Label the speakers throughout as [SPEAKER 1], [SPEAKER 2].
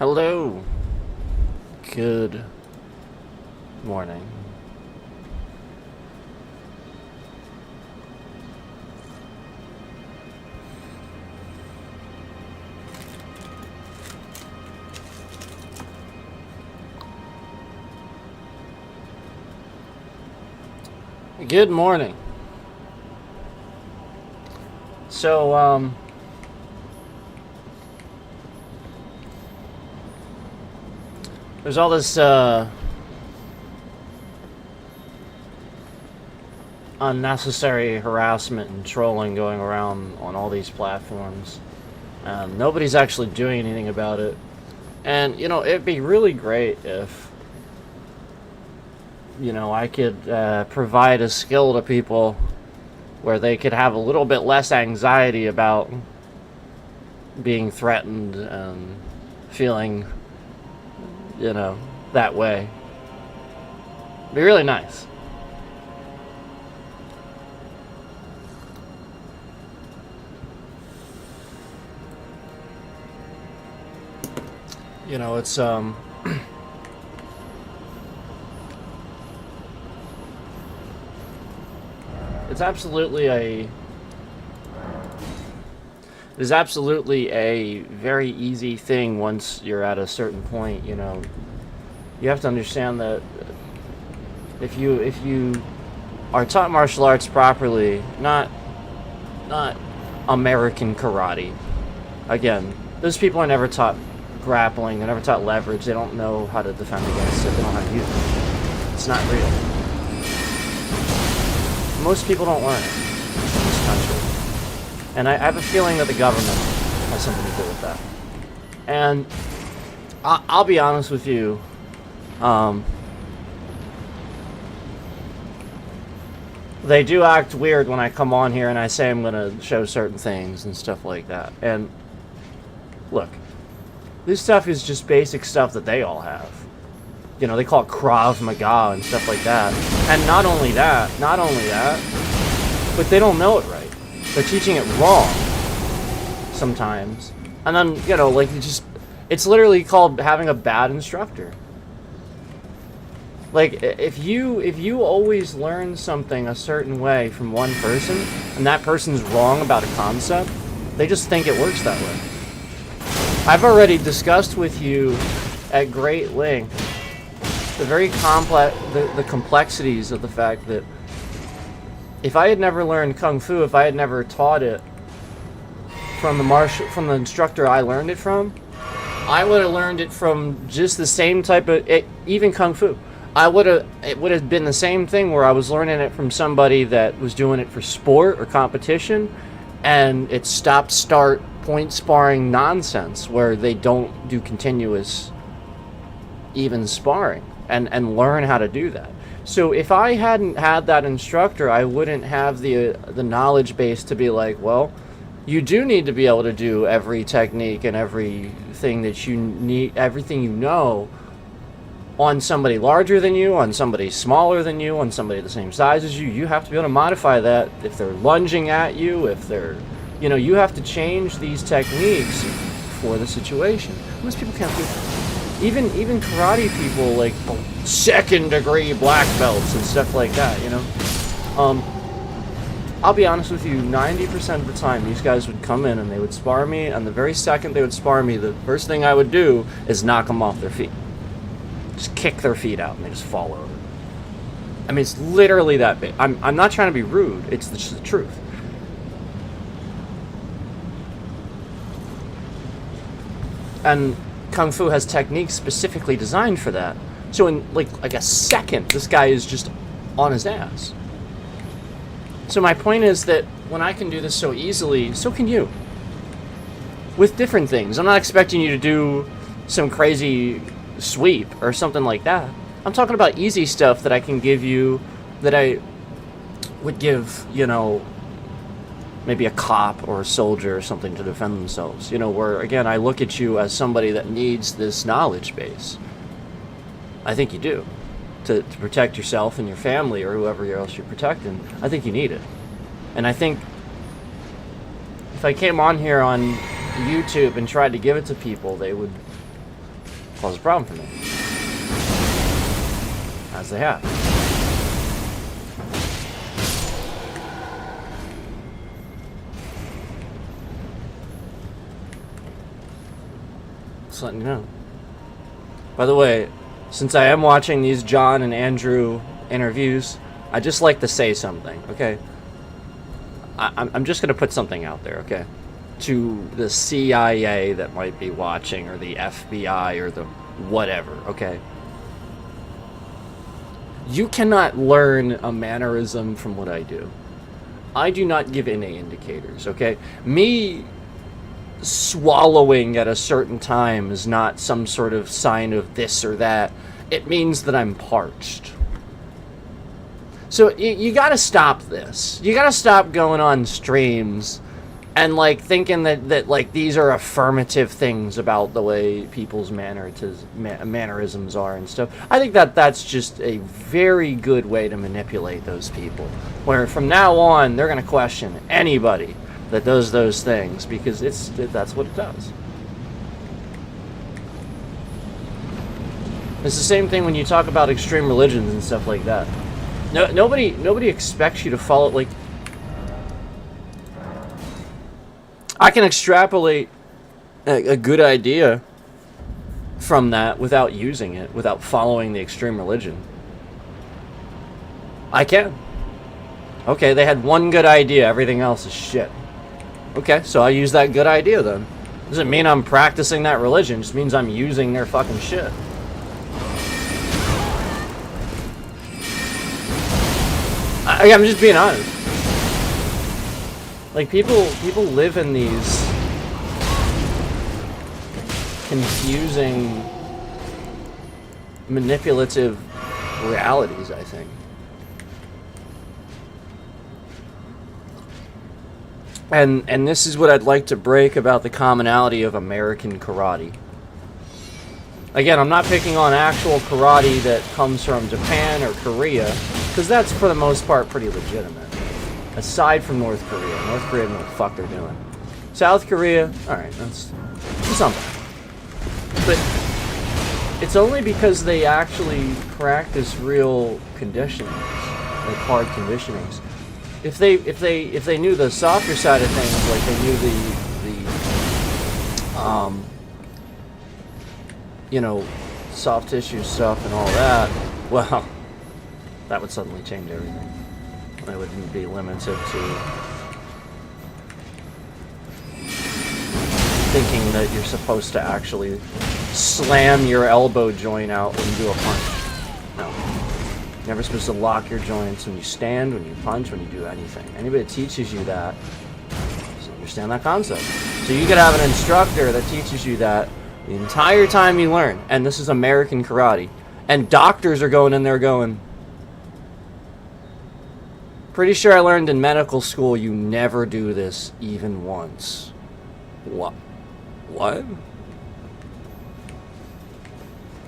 [SPEAKER 1] Hello. Good morning. Good morning. So, there's all this, unnecessary harassment and trolling going around on all these platforms. Nobody's actually doing anything about it. And, it'd be really great if, I could provide a skill to people where they could have a little bit less anxiety about being threatened and feeling, that way. It'd be really nice. It's it's absolutely a very easy thing once you're at a certain point. You have to understand that if you are taught martial arts properly, not American karate. Again, those people are never taught grappling, they're never taught leverage, they don't know how to defend against it, they don't know how to use it. It's not real. Most people don't learn it in this country. And I have a feeling that the government has something to do with that. And I'll be honest with you, they do act weird when I come on here and I say I'm going to show certain things and stuff like that. And look, this stuff is just basic stuff that they all have. They call it Krav Maga and stuff like that. And not only that, but they don't know it right. They're teaching it wrong sometimes. And then, it's literally called having a bad instructor. Like, if you always learn something a certain way from one person, and that person's wrong about a concept, they just think it works that way. I've already discussed with you at great length the very the complexities of the fact that if I had never learned Kung Fu, if I had never taught it from the instructor I learned it from, I would have learned it from just the same type of, even Kung Fu. It would have been the same thing where I was learning it from somebody that was doing it for sport or competition, and it's stop-start point sparring nonsense where they don't do continuous even sparring and learn how to do that. So if I hadn't had that instructor, I wouldn't have the knowledge base to be like, well, you do need to be able to do every technique and everything that you need, everything on somebody larger than you, on somebody smaller than you, on somebody the same size as you. You have to be able to modify that if they're lunging at you, if they're, you have to change these techniques for the situation. Most people can't do that. Even karate people, like second degree black belts and stuff like that, I'll be honest with you, 90% of the time these guys would come in and they would spar me, and the very second they would spar me, the first thing I would do is knock them off their feet. Just kick their feet out and they just fall over. I mean, it's literally that big. I'm not trying to be rude, it's just the truth. And Kung Fu has techniques specifically designed for that. So in like a second, this guy is just on his ass. So my point is that when I can do this so easily, so can you. With different things. I'm not expecting you to do some crazy sweep or something like that. I'm talking about easy stuff that I can give you, that I would give, maybe a cop or a soldier or something to defend themselves. Where, again, I look at you as somebody that needs this knowledge base. I think you do. To protect yourself and your family or whoever else you're protecting. I think you need it. And I think if I came on here on YouTube and tried to give it to people, they would cause a problem for me. As they have. Just letting you know. By the way, since I am watching these John and Andrew interviews, I just like to say something, okay? I'm just going to put something out there, okay? To the CIA that might be watching, or the FBI, or the whatever, okay? You cannot learn a mannerism from what I do. I do not give any indicators, okay? Me swallowing at a certain time is not some sort of sign of this or that. It means that I'm parched. So you gotta stop this. You gotta stop going on streams and like thinking that like these are affirmative things about the way people's mannerisms are and stuff. I think that's just a very good way to manipulate those people. Where from now on they're gonna question anybody that does those things because that's what it does. It's the same thing when you talk about extreme religions and stuff like that. No, nobody expects you to follow. Like, I can extrapolate a good idea from that without using it, without following the extreme religion. I can. Okay, they had one good idea. Everything else is shit. Okay, so I use that good idea then. Doesn't mean I'm practicing that religion. It just means I'm using their fucking shit. I'm just being honest. Like, people live in these confusing, manipulative realities, I think. And this is what I'd like to break about the commonality of American karate. Again, I'm not picking on actual karate that comes from Japan or Korea, because that's, for the most part, pretty legitimate. Aside from North Korea. North Korea knows what the fuck they're doing. South Korea, alright, that's something. But it's only because they actually practice real conditionings, like hard conditionings. If they knew the softer side of things, like they knew the soft tissue stuff and all that, well, that would suddenly change everything. They wouldn't be limited to thinking that you're supposed to actually slam your elbow joint out when you do a punch. No. You're never supposed to lock your joints when you stand, when you punch, when you do anything. Anybody that teaches you that doesn't understand that concept. So you could have an instructor that teaches you that the entire time you learn. And this is American karate. And doctors are going in there going, pretty sure I learned in medical school you never do this even once. What?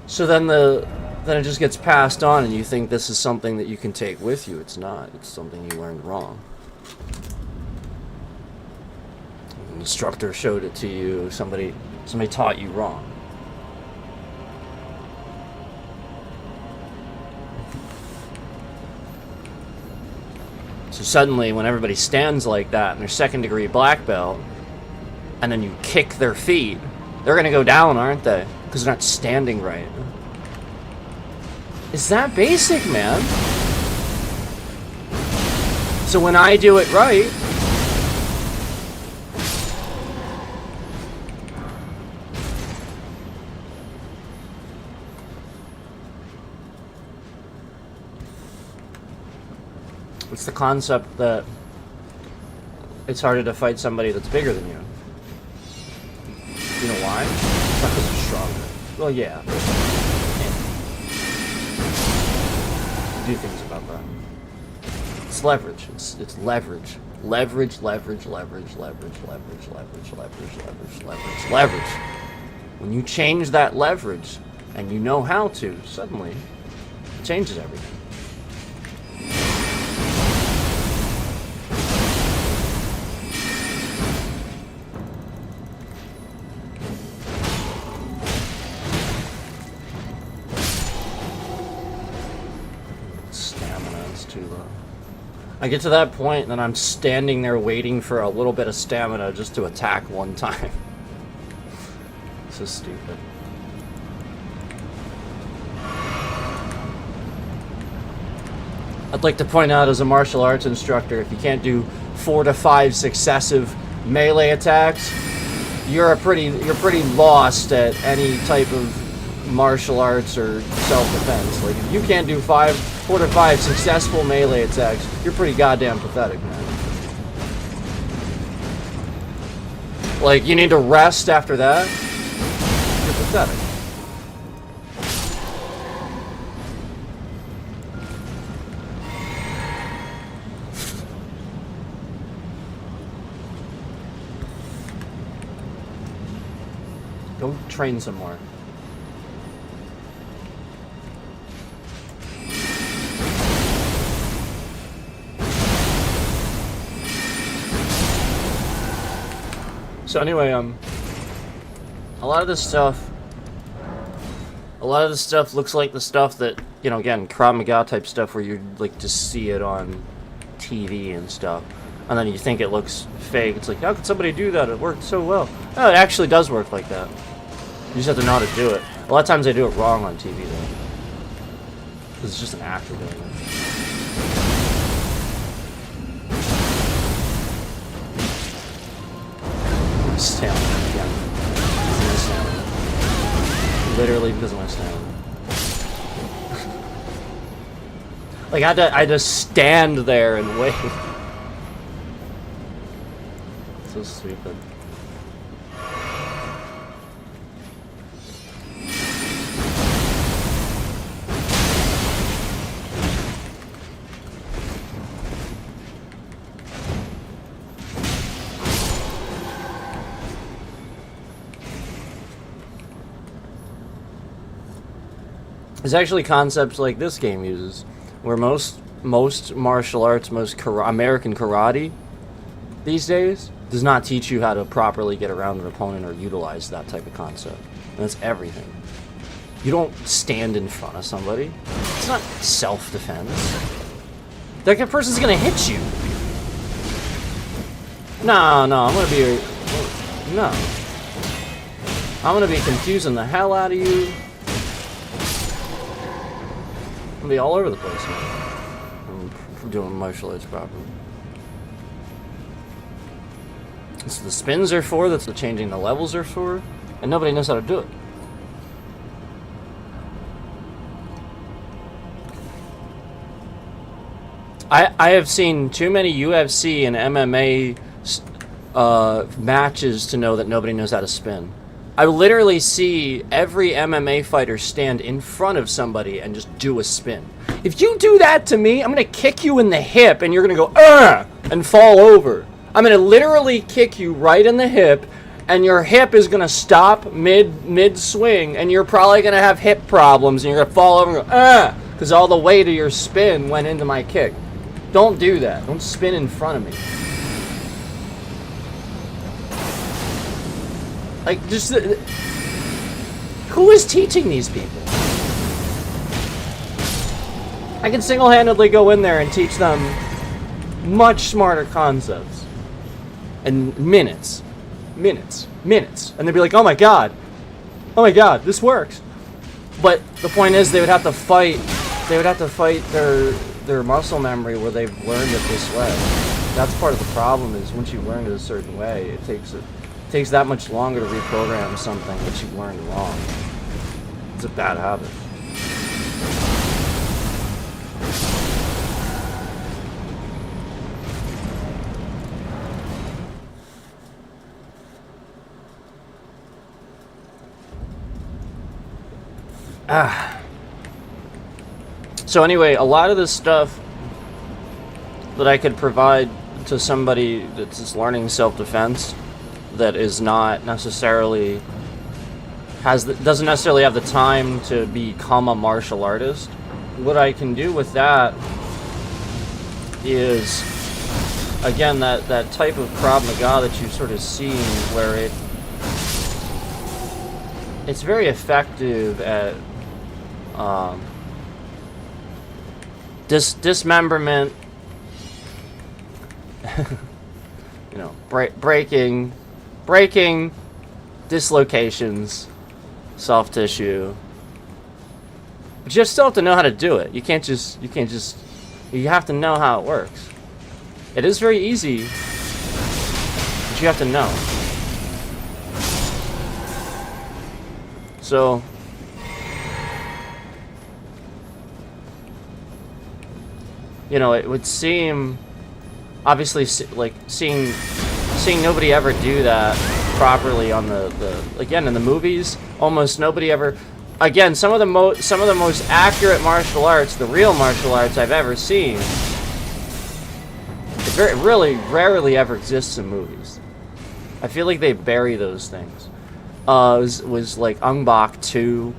[SPEAKER 1] So then it just gets passed on and you think this is something that you can take with you. It's not. It's something you learned wrong. An instructor showed it to you. Somebody taught you wrong. So suddenly, when everybody stands like that and they're second-degree black belt, and then you kick their feet, they're gonna go down, aren't they? Because they're not standing right. Is that basic, man? So when I do it right, it's the concept that it's harder to fight somebody that's bigger than you. You know why? It's not because they're stronger. Well, yeah. Do things about that. It's leverage. It's leverage. Leverage. When you change that leverage, and you know how to, suddenly, it changes everything. I get to that point and then I'm standing there waiting for a little bit of stamina just to attack one time. So stupid. I'd like to point out as a martial arts instructor, if you can't do 4 to 5 successive melee attacks, you're pretty lost at any type of martial arts or self-defense. Like, if you can't do 4 to 5 successful melee attacks, you're pretty goddamn pathetic, man. Like, you need to rest after that? You're pathetic. Go train some more. So anyway, a lot of this stuff looks like the stuff that, you know, again, Krav Maga type stuff where you like to see it on TV and stuff. And then you think it looks fake. It's like, how could somebody do that? It worked so well. No, it actually does work like that. You just have to know how to do it. A lot of times they do it wrong on TV, though. Because it's just an actor doing it. Stamina again. Literally because of my stamina. Like, I had to stand there and wait. So stupid. There's actually concepts like this game uses, where most martial arts, American karate these days does not teach you how to properly get around an opponent or utilize that type of concept. And that's everything. You don't stand in front of somebody. It's not self-defense. That person's gonna hit you. No, I'm gonna be... No. I'm gonna be confusing the hell out of you. I'm gonna be all over the place, man. I'm doing martial arts properly. That's what the spins are for, that's what changing the levels are for, and nobody knows how to do it. I have seen too many UFC and MMA matches to know that nobody knows how to spin. I literally see every MMA fighter stand in front of somebody and just do a spin. If you do that to me, I'm gonna kick you in the hip and you're gonna go, "Ugh!" and fall over. I'm gonna literally kick you right in the hip, and your hip is gonna stop mid swing, and you're probably gonna have hip problems, and you're gonna fall over and go, "Ugh!" because all the weight of your spin went into my kick. Don't do that. Don't spin in front of me. Like, just... who is teaching these people? I can single-handedly go in there and teach them much smarter concepts. In minutes. Minutes. And they'd be like, oh my god, this works. But the point is, they would have to fight their muscle memory where they've learned it this way. That's part of the problem, is once you learn it a certain way, it takes that much longer to reprogram something that you learned wrong. It's a bad habit. So anyway, a lot of this stuff that I could provide to somebody that's just learning self-defense, that is not necessarily doesn't necessarily have the time to become a martial artist, what I can do with that is, again, that type of Krav Maga that you've sort of seen, where it's very effective at dismemberment You know, breaking, dislocations, soft tissue. But you still have to know how to do it. You have to know how it works. It is very easy, but you have to know. So, you know, it would seem, obviously, like seeing nobody ever do that properly on the again in the movies. Almost nobody ever. Again, some of the most accurate martial arts, the real martial arts I've ever seen, it really rarely ever exists in movies. I feel like they bury those things. Was like Ung Bak 2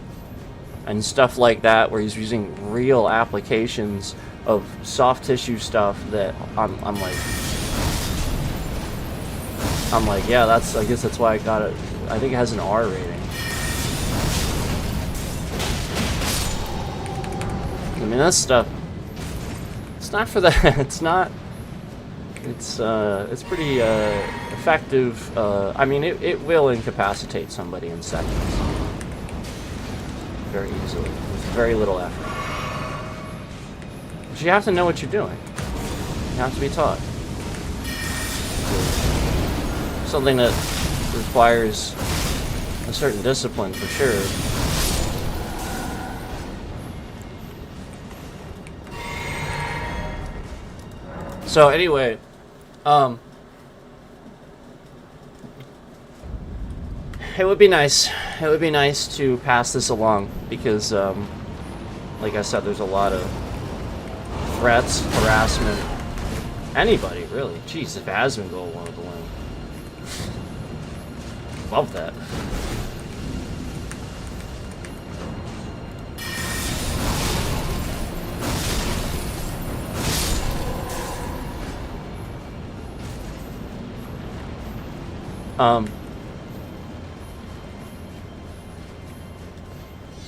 [SPEAKER 1] and stuff like that, where he's using real applications of soft tissue stuff that I'm like, yeah, I guess that's why I got it. I think it has an R rating. I mean, that stuff, it's not for that. It's pretty effective. I mean, it will incapacitate somebody in seconds, very easily, with very little effort. But you have to know what you're doing. You have to be taught. Something that requires a certain discipline, for sure. So anyway, it would be nice. It would be nice to pass this along because, like I said, there's a lot of threats, harassment. Anybody, really. Jeez, if Asmund Gold wanted to win. Love that.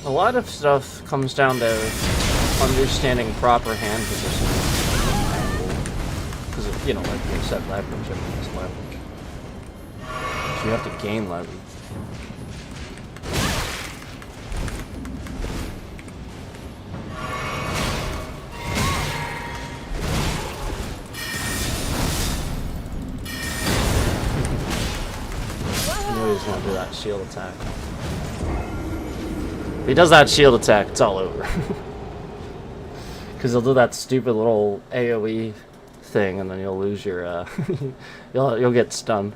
[SPEAKER 1] A lot of stuff comes down to understanding proper hand position. Because, you know, like you said, leverage, everything is leverage. So you have to gain leverage. I knew he was going to do that shield attack. If he does that shield attack, it's all over. Because he'll do that stupid little AoE thing, and then you'll lose your, you'll get stunned.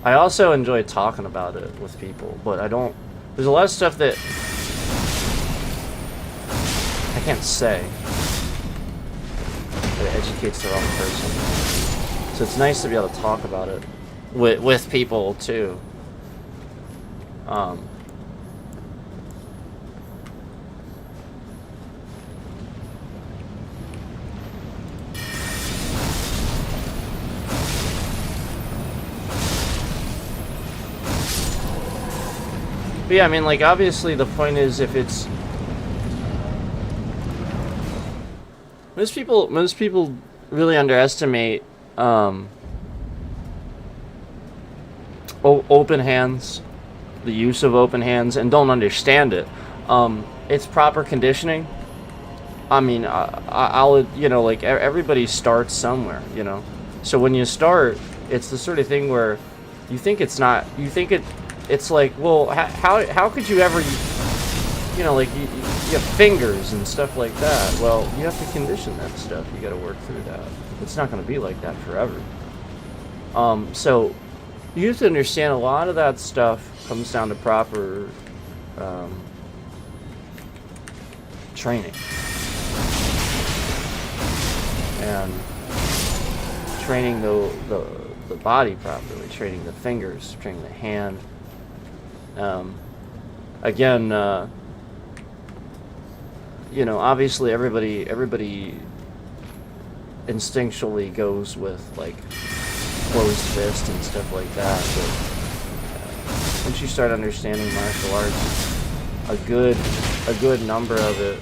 [SPEAKER 1] I also enjoy talking about it with people, but I don't... There's a lot of stuff that I can't say that educates the wrong person. So it's nice to be able to talk about it with people, too. But yeah, I mean, like, obviously the point is if it's... Most people really underestimate open hands, the use of open hands, and don't understand it. It's proper conditioning. I mean, I'll, you know, like, everybody starts somewhere, you know? So when you start, it's the sort of thing where you think it's not, you think it's like, well, how could you ever, you know, like, you have fingers and stuff like that. Well, you have to condition that stuff. You got to work through that. It's not going to be like that forever. So you have to understand a lot of that stuff comes down to proper training. And training the body properly, training the fingers, training the hand. Again, you know, obviously everybody instinctually goes with like closed fist and stuff like that, but once you start understanding martial arts, a good number of it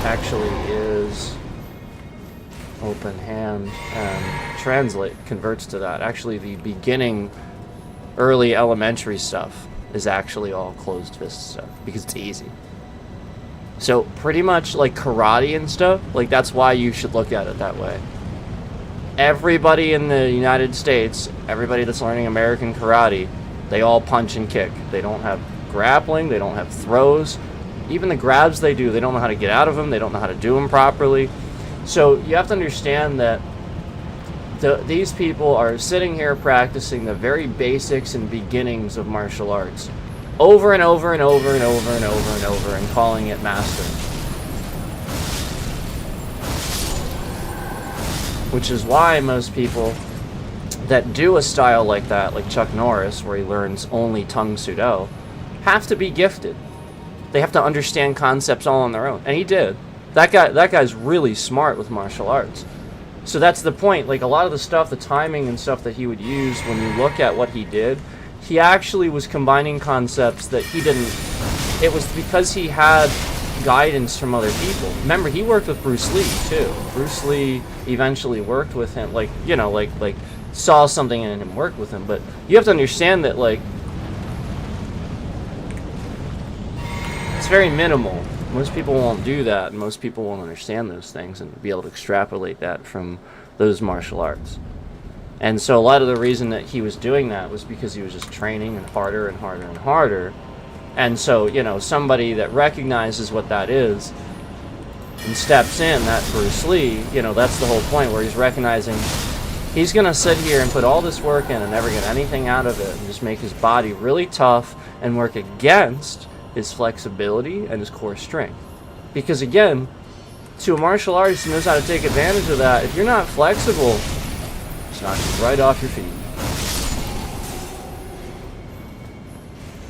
[SPEAKER 1] actually is open hand, and converts to that. Actually, the beginning early elementary stuff is actually all closed fist stuff because it's easy. So pretty much like karate and stuff, like that's why you should look at it that way. Everybody in the United States, everybody that's learning American karate, they all punch and kick. They don't have grappling, they don't have throws. Even the grabs they do, they don't know how to get out of them, they don't know how to do them properly. So you have to understand that these people are sitting here practicing the very basics and beginnings of martial arts over and over and over and over and over and over and calling it mastering. Which is why most people that do a style like that, like Chuck Norris, where he learns only Tung Sudo, have to be gifted. They have to understand concepts all on their own. And he did. That guy's really smart with martial arts. So that's the point. Like a lot of the stuff, the timing and stuff that he would use when you look at what he did, he actually was combining concepts that he didn't. It was because he had guidance from other people. Remember, he worked with Bruce Lee too. Bruce Lee eventually worked with him, like, you know, like saw something in him and worked with him. But you have to understand that, like, it's very minimal. Most people won't do that, and most people won't understand those things and be able to extrapolate that from those martial arts. And so a lot of the reason that he was doing that was because he was just training and harder and harder and harder. And so, you know, somebody that recognizes what that is and steps in, that Bruce Lee, you know, that's the whole point, where he's recognizing he's going to sit here and put all this work in and never get anything out of it and just make his body really tough and work against his flexibility and his core strength. Because again, to a martial artist who knows how to take advantage of that, if you're not flexible, it's knocks you right off your feet.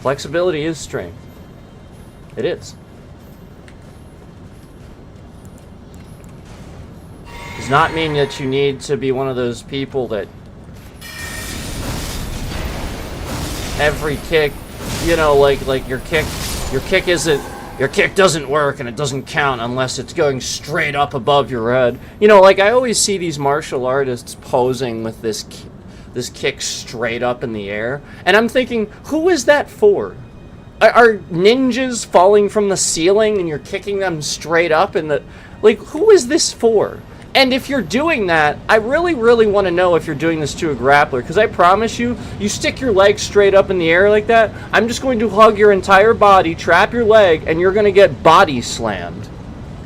[SPEAKER 1] Flexibility is strength. It is. Does not mean that you need to be one of those people that every kick, you know, like your kick doesn't work and it doesn't count unless it's going straight up above your head. You know, like I always see these martial artists posing with this kick straight up in the air, and I'm thinking, who is that for? Are ninjas falling from the ceiling and you're kicking them straight up in the, like, who is this for? And if you're doing that, I really, really want to know if you're doing this to a grappler, because I promise you, you stick your leg straight up in the air like that, I'm just going to hug your entire body, trap your leg, and you're going to get body slammed.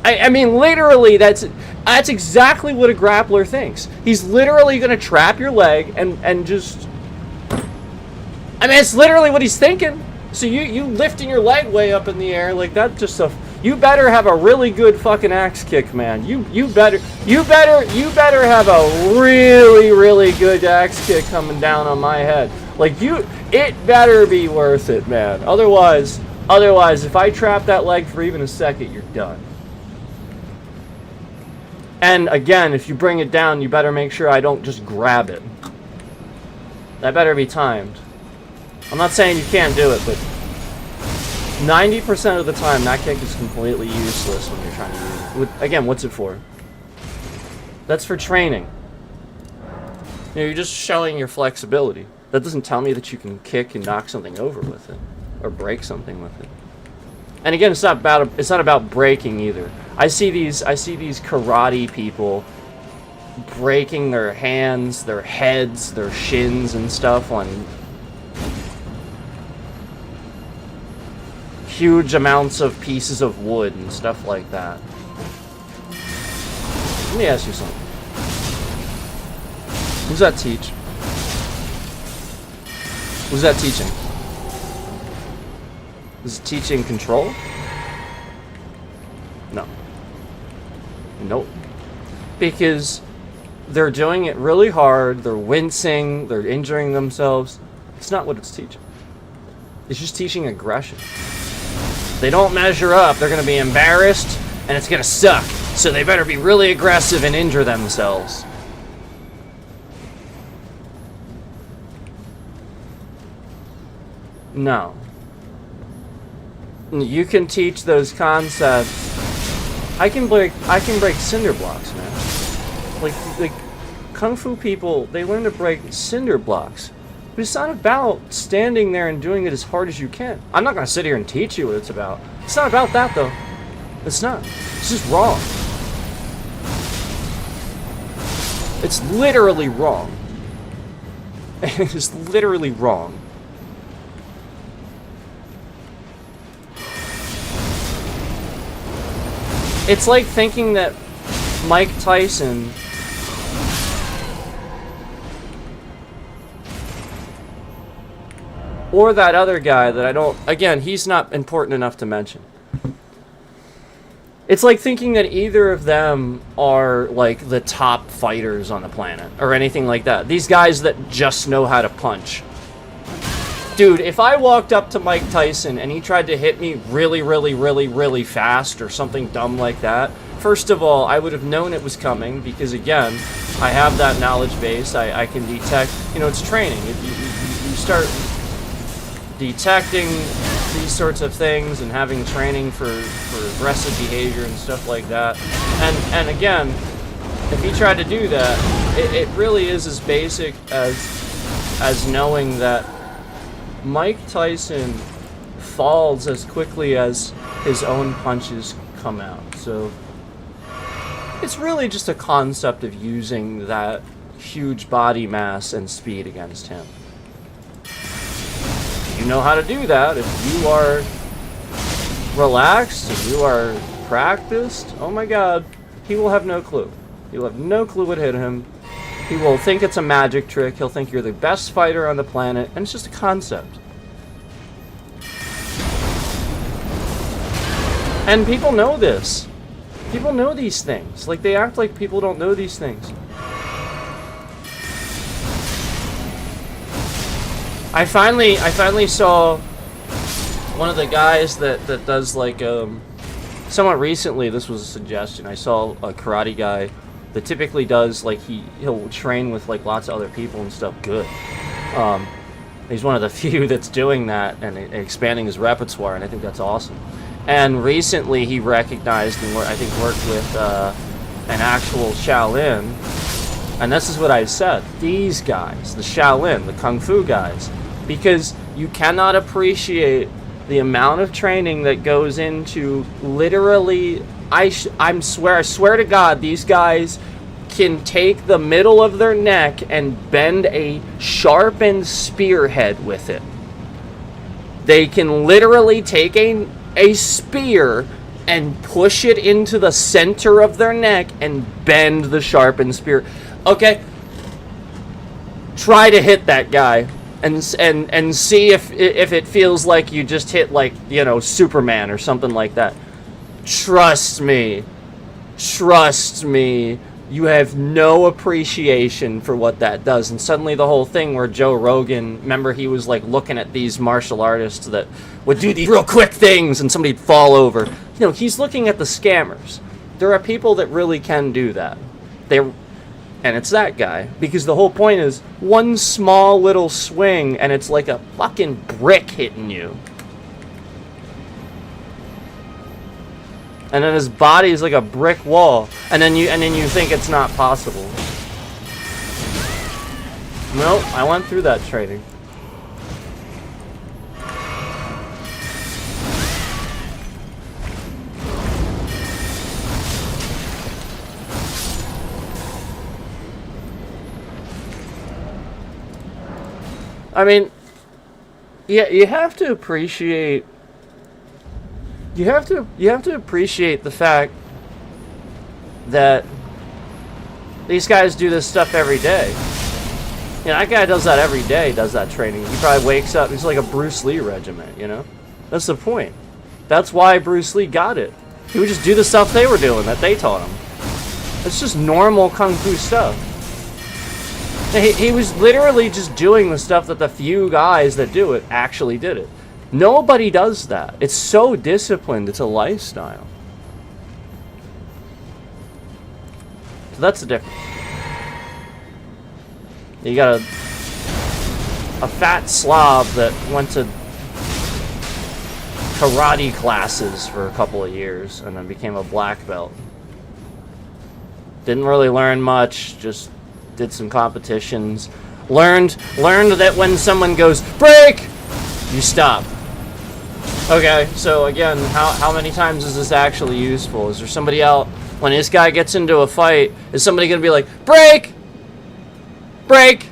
[SPEAKER 1] I mean, literally, that's exactly what a grappler thinks. He's literally going to trap your leg and just... I mean, it's literally what he's thinking. So you lifting your leg way up in the air like that, just a... You better have a really good fucking axe kick, man. You better have a really, really good axe kick coming down on my head. Like, it better be worth it, man. Otherwise, if I trap that leg for even a second, you're done. And again, if you bring it down, you better make sure I don't just grab it. That better be timed. I'm not saying you can't do it, but 90% of the time, that kick is completely useless when you're trying to use it. Again, what's it for? That's for training. You know, you're just showing your flexibility. That doesn't tell me that you can kick and knock something over with it, or break something with it. And again, it's not about breaking either. I see these karate people breaking their hands, their heads, their shins and stuff on huge amounts of pieces of wood and stuff like that. Let me ask you something. Who's that teach? Who's that teaching? Is it teaching control? No. Nope. Because they're doing it really hard, they're wincing, they're injuring themselves. It's not what it's teaching. It's just teaching aggression. They don't measure up, they're gonna be embarrassed, and it's gonna suck. So they better be really aggressive and injure themselves. No. You can teach those concepts. I can break cinder blocks, man. Like Kung Fu people, they learn to break cinder blocks. But it's not about standing there and doing it as hard as you can. I'm not going to sit here and teach you what it's about. It's not about that, though. It's not. It's just wrong. It's literally wrong. It's literally wrong. It's like thinking that Mike Tyson or that other guy that I don't... Again, he's not important enough to mention. It's like thinking that either of them are, like, the top fighters on the planet. Or anything like that. These guys that just know how to punch. Dude, if I walked up to Mike Tyson and he tried to hit me really fast or something dumb like that, first of all, I would have known it was coming because, again, I have that knowledge base. I can detect... You know, it's training. You start detecting these sorts of things and having training for aggressive behavior and stuff like that. And again, if he tried to do that, it really is as basic as knowing that Mike Tyson falls as quickly as his own punches come out. So it's really just a concept of using that huge body mass and speed against him. If you know how to do that, if you are relaxed, if you are practiced, oh my god, he will have no clue. He will have no clue what hit him. He will think it's a magic trick. He'll think you're the best fighter on the planet, and it's just a concept. And people know this. People know these things. Like, they act like people don't know these things. I finally saw one of the guys that does, like, somewhat recently, this was a suggestion. I saw a karate guy that typically does, like, he'll train with, like, lots of other people and stuff. Good. He's one of the few that's doing that and expanding his repertoire, and I think that's awesome. And recently he recognized and I think worked with an actual Shaolin. And this is what I said. These guys, the Shaolin, the Kung Fu guys, because you cannot appreciate the amount of training that goes into literally, I swear to God, these guys can take the middle of their neck and bend a sharpened spearhead with it. They can literally take a spear and push it into the center of their neck and bend the sharpened spear. Okay, try to hit that guy and see if it feels like you just hit, like, you know, Superman or something like that. Trust me, you have no appreciation for what that does. And suddenly the whole thing where Joe Rogan, remember, he was like looking at these martial artists that would do these real quick things and somebody'd fall over. You know, he's looking at the scammers. There are people that really can do that. And it's that guy. Because the whole point is one small little swing and it's like a fucking brick hitting you. And then his body is like a brick wall. And then you think it's not possible. Nope, I went through that training. I mean, yeah, you have to appreciate. You have to appreciate the fact that these guys do this stuff every day. You know, that guy does that every day. Does that training? He probably wakes up. He's like a Bruce Lee regiment. You know, that's the point. That's why Bruce Lee got it. He would just do the stuff they were doing that they taught him. It's just normal kung fu stuff. He was literally just doing the stuff that the few guys that do it actually did it. Nobody does that. It's so disciplined. It's a lifestyle. So that's the difference. You got a fat slob that went to karate classes for a couple of years and then became a black belt. Didn't really learn much, just did some competitions. Learned that when someone goes, break, you stop. Okay, so again, how many times is this actually useful? Is there somebody out, when this guy gets into a fight, is somebody going to be like, break, break,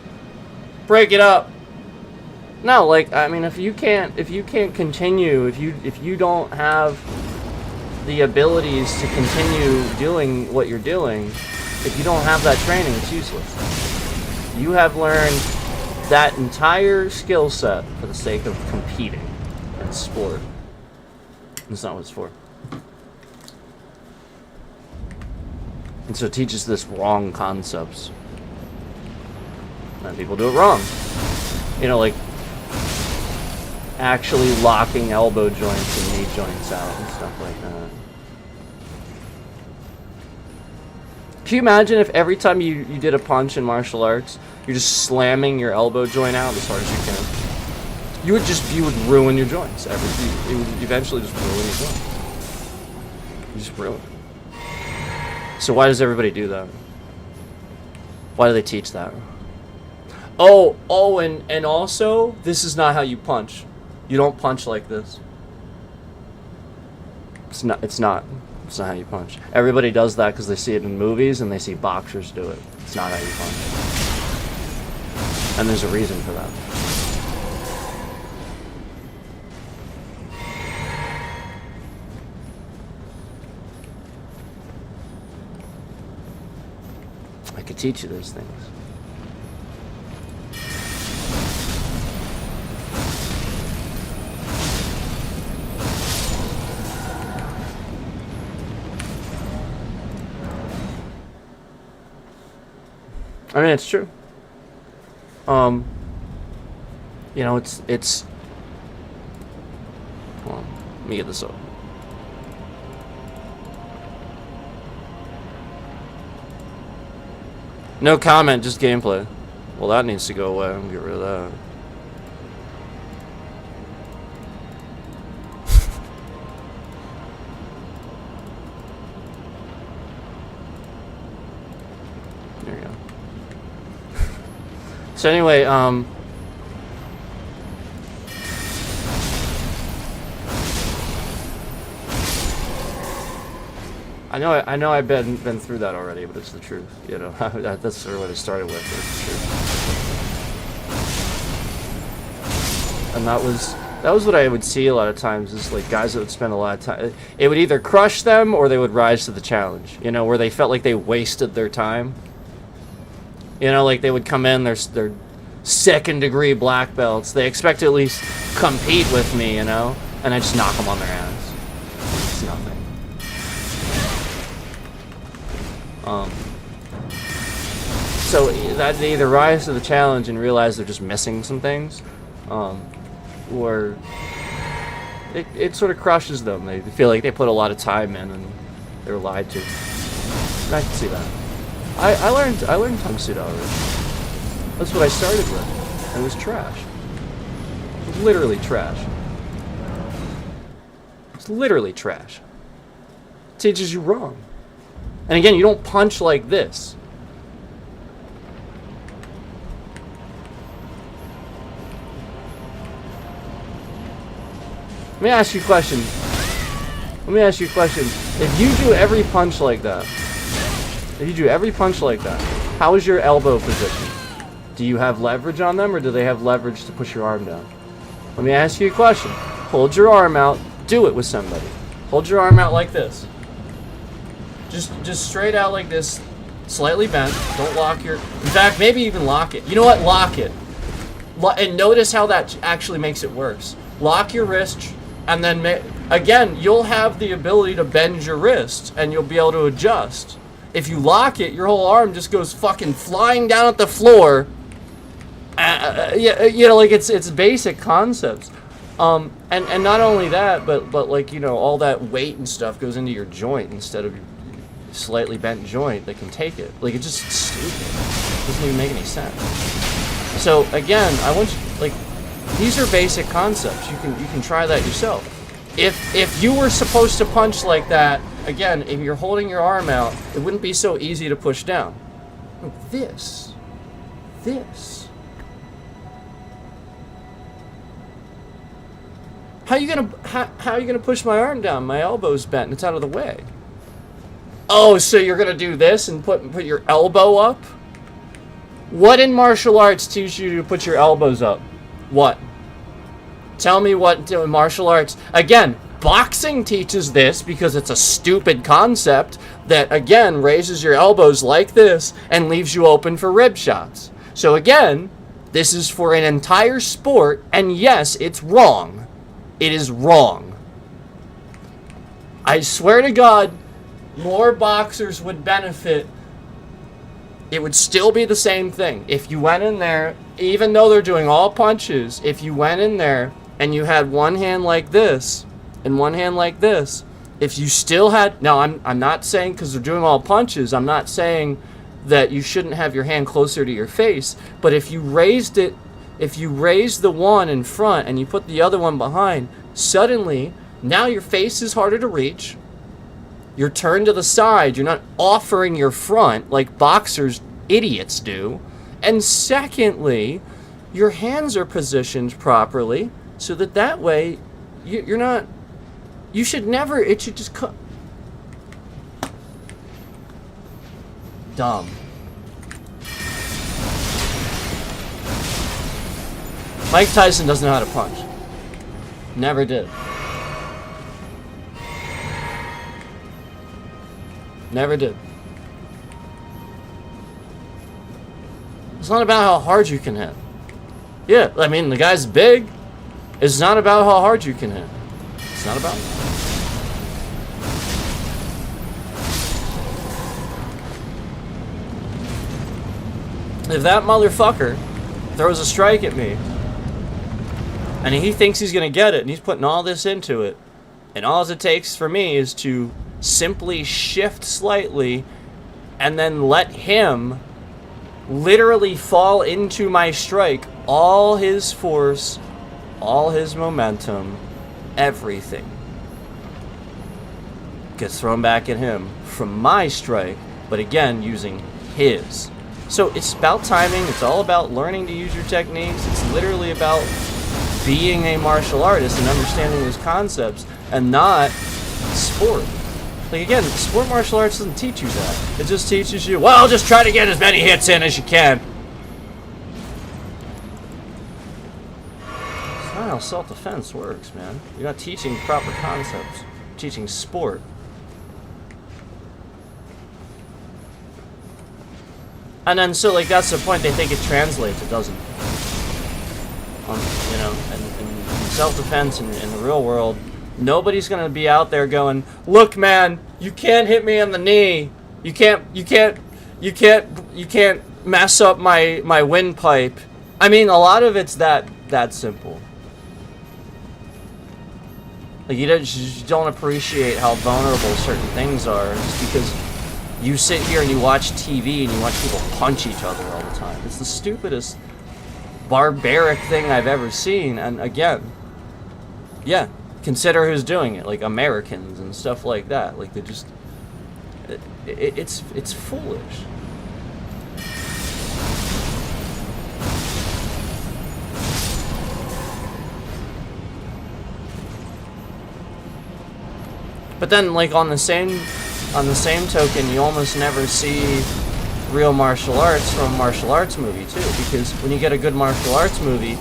[SPEAKER 1] break it up? No, like, I mean, if you can't continue, if you don't have the abilities to continue doing what you're doing, if you don't have that training, it's useless. You have learned that entire skill set for the sake of competing in sport. That's not what it's for. And so it teaches this wrong concepts. And people do it wrong. You know, like actually locking elbow joints and knee joints out and stuff like that. Can you imagine if every time you did a punch in martial arts, you're just slamming your elbow joint out as hard as you can? You would ruin your joints. It would eventually just ruin your joints. You just ruin it. So why does everybody do that? Why do they teach that? Oh, and also, this is not how you punch. You don't punch like this. It's not how you punch. Everybody does that because they see it in movies and they see boxers do it. It's not how you punch. And there's a reason for that. I could teach you those things. I mean, it's true. You know, it's. Hold on, let me get this up. No comment, just gameplay. Well, that needs to go away. I'm gonna get rid of that. There you go. So anyway, I know I've been through that already, but it's the truth. You know, that's sort of what I started with, but it's the truth. And that was what I would see a lot of times, is like guys that would spend a lot of time. It would either crush them or they would rise to the challenge. You know, where they felt like they wasted their time. You know, like they would come in, they're second-degree black belts. They expect to at least compete with me, you know, and I just knock them on their ass. It's nothing. So that they either rise to the challenge and realize they're just missing some things, or it sort of crushes them. They feel like they put a lot of time in and they were lied to. And I can see that. I learned Tung Sudo already. That's what I started with. It was trash. It was literally trash. It's literally trash. It teaches you wrong. And again, you don't punch like this. Let me ask you a question. If you do every punch like that, how is your elbow position? Do you have leverage on them, or do they have leverage to push your arm down? Let me ask you a question. Hold your arm out. Do it with somebody. Hold your arm out like this. Just straight out like this, slightly bent. Don't lock your... In fact, maybe even lock it. You know what? Lock it. And notice how that actually makes it worse. Lock your wrist, and then again, you'll have the ability to bend your wrist and you'll be able to adjust. If you lock it, your whole arm just goes fucking flying down at the floor. Yeah, you know, like it's basic concepts. And not only that, but like, you know, all that weight and stuff goes into your joint instead of your slightly bent joint that can take it. Like, it's just stupid. It doesn't even make any sense. So again, I want you, like, these are basic concepts. You can try that yourself. If you were supposed to punch like that, again, if you're holding your arm out, it wouldn't be so easy to push down. Like this. How you gonna push my arm down? My elbow's bent and it's out of the way. Oh, so you're gonna do this and put your elbow up? What in martial arts teach you to put your elbows up? What? Tell me what in martial arts. Again, boxing teaches this because it's a stupid concept that, again, raises your elbows like this and leaves you open for rib shots. So again, this is for an entire sport, and yes, it's wrong. It is wrong. I swear to God, more boxers would benefit. It would still be the same thing. If you went in there, even though they're doing all punches, if you went in there and you had one hand like this and one hand like this, if you still had... Now, I'm not saying because they're doing all punches, I'm not saying that you shouldn't have your hand closer to your face, but if you raised it, if you raise the one in front and you put the other one behind, suddenly, now your face is harder to reach. You're turned to the side. You're not offering your front like boxers, idiots, do. And secondly, your hands are positioned properly so that way you're not... You should never... It should just cut... Dumb. Mike Tyson doesn't know how to punch. Never did. Never did. It's not about how hard you can hit. Yeah, I mean, the guy's big. It's not about how hard you can hit. It's not about that. If that motherfucker throws a strike at me, and he thinks he's going to get it, and he's putting all this into it, and all it takes for me is to simply shift slightly and then let him literally fall into my strike, all his force, all his momentum, everything gets thrown back at him from my strike, but again, using his. So it's about timing, it's all about learning to use your techniques, it's literally about being a martial artist and understanding those concepts, and not sport. Like, again, sport martial arts doesn't teach you that. It just teaches you, well, just try to get as many hits in as you can. It's not how self-defense works, man. You're not teaching proper concepts. You're teaching sport. And then, so, like, that's the point. They think it translates. It doesn't. You know, and in self-defense in the real world, nobody's gonna be out there going, look, man, you can't hit me on the knee. You can't mess up my windpipe. I mean, a lot of it's that simple. Like, you don't appreciate how vulnerable certain things are just because you sit here and you watch TV and you watch people punch each other all the time. It's the stupidest, barbaric thing I've ever seen. And again, yeah, consider who's doing it, like Americans and stuff like that. Like, they just, it's foolish. But then, like, on the same token, you almost never see real martial arts from a martial arts movie too, because when you get a good martial arts movie,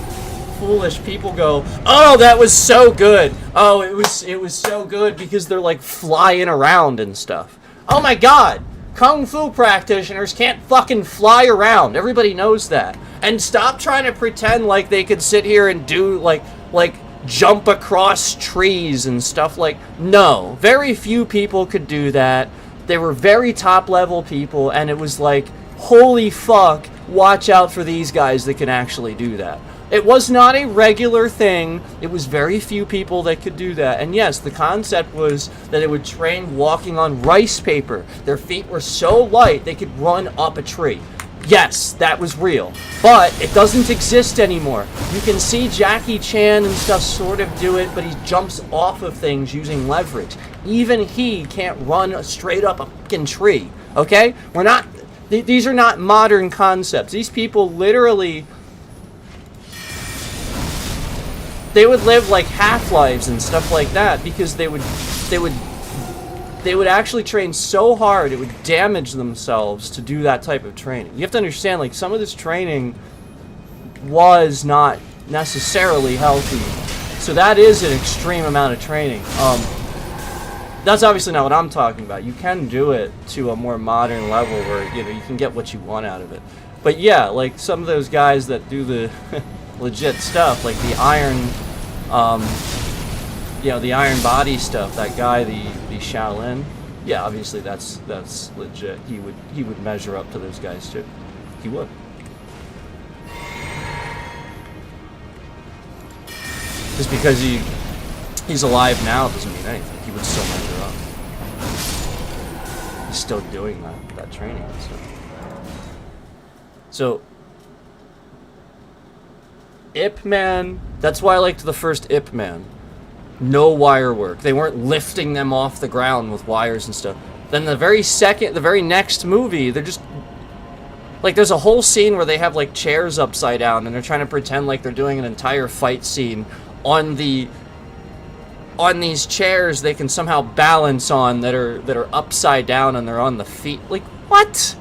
[SPEAKER 1] foolish people go, oh, that was so good. Oh, it was so good because they're like flying around and stuff. Oh my god, Kung Fu practitioners can't fucking fly around. Everybody knows that. And stop trying to pretend like they could sit here and do like jump across trees and stuff like... No, very few people could do that. They were very top level people, and it was like, holy fuck, watch out for these guys that can actually do that. It was not a regular thing. It was very few people that could do that. And yes, the concept was that they would train walking on rice paper. Their feet were so light they could run up a tree. Yes, that was real. But it doesn't exist anymore. You can see Jackie Chan and stuff sort of do it, but he jumps off of things using leverage. Even he can't run straight up a fucking tree. Okay? We're not... These are not modern concepts. These people literally... They would live like half-lives and stuff like that because they would actually train so hard it would damage themselves to do that type of training. You have to understand, like, some of this training was not necessarily healthy. So that is an extreme amount of training. That's obviously not what I'm talking about. You can do it to a more modern level where, you know, you can get what you want out of it. But yeah, like some of those guys that do the legit stuff, like the iron, you know, the iron body stuff. That guy, the Shaolin. Yeah, obviously that's legit. He would measure up to those guys too. He would. Just because he's alive now doesn't mean anything. He would still measure up. He's still doing that training and stuff. So, Ip Man, that's why I liked the first Ip Man. No wire work. They weren't lifting them off the ground with wires and stuff. Then the very next movie, they're just... Like, there's a whole scene where they have, like, chairs upside down, and they're trying to pretend like they're doing an entire fight scene on these chairs they can somehow balance on that are upside down and they're on the feet. Like, what?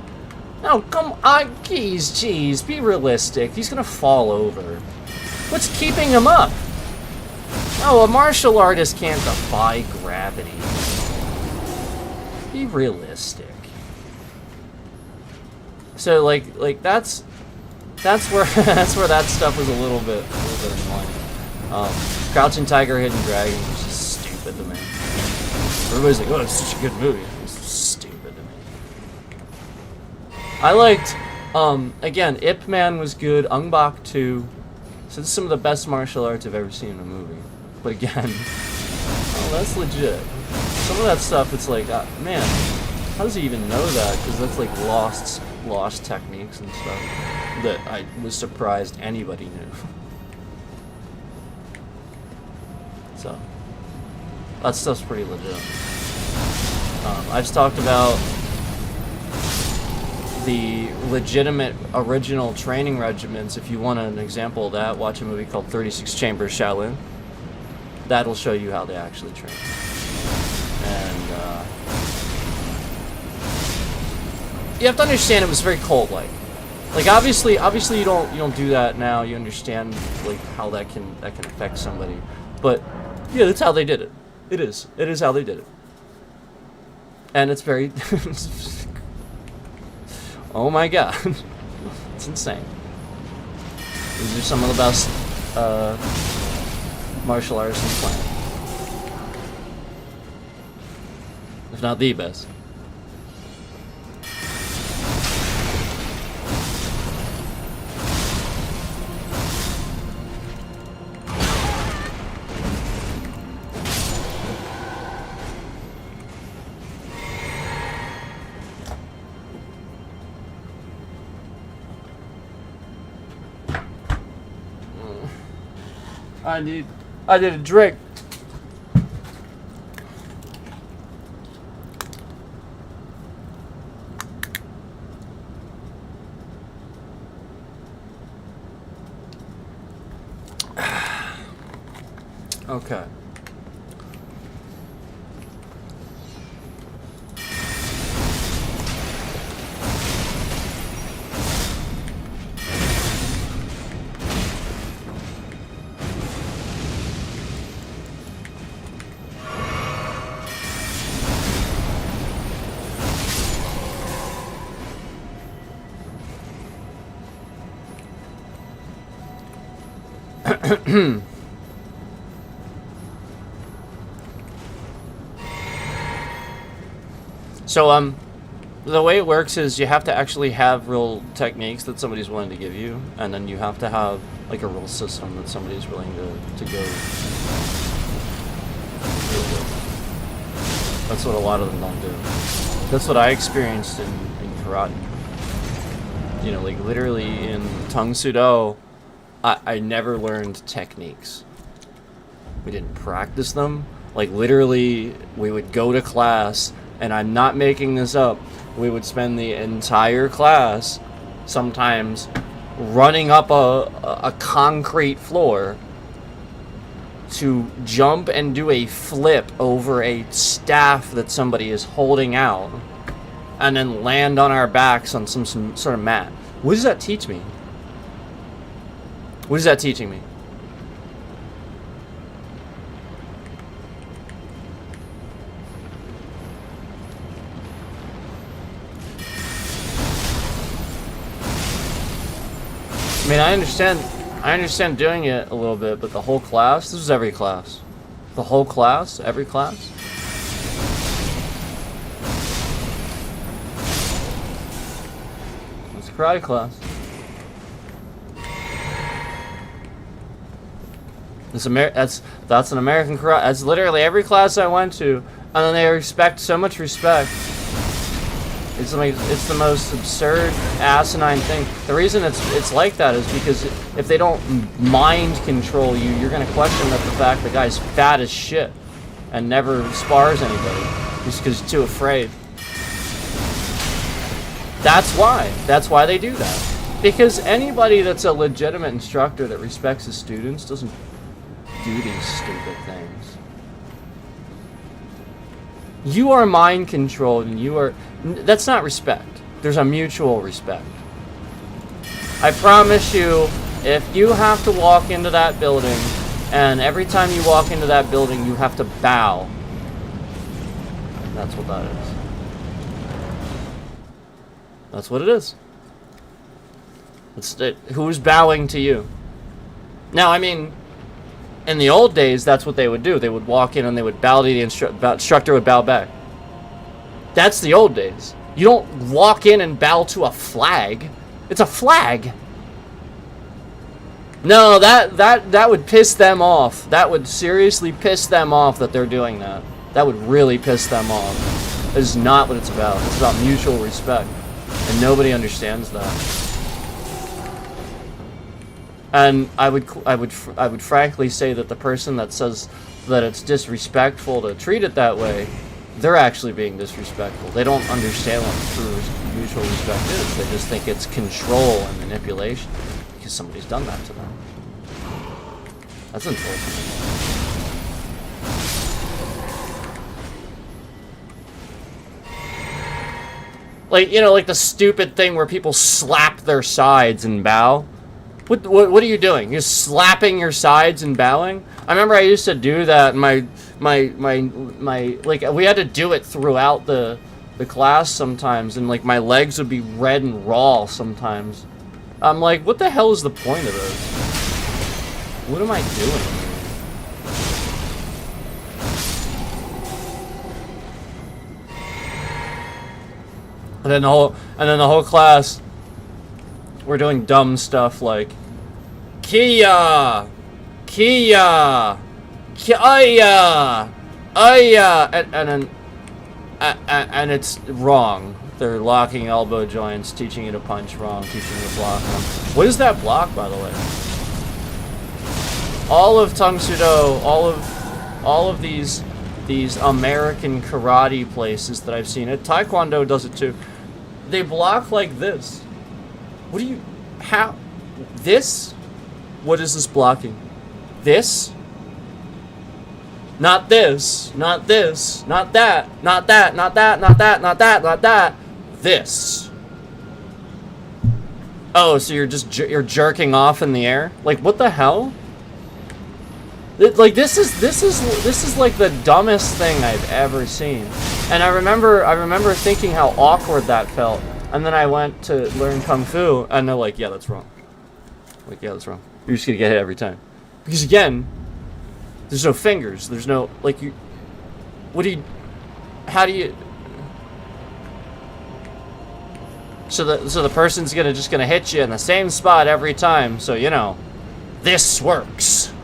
[SPEAKER 1] No, come on, jeez, be realistic. He's gonna fall over. What's keeping him up? No, a martial artist can't defy gravity. Be realistic. So like that's where that's where that stuff was a little bit annoying. Crouching Tiger, Hidden Dragon was just stupid to me. Everybody's like, oh, it's such a good movie. It's stupid to me. I liked, again, Ip Man was good, Ong Bak 2. So this is some of the best martial arts I've ever seen in a movie. But again, oh, that's legit. Some of that stuff, it's like, man, how does he even know that? Because that's like lost techniques and stuff that I was surprised anybody knew. So, that stuff's pretty legit. I've talked about the legitimate original training regimens. If you want an example of that, watch a movie called 36 Chambers Shaolin. That'll show you how they actually train. And you have to understand it was very cult-like. Like obviously you don't do that now. You understand like how that can affect somebody. But yeah, that's how they did it. It is how they did it. And it's very oh my god. It's insane. These are some of the best martial arts on the planet. If not the best. I did a drink. Okay. So, the way it works is you have to actually have real techniques that somebody's willing to give you, and then you have to have like a real system that somebody's willing to go with. That's what a lot of them don't do. That's what I experienced in karate. You know, like literally in Tang Soo Do, I never learned techniques. We didn't practice them. Like literally, we would go to class, and I'm not making this up, we would spend the entire class sometimes running up a concrete floor to jump and do a flip over a staff that somebody is holding out, and then land on our backs on some sort of mat. What does that teach me? What is that teaching me? I mean, I understand doing it a little bit, but the whole class, this is every class. The whole class, every class. It's a karate class. That's an American karate. That's literally every class I went to, and then they expect so much respect. It's the most absurd, asinine thing. The reason it's like that is because if they don't mind control you, you're gonna question that the fact the guy's fat as shit and never spars anybody just because he's too afraid. That's why. That's why they do that. Because anybody that's a legitimate instructor that respects his students doesn't do these stupid things. You are mind controlled, and you are. That's not respect. There's a mutual respect. I promise you, if you have to walk into that building, and every time you walk into that building, you have to bow. That's what that is. That's what it is. Who's bowing to you? Now, I mean, in the old days, that's what they would do. They would walk in and they would bow to the instructor would bow back. That's the old days. You don't walk in and bow to a flag. It's a flag. No, that would piss them off. That would seriously piss them off that they're doing that. That would really piss them off. That is not what it's about. It's about mutual respect. And nobody understands that. And I would frankly say that the person that says that it's disrespectful to treat it that way, they're actually being disrespectful. They don't understand what true mutual respect is. They just think it's control and manipulation because somebody's done that to them. That's unfortunate. Like, you know, like the stupid thing where people slap their sides and bow. What are you doing? You're slapping your sides and bowing? I remember I used to do that. My like we had to do it throughout the class sometimes, and like my legs would be red and raw sometimes. I'm like, what the hell is the point of this? What am I doing? And then the whole class, we're doing dumb stuff like Kia, Kia, Kia, and it's wrong. They're locking elbow joints, teaching you to punch wrong, teaching you to block wrong. What is that block, by the way? All of Tang Soo Do, all of these American karate places that I've seen, Taekwondo does it too. They block like this. What do you, how, this? What is this blocking? This? Not this, not this, not that, not that, not that, not that, not that, not that. This. Oh, so you're just, you're jerking off in the air? Like, what the hell? Like, this is like the dumbest thing I've ever seen. And I remember thinking how awkward that felt. And then I went to learn Kung Fu, and they're like, yeah, that's wrong. Like, yeah, that's wrong. You're just gonna get hit every time. Because again, there's no fingers. There's no, like, you, what do you, how do you, So the person's just gonna hit you in the same spot every time. So this works.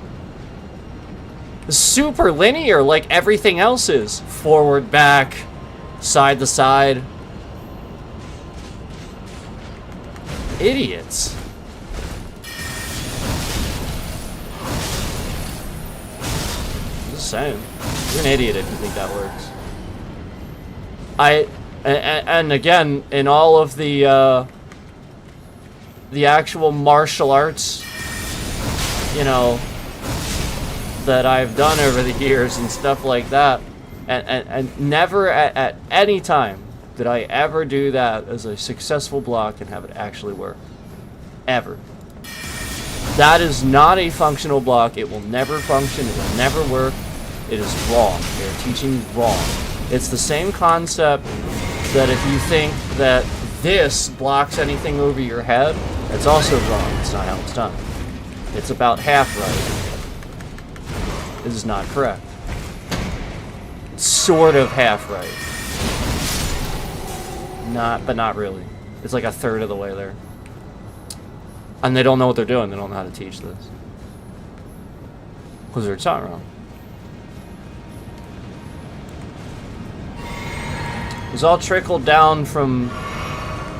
[SPEAKER 1] Super linear, like everything else is. Forward, back, side to side. Idiots. Just saying. You're an idiot if you think that works. And again, in all of the actual martial arts, that I've done over the years and stuff like that, and never at any time did I ever do that as a successful block and have it actually work. Ever. That is not a functional block. It will never function. It will never work. It is wrong. They're teaching wrong. It's the same concept that if you think that this blocks anything over your head, it's also wrong. It's not how it's done. It's about half right. This is not correct. Sort of half right. But not really. It's like a third of the way there. And they don't know what they're doing. They don't know how to teach this. Because they're taught wrong. It's all trickled down from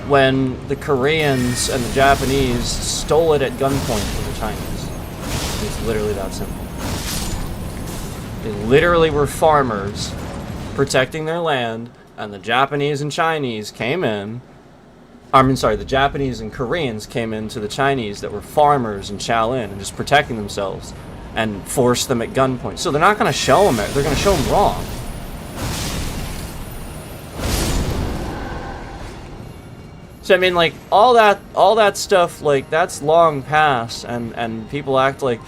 [SPEAKER 1] when the Koreans and the Japanese stole it at gunpoint from the Chinese. It's literally that simple. They literally were farmers protecting their land, and the Japanese and Chinese came in. The Japanese and Koreans came into the Chinese that were farmers in Shaolin and just protecting themselves and forced them at gunpoint. So they're not going to show them it. They're going to show them wrong. So I mean, like, all that stuff, like, that's long past, and people act like,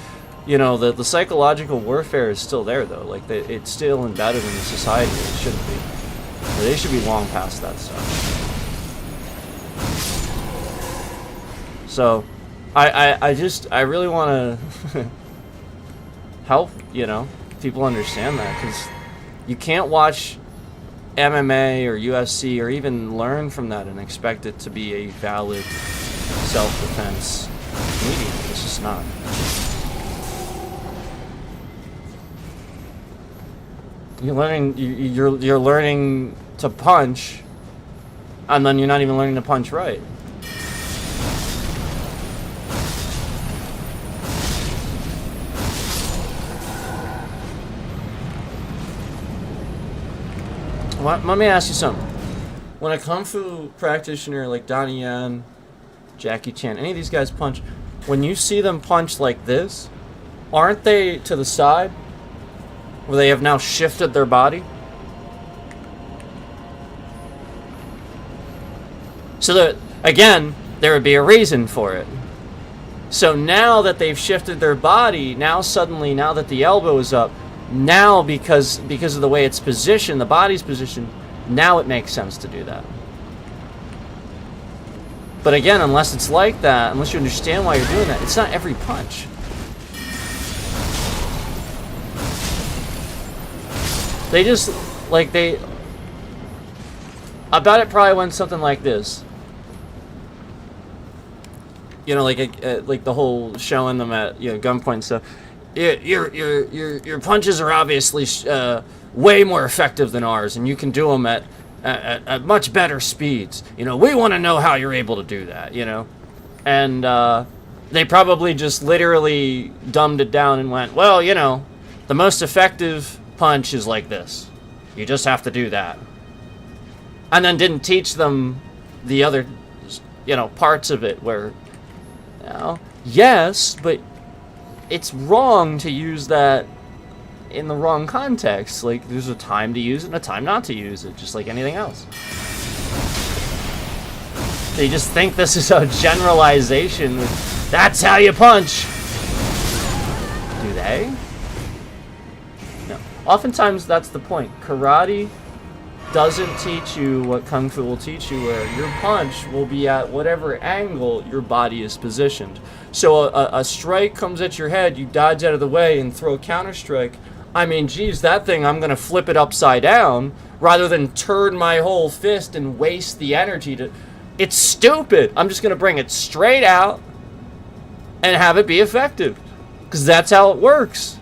[SPEAKER 1] the psychological warfare is still there, though. Like, it's still embedded in the society. It shouldn't be. They should be long past that stuff. So, I really want to help, people understand that, because you can't watch MMA or UFC or even learn from that and expect it to be a valid self-defense medium. It's just not. You're learning to punch, and then you're not even learning to punch right. Let me ask you something. When a kung fu practitioner like Donnie Yen, Jackie Chan, any of these guys punch, when you see them punch like this, aren't they to the side? Where they have now shifted their body? So that, again, there would be a reason for it. So now that they've shifted their body, now that the elbow is up, now because of the way it's positioned, the body's positioned, now it makes sense to do that. But again, unless it's like that, unless you understand why you're doing that, it's not every punch. I bet it probably went something like this. Like the whole showing them at gunpoint and stuff. Your punches are obviously way more effective than ours, and you can do them at much better speeds. We want to know how you're able to do that. And they probably just literally dumbed it down and went, well, the most effective punch is like this. You just have to do that. And then didn't teach them the other, parts of it where, yes, but it's wrong to use that in the wrong context. Like, there's a time to use it and a time not to use it, just like anything else. They just think this is a generalization. That's how you punch. Do they? No. Oftentimes, that's the point. Karate doesn't teach you what Kung Fu will teach you, where your punch will be at whatever angle your body is positioned. So a strike comes at your head, you dodge out of the way and throw a counter strike. I mean, geez, that thing, I'm going to flip it upside down rather than turn my whole fist and waste the energy to... It's stupid. I'm just going to bring it straight out and have it be effective. Because that's how it works.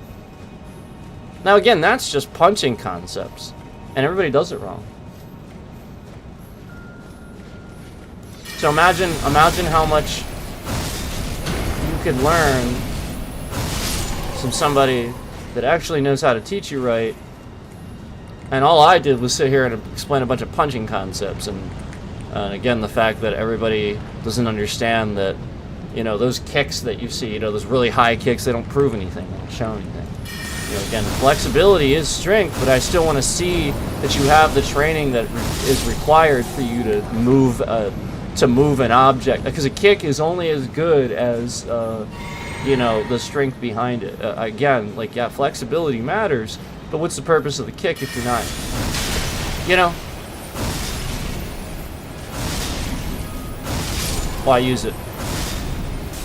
[SPEAKER 1] Now, again, that's just punching concepts. And everybody does it wrong. So imagine how much you could learn from somebody that actually knows how to teach you right. And all I did was sit here and explain a bunch of punching concepts. And again, the fact that everybody doesn't understand that, you know, those kicks that you see, you know, those really high kicks, they don't prove anything. They don't show anything. You know, again, flexibility is strength, but I still want to see that you have the training that is required for you to move an object, because a kick is only as good as you know, the strength behind it. Again, like, yeah, flexibility matters, but what's the purpose of the kick if you're not, you know, why use it?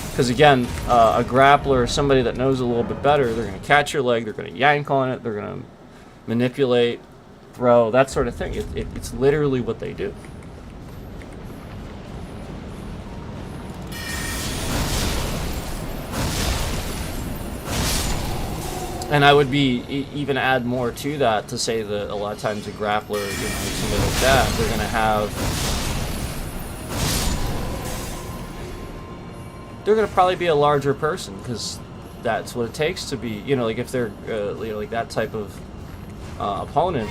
[SPEAKER 1] Because again, a grappler, somebody that knows a little bit better, they're going to catch your leg, they're going to yank on it, they're going to manipulate, throw, that sort of thing. It's literally what they do. And I would even add more to that to say that a lot of times a grappler, you know, somebody like that, they're going to probably be a larger person, because that's what it takes to be, you know, like if they're, you know, like that type of opponent,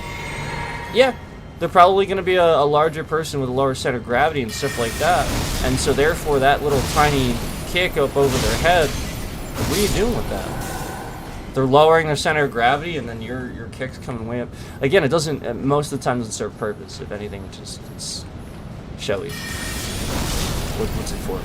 [SPEAKER 1] yeah, they're probably going to be a larger person with a lower center of gravity and stuff like that. And so therefore that little tiny kick up over their head, what are you doing with that? They're lowering their center of gravity, and then your kick's coming way up. Again, it doesn't, most of the time, doesn't serve purpose. If anything, it's showy. What's it for?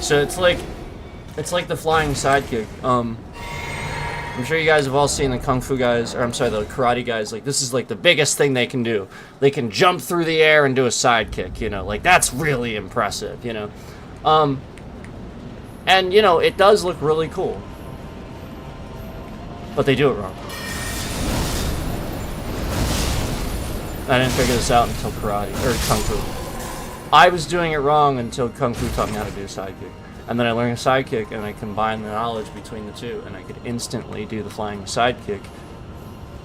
[SPEAKER 1] So it's like the flying sidekick. I'm sure you guys have all seen the kung fu guys, or I'm sorry, the karate guys. Like, this is like the biggest thing they can do. They can jump through the air and do a sidekick. You know, like that's really impressive. You know, and you know it does look really cool, but they do it wrong. I didn't figure this out until karate or kung fu. I was doing it wrong until Kung Fu taught me how to do a sidekick. And then I learned a sidekick, and I combined the knowledge between the two, and I could instantly do the flying sidekick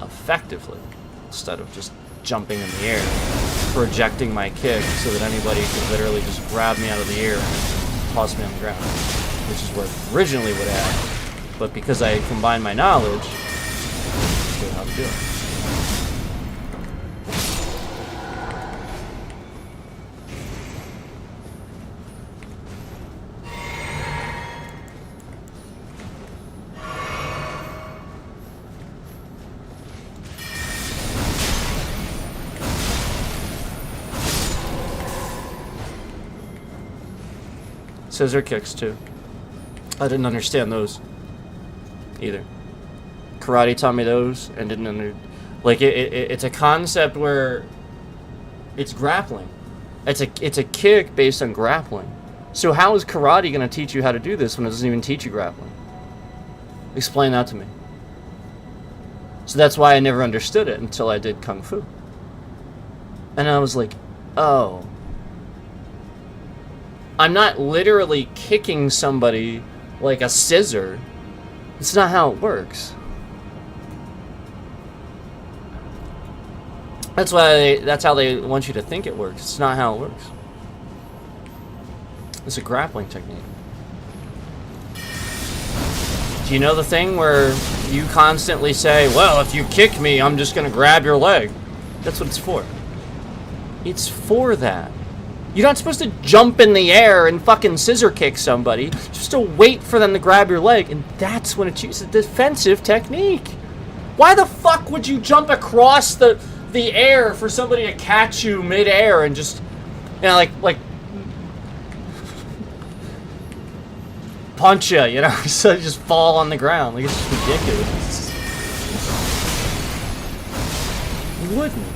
[SPEAKER 1] effectively, instead of just jumping in the air, projecting my kick so that anybody could literally just grab me out of the air and toss me on the ground, which is what originally would happen. But because I combined my knowledge, I knew how to do it. Scissor kicks too. I didn't understand those either. Karate taught me those and didn't like it's a concept where it's grappling. It's a kick based on grappling. So how is karate going to teach you how to do this when it doesn't even teach you grappling? Explain that to me. So that's why I never understood it until I did kung fu. And I was like, oh. I'm not literally kicking somebody like a scissor. It's not how it works. That's how they want you to think it works. It's not how it works. It's a grappling technique. Do you know the thing where you constantly say, well, if you kick me, I'm just going to grab your leg? That's what it's for. It's for that. You're not supposed to jump in the air and fucking scissor kick somebody. You're supposed to wait for them to grab your leg, and that's when it's used. It's a defensive technique. Why the fuck would you jump across the air for somebody to catch you mid-air and just, you know, like punch you, you know, so you just fall on the ground? Like, it's just ridiculous. You wouldn't.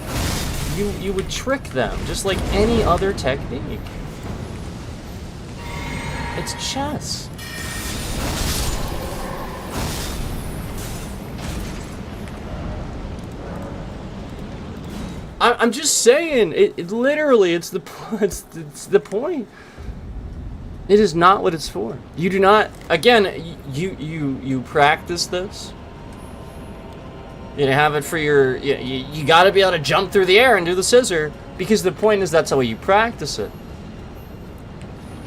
[SPEAKER 1] You would trick them, just like any other technique. It's chess. I'm just saying, it literally, it's the point. It is not what it's for. You do not, again, you practice this. You have it for your, you got to be able to jump through the air and do the scissor, because the point is that's how you practice it.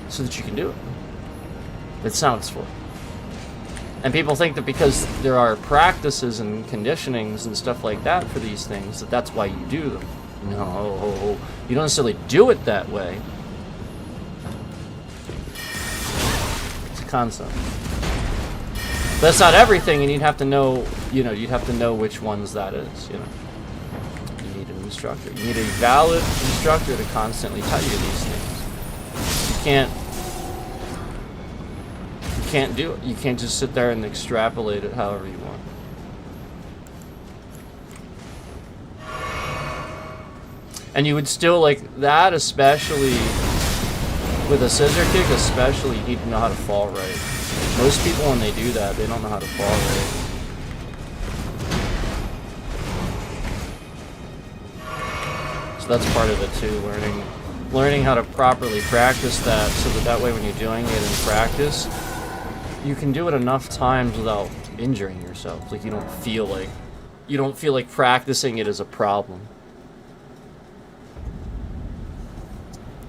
[SPEAKER 1] So that you can do it. That's not what it's for. And people think that because there are practices and conditionings and stuff like that for these things, that that's why you do them. No, you don't necessarily do it that way. It's a concept. But that's not everything, and you'd have to know, you'd have to know which ones that is, You need an instructor. You need a valid instructor to constantly tell you these things. You can't do it. You can't just sit there and extrapolate it however you want. And you would still, like that, especially with a scissor kick, especially, you need to know how to fall right. Most people, when they do that, they don't know how to fall right. So that's part of it too, learning how to properly practice that, so that way when you're doing it in practice, you can do it enough times without injuring yourself. Like you don't feel like practicing it is a problem.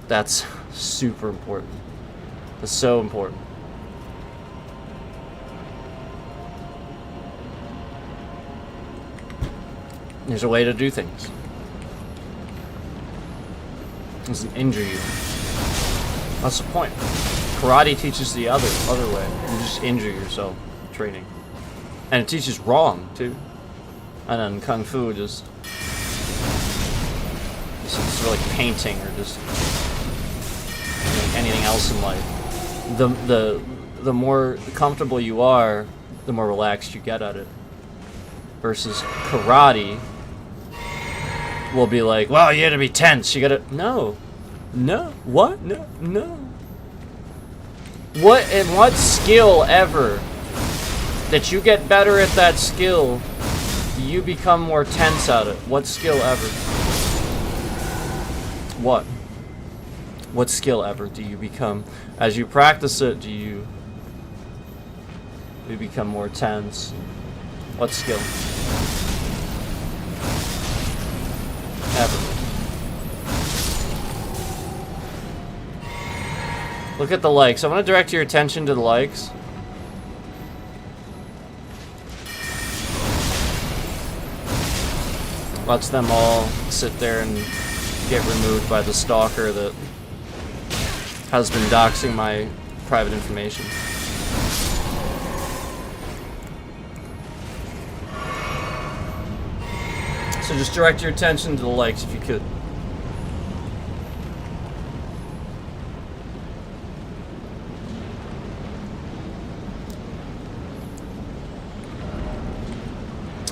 [SPEAKER 1] That's super important. That's so important. There's a way to do things. It doesn't injure you. That's the point. Karate teaches the other way. You just injure yourself training. And it teaches wrong, too. And then Kung Fu just it's sort of like painting or just anything else in life. The more comfortable you are, the more relaxed you get at it. Versus karate will be like, well, you gotta be tense. You gotta no, what? No. What skill ever that you get better at that skill, you become more tense at it? What skill ever? What skill ever do you become as you practice it? Do you become more tense? What skill? Ever. Look at the likes. I want to direct your attention to the likes. Watch them all sit there and get removed by the stalker that has been doxing my private information. So just direct your attention to the likes if you could.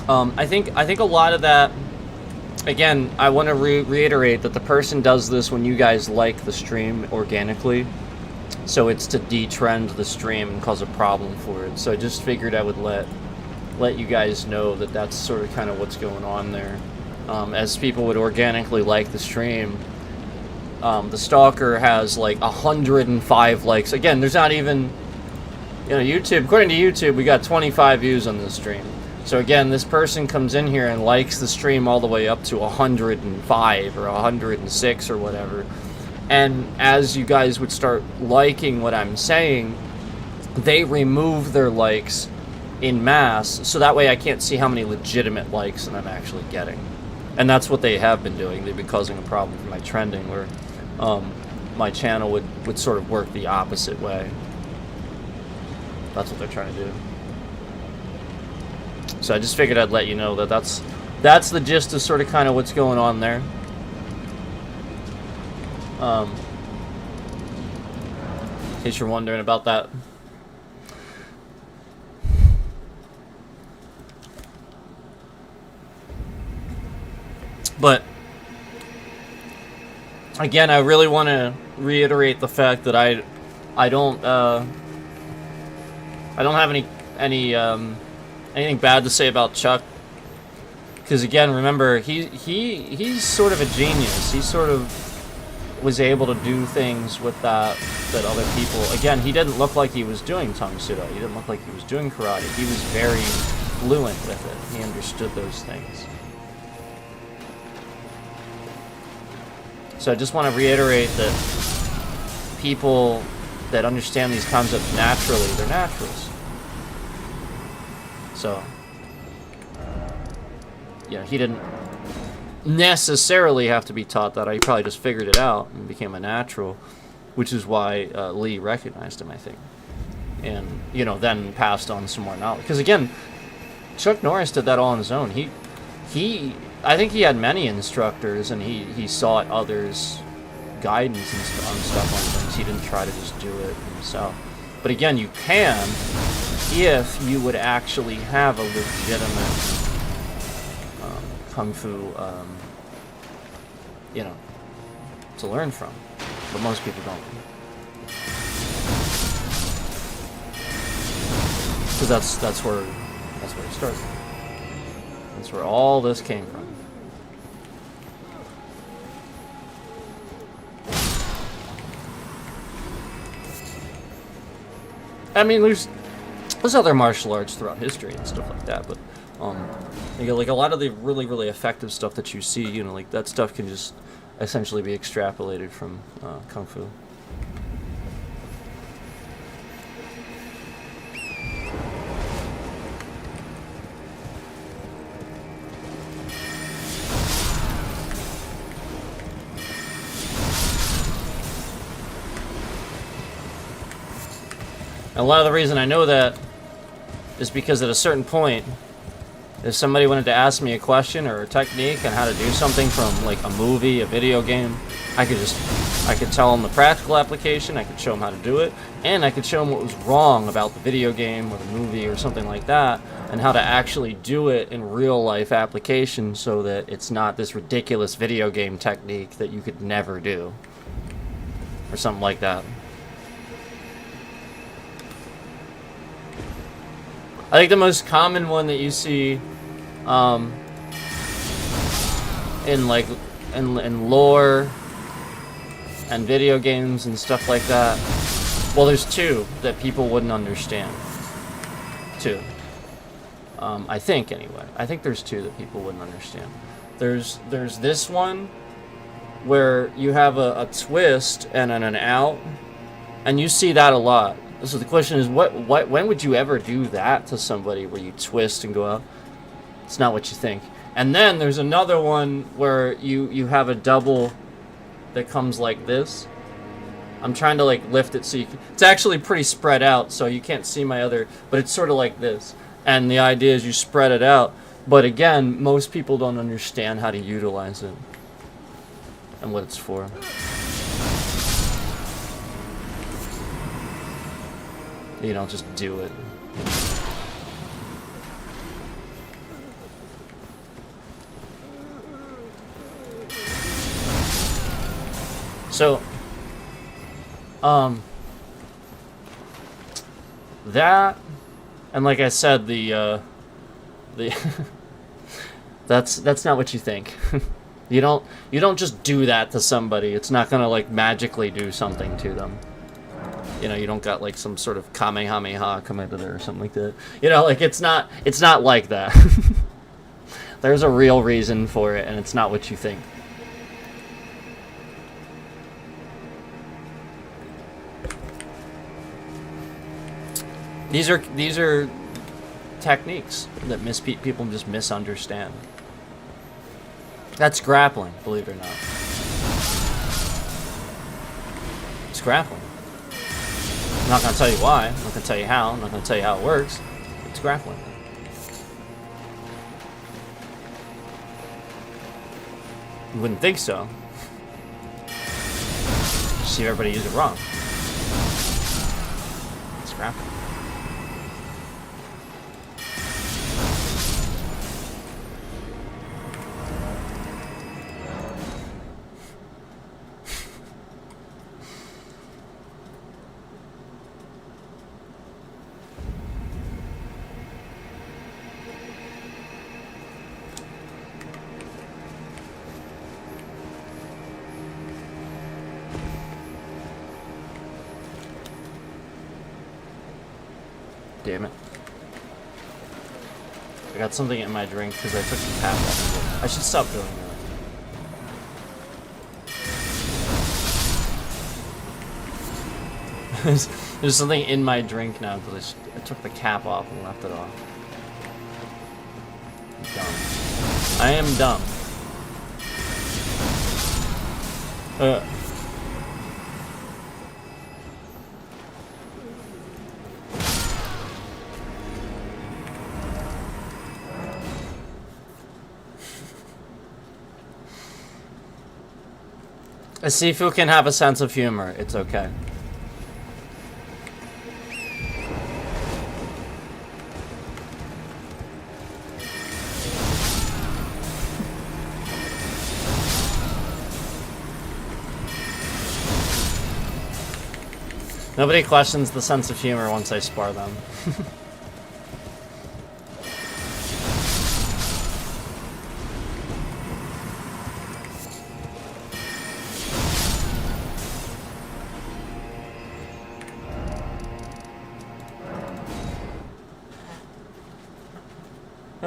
[SPEAKER 1] I think a lot of that, again, I want to reiterate that the person does this when you guys like the stream organically. So it's to detrend the stream and cause a problem for it. So I just figured I would let you guys know that that's sort of kind of what's going on there. As people would organically like the stream, the stalker has like 105 likes. Again, there's not even, YouTube, according to YouTube, we got 25 views on this stream. So again, this person comes in here and likes the stream all the way up to 105 or 106 or whatever. And as you guys would start liking what I'm saying, they remove their likes in mass, so that way I can't see how many legitimate likes that I'm actually getting. And that's what they have been doing. They've been causing a problem for my trending, where my channel would sort of work the opposite way. That's what they're trying to do. So I just figured I'd let you know that that's the gist of sort of kind of what's going on there. In case you're wondering about that. But again, I really want to reiterate the fact that I don't have anything bad to say about Chuck, because again, remember, he's sort of a genius. He sort of was able to do things with that other people. Again, he didn't look like he was doing Tung Sudo. He didn't look like he was doing karate. He was very fluent with it. He understood those things. So I just want to reiterate that people that understand these concepts naturally, they're naturals. So, yeah, he didn't necessarily have to be taught that. He probably just figured it out and became a natural, which is why Lee recognized him, I think. And, you know, then passed on some more knowledge. Because, again, Chuck Norris did that all on his own. I think he had many instructors, and he sought others' guidance and on stuff on things. He didn't try to just do it himself. But again, you can if you would actually have a legitimate kung fu, you know, to learn from. But most people don't. Because that's where it starts. That's where all this came from. I mean, there's other martial arts throughout history and stuff like that, but you know, like a lot of the really, really effective stuff that you see, you know, like that stuff can just essentially be extrapolated from kung fu. And a lot of the reason I know that is because at a certain point, if somebody wanted to ask me a question or a technique on how to do something from like a movie, a video game, I could tell them the practical application, I could show them how to do it, and I could show them what was wrong about the video game or the movie or something like that, and how to actually do it in real life application so that it's not this ridiculous video game technique that you could never do. Or something like that. I think the most common one that you see in lore and video games and stuff like that, well, there's two that people wouldn't understand. Two. I think, anyway. I think there's two that people wouldn't understand. There's this one where you have a twist and an out, and you see that a lot. So the question is, when would you ever do that to somebody where you twist and go out? It's not what you think. And then there's another one where you have a double that comes like this. I'm trying to like lift it so you can, it's actually pretty spread out, so you can't see my other, but it's sort of like this. And the idea is you spread it out. But again, most people don't understand how to utilize it and what it's for. You don't just do it. So, that, and like I said, the that's not what you think. You don't just do that to somebody. It's not gonna like magically do something to them. You know, you don't got like some sort of Kamehameha come into there or something like that. You know, like it's not like that. There's a real reason for it, and it's not what you think. These are techniques that people just misunderstand. That's grappling, believe it or not. It's grappling. I'm not going to tell you why. I'm not going to tell you how. I'm not going to tell you how it works. It's grappling. You wouldn't think so. You see everybody use it wrong. It's grappling. Damn it. I got something in my drink because I took the tap off. I should stop doing that. There's something in my drink now because I took the cap off and left it off. I'm dumb. I am dumb. A Sifu can have a sense of humor. It's okay. Nobody questions the sense of humor once I spar them.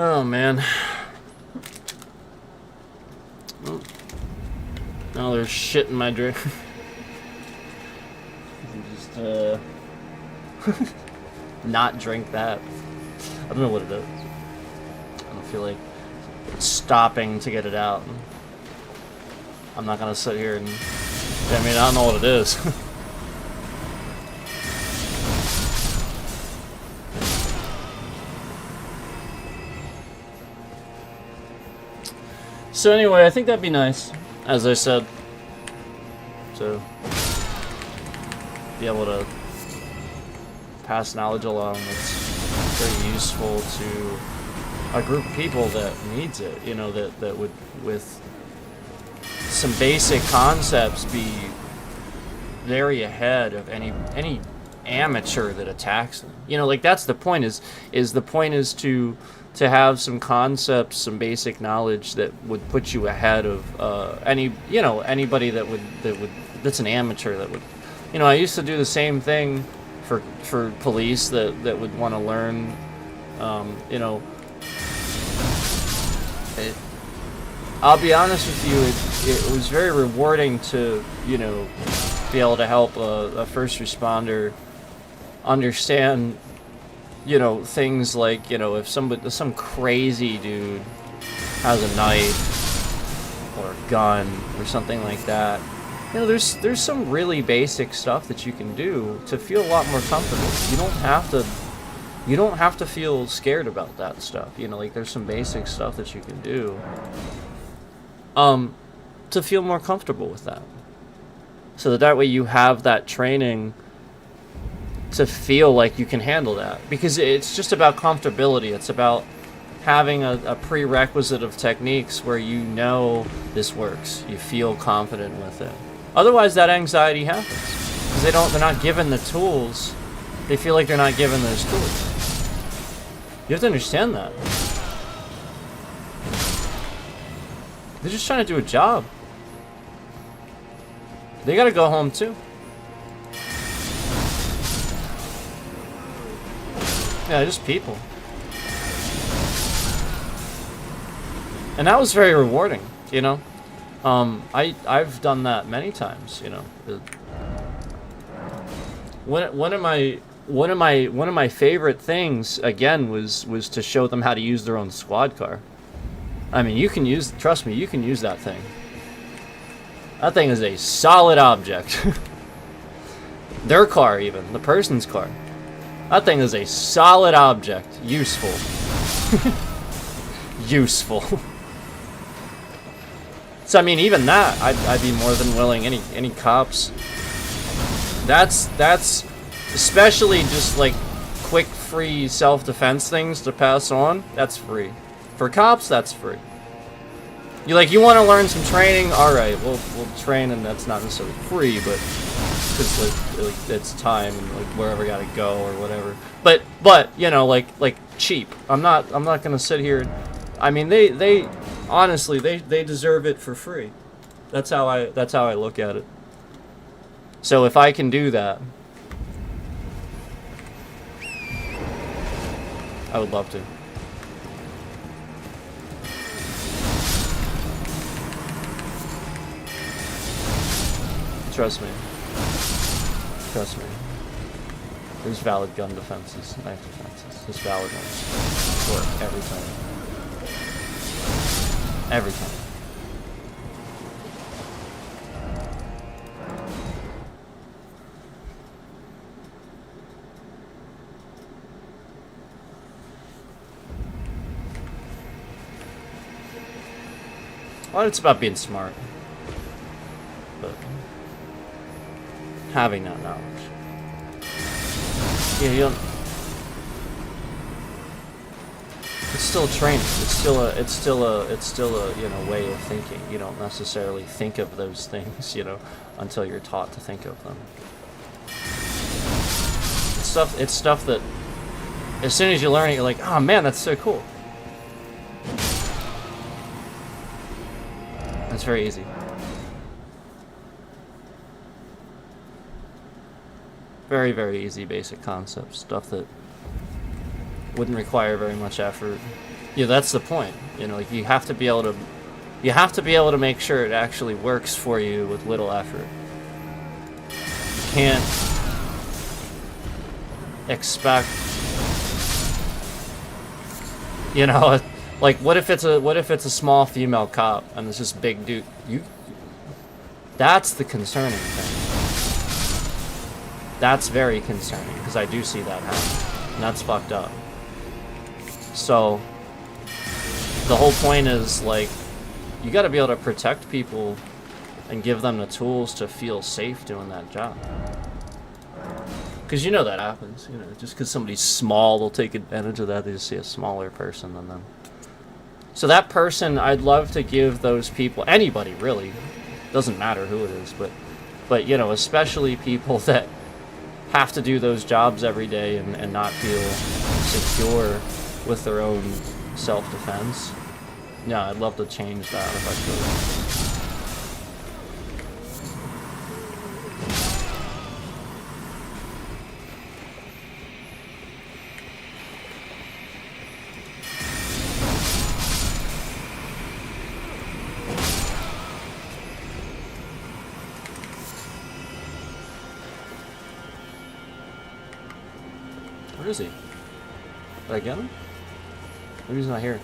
[SPEAKER 1] Oh, man. Oh, there's shit in my drink. Just, not drink that. I don't know what it is. I don't feel like stopping to get it out. I'm not gonna sit here and... I mean, I don't know what it is. So anyway, I think that'd be nice, as I said, to be able to pass knowledge along that's very useful to a group of people that needs it, you know, that would, with some basic concepts, be very ahead of any amateur that attacks them. You know, like, that's the point, is the point is to have some concepts, some basic knowledge that would put you ahead of anybody that's an amateur that would, you know. I used to do the same thing for police that would want to learn, you know. I'll be honest with you, it was very rewarding to, you know, be able to help a first responder understand, you know, things like, you know, if some crazy dude has a knife or a gun or something like that, you know, there's some really basic stuff that you can do to feel a lot more comfortable. You don't have to feel scared about that stuff. You know, like, there's some basic stuff that you can do to feel more comfortable with that. So that way you have that training to feel like you can handle that, because it's just about comfortability. It's about having a prerequisite of techniques where you know this works, you feel confident with it. Otherwise, that anxiety happens because they're not given the tools. They feel like they're not given those tools. You have to understand that. They're just trying to do a job. They gotta go home too. Yeah, just people. And that was very rewarding, you know. I've done that many times, you know. One of my favorite things, again, was to show them how to use their own squad car. I mean, trust me, you can use that thing. That thing is a solid object. Their car, even, the person's car. That thing is a solid object. Useful. Useful. So, I mean, even that, I'd be more than willing. Any cops. That's especially just, like, quick, free self-defense things to pass on. That's free. For cops, that's free. You want to learn some training? Alright, we'll train, and that's not necessarily free, but because like it's time and like wherever I gotta go or whatever. But you know, like cheap. I'm not gonna sit here. I mean, they honestly they deserve it for free. That's how I look at it. So if I can do that, I would love to. Trust me. Trust me. There's valid gun defenses, knife defenses. There's valid ones. Work every time. Every time. Well, it's about being smart. But having that knowledge. Yeah, you don't. It's still training. It's still a you know, way of thinking. You don't necessarily think of those things, you know, until you're taught to think of them. It's stuff that as soon as you learn it, you're like, oh man, that's so cool. That's very easy. Very, very easy basic concepts. Stuff that wouldn't require very much effort. Yeah, that's the point. You know, like you have to be able to make sure it actually works for you with little effort. You can't expect, you know, like what if it's a small female cop and it's this big dude? That's the concerning thing. That's very concerning because I do see that happen, and that's fucked up. So the whole point is, like, you got to be able to protect people and give them the tools to feel safe doing that job. Because you know that happens, you know, just because somebody's small, they'll take advantage of that. They just see a smaller person than them. So that person, I'd love to give those people, anybody really, doesn't matter who it is, but you know, especially people that have to do those jobs every day and not feel secure with their own self-defense. Yeah, I'd love to change that if I Where is he? Did I get him? Maybe he's not here.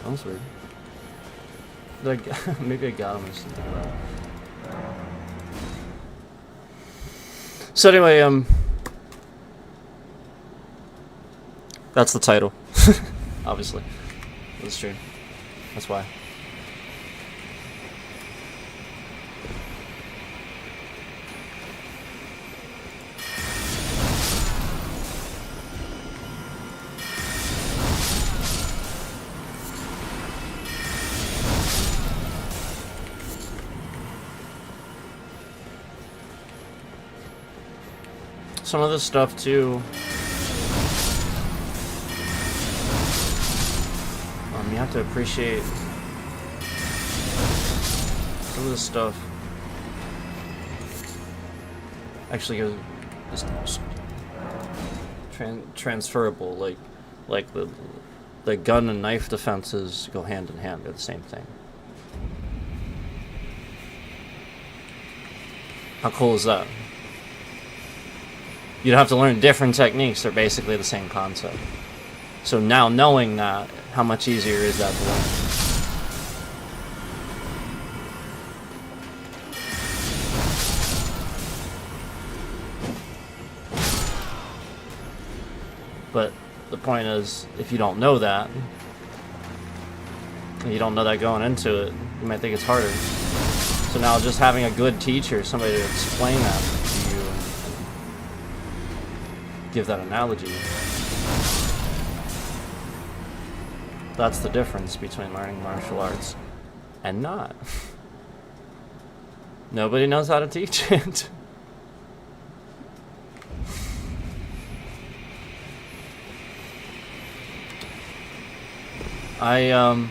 [SPEAKER 1] Oh, that's weird. Maybe I got him. I just didn't think about it. So anyway, that's the title. Obviously. For the stream. That's why. Some of this stuff too, you have to appreciate some of this stuff actually goes transferable, like the gun and knife defenses go hand in hand. They're the same thing. How cool is that? You'd have to learn different techniques. They're basically the same concept. So now knowing that, how much easier is that to learn? But the point is, if you don't know that, and you don't know that going into it, you might think it's harder. So now just having a good teacher, somebody to explain that to you, give that analogy. That's the difference between learning martial arts and not. Nobody knows how to teach it. I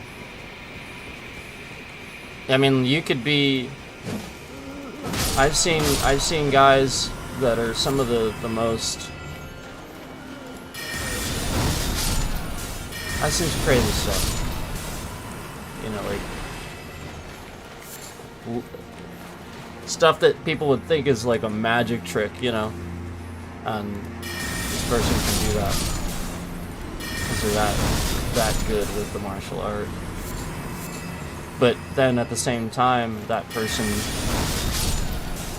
[SPEAKER 1] mean, you could be. I've seen guys that are some of the most That seems crazy stuff. You know, like stuff that people would think is like a magic trick, you know, and this person can do that because they're that good with the martial art. But then at the same time, that person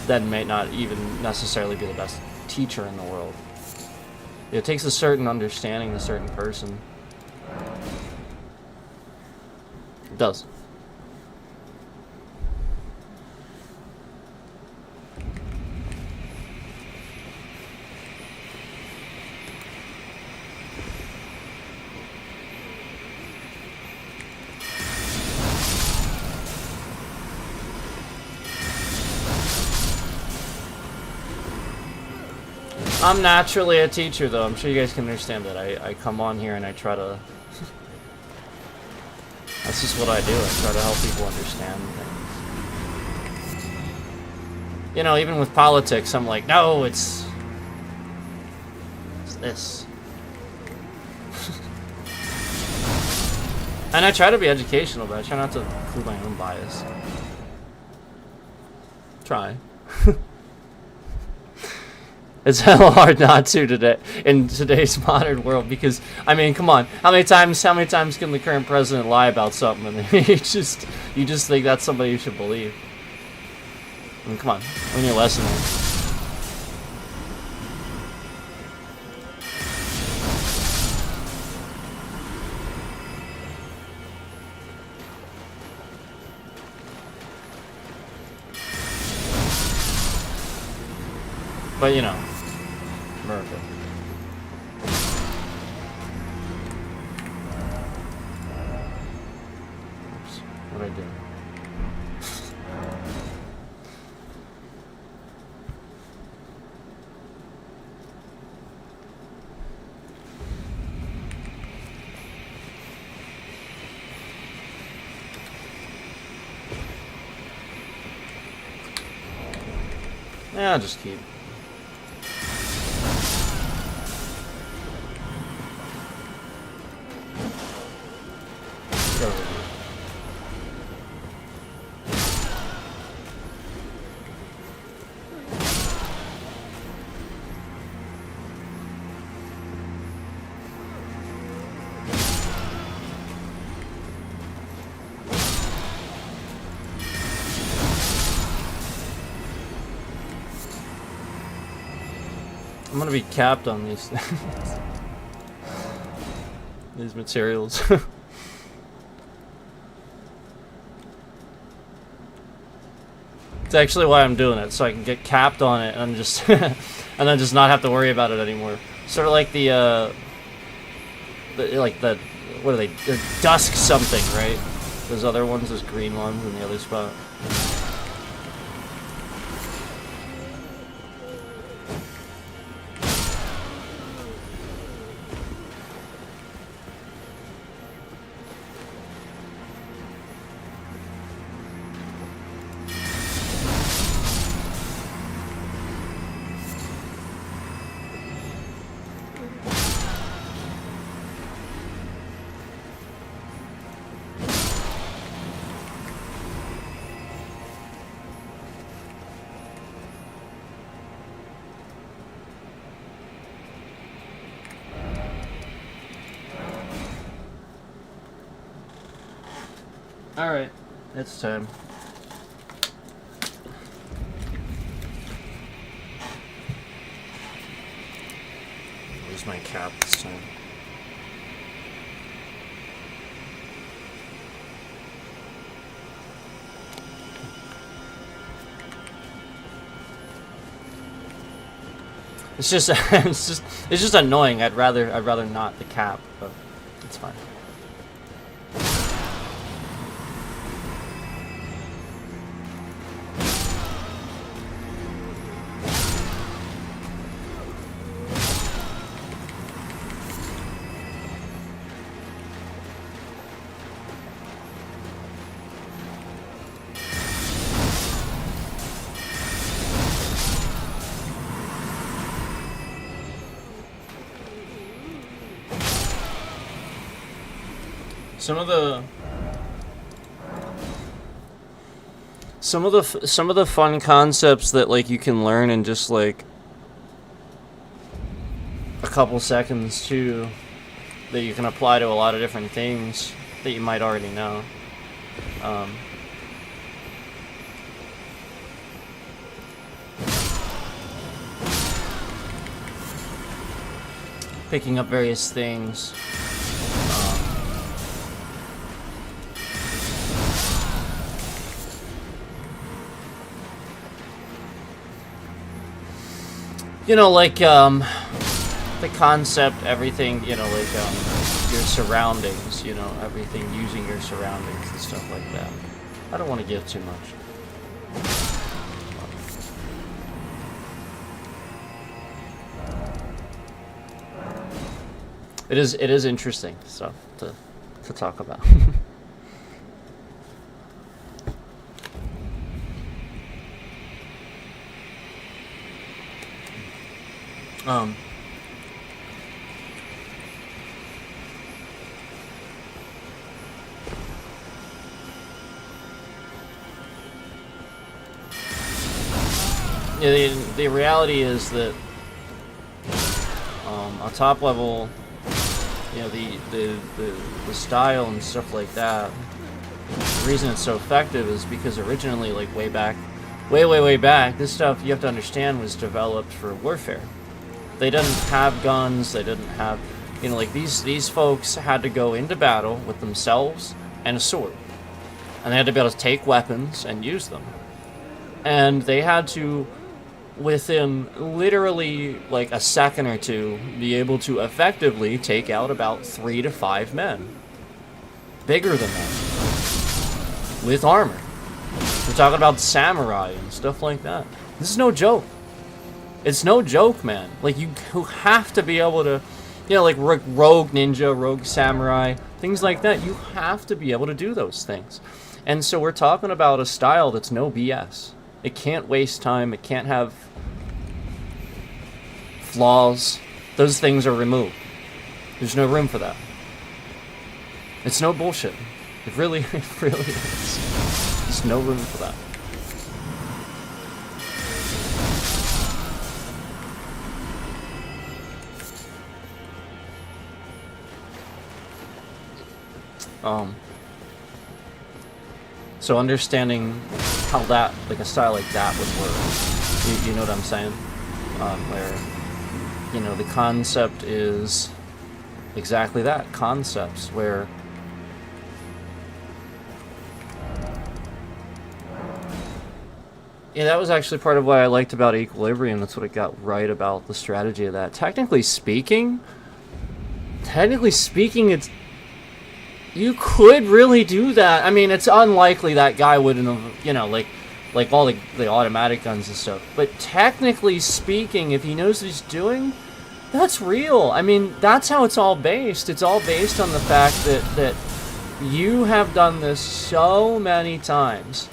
[SPEAKER 1] then may not even necessarily be the best teacher in the world. It takes a certain understanding, a certain person. It does. I'm naturally a teacher, though. I'm sure you guys can understand that. I come on here and I try to... That's just what I do. I try to help people understand things. You know, even with politics, I'm like, no, it's this. And I try to be educational, but I try not to include my own bias. Try. It's hella hard not to today in today's modern world because I mean, come on, how many times can the current president lie about something and you just think that's somebody you should believe? I mean, come on, learn your lesson. But you know, America. Oops, what'd I do? Yeah, I'll just keep. I'm gonna be capped on these things. These materials. It's actually why I'm doing it, so I can get capped on it and just and then just not have to worry about it anymore. Sort of like the what are they? The dusk something, right? Those other ones, those green ones in the other spot. Alright, it's time. Where's my cap this time? It's just it's just annoying. I'd rather not the cap, but it's fine. Some of the fun concepts that like you can learn in just like a couple seconds too, that you can apply to a lot of different things that you might already know. Picking up various things. You know, like, the concept, everything, you know, like, your surroundings, you know, everything using your surroundings and stuff like that. I don't want to give too much. It is interesting stuff to talk about. Yeah, the reality is that on top level, you know, the style and stuff like that, the reason it's so effective is because originally, like way back, this stuff, you have to understand, was developed for warfare. They didn't have guns, they didn't have, you know, like these folks had to go into battle with themselves and a sword. And they had to be able to take weapons and use them. And they had to, within literally like a second or two, be able to effectively take out about 3 to 5 men. Bigger than that. With armor. We're talking about samurai and stuff like that. This is no joke. It's no joke, man. Like, you have to be able to, you know, like rogue ninja, rogue samurai, things like that. You have to be able to do those things. And so we're talking about a style that's no BS. It can't waste time. It can't have flaws. Those things are removed. There's no room for that. It's no bullshit. It really is. There's no room for that. So understanding how that, like a style like that would work, you know what I'm saying? Where, you know, the concept is exactly that, concepts, where yeah, that was actually part of what I liked about Equilibrium. That's what it got right about the strategy of that. Technically speaking, it's, you could really do that. I mean, it's unlikely that guy wouldn't have, you know, like all the automatic guns and stuff. But technically speaking, if he knows what he's doing, that's real. I mean, that's how it's all based. It's all based on the fact that you have done this so many times.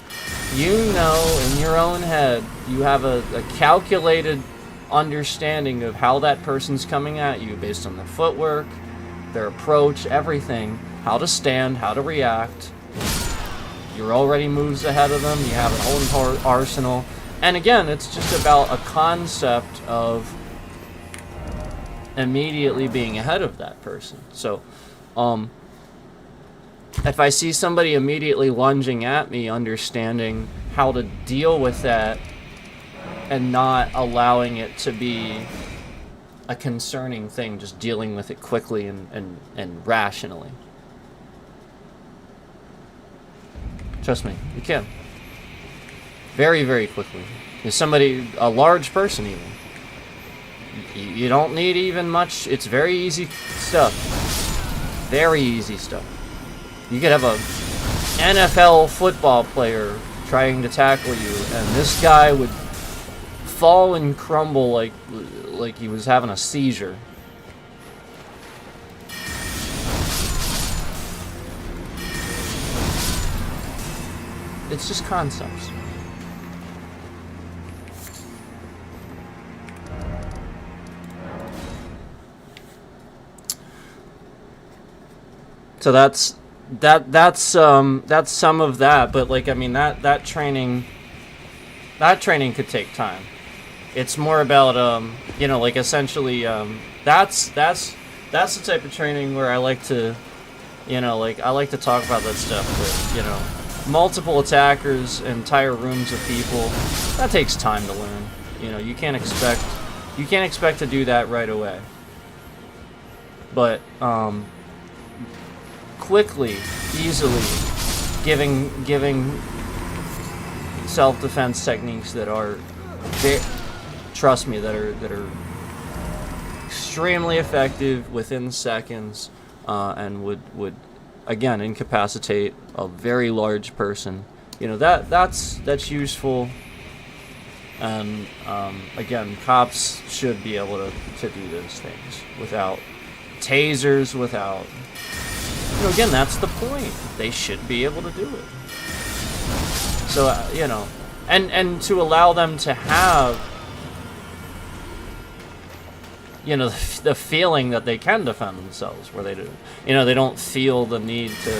[SPEAKER 1] You know, in your own head, you have a calculated understanding of how that person's coming at you based on their footwork, their approach, everything. How to stand, how to react. You're already moves ahead of them. You have an whole entire arsenal. And again, it's just about a concept of immediately being ahead of that person. So, if I see somebody immediately lunging at me, understanding how to deal with that and not allowing it to be a concerning thing, just dealing with it quickly and rationally. Trust me, you can. Very, very quickly. If somebody, a large person even, you don't need even much. It's very easy stuff. Very easy stuff. You could have a NFL football player trying to tackle you, and this guy would fall and crumble like he was having a seizure. It's just concepts. So that's some of that, but like I mean that training could take time. It's more about you know, like essentially that's the type of training where I like to, you know, like I like to talk about that stuff. But you know, multiple attackers, entire rooms of people, that takes time to learn. You know, you can't expect to do that right away. But quickly, easily, giving self-defense techniques that are, trust me, that are extremely effective within seconds, and would again incapacitate a very large person. You know, that's useful. And again, cops should be able to do those things without tasers, without, you know, again, that's the point. They should be able to do it. So you know, and to allow them to have, you know, the feeling that they can defend themselves, where they do, you know, they don't feel the need to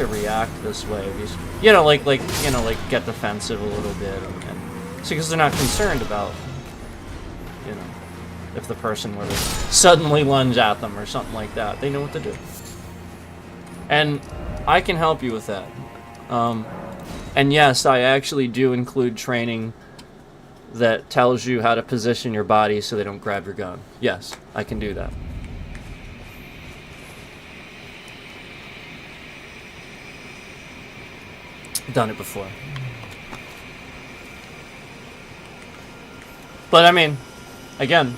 [SPEAKER 1] react this way. You know, like you know, like get defensive a little bit, and so because they're not concerned about, you know, if the person were to suddenly lunge at them or something like that, they know what to do. And I can help you with that. And yes, I actually do include training that tells you how to position your body so they don't grab your gun. Yes, I can do that. Done it before. But I mean, again,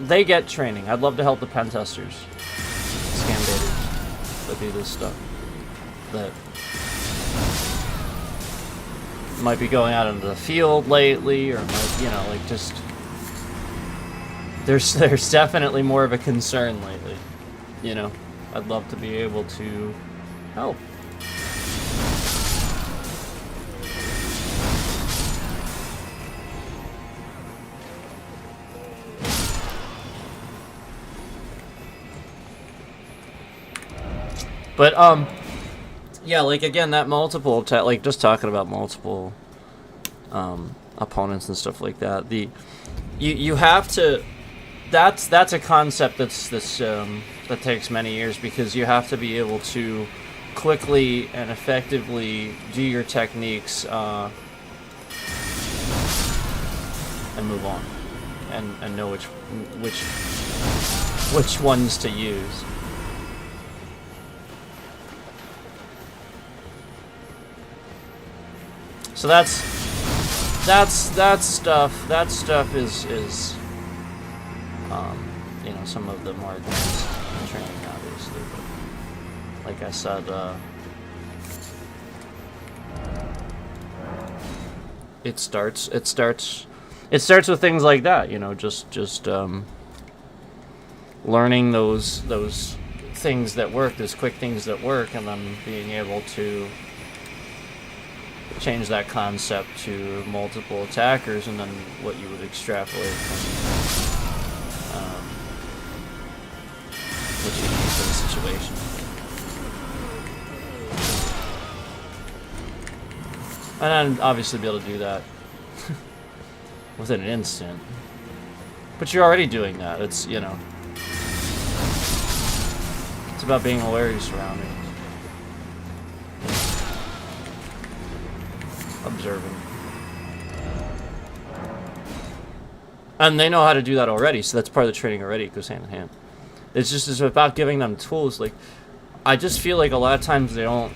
[SPEAKER 1] they get training. I'd love to help the pen testers, Scambaiters, that do this stuff, that might be going out into the field lately, or might, you know, like just there's definitely more of a concern lately. You know, I'd love to be able to help. But yeah, like again, that multiple like just talking about multiple opponents and stuff like that. You have to. That's a concept that takes many years, because you have to be able to quickly and effectively do your techniques and move on, and know which ones to use. So that stuff is you know, some of the more advanced training, obviously. But like I said, it starts with things like that. You know, just learning those things that work, those quick things that work, and then being able to change that concept to multiple attackers, and then what you would extrapolate from what you use in the situation. And then obviously be able to do that within an instant. But you're already doing that. It's, you know, it's about being aware of your surroundings. Observing. And they know how to do that already, so that's part of the training already. It goes hand in hand. It's about giving them tools. Like, I just feel like a lot of times they don't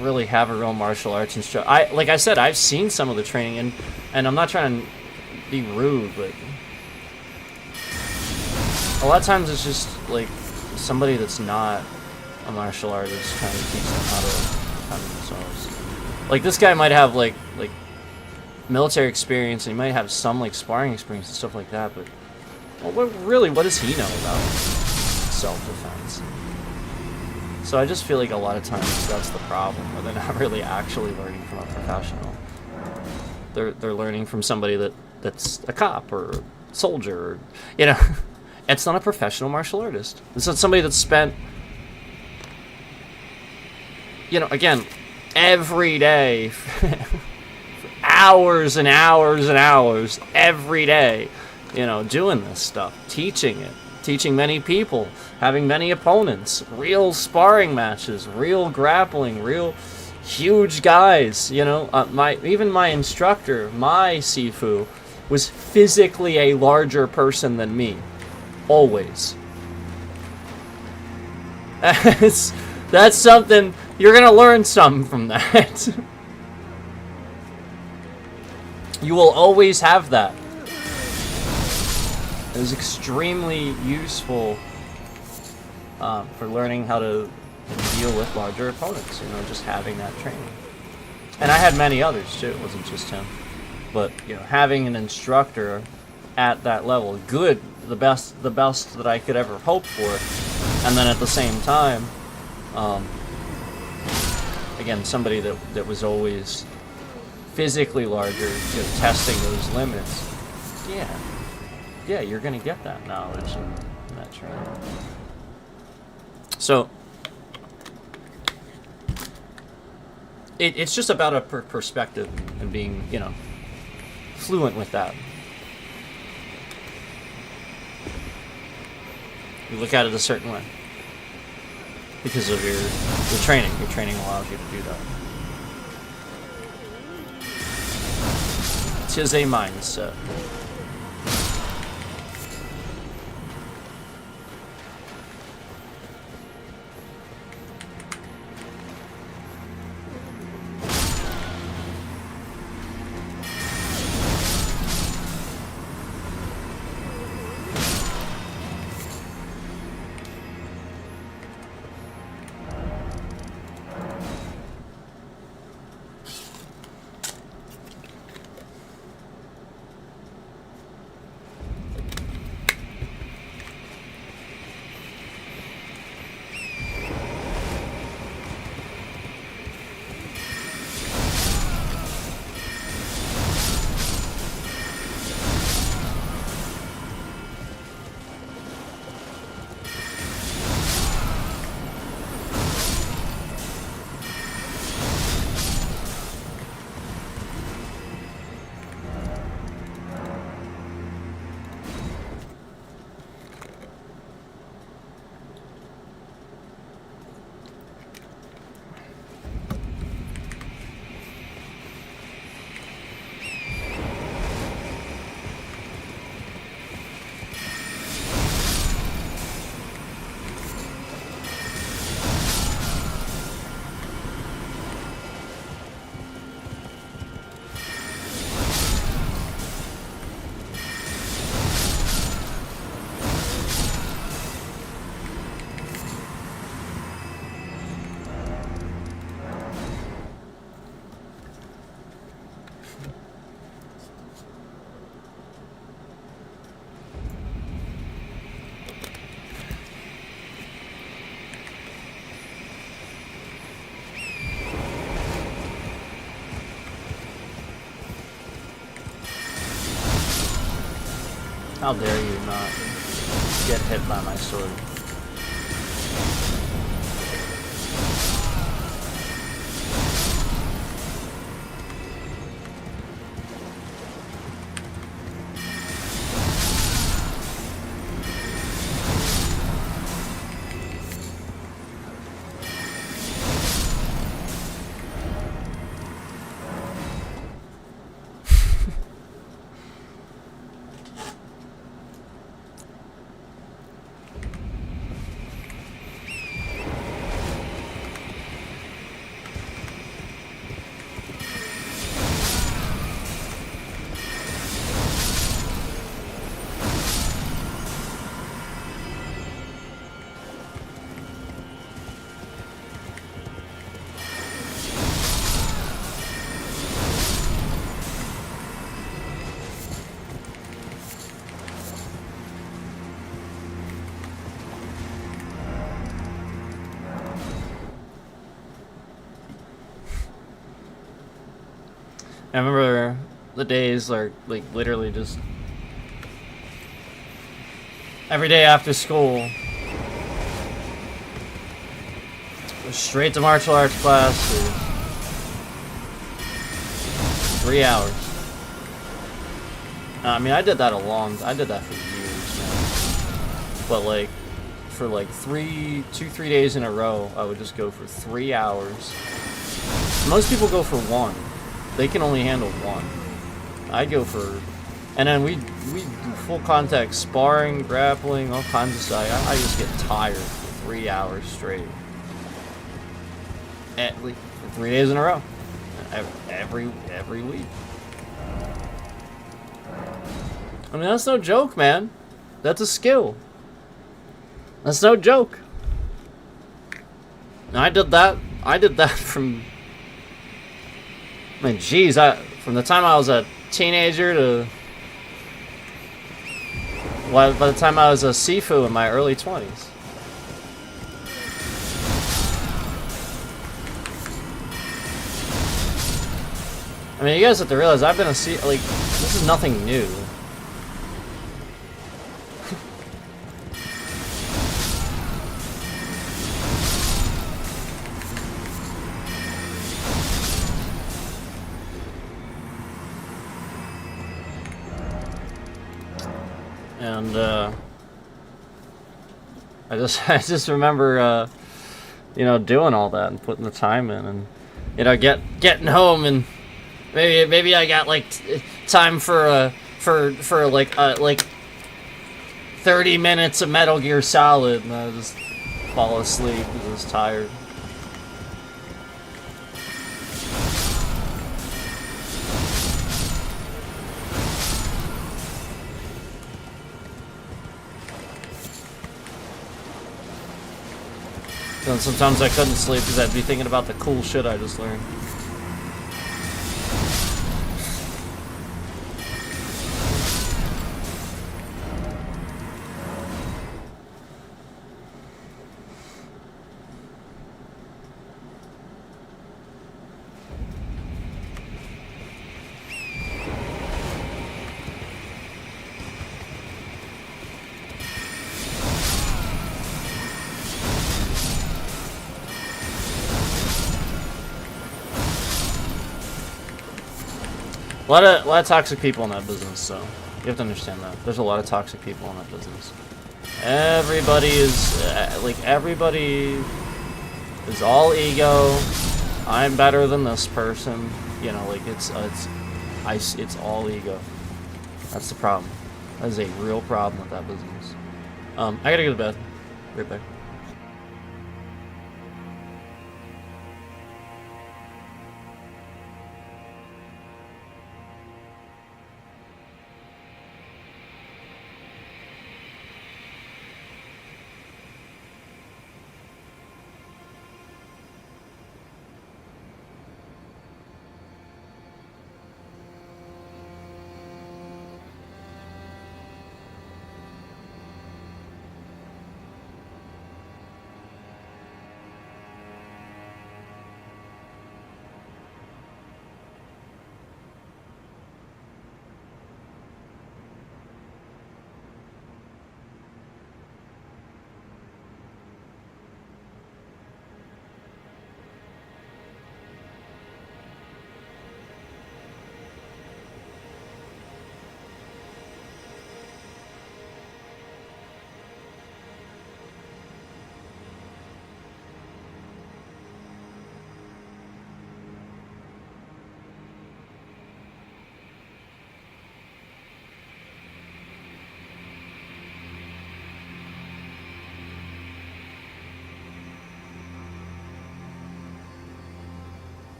[SPEAKER 1] really have a real martial arts instructor. Like I said, I've seen some of the training, and I'm not trying to be rude, but a lot of times it's just like somebody that's not a martial artist trying to teach them how to defend themselves. Like, this guy might have like military experience, and he might have some like sparring experience and stuff like that, but well, what does he know about self-defense? So I just feel like a lot of times that's the problem, where they're not really actually learning from a professional. They're learning from somebody that's a cop or a soldier, or, you know, It's not a professional martial artist. It's not somebody that's spent, you know, again, every day, hours and hours and hours, every day, you know, doing this stuff, teaching it, teaching many people, having many opponents, real sparring matches, real grappling, real huge guys, you know. Even my instructor, my Sifu, was physically a larger person than me. Always. That's something, you're gonna learn something from that. You will always have that. It is extremely useful for learning how to deal with larger opponents, you know, just having that training. And I had many others too, it wasn't just him. But, you know, having an instructor at that level, good, the best that I could ever hope for, and then at the same time, again, somebody that was always physically larger, you know, testing those limits. Yeah, you're gonna get that knowledge and that training. So it's just about a perspective and being, you know, fluent with that. You look at it a certain way because of your training. Your training allows you to do that. It is a mindset. How dare you not get hit by my sword? I remember the days like literally just Every day after school. Straight to martial arts class for 3 hours. I mean, I did that for years, man. But like, for like 3 days in a row, I would just go for 3 hours. Most people go for 1. They can only handle 1. I go for, and then we do full contact sparring, grappling, all kinds of stuff. I just get tired for 3 hours straight. At least 3 days in a row, every week. I mean, that's no joke, man. That's a skill. That's no joke. And I did that from. I mean, geez, from the time I was a teenager to by the time I was a Sifu in my early 20s. I mean, you guys have to realize I've been like, this is nothing new. And I just remember you know, doing all that and putting the time in, and you know, getting home, and maybe I got like time for like 30 minutes of Metal Gear Solid, and I just fall asleep because I was tired. And sometimes I couldn't sleep because I'd be thinking about the cool shit I just learned. A lot of toxic people in that business, so you have to understand that. There's a lot of toxic people in that business. Everybody is all ego. I'm better than this person. You know, like it's all ego. That's the problem. That is a real problem with that business. I gotta go to bed. Right back.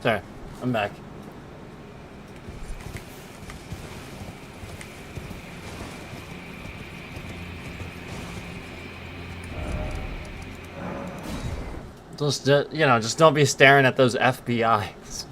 [SPEAKER 1] There, I'm back. Just, you know, just don't be staring at those FBIs.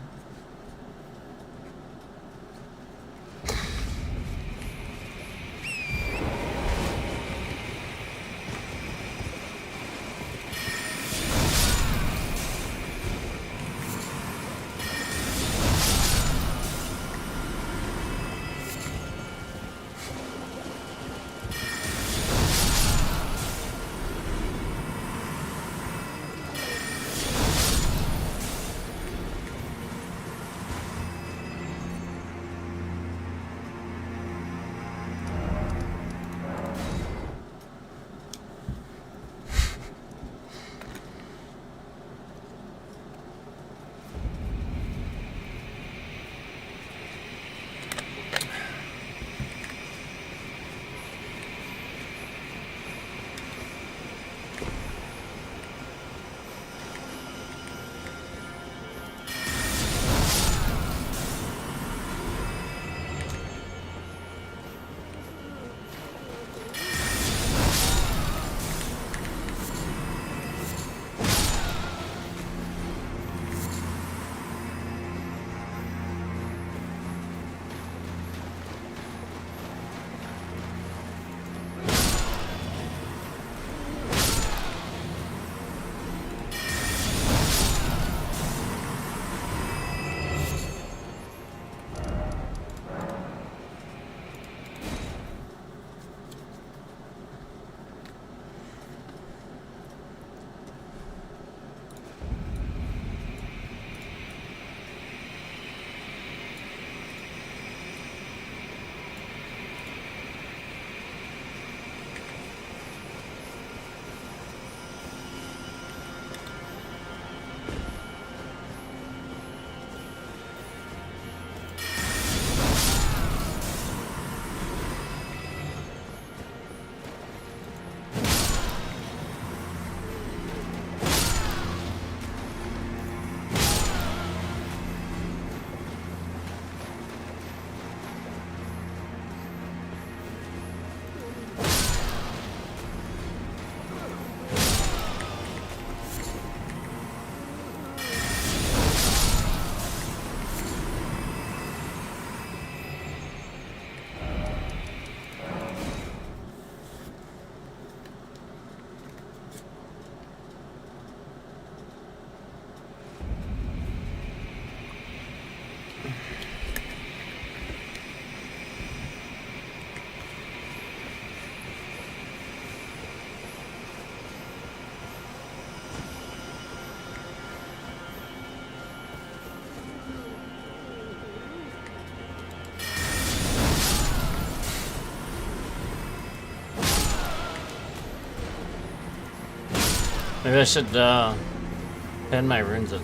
[SPEAKER 1] Maybe I should end my runes in.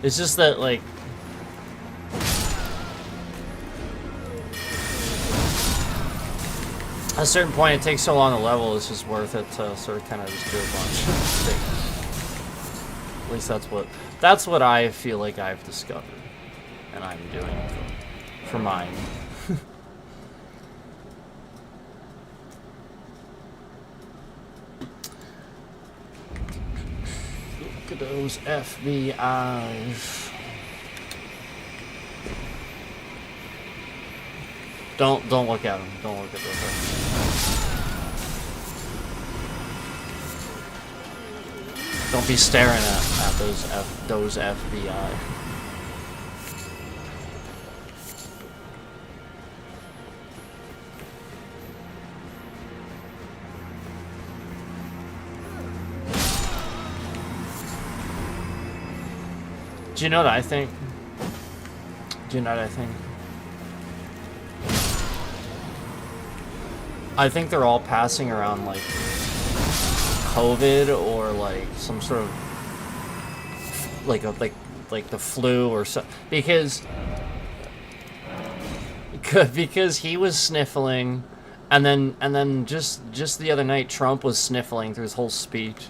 [SPEAKER 1] It's just that, like, at a certain point it takes so long to level, it's just worth it to sort of kind of just do a bunch. At least that's what I feel like I've discovered, and I'm doing for mine. Look at those FBIs. Don't look at them. Don't look at those. Don't be staring at those FBI. Do you know what I think? Do you know what I think? I think they're all passing around like COVID or like some sort of like the flu or so, because he was sniffling, and then just the other night Trump was sniffling through his whole speech.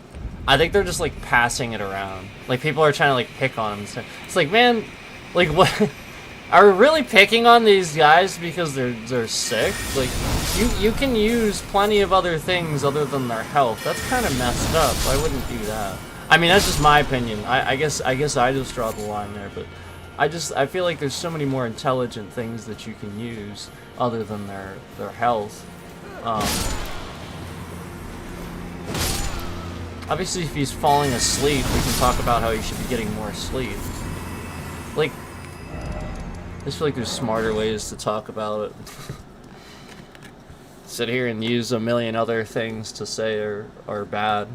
[SPEAKER 1] I think they're just like passing it around. Like people are trying to like pick on them and stuff. It's like, man, like what? Are we really picking on these guys because they're sick? Like you can use plenty of other things other than their health. That's kind of messed up. I wouldn't do that. I mean, that's just my opinion. I guess I just draw the line there, but I feel like there's so many more intelligent things that you can use other than their health. Obviously, if he's falling asleep, we can talk about how he should be getting more sleep. Like, I just feel like there's smarter ways to talk about it. Sit here and use a million other things to say are bad.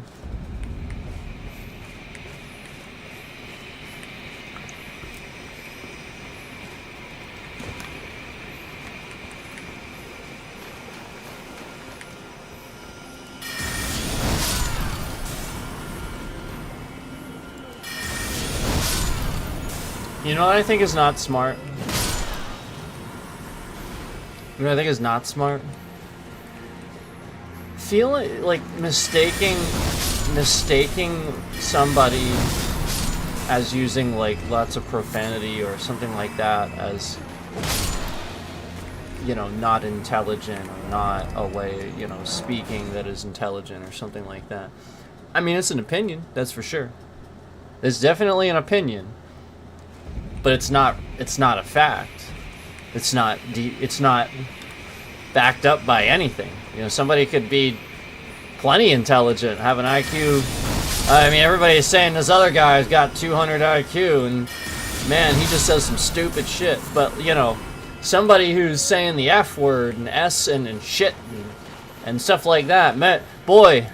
[SPEAKER 1] You know what I think is not smart? You know what I think is not smart? Feeling like mistaking somebody as using like lots of profanity or something like that as, you know, not intelligent or not a way, you know, speaking that is intelligent or something like that. I mean, it's an opinion, that's for sure. It's definitely an opinion, but it's not a fact. It's not backed up by anything. You know, somebody could be plenty intelligent, have an IQ. I mean, everybody's saying this other guy's got 200 IQ, and man, he just says some stupid shit. But, you know, somebody who's saying the F word and S and shit and stuff like that, man, boy,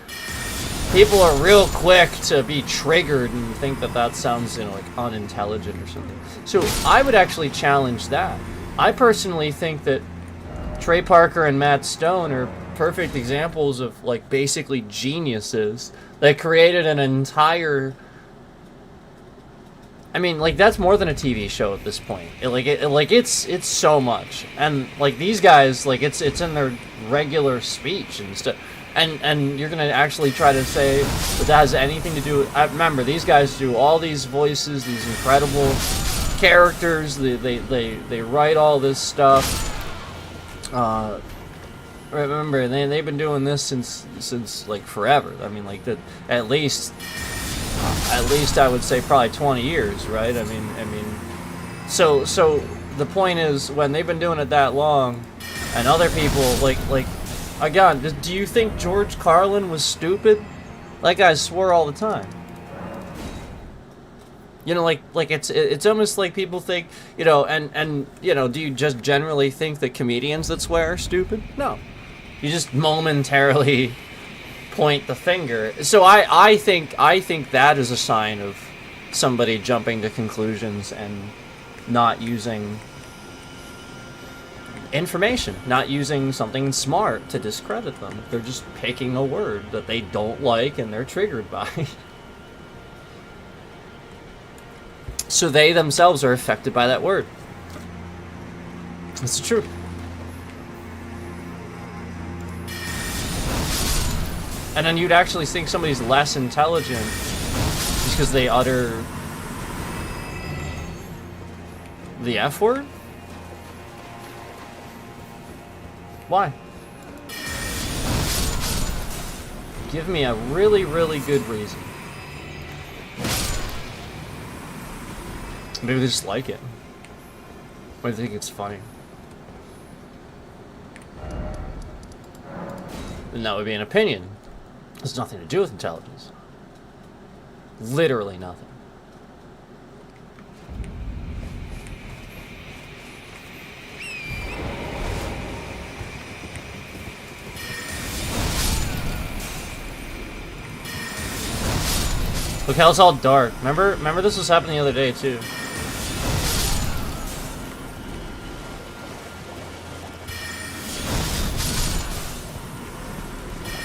[SPEAKER 1] people are real quick to be triggered and think that that sounds, you know, like unintelligent or something. So I would actually challenge that. I personally think that Trey Parker and Matt Stone are perfect examples of like basically geniuses that created an entire, I mean, like that's more than a TV show at this point. It's so much. And like these guys, like it's in their regular speech and stuff. And you're gonna actually try to say that has anything to do with, remember, these guys do all these voices, these incredible characters, they write all this stuff. Remember, they've been doing this since like forever. I mean, like at least I would say probably 20 years, right? I mean, so the point is, when they've been doing it that long, and other people like again, do you think George Carlin was stupid? That guy swore all the time. You know, like it's almost like people think, you know, and you know, do you just generally think that comedians that swear are stupid? No. You just momentarily point the finger. So I think that is a sign of somebody jumping to conclusions and not using information, not using something smart to discredit them. They're just picking a word that they don't like and they're triggered by. So they themselves are affected by that word. It's true. And then you'd actually think somebody's less intelligent just because they utter the F word? Why? Give me a really, really good reason. Maybe they just like it. Or they think it's funny. And that would be an opinion. It has nothing to do with intelligence. Literally nothing. Look how it's all dark. Remember this was happening the other day too.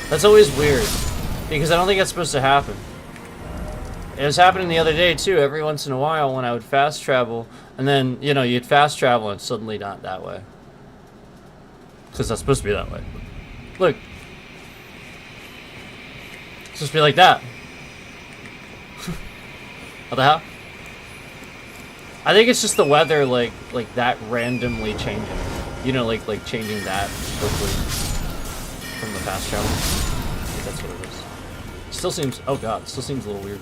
[SPEAKER 1] That's always weird, because I don't think that's supposed to happen. It was happening the other day too, every once in a while when I would fast travel, and then, you know, you'd fast travel and suddenly not that way. Because that's supposed to be that way. Look. It's supposed to be like that. What the hell? I think it's just the weather, like that randomly changing. You know, like changing that quickly from the fast travel. I think that's what it is. Still seems, oh god, still seems a little weird.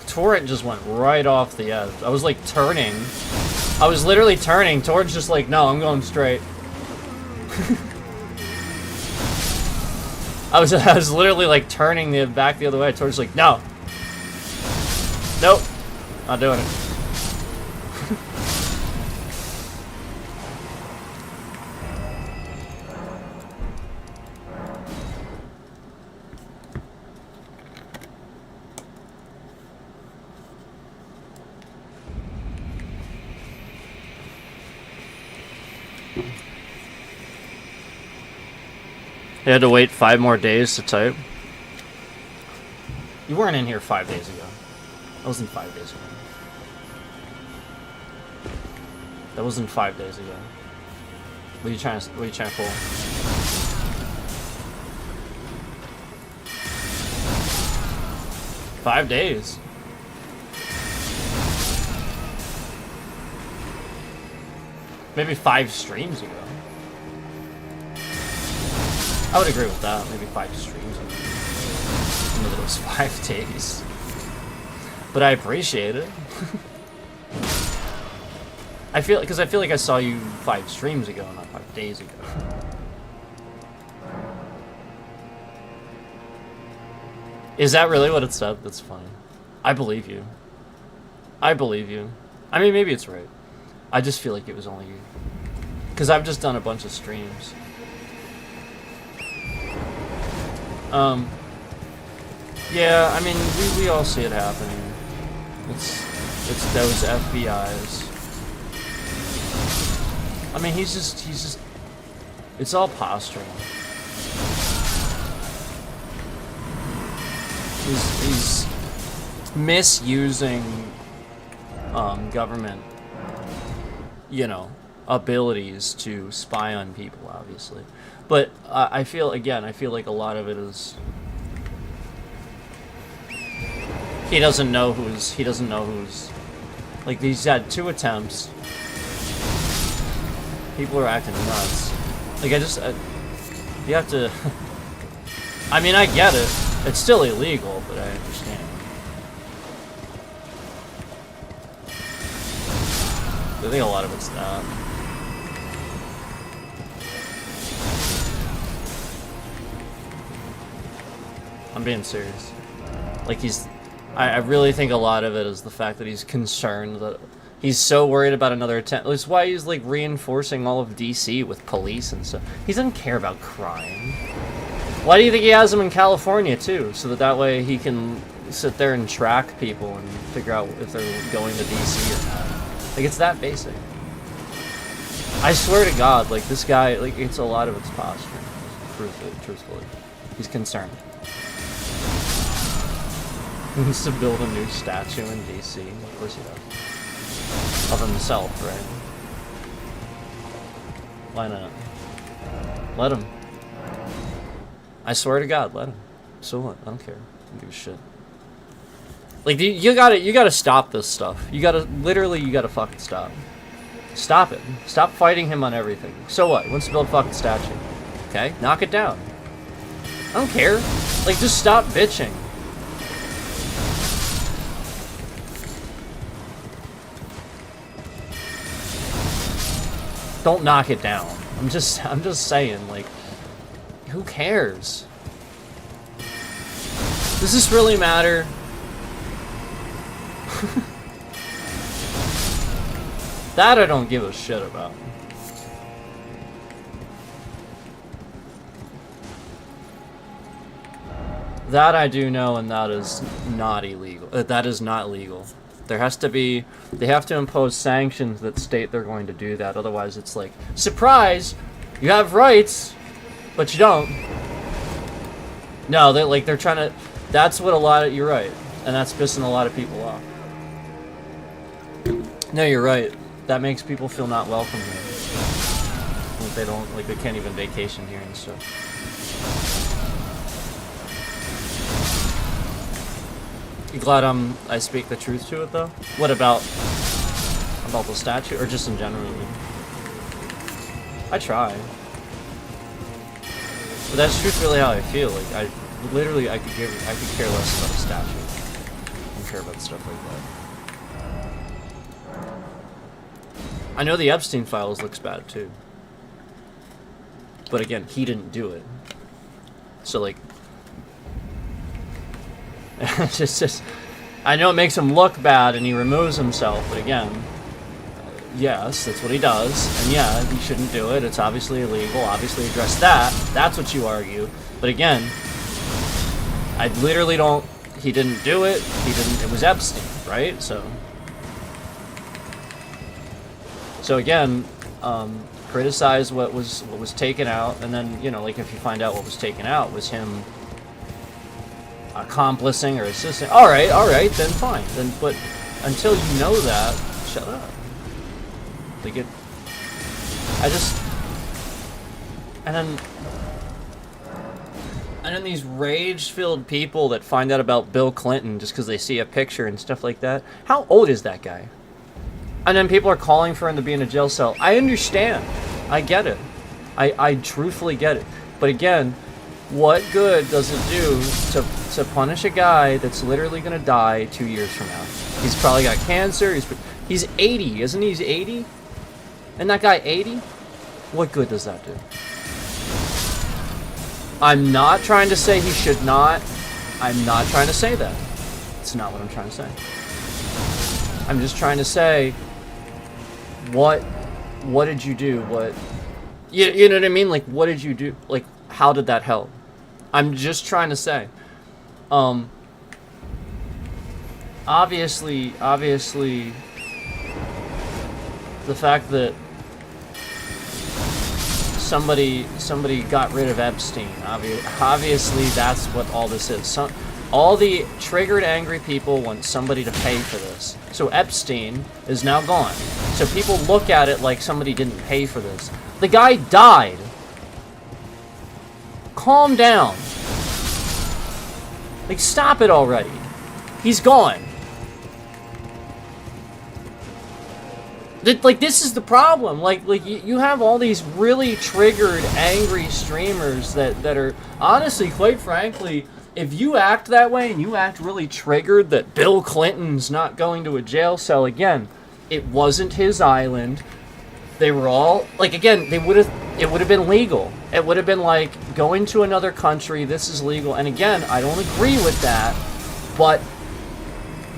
[SPEAKER 1] Torrent just went right off the edge. I was like turning. I was literally turning. Torrent's just like, no, I'm going straight. I was literally like turning back the other way. Torrent's like, no. Nope. Not doing it. You had to wait 5 more days to type? You weren't in here 5 days ago. That wasn't 5 days ago. That wasn't 5 days ago. What are you trying to pull? Five days. Maybe 5 streams ago. I would agree with that. Maybe 5 streams ago. Some of those 5 days. But I appreciate it. I feel like I saw you 5 streams ago, not 5 days ago. Is that really what it said? That's funny. I believe you. I believe you. I mean, maybe it's right. I just feel like it was only you. Because I've just done a bunch of streams. Yeah, I mean, we all see it happening. It's those FBIs. I mean, he's just, it's all posturing. He's misusing, government, you know, abilities to spy on people, obviously. But I feel like a lot of it is, he doesn't know who's, like, he's had 2 attempts. People are acting nuts. Like, you have to, I mean, I get it. It's still illegal, but I understand. I think a lot of it's that. I'm being serious. Like, I really think a lot of it is the fact that he's concerned that he's so worried about another attempt. That's why he's like reinforcing all of DC with police and stuff. He doesn't care about crime. Why do you think he has them in California too? So that way he can sit there and track people and figure out if they're going to DC or not. Like, it's that basic. I swear to God, like, this guy, like, it's a lot of it's posturing. Truthfully. He's concerned. He wants to build a new statue in DC. Of course he does. Of himself, right? Why not? Let him. I swear to God, let him. So what? I don't care. I don't give a shit. Like, you gotta stop this stuff. You gotta fucking stop. Stop it. Stop fighting him on everything. So what? He wants to build a fucking statue. Okay? Knock it down. I don't care. Like, just stop bitching. Don't knock it down. I'm just saying, like, who cares? Does this really matter? That I don't give a shit about. That I do know, and that is not illegal. That is not legal. There has to be, they have to impose sanctions that state they're going to do that. Otherwise, it's like, surprise, you have rights, but you don't. No, they're trying to, that's what a lot of, you're right. And that's pissing a lot of people off. No, you're right. That makes people feel not welcome here. Like, they don't, like, they can't even vacation here and stuff. You glad I speak the truth to it though? What about the statue, or just in general? I mean? I try, but that's truthfully how I feel. Like I could care less about a statue. I don't care about stuff like that. I know the Epstein files looks bad too, but again, he didn't do it. So like, just I know it makes him look bad and he removes himself, but again, yes, that's what he does, and yeah, he shouldn't do it. It's obviously illegal. Obviously, address that. That's what you argue. But again, I literally don't. He didn't do it. He didn't. It was Epstein, right? So again, criticize what was taken out, and then like if you find out what was taken out was him accomplishing or assisting. All right, then fine. Then, but until you know that, shut up. Like it, and then these rage-filled people that find out about Bill Clinton just because they see a picture and stuff like that. How old is that guy? And then people are calling for him to be in a jail cell. I understand. I get it. I truthfully get it. But again, what good does it do to punish a guy that's literally going to die 2 years from now? He's probably got cancer. He's 80, isn't he? He's 80? And that guy 80? What good does that do? I'm not trying to say he should not. I'm not trying to say that. It's not what I'm trying to say. I'm just trying to say, what did you do? You know what I mean? Like, what did you do? Like, how did that help? I'm just trying to say. Obviously, the fact that somebody got rid of Epstein. Obviously, that's what all this is. All the triggered, angry people want somebody to pay for this. So Epstein is now gone. So people look at it like somebody didn't pay for this. The guy died. Calm down. Like, stop it already. He's gone. Like, this is the problem. Like you have all these really triggered, angry streamers that are, honestly, quite frankly, if you act that way and you act really triggered that Bill Clinton's not going to a jail cell again, it wasn't his island. They were all, like, again, it would have been legal. It would have been like going to another country, this is legal. And again, I don't agree with that, but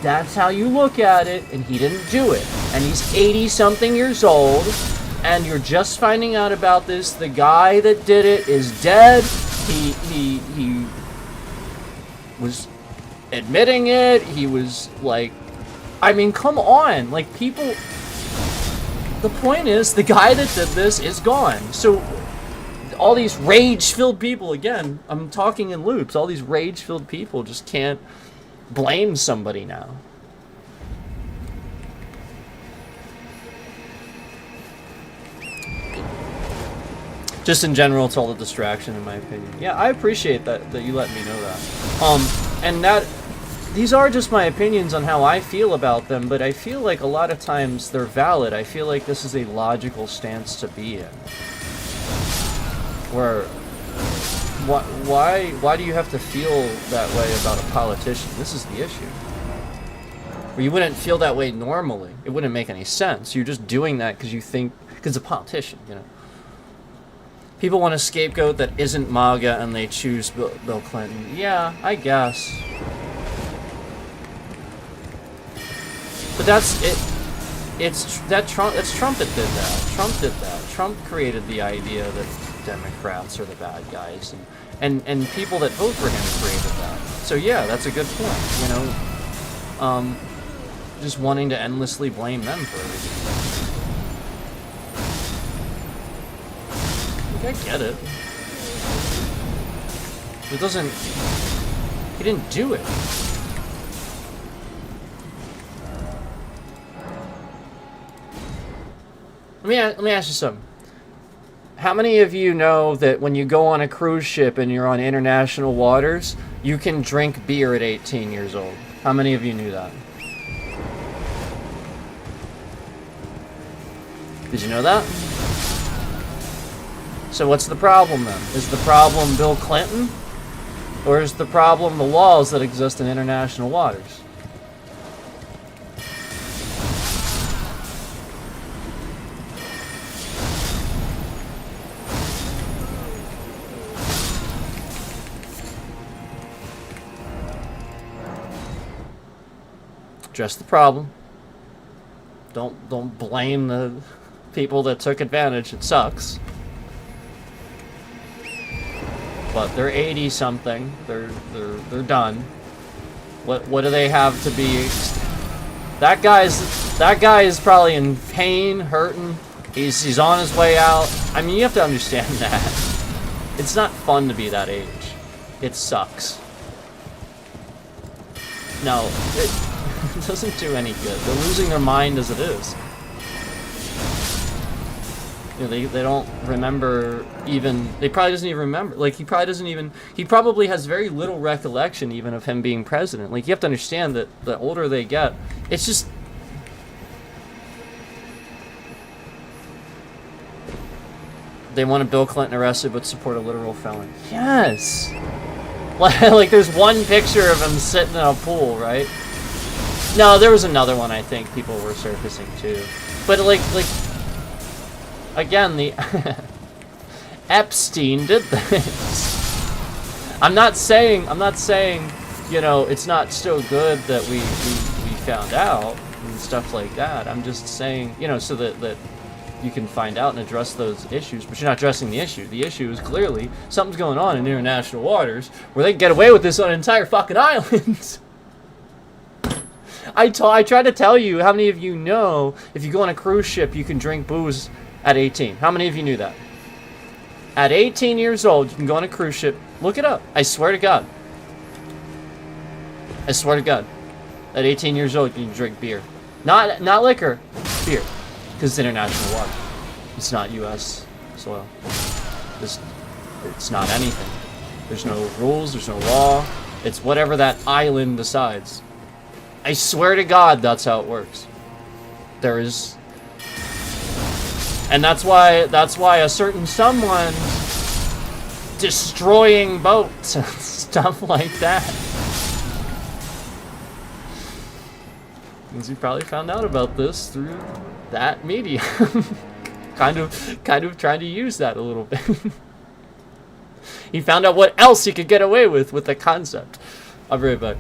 [SPEAKER 1] that's how you look at it, and he didn't do it. And he's 80-something years old, and you're just finding out about this. The guy that did it is dead. He was admitting it. He was like, I mean, come on. Like, people, the point is, the guy that did this is gone. So all these rage-filled people, again, I'm talking in loops, all these rage-filled people just can't blame somebody now. Just in general, it's all a distraction, in my opinion. Yeah, I appreciate that you let me know that. And that, these are just my opinions on how I feel about them, but I feel like a lot of times they're valid. I feel like this is a logical stance to be in. Where, why do you have to feel that way about a politician? This is the issue. Or you wouldn't feel that way normally. It wouldn't make any sense. You're just doing that because you think, because a politician, you know. People want a scapegoat that isn't MAGA and they choose Bill Clinton. Yeah, I guess. But that's it. It's Trump that did that. Trump did that. Trump created the idea that Democrats are the bad guys, and people that vote for him created that. So yeah, that's a good point. You know, just wanting to endlessly blame them for everything. Like, I get it. It doesn't. He didn't do it. Let me ask you something. How many of you know that when you go on a cruise ship and you're on international waters, you can drink beer at 18 years old? How many of you knew that? Did you know that? So what's the problem then? Is the problem Bill Clinton? Or is the problem the laws that exist in international waters? Address the problem. Don't blame the people that took advantage. It sucks. But they're 80 something. They're done. What do they have to be? That guy is probably in pain, hurting. He's on his way out. I mean, you have to understand that. It's not fun to be that age. It sucks. No, it doesn't do any good. They're losing their mind as it is. You know, they don't remember even. They probably doesn't even remember. Like, he probably has very little recollection even of him being president. Like, you have to understand that the older they get, it's just. They want Bill Clinton arrested but support a literal felon. Yes! Like, there's one picture of him sitting in a pool, right? No, there was another one I think people were surfacing too. But like again, the Epstein did this. I'm not saying, you know, it's not still good that we found out and stuff like that. I'm just saying, you know, so that you can find out and address those issues, but you're not addressing the issue. The issue is clearly something's going on in international waters where they can get away with this on an entire fucking island. I tried to tell you, how many of you know if you go on a cruise ship you can drink booze at 18? How many of you knew that? At 18 years old, you can go on a cruise ship. Look it up. I swear to God. I swear to God. At 18 years old, you can drink beer. Not liquor, beer. Because it's international water. It's not U.S. soil. It's not anything. There's no rules, there's no law. It's whatever that island decides. I swear to God, that's how it works. There is... And that's why a certain someone destroying boats and stuff like that. Because you probably found out about this through that medium. kind of trying to use that a little bit. He found out what else he could get away with the concept. I'll be right back.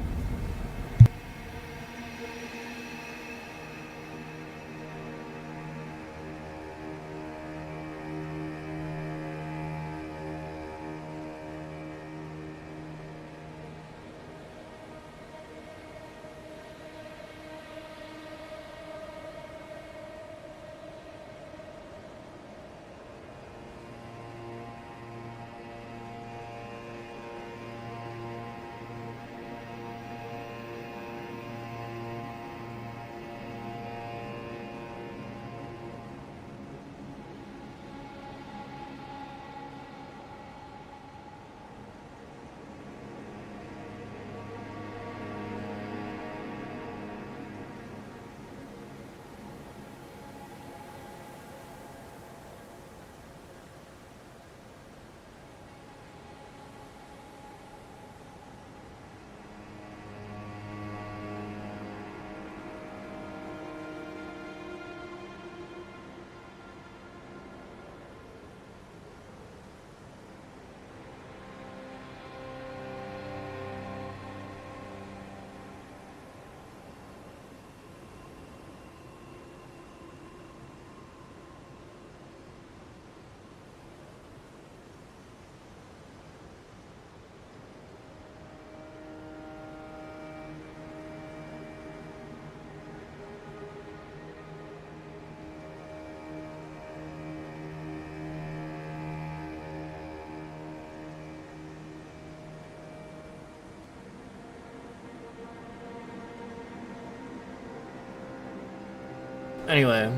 [SPEAKER 1] Anyway,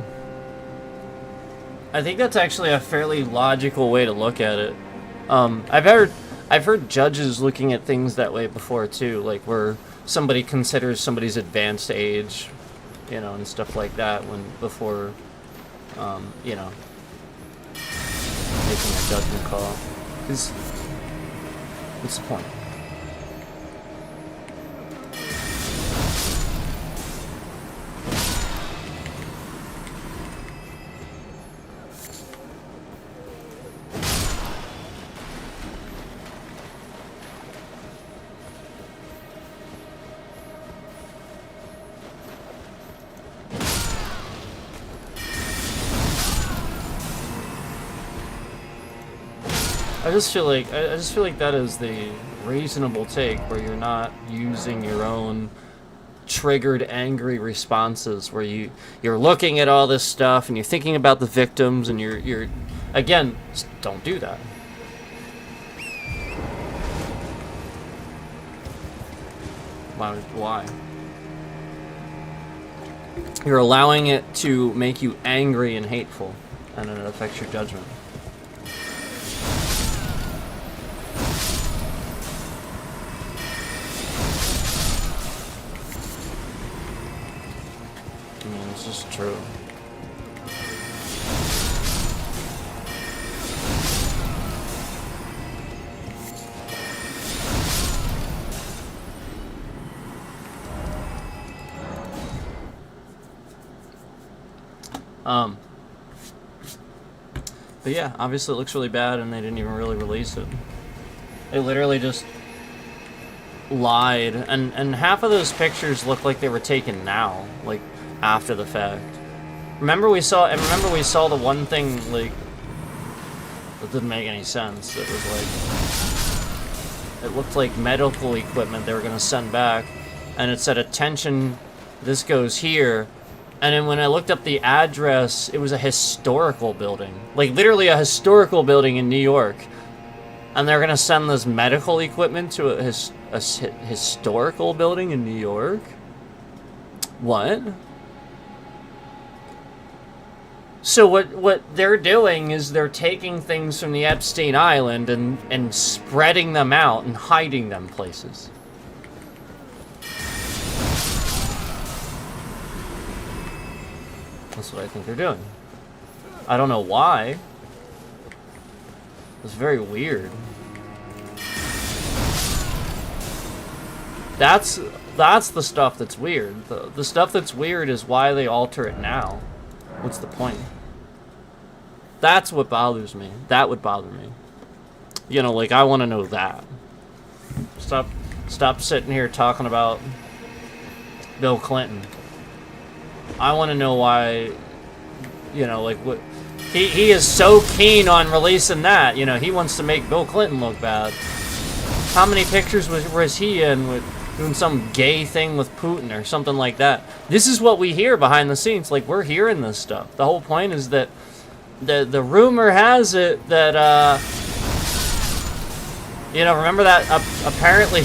[SPEAKER 1] I think that's actually a fairly logical way to look at it. I've heard judges looking at things that way before too, like where somebody considers somebody's advanced age, you know, and stuff like that before, you know, making a judgment call. Because what's the point? I just feel like that is the reasonable take, where you're not using your own triggered angry responses, where you're looking at all this stuff and you're thinking about the victims, and you're again, just don't do that. Why? You're allowing it to make you angry and hateful, and it affects your judgment. This is true. But yeah, obviously it looks really bad, and they didn't even really release it. They literally just lied, and half of those pictures look like they were taken now, like after the fact. Remember we saw the one thing, like, that didn't make any sense. It was like, it looked like medical equipment they were gonna send back, and it said, attention, this goes here. And then when I looked up the address, it was a historical building. Like, literally a historical building in New York. And they're gonna send this medical equipment to a historical building in New York? What? So what they're doing is they're taking things from the Epstein Island and spreading them out and hiding them places. That's what I think they're doing. I don't know why. It's very weird. That's the stuff that's weird. The stuff that's weird is why they alter it now. What's the point? That's what bothers me. That would bother me. You know, like, I want to know that. Stop sitting here talking about Bill Clinton. I want to know why, you know, like, what he is so keen on releasing that. You know, he wants to make Bill Clinton look bad. How many pictures was he in with doing some gay thing with Putin or something like that? This is what we hear behind the scenes. Like, we're hearing this stuff. The whole point is that the rumor has it that, you know, remember that apparently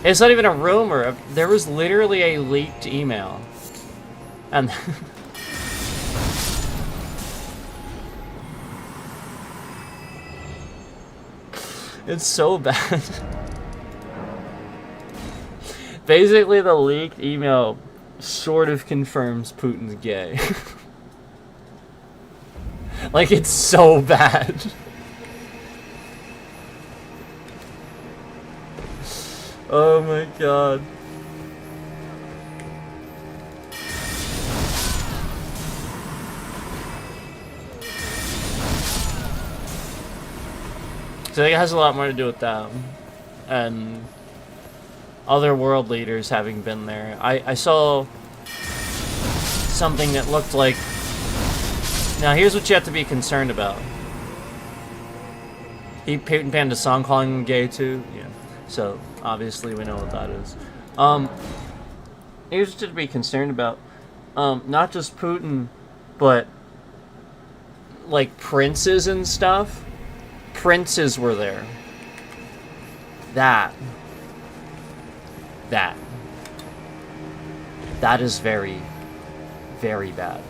[SPEAKER 1] it's not even a rumor. There was literally a leaked email. And it's so bad. Basically, the leaked email sort of confirms Putin's gay. Like, it's so bad. Oh my god. So I think it has a lot more to do with them and other world leaders having been there. I saw something that looked like... Now, here's what you have to be concerned about. Putin banned a song calling him gay, too. Yeah. So, obviously, we know what that is. Here's what you have to be concerned about. Not just Putin, but, like, princes and stuff. Princes were there. That is very, very bad.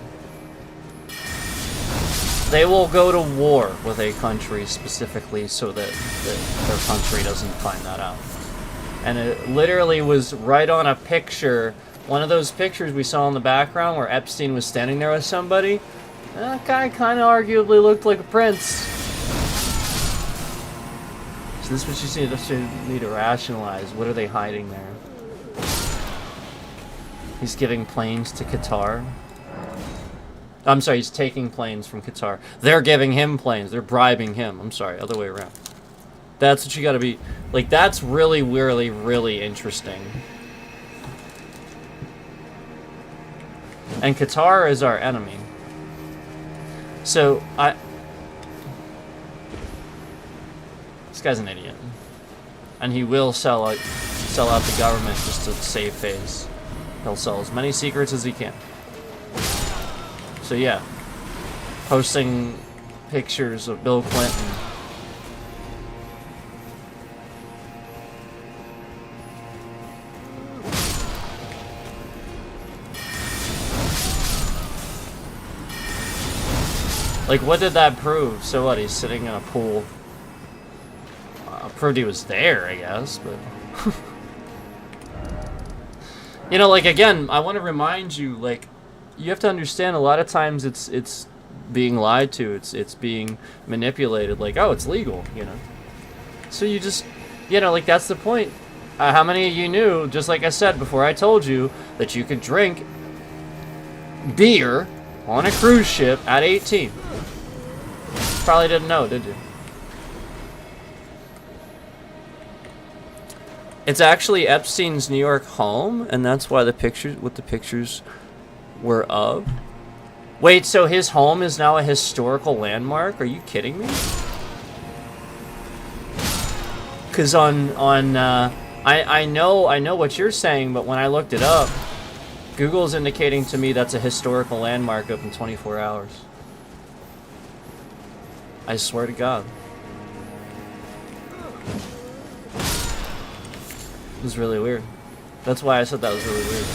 [SPEAKER 1] They will go to war with a country specifically so that their country doesn't find that out. And it literally was right on a picture. One of those pictures we saw in the background where Epstein was standing there with somebody. That guy kind of arguably looked like a prince. So this is what you need to rationalize. What are they hiding there? He's giving planes to Qatar. I'm sorry, he's taking planes from Qatar. They're giving him planes. They're bribing him. I'm sorry, other way around. That's what you gotta be... Like, that's really, really, really interesting. And Qatar is our enemy. So, this guy's an idiot. And he will sell out the government just to save face. He'll sell as many secrets as he can. So yeah, posting pictures of Bill Clinton. Like, what did that prove? So what, he's sitting in a pool. Proved he was there, I guess, but... You know, like, again, I want to remind you, like, you have to understand a lot of times it's being lied to, it's being manipulated, like, oh, it's legal, you know. So you just, you know, like, that's the point. How many of you knew, just like I said before I told you, that you could drink beer on a cruise ship at 18? Probably didn't know, did you? It's actually Epstein's New York home, and that's why the pictures were of. Wait, so his home is now a historical landmark? Are you kidding me? Because I know what you're saying, but when I looked it up, Google's indicating to me that's a historical landmark up in 24 hours. I swear to God. It was really weird. That's why I said that was really weird.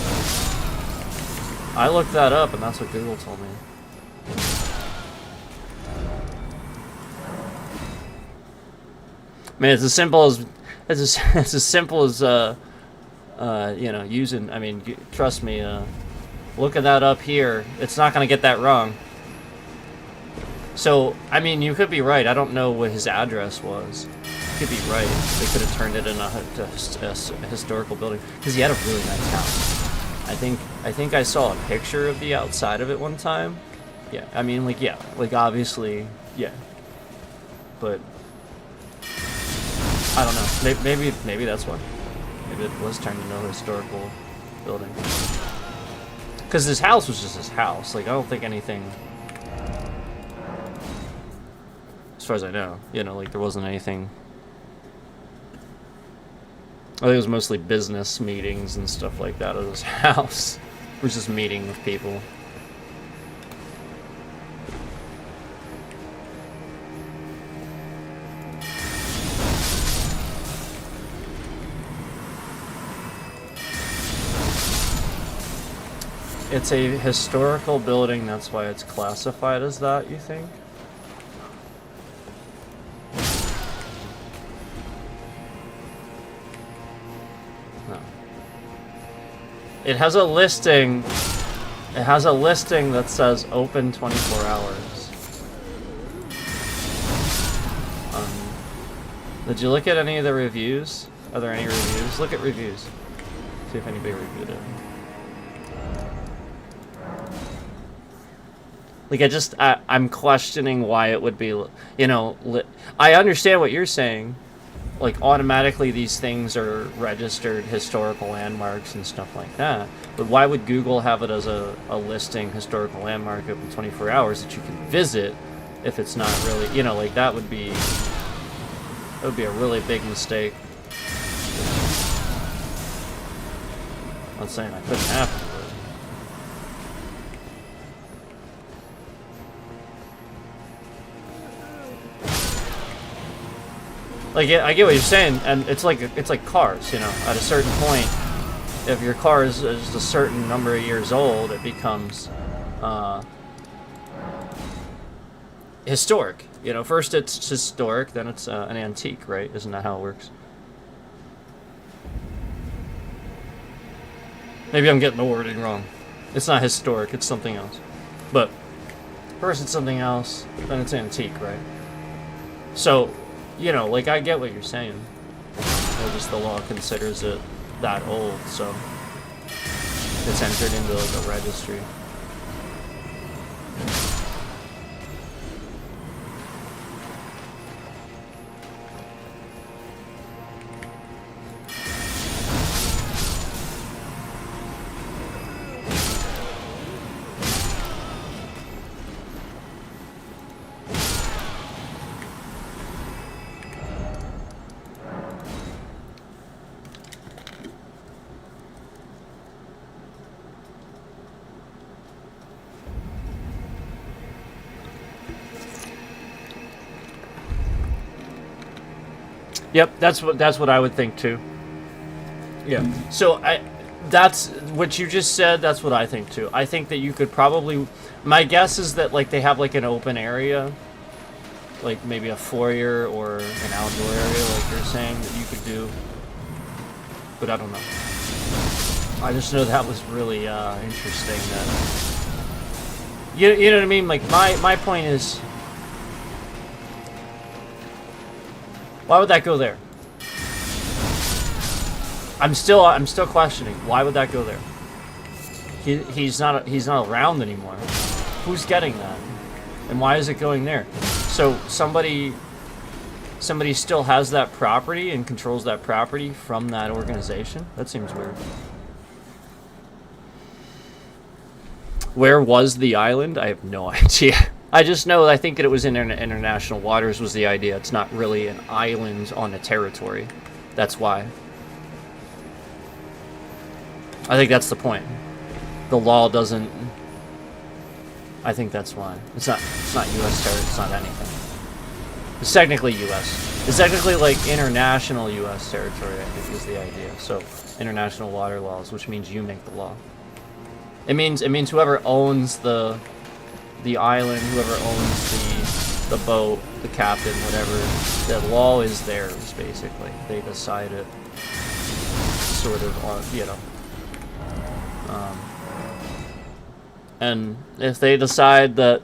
[SPEAKER 1] I looked that up, and that's what Google told me. I mean, it's as simple as you know, using. I mean, trust me. Looking that up here, it's not gonna get that wrong. So, I mean, you could be right. I don't know what his address was. You could be right. They could have turned it into a historical building because he had a really nice house. I think I saw a picture of the outside of it one time. Yeah, I mean, like, yeah, like, obviously, yeah. But I don't know. Maybe that's what. Maybe it was turned into a historical building. Because his house was just his house. Like, I don't think anything, as far as I know, you know, like, there wasn't anything. I think it was mostly business meetings and stuff like that at his house. It was just meeting with people. It's a historical building, that's why it's classified as that, you think? It has a listing. It has a listing that says open 24 hours. Did you look at any of the reviews? Are there any reviews? Look at reviews. See if anybody reviewed it. Like, I'm questioning why it would be, you know, I understand what you're saying. Like, automatically these things are registered historical landmarks and stuff like that. But why would Google have it as a listing historical landmark open 24 hours that you can visit if it's not really, you know, like, that would be a really big mistake. I'm not saying that couldn't happen, but... Like, yeah, I get what you're saying, and it's like cars, you know. At a certain point, if your car is a certain number of years old, it becomes historic. You know, first it's historic, then it's an antique, right? Isn't that how it works? Maybe I'm getting the wording wrong. It's not historic, it's something else. But first it's something else, then it's antique, right? So, you know, like, I get what you're saying. Just the law considers it that old, so it's entered into like a registry. Yep, that's what I would think too. Yeah. So that's what you just said. That's what I think too. I think that you could probably. My guess is that like they have like an open area, like maybe a foyer or an outdoor area, like you're saying that you could do. But I don't know. I just know that was really interesting. That you know what I mean? Like my point is. Why would that go there? I'm still questioning. Why would that go there? He's not around anymore. Who's getting that? And why is it going there? So somebody still has that property and controls that property from that organization? That seems weird. Where was the island? I have no idea. I just know, I think that it was in international waters was the idea. It's not really an island on a territory. That's why. I think that's the point. The law doesn't... I think that's why. It's not U.S. territory. It's not anything. It's technically U.S. It's technically like international U.S. territory, I think is the idea. So, international water laws, which means you make the law. It means whoever owns the island, whoever owns the boat, the captain, whatever, the law is theirs, basically. They decide it sort of on, you know. And if they decide that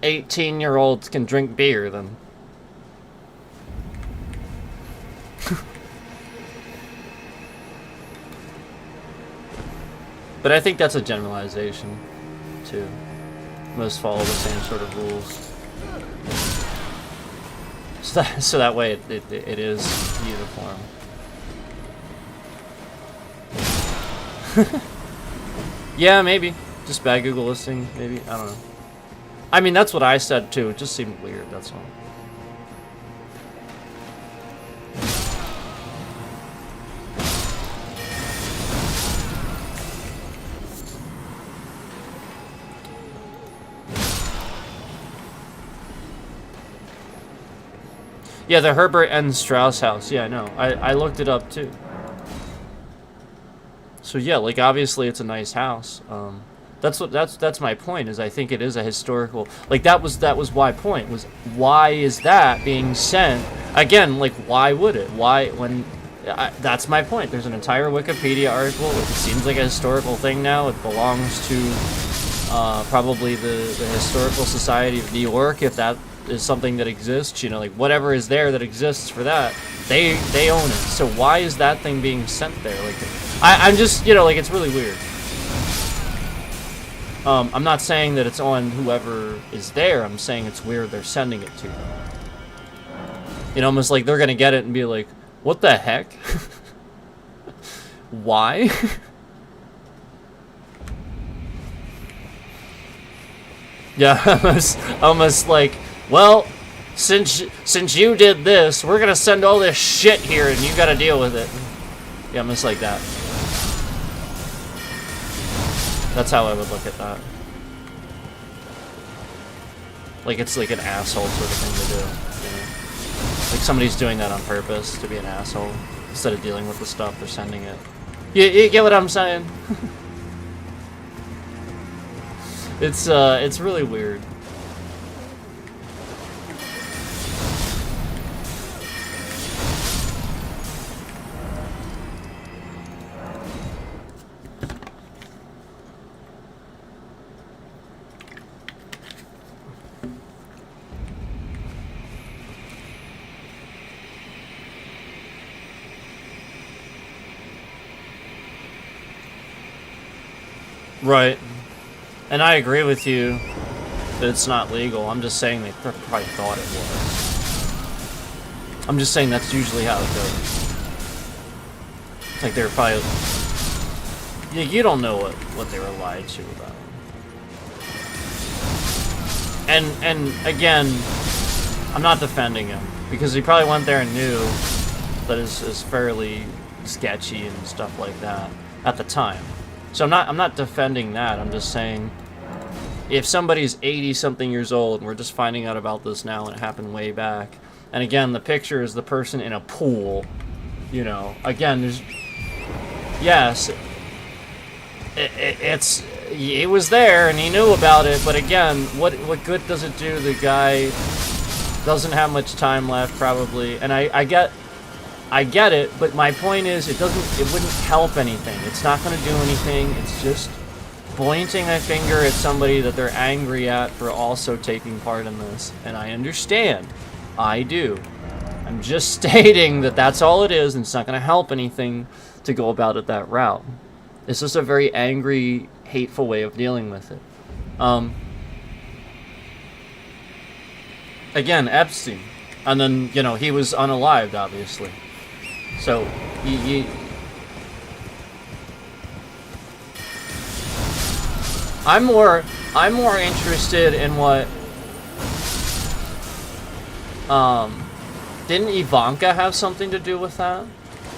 [SPEAKER 1] 18-year-olds can drink beer, then... But I think that's a generalization, too. Most follow the same sort of rules. So that way it is uniform. Yeah, maybe. Just bad Google listing, maybe. I don't know. I mean, that's what I said, too. It just seemed weird, that's all. Yeah, the Herbert N. Strauss house. Yeah, I know. I looked it up too. So yeah, like obviously it's a nice house. That's my point. Is I think it is a historical. Like that was my point. Was why is that being sent again? Like why would it? Why when? That's my point. There's an entire Wikipedia article. It seems like a historical thing now. It belongs to probably the Historical Society of New York, if that is something that exists, you know, like whatever is there that exists for that, they own it. So why is that thing being sent there? Like, I'm just, you know, like it's really weird. I'm not saying that it's on whoever is there. I'm saying it's weird they're sending it to them. You know, almost like they're gonna get it and be like, what the heck? Why? Yeah, almost like, well, since you did this, we're gonna send all this shit here, and you gotta deal with it. Yeah, almost like that. That's how I would look at that. Like it's like an asshole sort of thing to do. You know? Like somebody's doing that on purpose to be an asshole instead of dealing with the stuff they're sending it. You get what I'm saying? It's really weird. Right. And I agree with you that it's not legal. I'm just saying they probably thought it was. I'm just saying that's usually how it goes. Like, they're probably... You don't know what they were lied to about. And again, I'm not defending him, because he probably went there and knew that is fairly sketchy and stuff like that at the time. So I'm not defending that. I'm just saying, if somebody's 80-something years old and we're just finding out about this now and it happened way back, and again, the picture is the person in a pool, you know, again, there's... Yes, it was there and he knew about it, but again, what good does it do? The guy doesn't have much time left, probably, and I get it, but my point is, it wouldn't help anything. It's not going to do anything. It's just pointing a finger at somebody that they're angry at for also taking part in this, and I understand. I do. I'm just stating that that's all it is, and it's not going to help anything to go about it that route. It's just a very angry, hateful way of dealing with it. Again, Epstein. And then, you know, he was unalived, obviously. So, I'm more interested in what... Didn't Ivanka have something to do with that?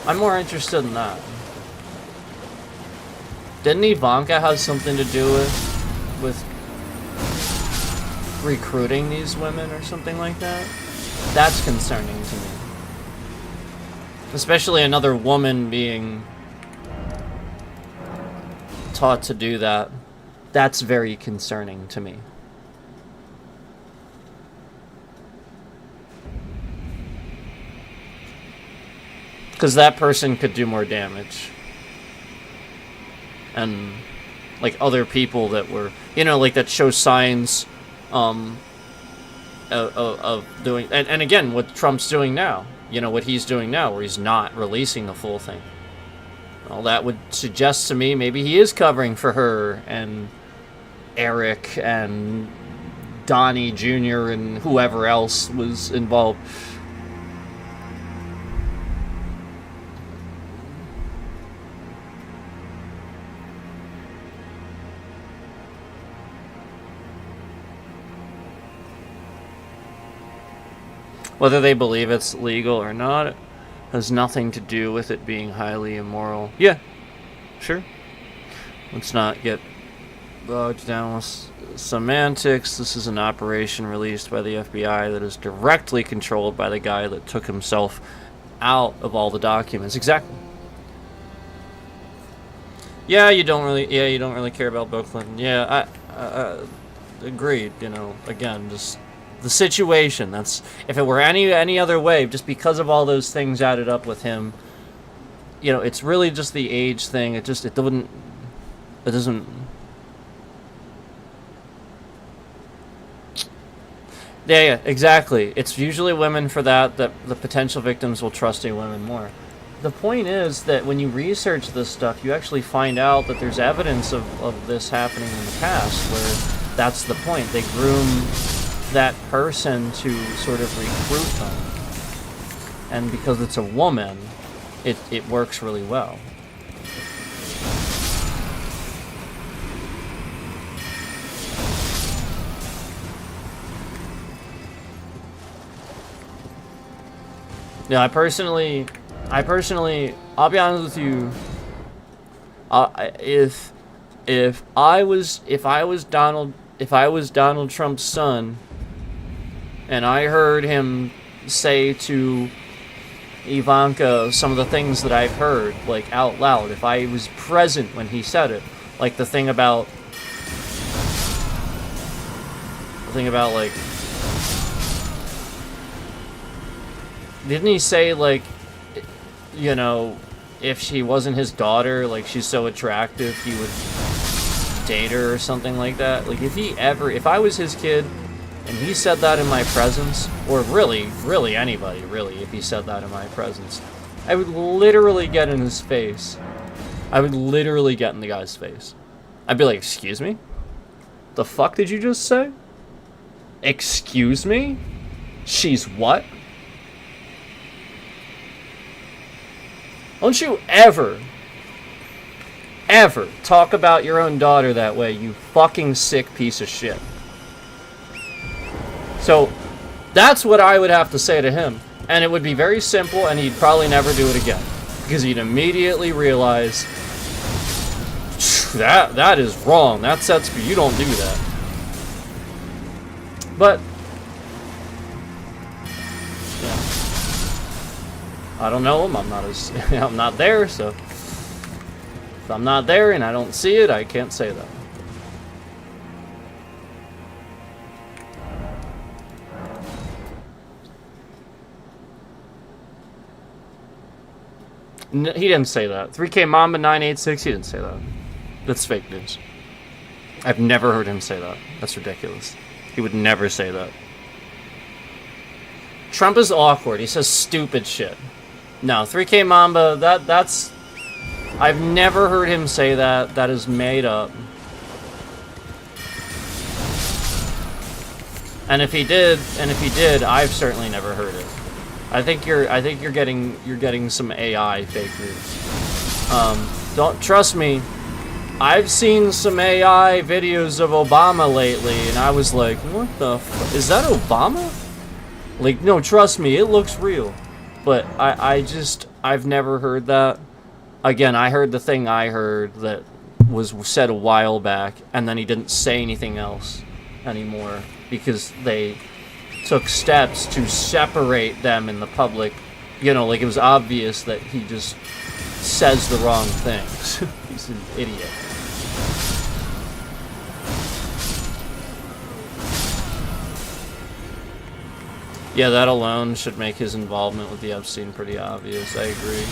[SPEAKER 1] I'm more interested in that. Didn't Ivanka have something to do with recruiting these women or something like that? That's concerning to me. Especially another woman being taught to do that. That's very concerning to me. Because that person could do more damage. And, like, other people that were, you know, like, that show signs of doing, and again, what Trump's doing now, you know, what he's doing now, where he's not releasing the full thing. Well, that would suggest to me maybe he is covering for her and Eric and Donnie Jr. and whoever else was involved. Whether they believe it's legal or not has nothing to do with it being highly immoral. Yeah, sure. Let's not get bogged down with semantics. This is an operation released by the FBI that is directly controlled by the guy that took himself out of all the documents. Exactly. Yeah, you don't really care about Bill Clinton. Yeah, I agreed. You know, again, just the situation. That's, if it were any other way, just because of all those things added up with him, you know, it's really just the age thing. It doesn't. Yeah, exactly. It's usually women for that the potential victims will trust a woman more. The point is that when you research this stuff, you actually find out that there's evidence of this happening in the past, where that's the point. They groom that person to sort of recruit them. And because it's a woman, it works really well. Yeah, I personally, I'll be honest with you. If I was Donald Trump's son, and I heard him say to Ivanka some of the things that I've heard, like, out loud, if I was present when he said it, like the thing about like, didn't he say, like, you know, if she wasn't his daughter, like, she's so attractive, he would date her or something like that? Like, if I was his kid and he said that in my presence, or really anybody, really, if he said that in my presence, I would literally get in his face. I would literally get in the guy's face. I'd be like, excuse me? The fuck did you just say? Excuse me? She's what? Don't you ever talk about your own daughter that way, you fucking sick piece of shit. So, that's what I would have to say to him. And it would be very simple, and he'd probably never do it again. Because he'd immediately realize, that is wrong. That sets me, you don't do that. But, yeah. I don't know him, I'm not there, so. If I'm not there and I don't see it, I can't say that. He didn't say that. 3K Mamba 986, he didn't say that. That's fake news. I've never heard him say that. That's ridiculous. He would never say that. Trump is awkward. He says stupid shit. No, 3K Mamba, that's... I've never heard him say that. That is made up. And if he did, I've certainly never heard it. I think you're getting some AI fake news. Don't trust me. I've seen some AI videos of Obama lately, and I was like, what the fuck? Is that Obama? Like, no, trust me, it looks real. But I've never heard that. Again, I heard the thing I heard that was said a while back, and then he didn't say anything else anymore because they took steps to separate them in the public. You know, like it was obvious that he just says the wrong things. He's an idiot. Yeah, that alone should make his involvement with the Epstein pretty obvious. I agree.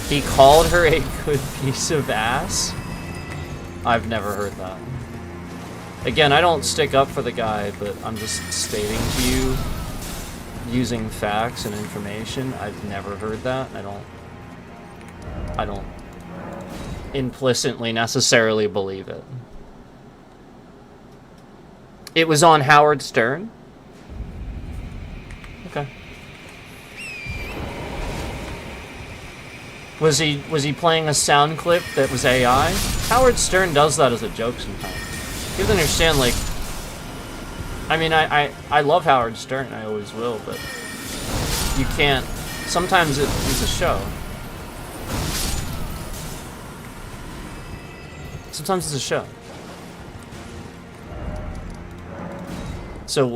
[SPEAKER 1] He called her a good piece of ass? I've never heard that. Again, I don't stick up for the guy, but I'm just stating to you, using facts and information, I've never heard that. I don't implicitly necessarily believe it. It was on Howard Stern? Okay. Was he playing a sound clip that was AI? Howard Stern does that as a joke sometimes. You have to understand, like, I mean, I love Howard Stern, I always will, but you can't, sometimes it's a show. Sometimes it's a show. So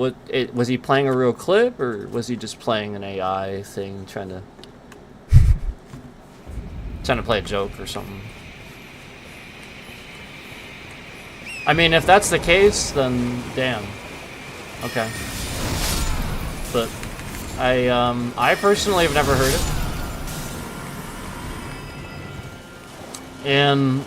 [SPEAKER 1] was he playing a real clip, or was he just playing an AI thing, trying to play a joke or something? I mean, if that's the case, then damn. Okay. But I personally have never heard it. And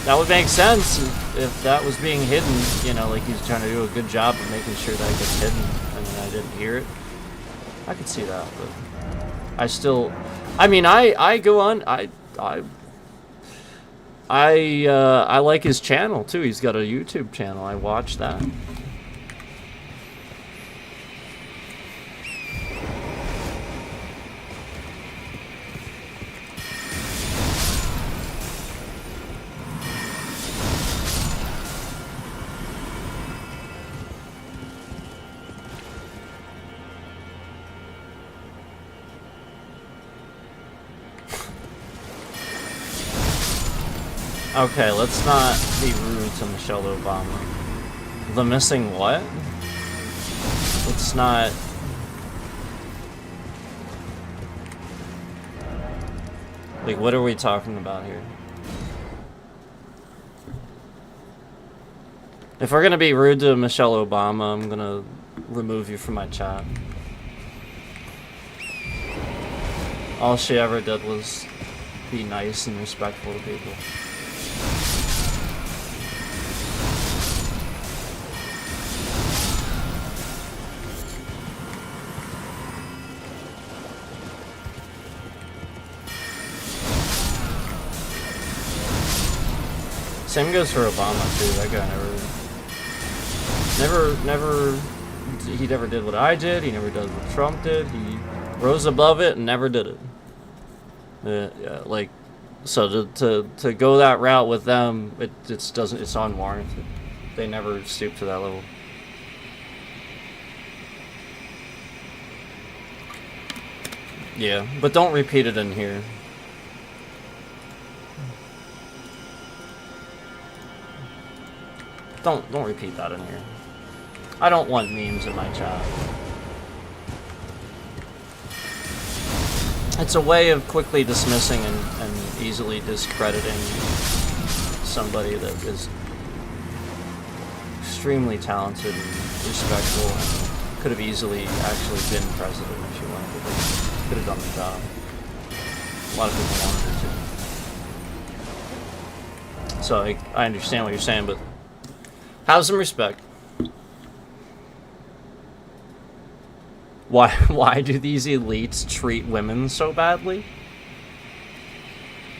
[SPEAKER 1] that would make sense if that was being hidden, you know, like he's trying to do a good job of making sure that it gets hidden and then I didn't hear it. I could see that, but I still, I mean, I go on, I like his channel too. He's got a YouTube channel. I watch that. Okay, let's not be rude to Michelle Obama. The missing what? Let's not... Like, what are we talking about here? If we're gonna be rude to Michelle Obama, I'm gonna remove you from my chat. All she ever did was be nice and respectful to people. Same goes for Obama too. That guy he never did what I did. He never did what Trump did. He rose above it and never did it. Yeah, like, so to go that route with them, it's unwarranted. They never stoop to that level. Yeah, but don't repeat it in here. Don't repeat that in here. I don't want memes in my chat. It's a way of quickly dismissing and easily discrediting somebody that is extremely talented and respectful and could have easily actually been president if she wanted to. Could have done the job. A lot of people wanted her to. So I understand what you're saying, but have some respect. Why do these elites treat women so badly?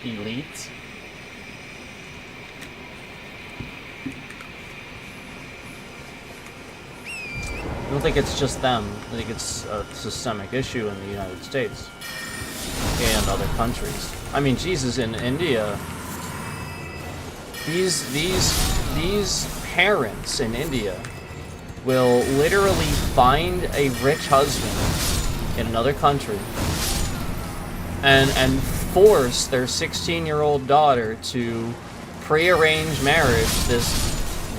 [SPEAKER 1] Elites? I don't think it's just them. I think it's a systemic issue in the United States and other countries. I mean, Jesus, in India, these parents in India will literally find a rich husband in another country and force their 16-year-old daughter to pre-arrange marriage this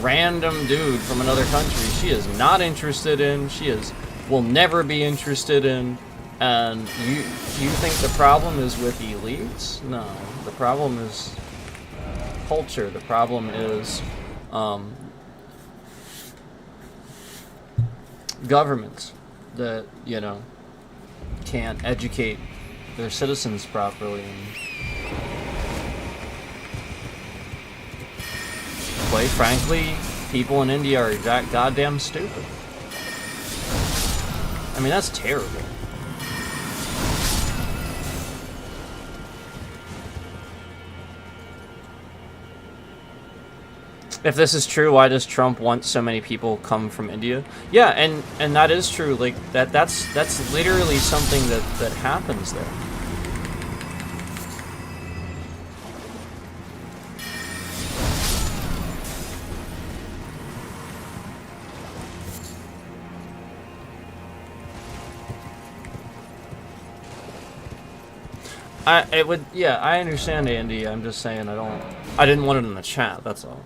[SPEAKER 1] random dude from another country she is not interested in, will never be interested in. And you think the problem is with elites? No, the problem is culture. The problem is governments that, you know, can't educate their citizens properly. And quite frankly, people in India are goddamn stupid. I mean, that's terrible. If this is true, why does Trump want so many people come from India? Yeah, and that is true. Like that's literally something that happens there. I understand Andy. I'm just saying I didn't want it in the chat. That's all.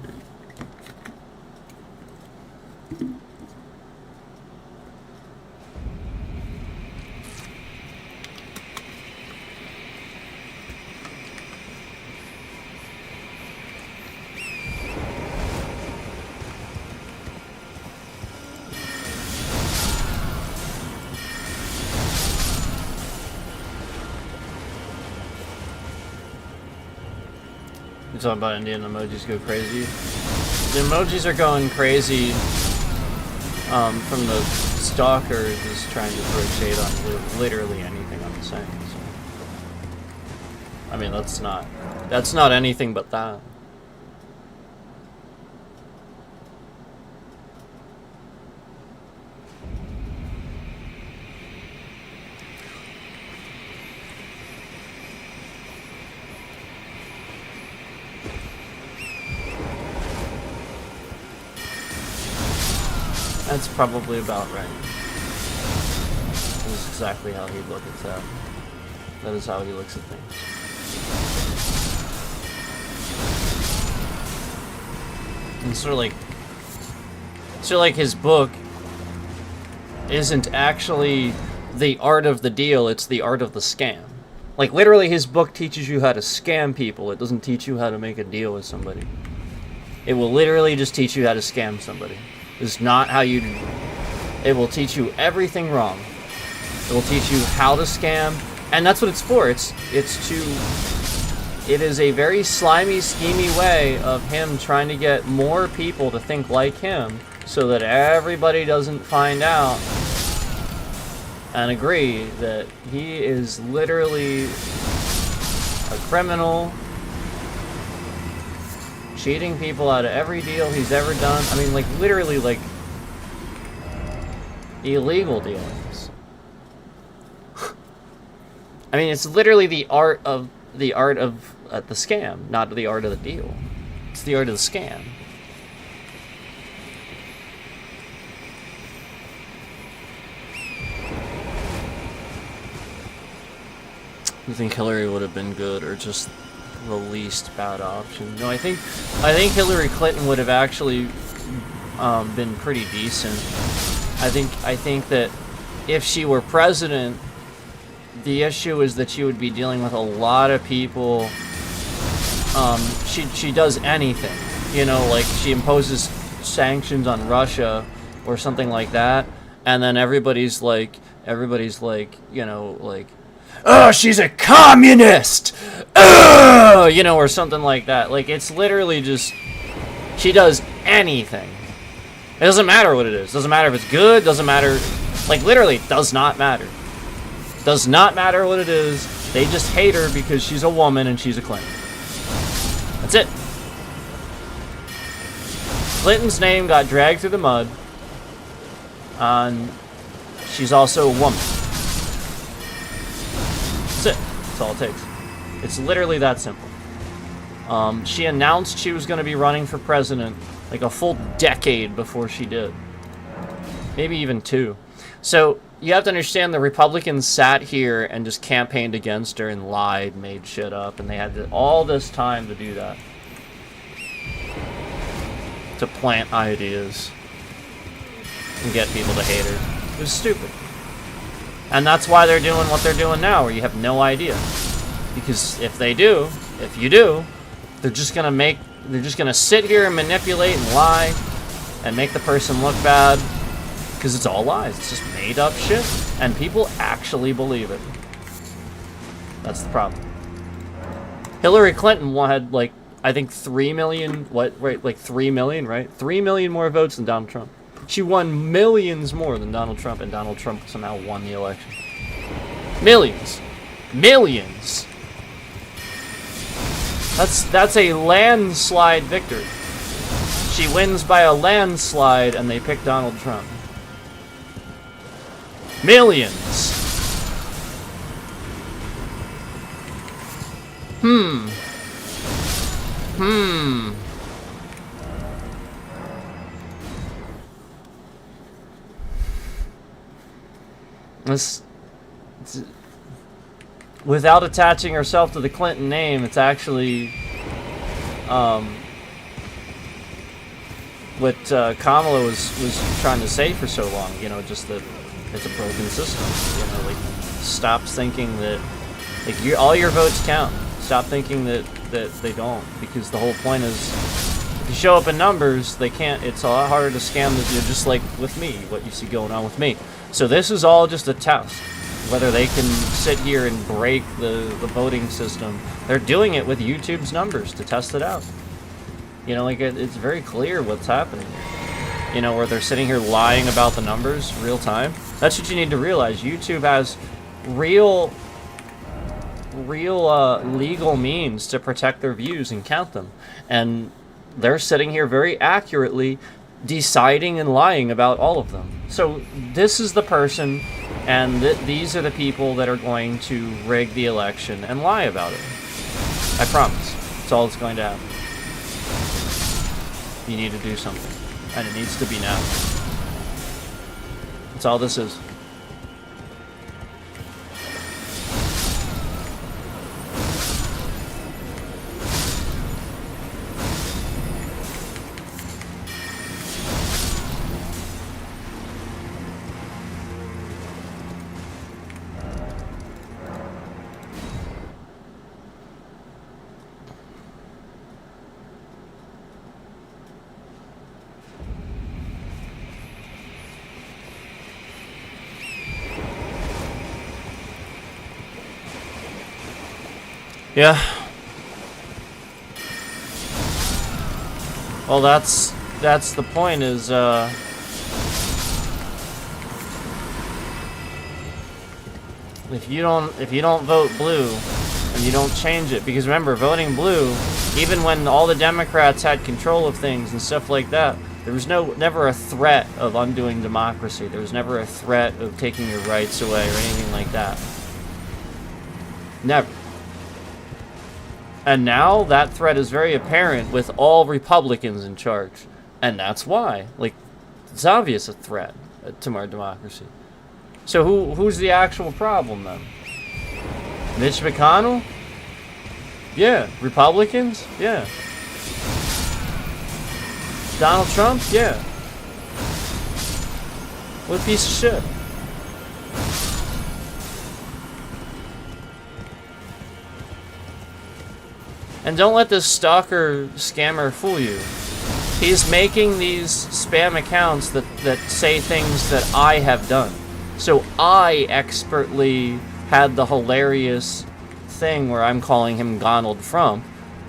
[SPEAKER 1] You're talking about Indian emojis go crazy? The emojis are going crazy from the stalker who's trying to throw shade on literally anything I'm saying. So. I mean, that's not anything but that. That's probably about right. That is exactly how he'd look at that. That is how he looks at things. And sort of like his book isn't actually the art of the deal, it's the art of the scam. Like, literally, his book teaches you how to scam people. It doesn't teach you how to make a deal with somebody. It will literally just teach you how to scam somebody. It's not how you... It will teach you everything wrong. It will teach you how to scam. And that's what it's for. It is a very slimy, schemy way of him trying to get more people to think like him so that everybody doesn't find out and agree that he is literally a criminal, cheating people out of every deal he's ever done. I mean, like, literally, like, illegal dealings. I mean, it's literally the art of the scam, not the art of the deal. It's the art of the scam. I think Hillary would have been good, or just the least bad option. No, I think Hillary Clinton would have actually been pretty decent. I think that if she were president, the issue is that she would be dealing with a lot of people. She does anything, you know, like she imposes sanctions on Russia or something like that, and then everybody's like, you know, like, oh, she's a communist! Oh, you know, or something like that. Like, it's literally just, she does anything. It doesn't matter what it is. Doesn't matter if it's good, doesn't matter, like, literally, does not matter. Does not matter what it is. They just hate her because she's a woman and she's a Clinton. That's it. Clinton's name got dragged through the mud. And she's also a woman. That's it. That's all it takes. It's literally that simple. She announced she was going to be running for president like a full decade before she did. Maybe even 2. So you have to understand the Republicans sat here and just campaigned against her and lied, made shit up, and they had all this time to do that. To plant ideas and get people to hate her. It was stupid. And that's why they're doing what they're doing now, where you have no idea. Because if you do, they're just gonna sit here and manipulate and lie and make the person look bad. Because it's all lies. It's just made up shit. And people actually believe it. That's the problem. Hillary Clinton had, like, I think 3 million, like 3 million, right? 3 million more votes than Donald Trump. She won millions more than Donald Trump, and Donald Trump somehow won the election. Millions. Millions. That's a landslide victory. She wins by a landslide, and they pick Donald Trump. Millions. Without attaching herself to the Clinton name, it's actually what Kamala was trying to say for so long. You know, just that it's a broken system. You know, like, stop thinking that, like, all your votes count. Stop thinking that they don't, because the whole point is, if you show up in numbers, they can't. It's a lot harder to scam than you, just like with me, what you see going on with me. So this is all just a test. Whether they can sit here and break the voting system. They're doing it with YouTube's numbers to test it out. You know, like, it's very clear what's happening. You know, where they're sitting here lying about the numbers real time. That's what you need to realize. YouTube has real legal means to protect their views and count them. And they're sitting here very accurately deciding and lying about all of them. So this is the person, and these are the people that are going to rig the election and lie about it. I promise. That's all that's going to happen. You need to do something. And it needs to be now. That's all this is. Yeah. Well, that's the point, is if you don't vote blue, and you don't change it. Because remember, voting blue, even when all the Democrats had control of things and stuff like that, there was never a threat of undoing democracy. There was never a threat of taking your rights away or anything like that. Never. And now that threat is very apparent with all Republicans in charge. And that's why. Like, it's obvious a threat to our democracy. So who's the actual problem then? Mitch McConnell? Yeah. Republicans? Yeah. Donald Trump? Yeah. What a piece of shit. And don't let this stalker scammer fool you. He's making these spam accounts that say things that I have done. So I expertly had the hilarious thing where I'm calling him Donald Trump,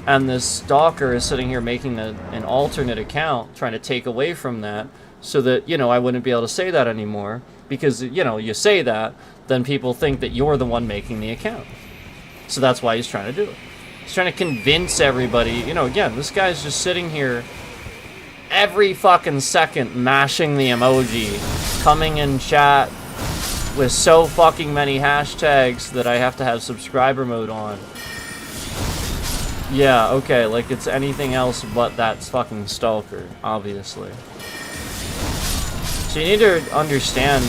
[SPEAKER 1] and this stalker is sitting here making an alternate account, trying to take away from that, so that, you know, I wouldn't be able to say that anymore, because, you know, you say that, then people think that you're the one making the account. So that's why he's trying to do it. He's trying to convince everybody, you know, again, this guy's just sitting here every fucking second mashing the emoji, coming in chat with so fucking many hashtags that I have to have subscriber mode on. Yeah, okay, like it's anything else but that fucking stalker, obviously. So you need to understand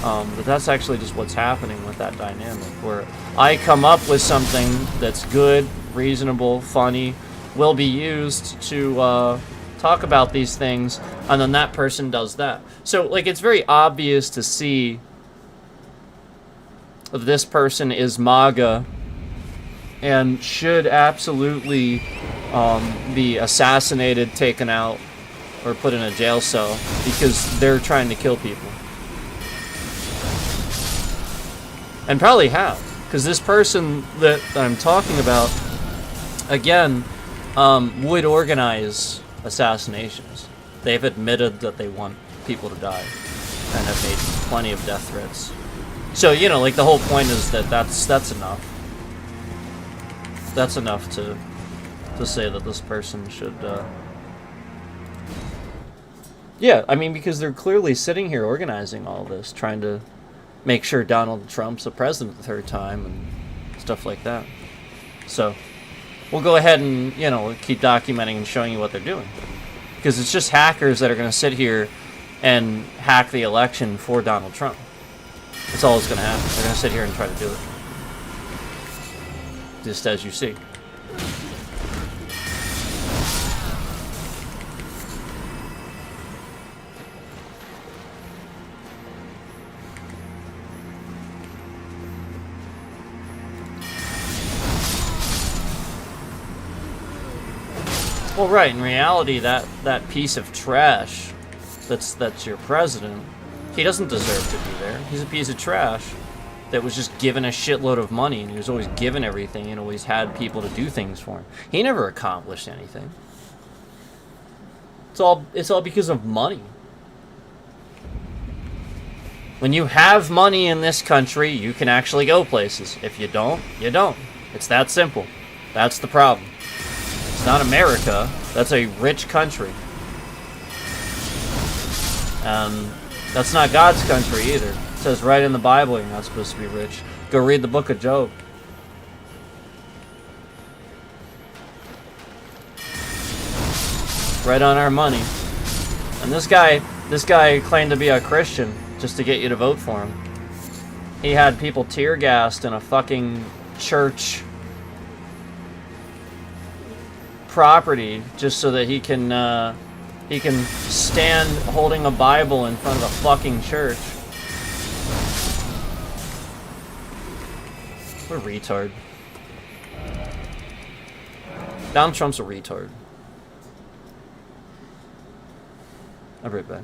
[SPEAKER 1] that that's actually just what's happening with that dynamic, where I come up with something that's good, reasonable, funny, will be used to talk about these things, and then that person does that. So, like, it's very obvious to see if this person is MAGA and should absolutely be assassinated, taken out, or put in a jail cell because they're trying to kill people. And probably have, because this person that I'm talking about, again, would organize assassinations. They've admitted that they want people to die and have made plenty of death threats. So, you know, like, the whole point is that that's enough. That's enough to say that this person should, yeah, I mean, because they're clearly sitting here organizing all this, trying to make sure Donald Trump's a president the third time and stuff like that. So, we'll go ahead and, you know, keep documenting and showing you what they're doing. Because it's just hackers that are going to sit here and hack the election for Donald Trump. That's all that's going to happen. They're going to sit here and try to do it. Just as you see. Well, right, in reality, that piece of trash that's your president, he doesn't deserve to be there. He's a piece of trash that was just given a shitload of money, and he was always given everything and always had people to do things for him. He never accomplished anything. It's all because of money. When you have money in this country, you can actually go places. If you don't, you don't. It's that simple. That's the problem. It's not America. That's a rich country. That's not God's country either. It says right in the Bible you're not supposed to be rich. Go read the book of Job. Right on our money. And this guy claimed to be a Christian just to get you to vote for him. He had people tear gassed in a fucking church property just so that he can stand holding a Bible in front of a fucking church. What a retard. Donald Trump's a retard. I'll be right back.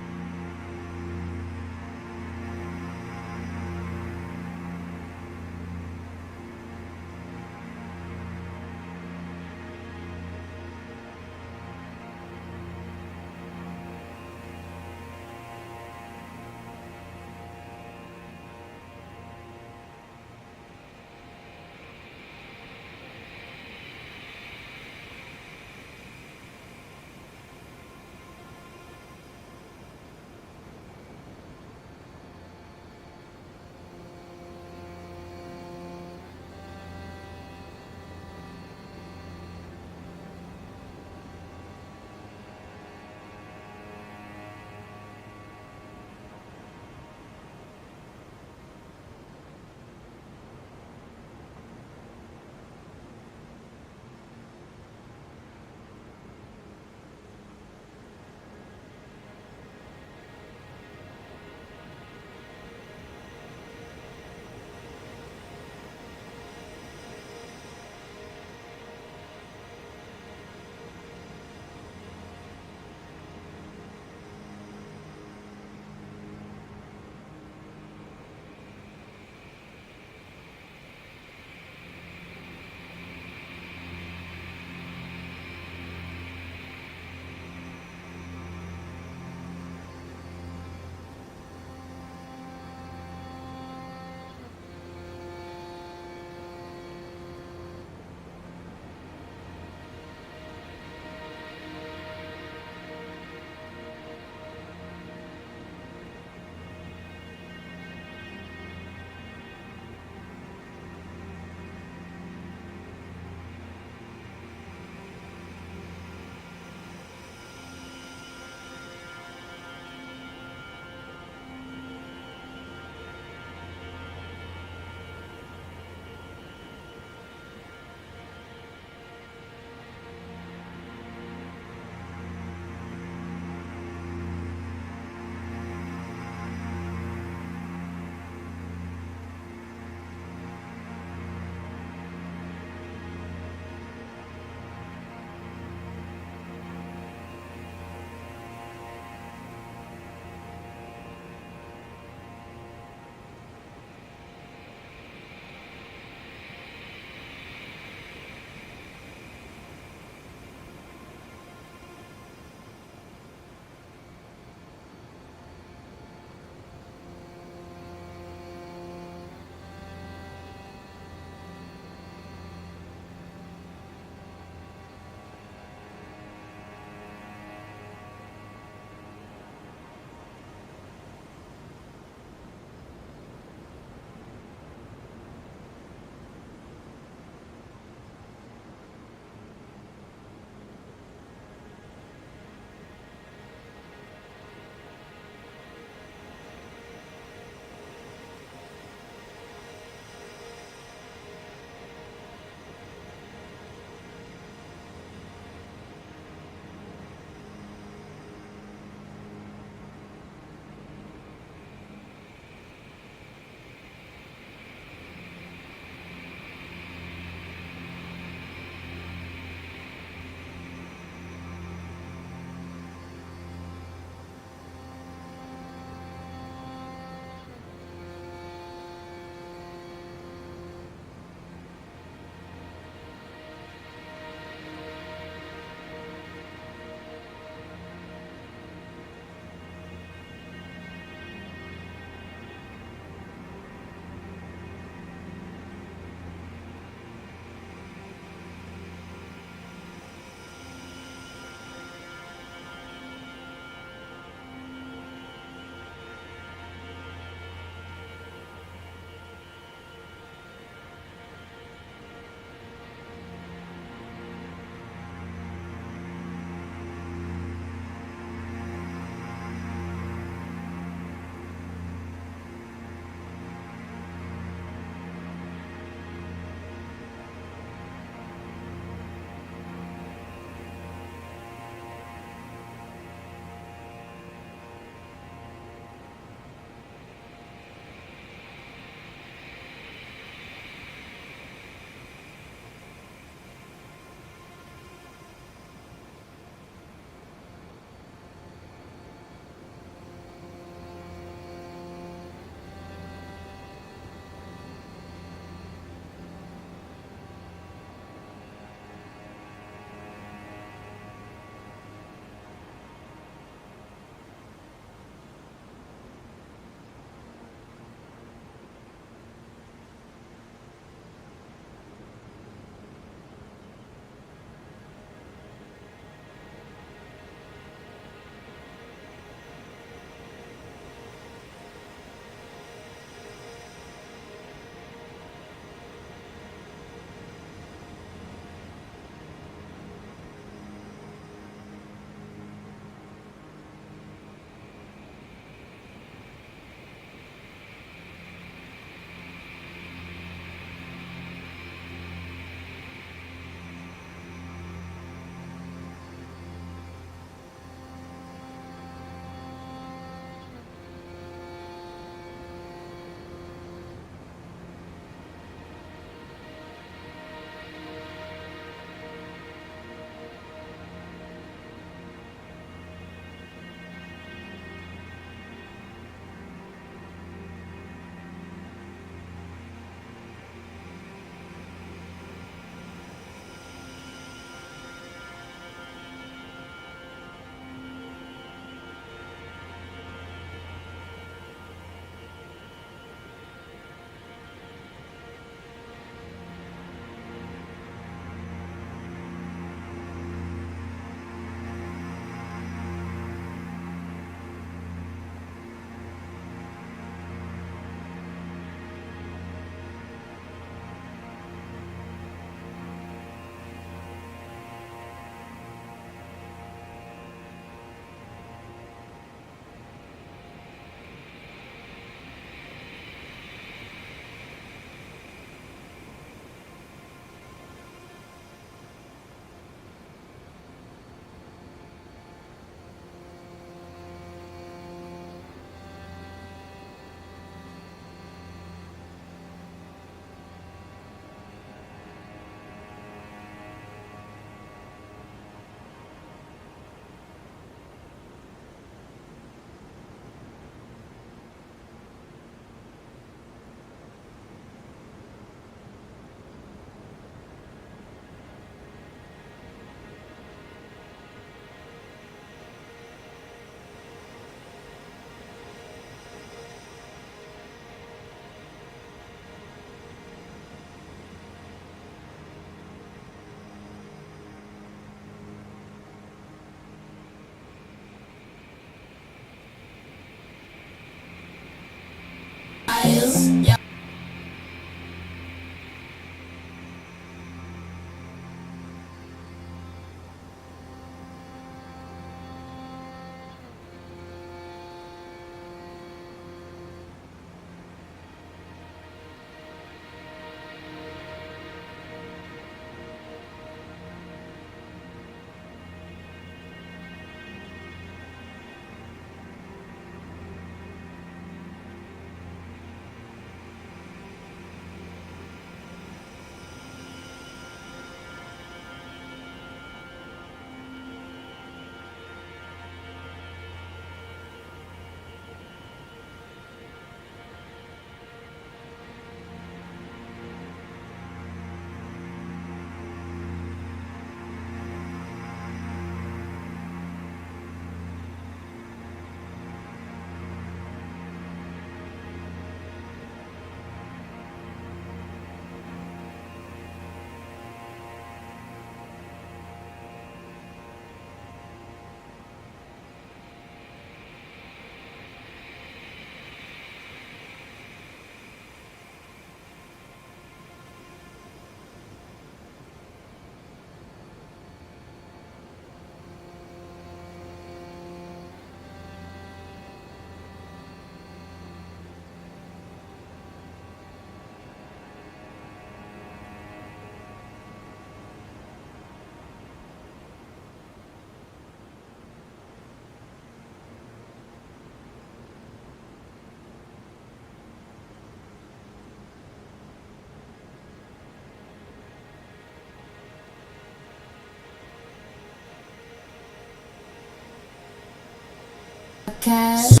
[SPEAKER 2] Cat.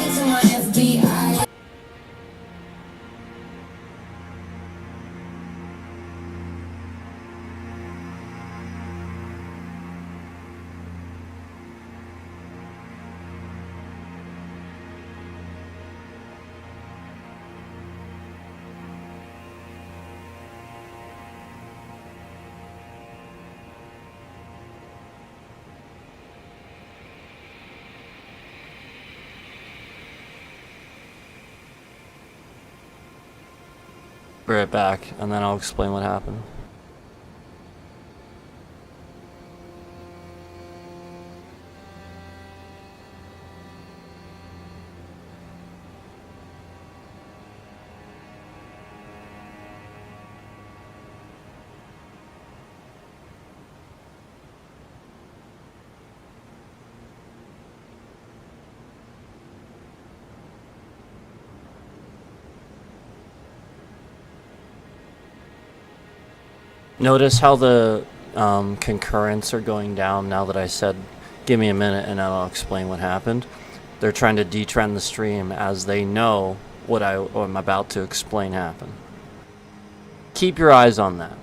[SPEAKER 2] To my FBI.
[SPEAKER 1] Be right back, and then I'll explain what happened. Notice how the concurrents are going down now that I said, give me a minute and I'll explain what happened. They're trying to detrend the stream as they know what I'm about to explain happened. Keep your eyes on that.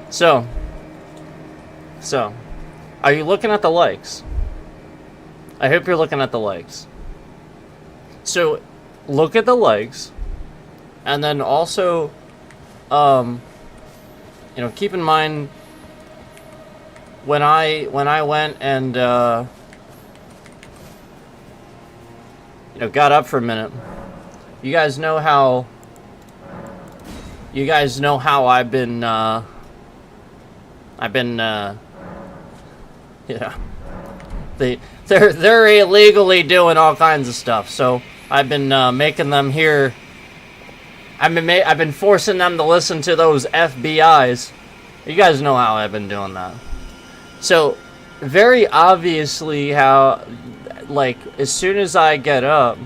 [SPEAKER 1] So, are you looking at the likes? I hope you're looking at the likes. So, look at the likes, and then also, keep in mind when I went and got up for a minute. You guys know how I've been they're illegally doing all kinds of stuff. So I've been making them hear. I've been forcing them to listen to those FBIs. You guys know how I've been doing that. So very obviously how, like, as soon as I get up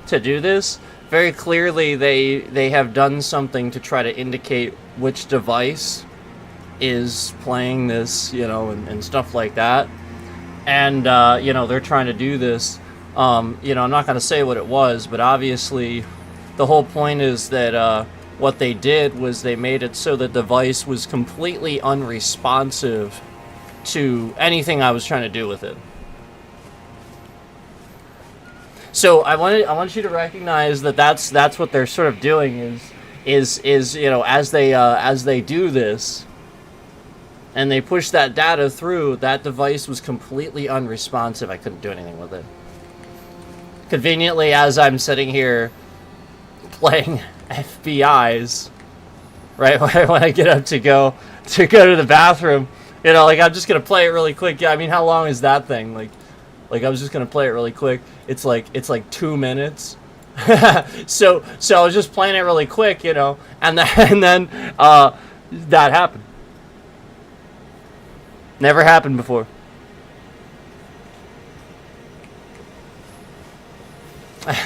[SPEAKER 1] to do this, very clearly they have done something to try to indicate which device is playing this, and stuff like that. And they're trying to do this. I'm not going to say what it was, but obviously the whole point is that what they did was they made it so the device was completely unresponsive to anything I was trying to do with it. So I want you to recognize that that's what they're sort of doing is as they do this and they push that data through, that device was completely unresponsive. I couldn't do anything with it. Conveniently, as I'm sitting here playing FBI's, right when I get up to go to the bathroom, I'm just gonna play it really quick. Yeah, I mean, how long is that thing? Like I was just gonna play it really quick. It's like 2 minutes. so I was just playing it really quick, and then that happened. Never happened before.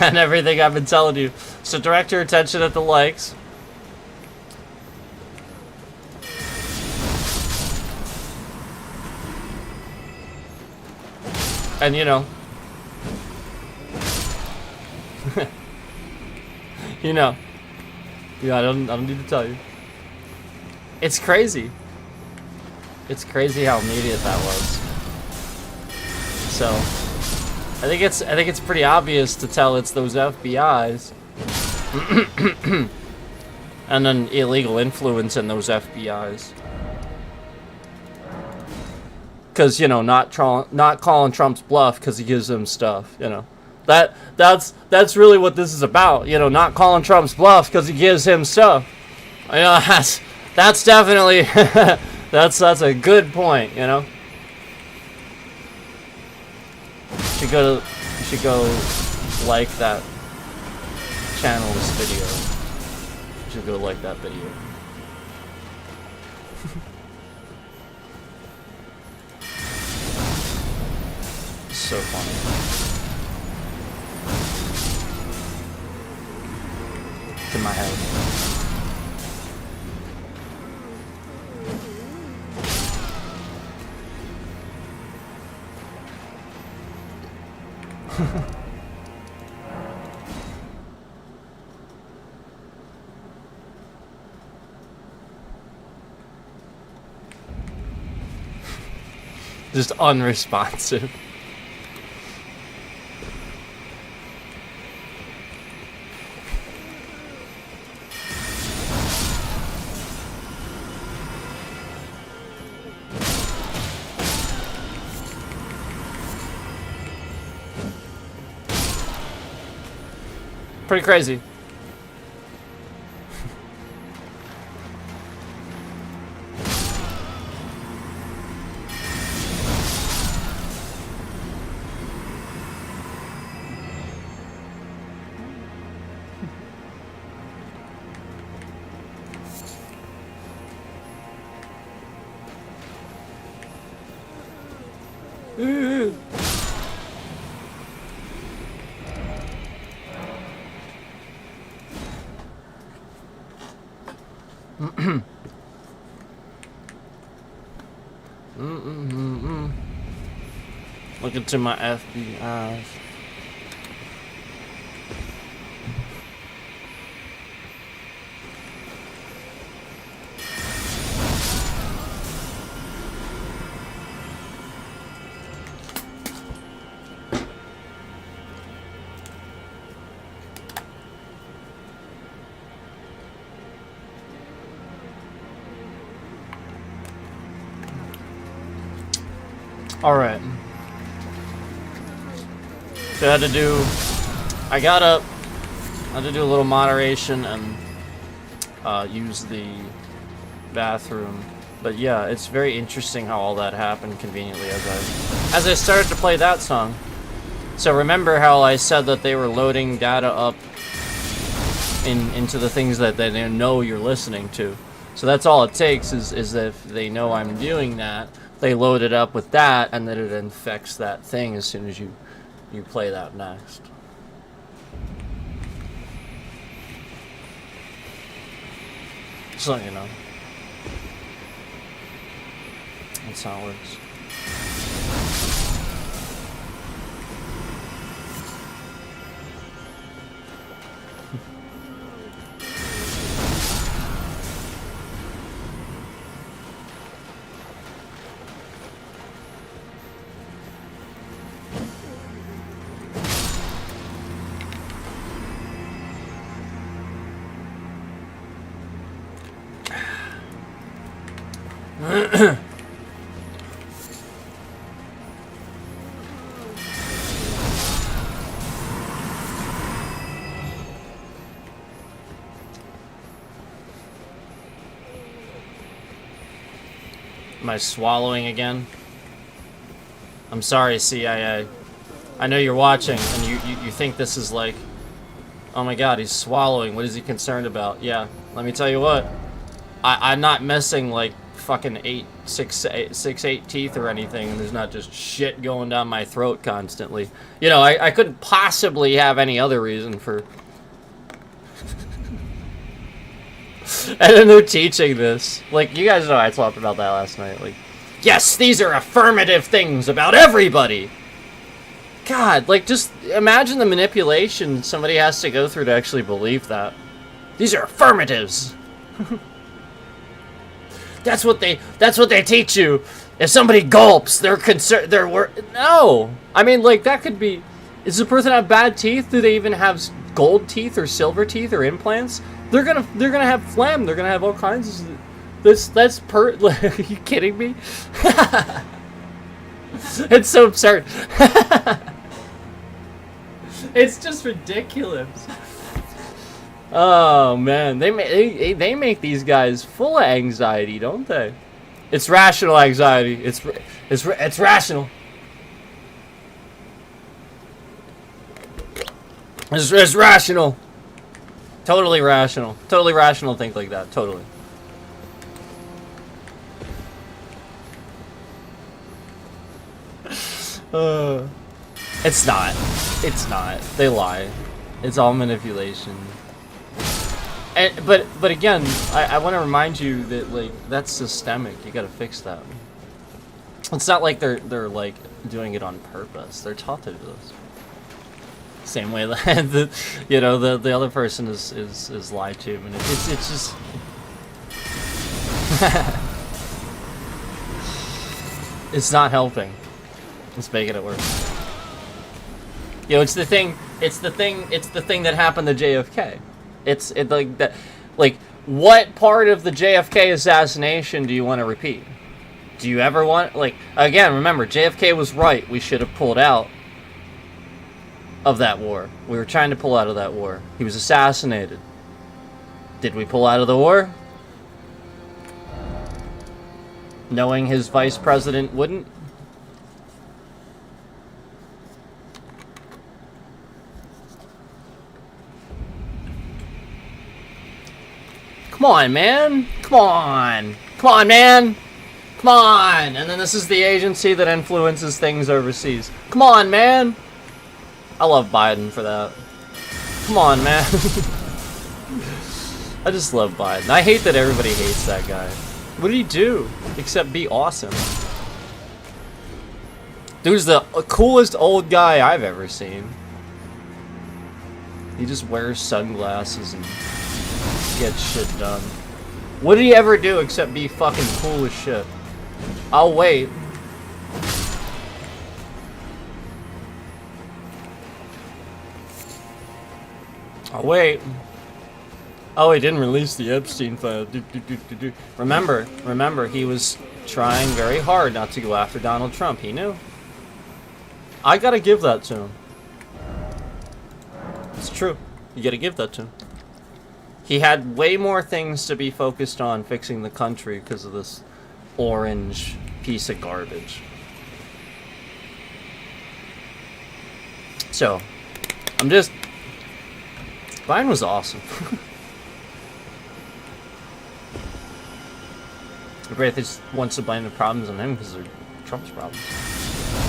[SPEAKER 1] And everything I've been telling you. So direct your attention at the likes. And I don't need to tell you. It's crazy. It's crazy how immediate that was. So I think it's pretty obvious to tell it's those FBIs. And then illegal influence in those FBIs. Because, not calling Trump's bluff because he gives them stuff, That's really what this is about, not calling Trump's bluff because he gives him stuff. That's definitely that's a good point, You should go like that channel's video. You should go like that video. So funny. It's in my head. Just unresponsive. Pretty crazy. Look into my FBIs. Alright. So I had to do a little moderation and use the bathroom. But yeah, it's very interesting how all that happened conveniently as I started to play that song. So remember how I said that they were loading data up into the things that they know you're listening to. So that's all it takes is if they know I'm doing that, they load it up with that, and then it infects that thing as soon as you play that next. So you know. That's how it works. Am I swallowing again? I'm sorry, CIA. I know you're watching, and you think this is like, oh my god, he's swallowing. What is he concerned about? Yeah, let me tell you what. I'm not missing like fucking six, eight teeth or anything, and there's not just shit going down my throat constantly. You know, I couldn't possibly have any other reason for... And then they're teaching this. Like, you guys know I talked about that last night. Like, yes, these are affirmative things about everybody! God, like, just imagine the manipulation somebody has to go through to actually believe that. These are affirmatives! That's what they teach you. If somebody gulps, they're concerned. No. I mean, like, that could be. Does the person have bad teeth? Do they even have gold teeth or silver teeth or implants? They're gonna have phlegm. They're gonna have all kinds of. That's are you kidding me? It's so absurd. It's just ridiculous. Oh man, they make these guys full of anxiety, don't they? It's rational anxiety. It's rational. It's rational. Totally rational. Totally rational. Think like that. Totally. It's not. It's not. They lie. It's all manipulation. But again, I want to remind you that, like, that's systemic. You gotta fix that. It's not like they're like doing it on purpose. They're taught to do this. Same way that the other person is lied to, and it's just it's not helping. It's making it worse. It's the thing that happened to JFK. It's like that. Like, what part of the JFK assassination do you want to repeat? Do you ever want, like, again, remember, JFK was right. We should have pulled out of that war. We were trying to pull out of that war. He was assassinated. Did we pull out of the war? Knowing his vice president wouldn't? Come on, man. Come on. Come on, man. Come on. And then this is the agency that influences things overseas. Come on, man. I love Biden for that. Come on, man. I just love Biden. I hate that everybody hates that guy. What did he do? Except be awesome. Dude's the coolest old guy I've ever seen. He just wears sunglasses and gets shit done. What did he ever do except be fucking cool as shit? I'll wait. I'll wait. Oh, he didn't release the Epstein file. Remember, he was trying very hard not to go after Donald Trump. He knew. I gotta give that to him. It's true. You gotta give that to him. He had way more things to be focused on fixing the country because of this orange piece of garbage. So, Biden was awesome. Everybody just wants to blame the problems on him because they're Trump's problems.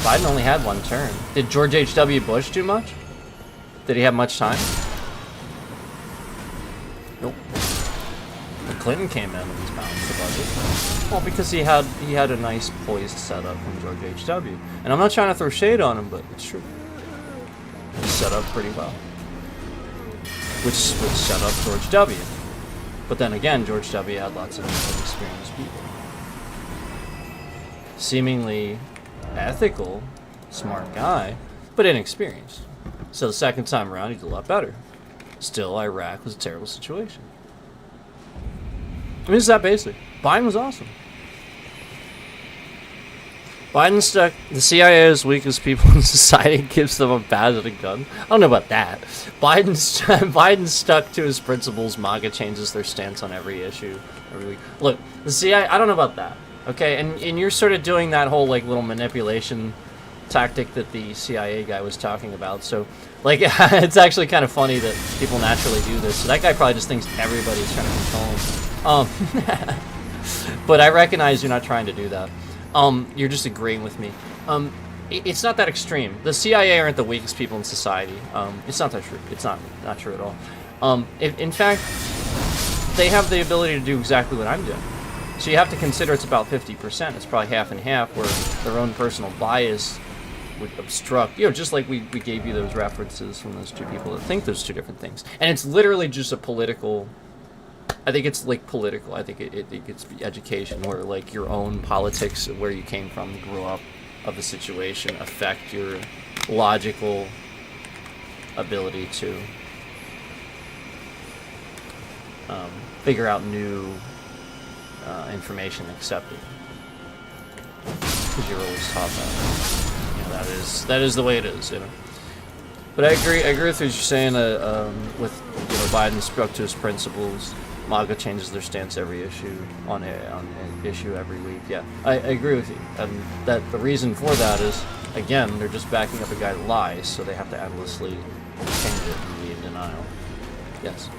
[SPEAKER 1] Biden only had one term. Did George H.W. Bush do much? Did he have much time? Nope. When Clinton came in and was balanced the budget. Well, because he had a nice poised setup from George H.W. And I'm not trying to throw shade on him, but it's true. He set up pretty well. Which set up George W. But then again, George W. had lots of inexperienced people. Seemingly ethical, smart guy, but inexperienced. So the second time around, he did a lot better. Still, Iraq was a terrible situation. I mean, it's that basic. Biden was awesome. Biden stuck. The CIA is weakest people in society, gives them a badge and a gun. I don't know about that. Biden stuck to his principles. MAGA changes their stance on every issue every week. Look, the CIA. I don't know about that. Okay, and you're sort of doing that whole like little manipulation tactic that the CIA guy was talking about. So, like, it's actually kind of funny that people naturally do this. So that guy probably just thinks everybody's trying to control him. But I recognize you're not trying to do that. You're just agreeing with me. It's not that extreme. The CIA aren't the weakest people in society. It's not that true. It's not true at all. In fact, they have the ability to do exactly what I'm doing. So you have to consider it's about 50%. It's probably half and half, where their own personal bias would obstruct. You know, just like we gave you those references from those two people that think those two different things. And it's literally just a political. I think it's like political. I think it's education, where like your own politics, where you came from, grew up, of the situation, affect your logical ability to figure out new information, accept it. Because you're always taught that. You know, that is the way it is. You know. But I agree with what you're saying. With Biden stuck to his principles. MAGA changes their stance every issue on an issue every week. Yeah, I agree with you. And that the reason for that is, again, they're just backing up a guy that lies, so they have to endlessly change it and be in denial. Yes.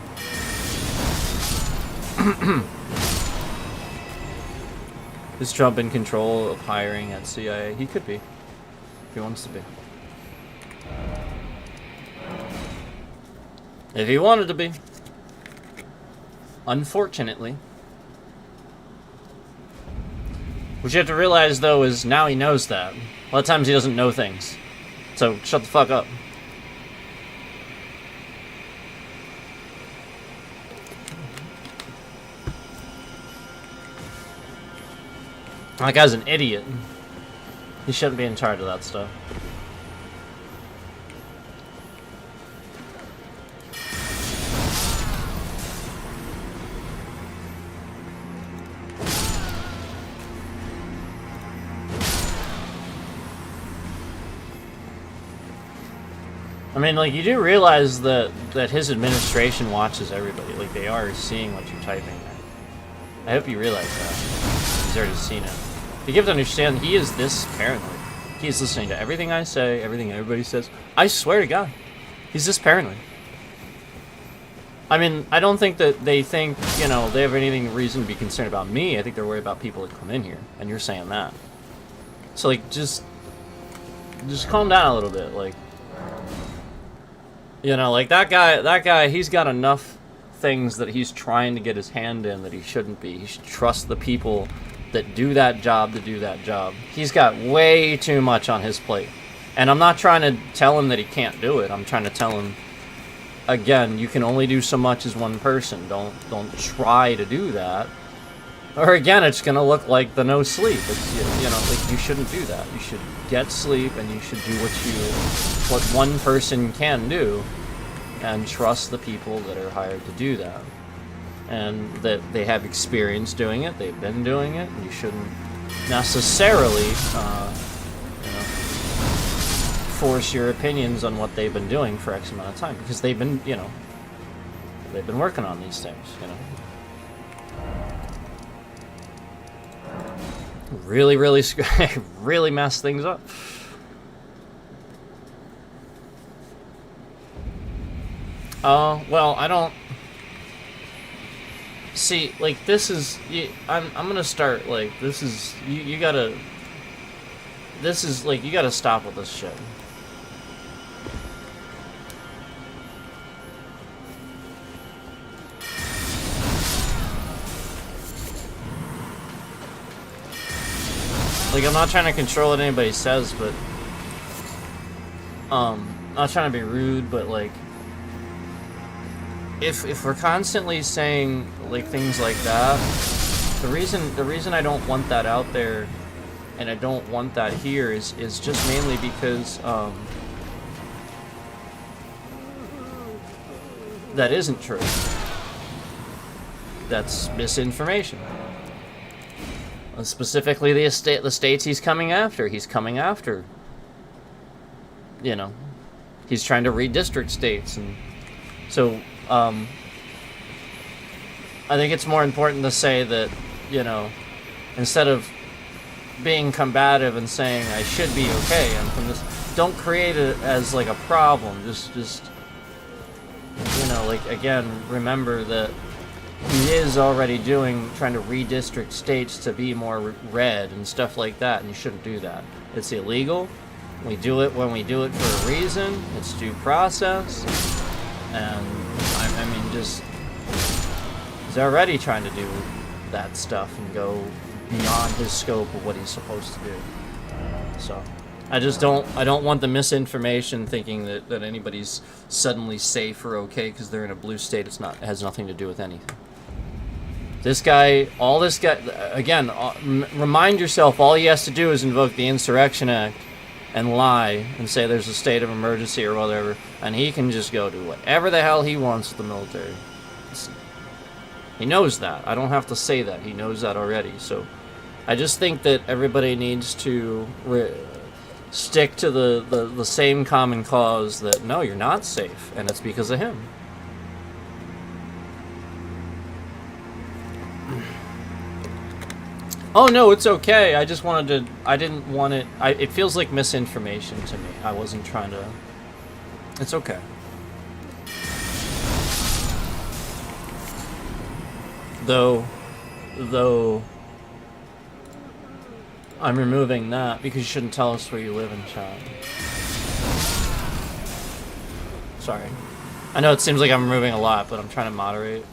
[SPEAKER 1] Is Trump in control of hiring at CIA? He could be, if he wants to be. If he wanted to be. Unfortunately. What you have to realize, though, is now he knows that. A lot of times he doesn't know things. So, shut the fuck up. That guy's an idiot. He shouldn't be in charge of that stuff. I mean, like, you do realize that his administration watches everybody. Like, they are seeing what you're typing there. I hope you realize that. He's already seen it. You have to understand, he is this paranoid. He is listening to everything I say, everything everybody says. I swear to God, he's this paranoid. I mean, I don't think that they think, they have anything reason to be concerned about me. I think they're worried about people that come in here, and you're saying that. So, like, just calm down a little bit, like... like that guy, he's got enough things that he's trying to get his hand in that he shouldn't be. He should trust the people that do that job to do that job. He's got way too much on his plate. And I'm not trying to tell him that he can't do it. I'm trying to tell him, again, you can only do so much as one person. Don't try to do that. Or again, it's going to look like the no sleep. It's, like you shouldn't do that. You should get sleep, and you should do what one person can do, and trust the people that are hired to do that. And that they have experience doing it, they've been doing it, and you shouldn't necessarily force your opinions on what they've been doing for X amount of time, because they've been, they've been working on these things, Really, really, really mess things up. Well, I don't see, like, this is, I'm gonna start, like, this is, you gotta, this is, like, you gotta stop with this shit. Like, I'm not trying to control what anybody says, but, not trying to be rude, but, like, if we're constantly saying, like, things like that, the reason I don't want that out there, and I don't want that here, is just mainly because, that isn't true. That's misinformation. Specifically, the states he's coming after. He's coming after, he's trying to redistrict states, and so, I think it's more important to say that, instead of being combative and saying I should be okay, and from this, don't create it as like a problem. Just like, again, remember that he is already trying to redistrict states to be more red and stuff like that, and you shouldn't do that. It's illegal. We do it when we do it for a reason. It's due process, and I mean, just, he's already trying to do that stuff and go beyond his scope of what he's supposed to do. So I don't want the misinformation thinking that anybody's suddenly safe or okay because they're in a blue state. It has nothing to do with anything. Again, remind yourself, all he has to do is invoke the Insurrection Act and lie and say there's a state of emergency or whatever, and he can just go do whatever the hell he wants with the military. He knows that. I don't have to say that. He knows that already. So I just think that everybody needs to stick to the same common cause, that no, you're not safe, and it's because of him. Oh no, it's okay. I didn't want it. It feels like misinformation to me. I wasn't trying to. It's okay. Though I'm removing that because you shouldn't tell us where you live in chat. Sorry. I know it seems like I'm removing a lot, but I'm trying to moderate.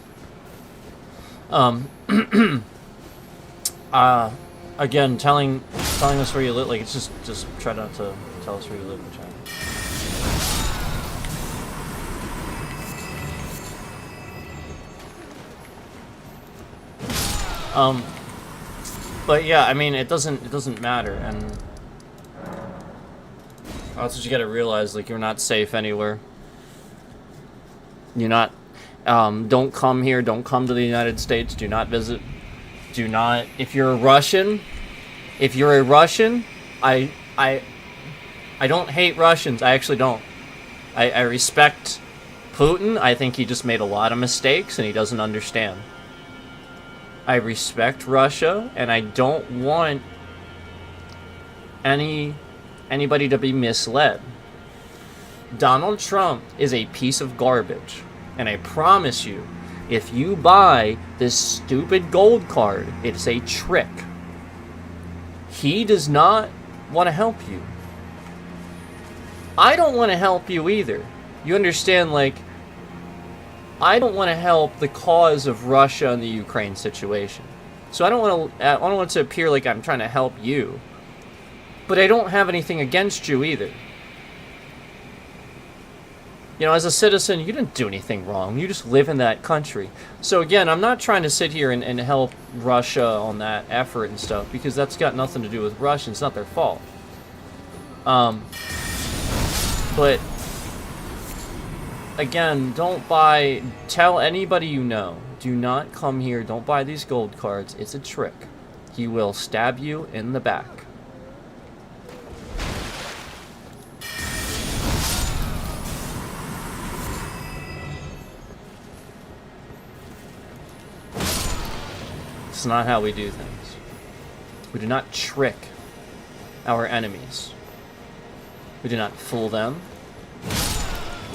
[SPEAKER 1] Again, telling us where you live, like, it's just try not to tell us where you live in China. But yeah, I mean, it doesn't matter, and that's what you gotta realize, like, you're not safe anywhere. You're not, don't come here, don't come to the United States, do not visit. Do not, if you're a Russian, I don't hate Russians. I actually don't. I respect Putin. I think he just made a lot of mistakes and he doesn't understand. I respect Russia, and I don't want anybody to be misled. Donald Trump is a piece of garbage, and I promise you, if you buy this stupid gold card, it's a trick. He does not want to help you. I don't want to help you either. You understand, like, I don't want to help the cause of Russia and the Ukraine situation. So I don't want it to appear like I'm trying to help you. But I don't have anything against you either. You know, as a citizen, you didn't do anything wrong. You just live in that country. So again, I'm not trying to sit here and help Russia on that effort and stuff, because that's got nothing to do with Russia. It's not their fault. But again, tell anybody you know, do not come here, don't buy these gold cards. It's a trick. he will stab you in the back. It's not how we do things. We do not trick our enemies. We do not fool them.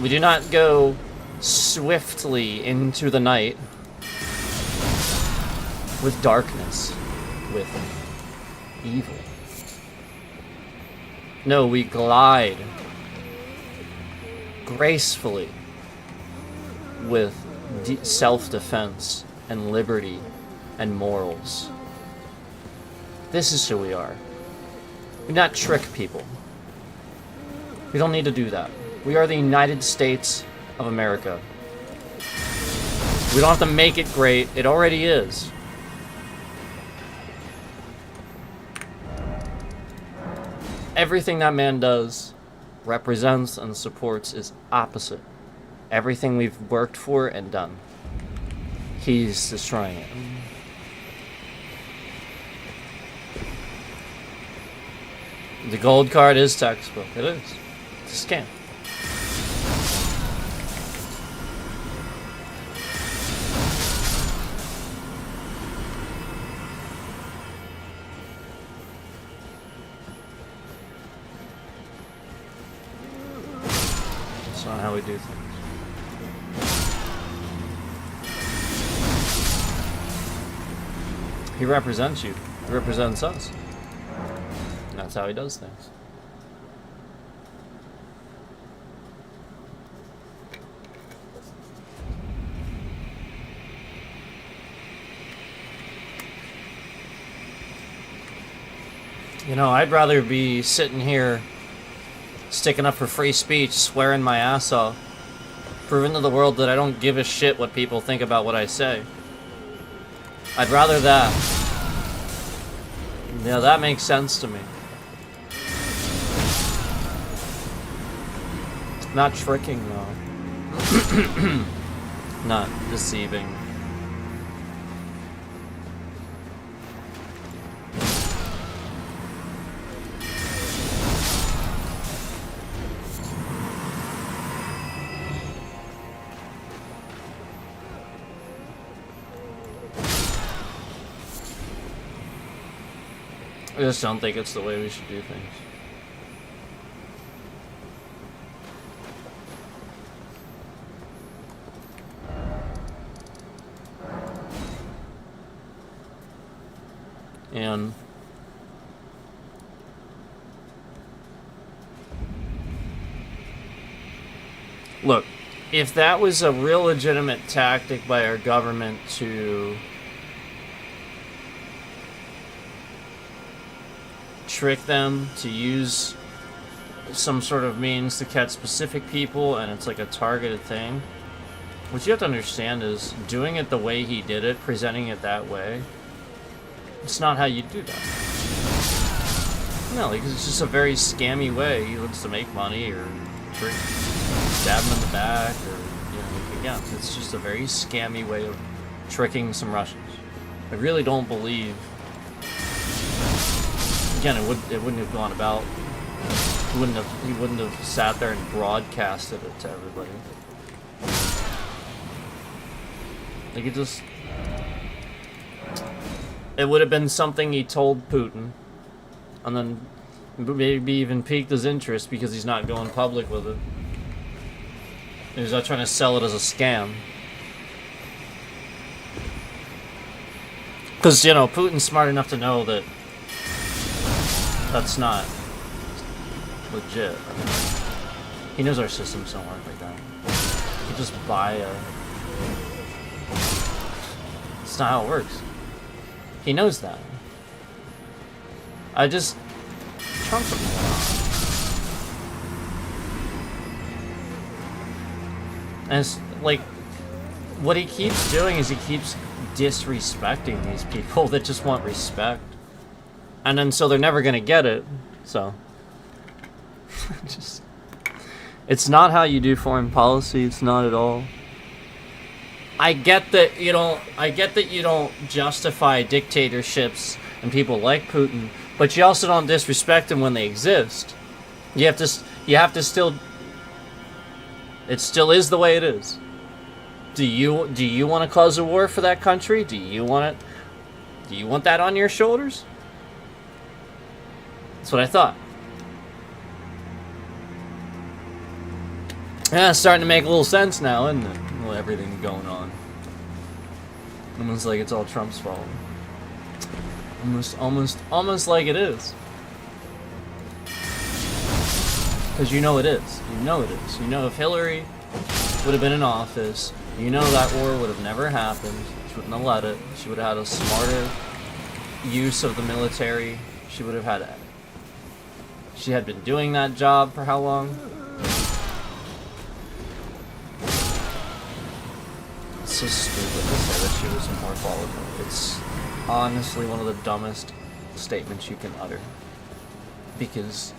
[SPEAKER 1] We do not go swiftly into the night with darkness, with evil. No, we glide gracefully with self-defense and liberty and morals. This is who we are. We do not trick people. We don't need to do that. We are the United States of America. We don't have to make it great. It already is. Everything that man does, represents, and supports is opposite. Everything we've worked for and done. He's destroying it. The gold card is textbook. It is. It's a scam. That's not how we do things. He represents you. He represents us. And that's how he does things. You know, I'd rather be sitting here sticking up for free speech, swearing my ass off, proving to the world that I don't give a shit what people think about what I say. I'd rather that. Yeah, that makes sense to me. Not tricking, though. Not deceiving. I just don't think it's the way we should do things. And look, if that was a real legitimate tactic by our government to trick them, to use some sort of means to catch specific people, and it's like a targeted thing, what you have to understand is doing it the way he did it, presenting it that way, it's not how you do that. No, like, it's just a very scammy way. He looks to make money, or stab him in the back, or, you know, like, again, it's just a very scammy way of tricking some Russians. I really don't believe. Again, it wouldn't have gone about. He wouldn't have sat there and broadcasted it to everybody. Like, it would have been something he told Putin, and then maybe even piqued his interest because he's not going public with it. He's not trying to sell it as a scam. Because, you know, Putin's smart enough to know that that's not legit. He knows our systems don't work like that. You just buy a... It's not how it works. He knows that. Trump's a moron. And it's like, what he keeps doing is he keeps disrespecting these people that just want respect. And then so they're never gonna get it. So it's not how you do foreign policy, it's not at all. I get that you don't justify dictatorships and people like Putin, but you also don't disrespect them when they exist. You have to still. It still is the way it is. Do you want to cause a war for that country? Do you want that on your shoulders? That's what I thought. Yeah, it's starting to make a little sense now, isn't it? Well, everything going on. Almost like it's all Trump's fault. Almost like it is. Because you know it is. You know it is. You know if Hillary would have been in office, you know that war would have never happened. She wouldn't have let it. She would have had a smarter use of the military. She would have had it. She had been doing that job for how long? It's so stupid to say that she was more qualified. It's honestly one of the dumbest statements you can utter. Because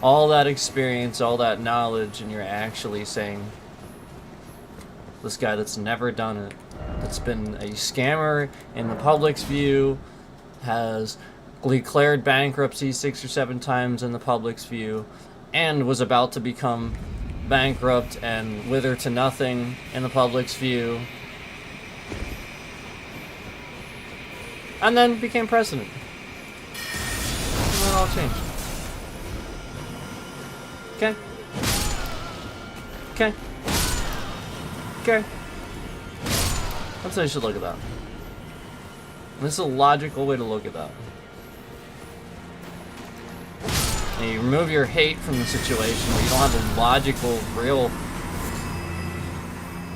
[SPEAKER 1] all that experience, all that knowledge, and you're actually saying this guy that's never done it, that's been a scammer in the public's view, has declared bankruptcy 6 or 7 times in the public's view, and was about to become bankrupt and wither to nothing in the public's view, and then became president. And then it all changed. Okay. Okay. Okay. That's how you should look at that. And this is a logical way to look at that. And you remove your hate from the situation where you don't have a logical, real,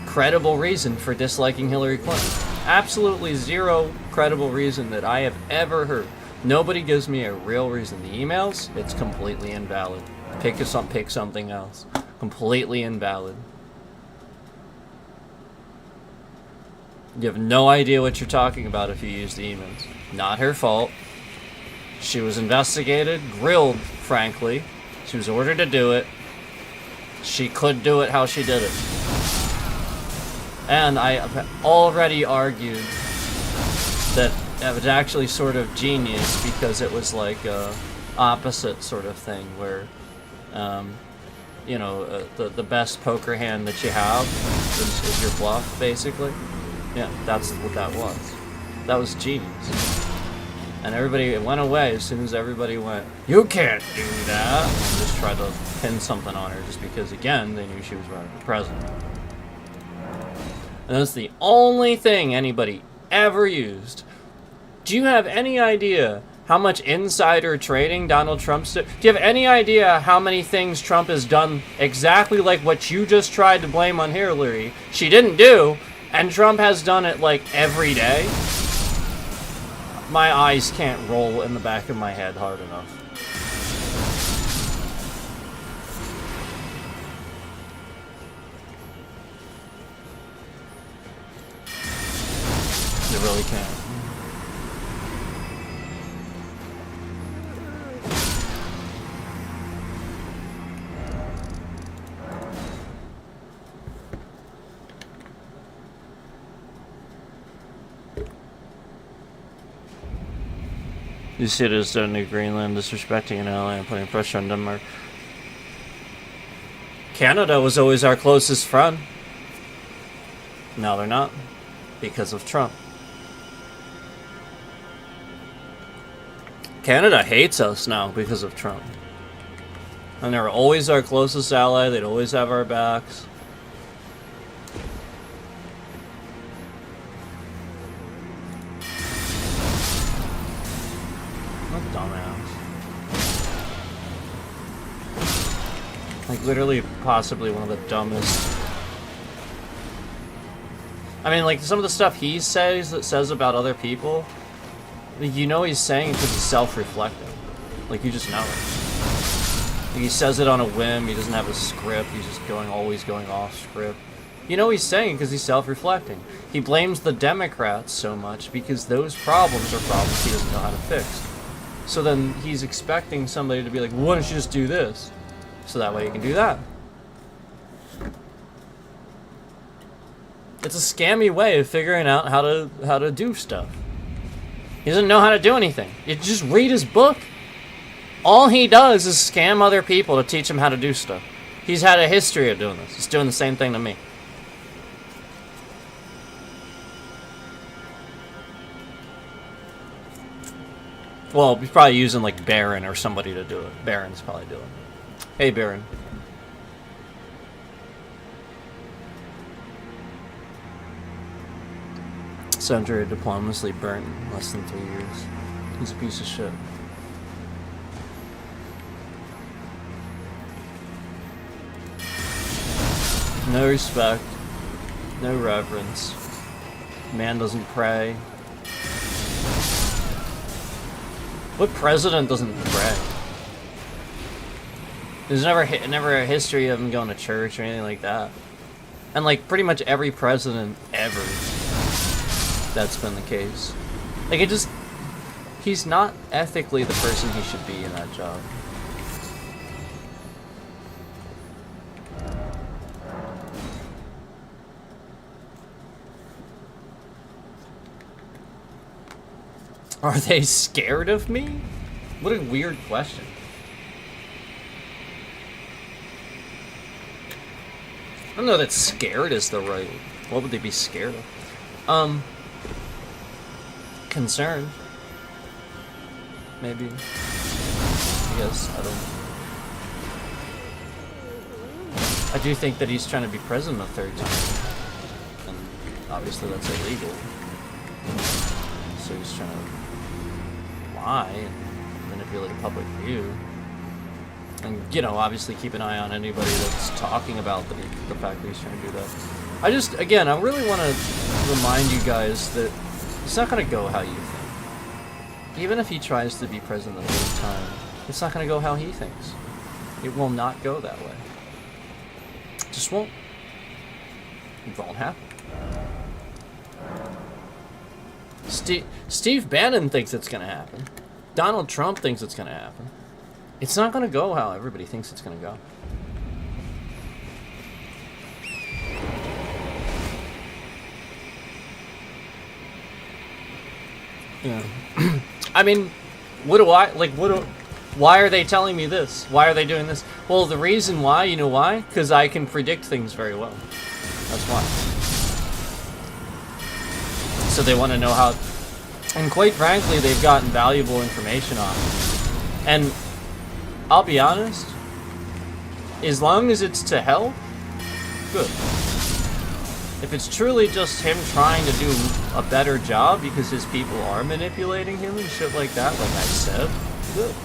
[SPEAKER 1] credible reason for disliking Hillary Clinton. Absolutely zero credible reason that I have ever heard. Nobody gives me a real reason. The emails, it's completely invalid. Pick something else. Completely invalid. You have no idea what you're talking about if you use the emails. Not her fault. She was investigated, grilled, frankly. She was ordered to do it. She could do it how she did it. And I have already argued that it was actually sort of genius because it was like a opposite sort of thing where you know, the best poker hand that you have is your bluff, basically. Yeah, that's what that was. That was genius. And it went away as soon as everybody went, you can't do that, and just tried to pin something on her just because, again, they knew she was running for president. And that's the only thing anybody ever used. Do you have any idea how much insider trading Donald Trump's did? Do you have any idea how many things Trump has done exactly like what you just tried to blame on Hillary? She didn't do, and Trump has done it like every day. My eyes can't roll in the back of my head hard enough. They really can't. You see it as done to Greenland, disrespecting an ally and putting pressure on Denmark. Canada was always our closest friend. Now they're not, because of Trump. Canada hates us now because of Trump. And they're always our closest ally, they'd always have our backs. Like, literally, possibly one of the dumbest. I mean, like, some of the stuff he says about other people, you know he's saying it because he's self-reflecting. Like, you just know it. Like, he says it on a whim, he doesn't have a script, he's just always going off script. You know he's saying because he's self-reflecting. He blames the Democrats so much because those problems are problems he doesn't know how to fix. So then he's expecting somebody to be like, well, why don't you just do this? So that way you can do that. It's a scammy way of figuring out how to do stuff. He doesn't know how to do anything. You just read his book. All he does is scam other people to teach them how to do stuff. He's had a history of doing this. He's doing the same thing to me. Well, he's probably using like Baron or somebody to do it. Baron's probably doing it. Hey, Baron. Century of diplomacy burnt in less than 3 years. He's a piece of shit. No respect. No reverence. Man doesn't pray. What president doesn't pray? There's never a history of him going to church or anything like that. And like pretty much every president ever, that's been the case. Like it just, he's not ethically the person he should be in that job. Are they scared of me? What a weird question. I don't know that scared is the right... What would they be scared of? Concerned. Maybe. I guess. I don't... I do think that he's trying to be president a third time. And obviously that's illegal. So he's trying to lie and manipulate a public view. And, you know, obviously keep an eye on anybody that's talking about the fact that he's trying to do that. I just, again, I really want to remind you guys that it's not going to go how you think. Even if he tries to be president the third time, it's not going to go how he thinks. It will not go that way. It just won't. It won't happen. Steve Bannon thinks it's going to happen. Donald Trump thinks it's going to happen. It's not going to go how everybody thinks it's going to go. Yeah. I mean, why are they telling me this? Why are they doing this? Well, the reason why, you know why? Because I can predict things very well. That's why. So they want to know how, and quite frankly, they've gotten valuable information on it. And I'll be honest, as long as it's to help, good. If it's truly just him trying to do a better job because his people are manipulating him and shit like that, like I said, good.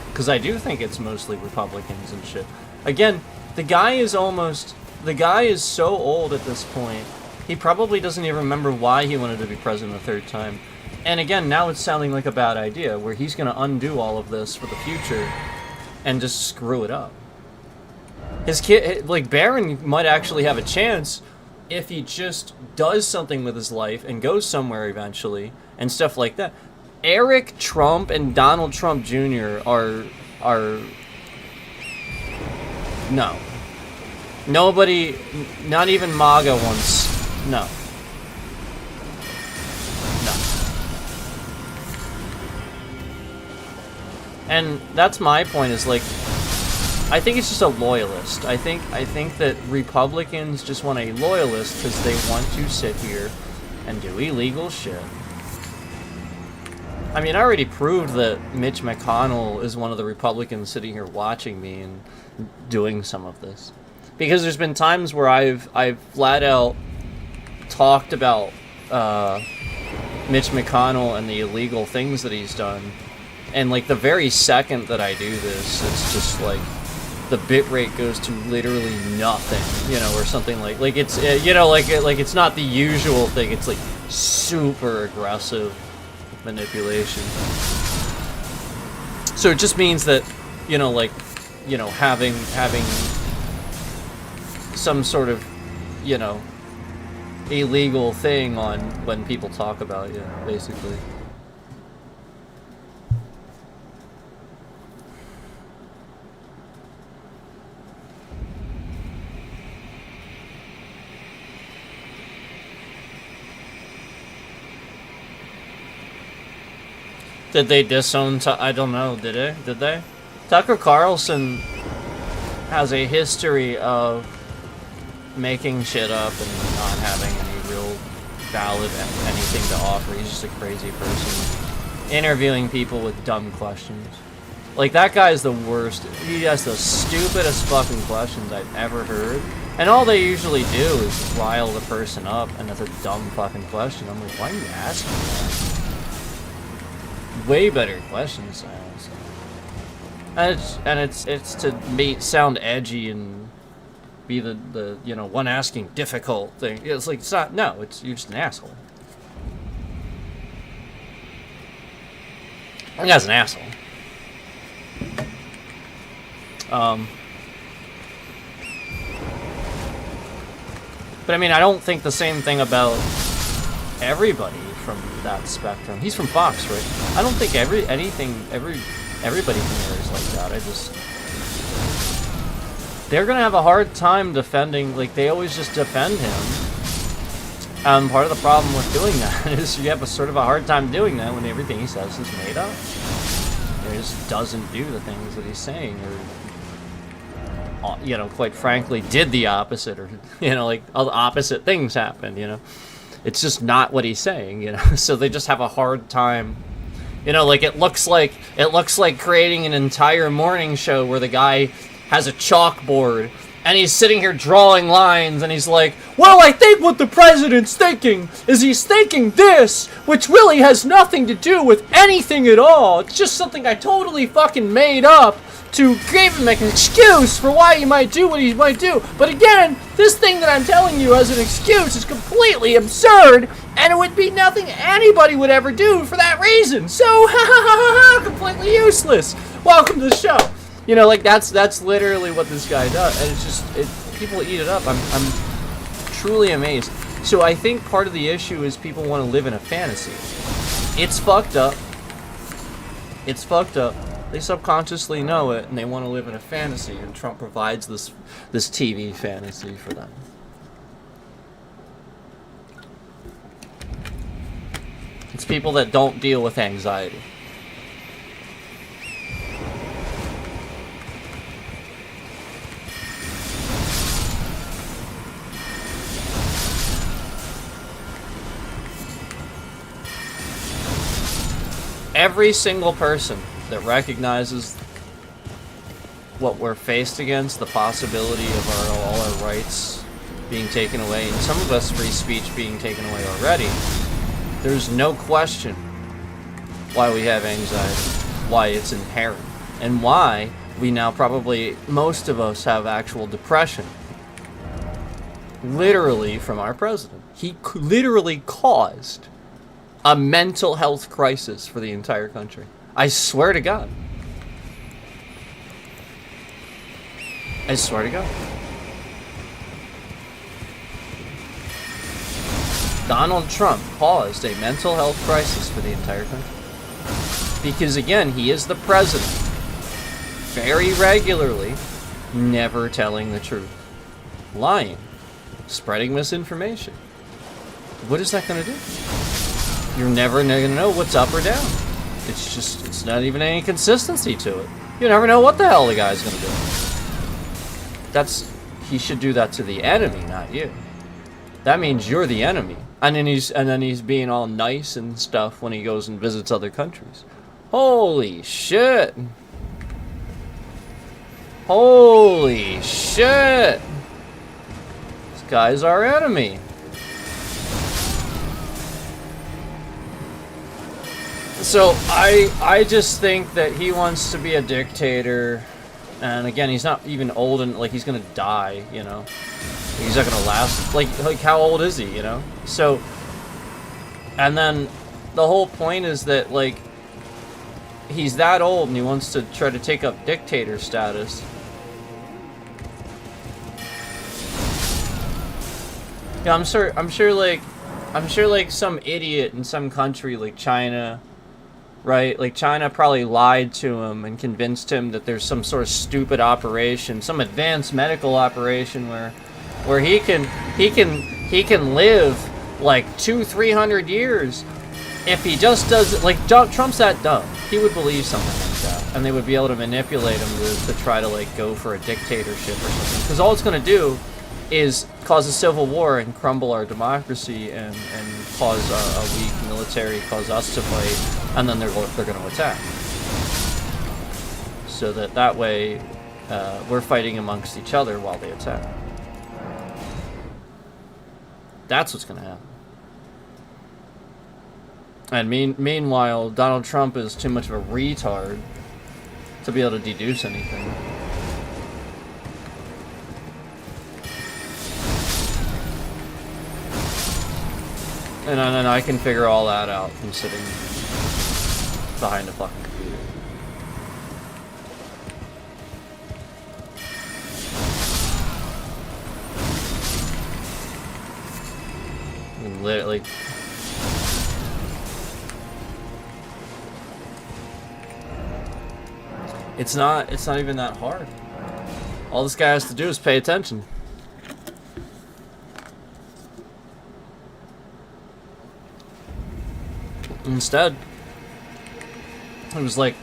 [SPEAKER 1] Because I do think it's mostly Republicans and shit. Again, the guy is so old at this point, he probably doesn't even remember why he wanted to be president a third time. And again, now it's sounding like a bad idea, where he's going to undo all of this for the future and just screw it up. His kid, like Barron, might actually have a chance if he just does something with his life and goes somewhere eventually and stuff like that. Eric Trump and Donald Trump Jr. are no. Nobody, not even MAGA wants, no. No. And that's my point, is like, I think it's just a loyalist. I think that Republicans just want a loyalist because they want to sit here and do illegal shit. I mean, I already proved that Mitch McConnell is one of the Republicans sitting here watching me and doing some of this. Because there's been times where I've flat out talked about Mitch McConnell and the illegal things that he's done. And like the very second that I do this, it's just like the bitrate goes to literally nothing, you know, or something like it's you know, like it's not the usual thing. It's like super aggressive manipulation. So it just means that, you know, like, you know, having some sort of, you know, illegal thing on when people talk about you, basically. Did they disown? I don't know. Did it? Did they? Tucker Carlson has a history of making shit up and not having any real valid anything to offer. He's just a crazy person. Interviewing people with dumb questions. Like, that guy's the worst. He has the stupidest fucking questions I've ever heard. And all they usually do is rile the person up, and it's a dumb fucking question. I'm like, why are you asking that? Way better questions, honestly. And it's to sound edgy and be the you know, one asking difficult thing. It's like, it's not, no, you're just an asshole. That guy's an asshole. But I mean, I don't think the same thing about everybody from that spectrum. He's from Fox, right? I don't think everybody from there is like that. They're gonna have a hard time defending, like, they always just defend him. Part of the problem with doing that is you have a sort of a hard time doing that when everything he says is made up. He just doesn't do the things that he's saying, or, you know, quite frankly, did the opposite, or, you know, like, all the opposite things happened, you know. It's just not what he's saying, you know. So they just have a hard time, you know, like, it looks like creating an entire morning show where the guy has a chalkboard and he's sitting here drawing lines, and he's like, well, I think what the president's thinking is he's thinking this, which really has nothing to do with anything at all. It's just something I totally fucking made up to give him an excuse for why he might do what he might do. But again, this thing that I'm telling you as an excuse is completely absurd, and it would be nothing anybody would ever do for that reason. So, completely useless. Welcome to the show. You know, like, that's literally what this guy does, and it's just, people eat it up. I'm truly amazed. So I think part of the issue is people want to live in a fantasy. It's fucked up. It's fucked up. They subconsciously know it, and they want to live in a fantasy, and Trump provides this TV fantasy for them. It's people that don't deal with anxiety. Every single person that recognizes what we're faced against, the possibility of all our rights being taken away, and some of us free speech being taken away already, there's no question why we have anxiety, why it's inherent, and why we now probably, most of us, have actual depression. Literally from our president. He literally caused a mental health crisis for the entire country. I swear to God. I swear to God. Donald Trump caused a mental health crisis for the entire country. Because, again, he is the president. Very regularly, never telling the truth. Lying. Spreading misinformation. What is that going to do? You're never going to know what's up or down. It's not even any consistency to it. You never know what the hell the guy's going to do. He should do that to the enemy, not you. That means you're the enemy. And then he's being all nice and stuff when he goes and visits other countries. Holy shit. Holy shit. This guy's our enemy. So I just think that he wants to be a dictator, and again, he's not even old, and like, he's gonna die, you know. He's not gonna last. Like how old is he, you know? So, and then the whole point is that, like, he's that old and he wants to try to take up dictator status. Yeah, I'm sure like some idiot in some country like China, right? Like, China probably lied to him and convinced him that there's some sort of stupid operation, some advanced medical operation where he can live like 200-300 years if he just does it, like Trump's that dumb, he would believe something like that, and they would be able to manipulate him to try to like go for a dictatorship or something. Because all it's going to do is cause a civil war and crumble our democracy and cause a weak military, cause us to fight, and then they're going to attack. So that way we're fighting amongst each other while they attack. That's what's going to happen. And meanwhile, Donald Trump is too much of a retard to be able to deduce anything. And I can figure all that out from sitting behind a fucking computer. And literally... It's not even that hard. All this guy has to do is pay attention. Instead, it was like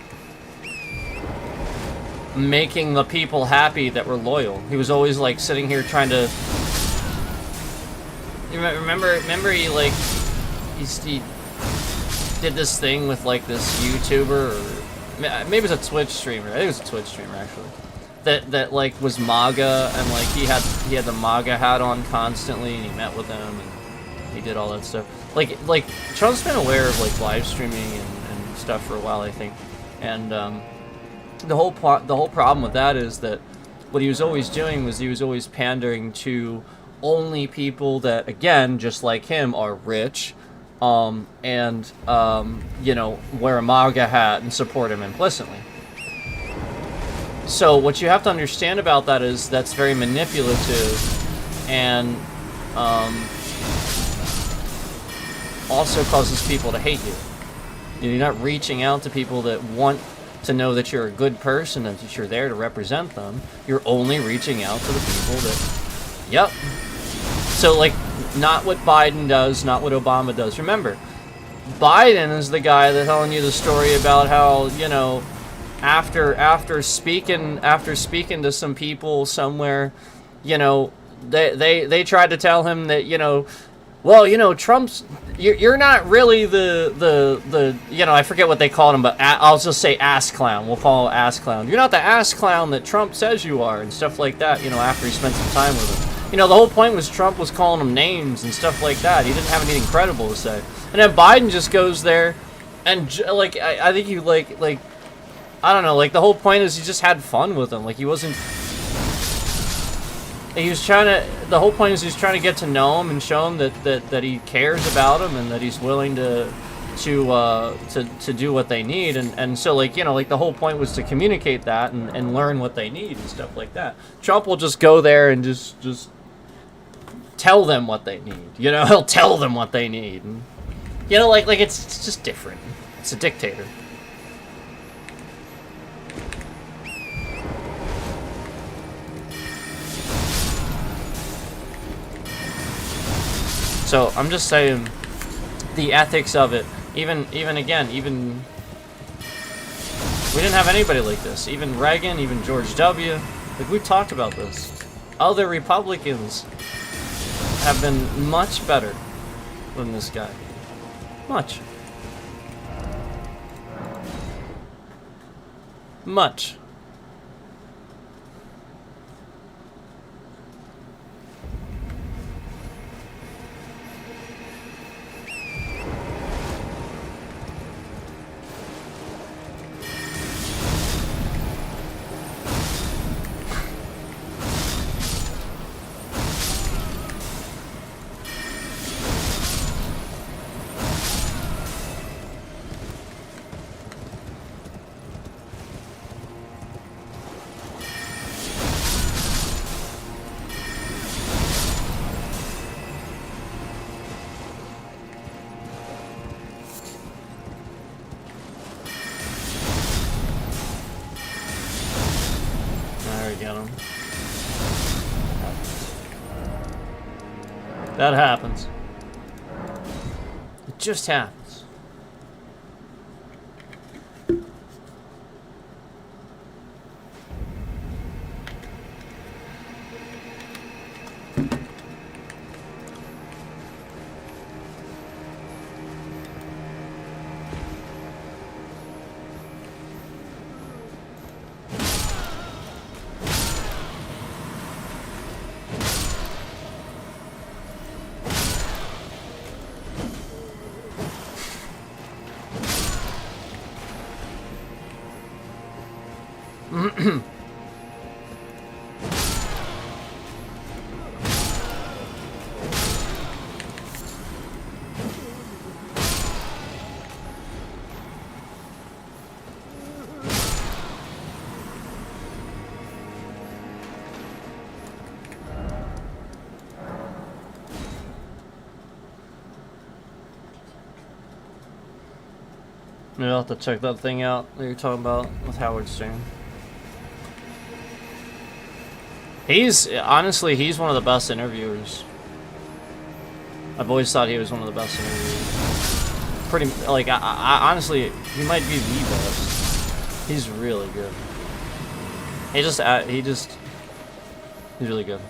[SPEAKER 1] making the people happy that were loyal. He was always like sitting here trying to... Remember he like... He did this thing with like this YouTuber or... Maybe it was a Twitch streamer. I think it was a Twitch streamer actually. That like was MAGA and like he had the MAGA hat on constantly and he met with them and he did all that stuff. Like Trump's been aware of like live streaming and stuff for a while, I think. And the whole problem with that is that what he was always doing was he was always pandering to only people that, again, just like him, are rich. You know, wear a MAGA hat and support him implicitly. So what you have to understand about that is that's very manipulative and also causes people to hate you. You're not reaching out to people that want to know that you're a good person and that you're there to represent them. You're only reaching out to the people that, yep. So like, not what Biden does, not what Obama does. Remember, Biden is the guy that's telling you the story about how, you know, after speaking to some people somewhere, you know, they tried to tell him that, you know, well, you know, Trump's, you're not really the you know, I forget what they called him, but I'll just say ass clown. We'll call him ass clown. You're not the ass clown that Trump says you are and stuff like that, you know, after he spent some time with him. You know, the whole point was Trump was calling him names and stuff like that. He didn't have anything credible to say. And then Biden just goes there and, like, I think he, like, I don't know, like, the whole point is he just had fun with him. Like, he wasn't... He was trying to... The whole point is he's trying to get to know him and show him that he cares about him and that he's willing to do what they need. And so, like, you know, like, the whole point was to communicate that and learn what they need and stuff like that. Trump will just go there and just tell them what they need. You know, he'll tell them what they need. And, you know, like it's just different. It's a dictator. So I'm just saying, the ethics of it. Even we didn't have anybody like this. Even Reagan, even George W. Like, we've talked about this. Other Republicans have been much better than this guy. Much. Much. That happens. It just happens. Maybe I'll have to check that thing out that you're talking about with Howard Stern. He's, honestly, he's one of the best interviewers. I've always thought he was one of the best interviewers. Pretty, like, I honestly, he might be the best. He's really good. He's really good.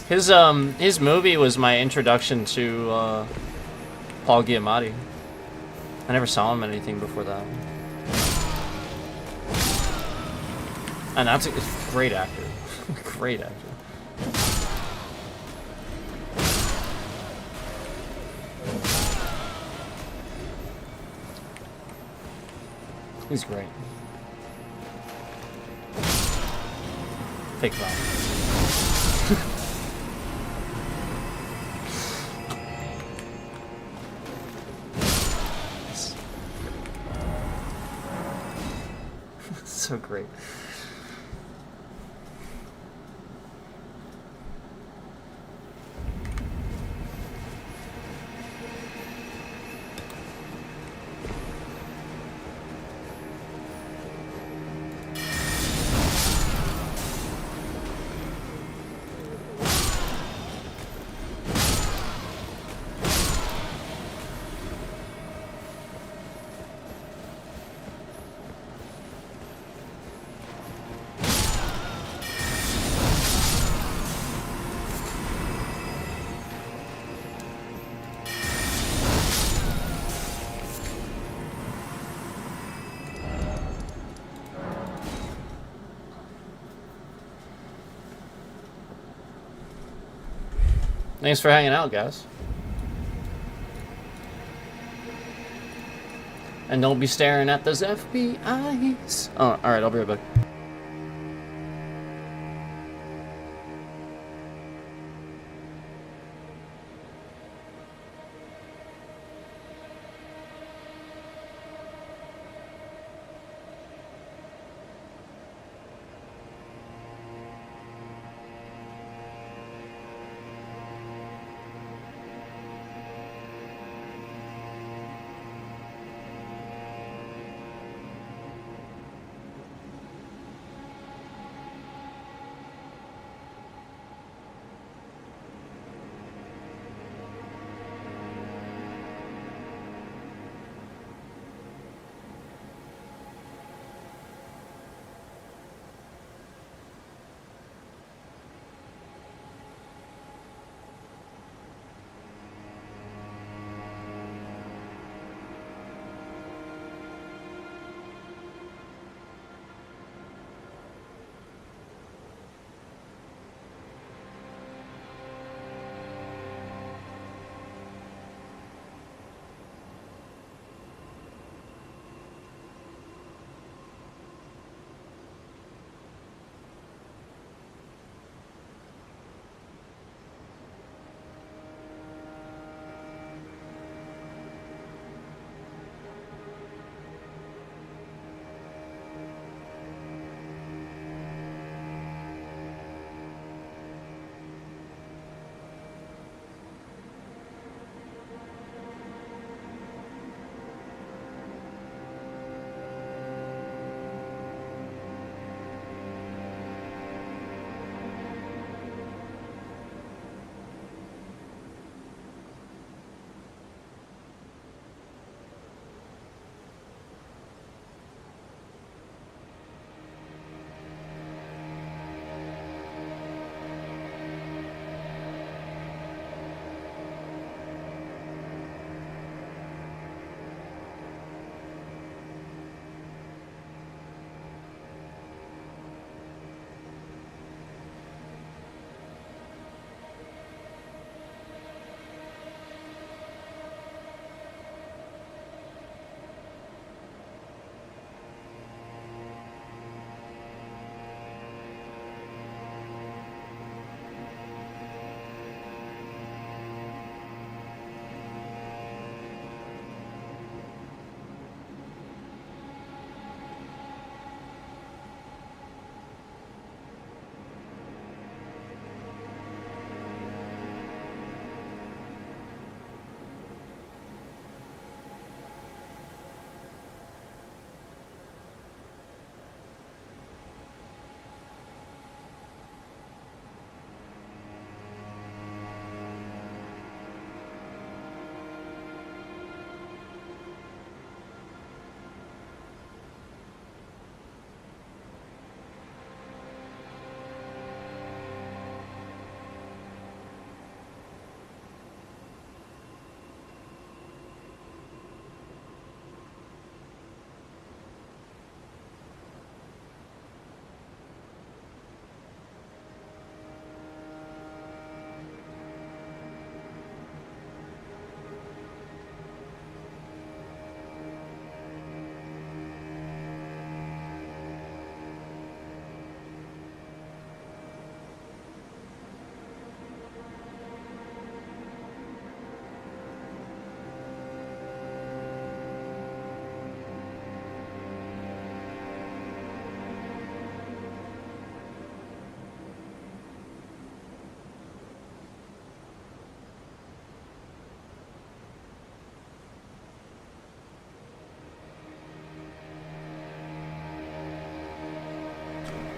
[SPEAKER 1] His movie was my introduction to Paul Giamatti. I never saw him in anything before that. And that's a great actor. Great actor. He's great. Fake violence. So great. Thanks for hanging out, guys. And don't be staring at those FBI's. Oh, alright, I'll be right back.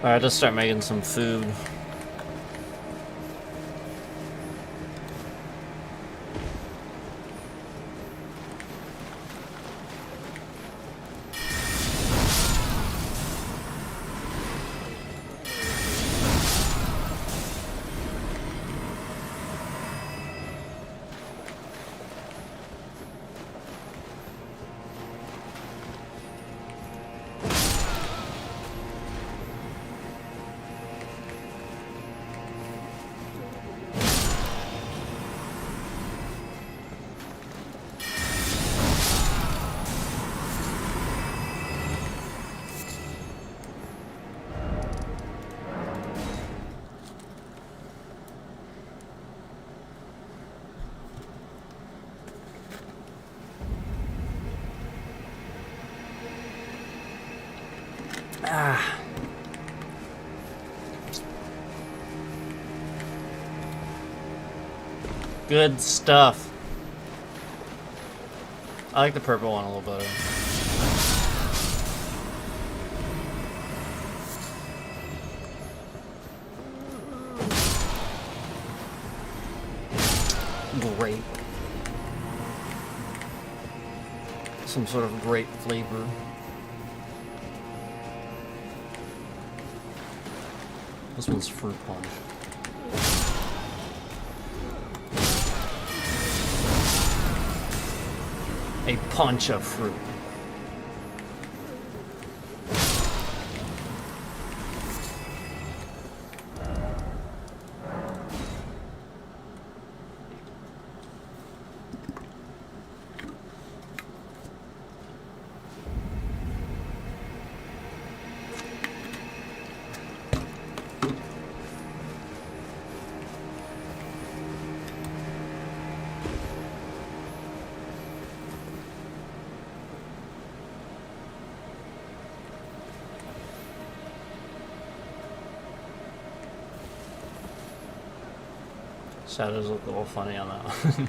[SPEAKER 1] Alright, let's start making some food. Ah. Good stuff. I like the purple one a little better. Grape. Some sort of grape flavor. This one's fruit punch. A punch of fruit. Shadows look a little funny on that one.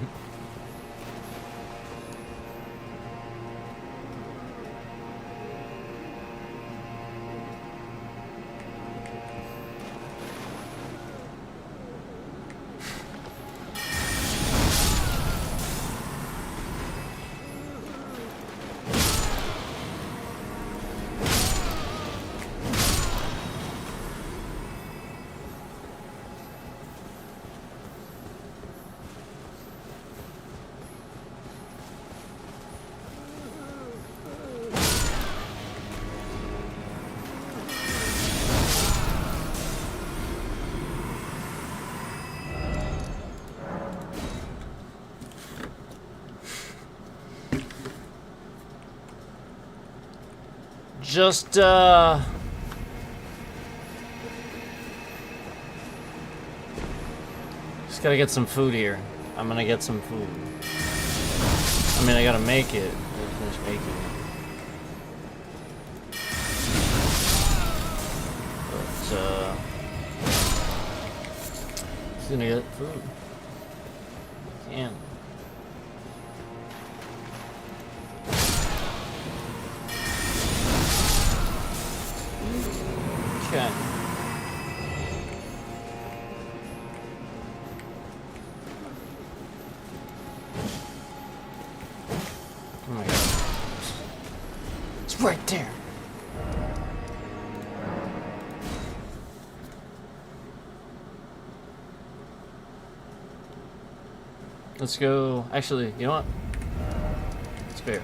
[SPEAKER 1] Just gotta get some food here. I'm gonna get some food. I mean, I gotta make it. I gotta finish making it. But, just gonna get food. Damn. Okay. Oh my god. It's right there. Let's go. Actually, you know what? It's fair.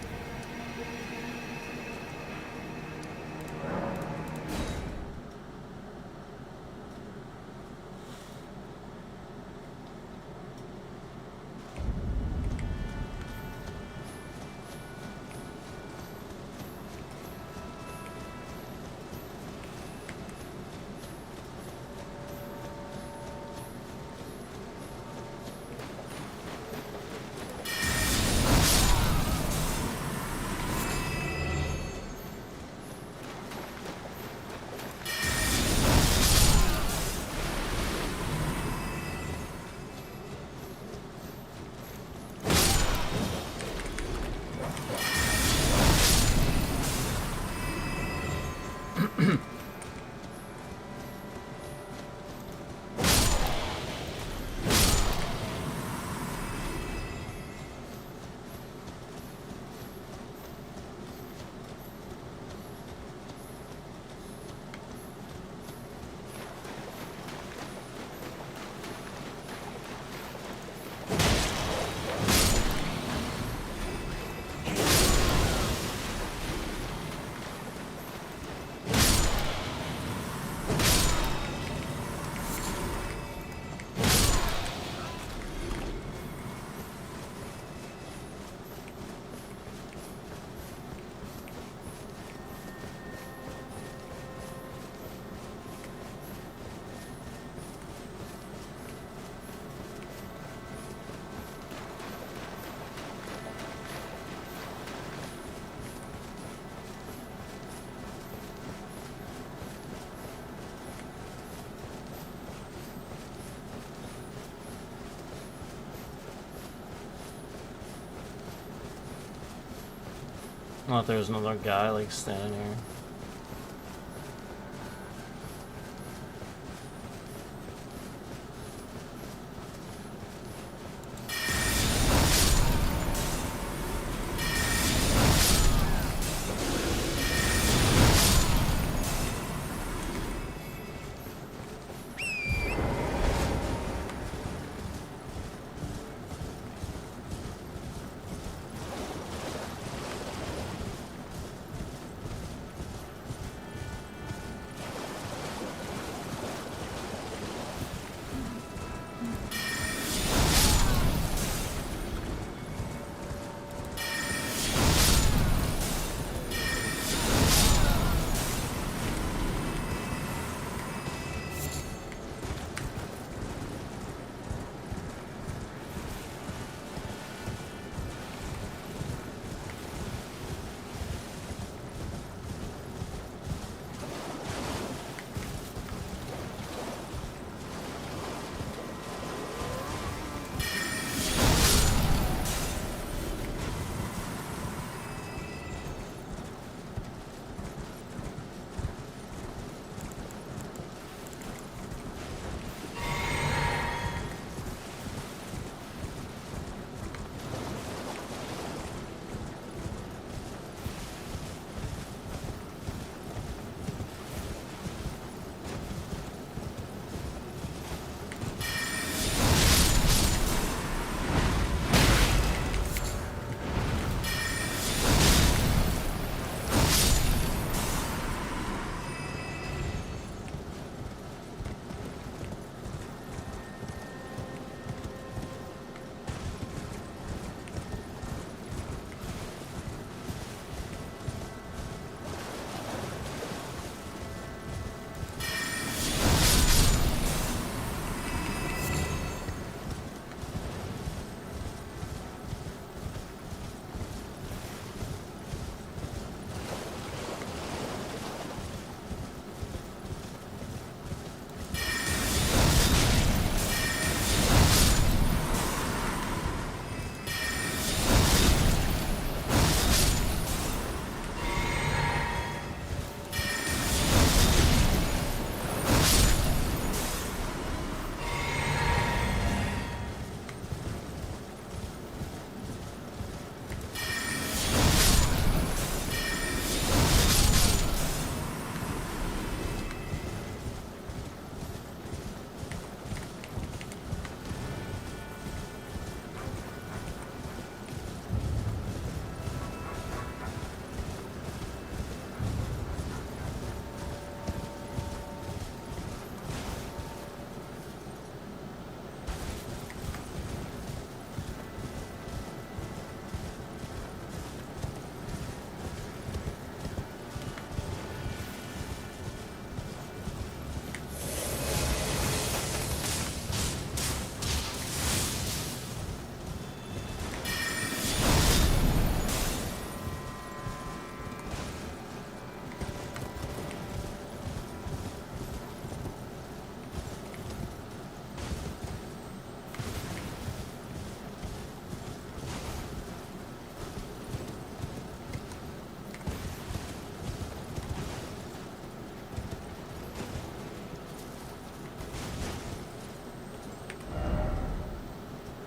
[SPEAKER 1] Oh, there's another guy like standing here.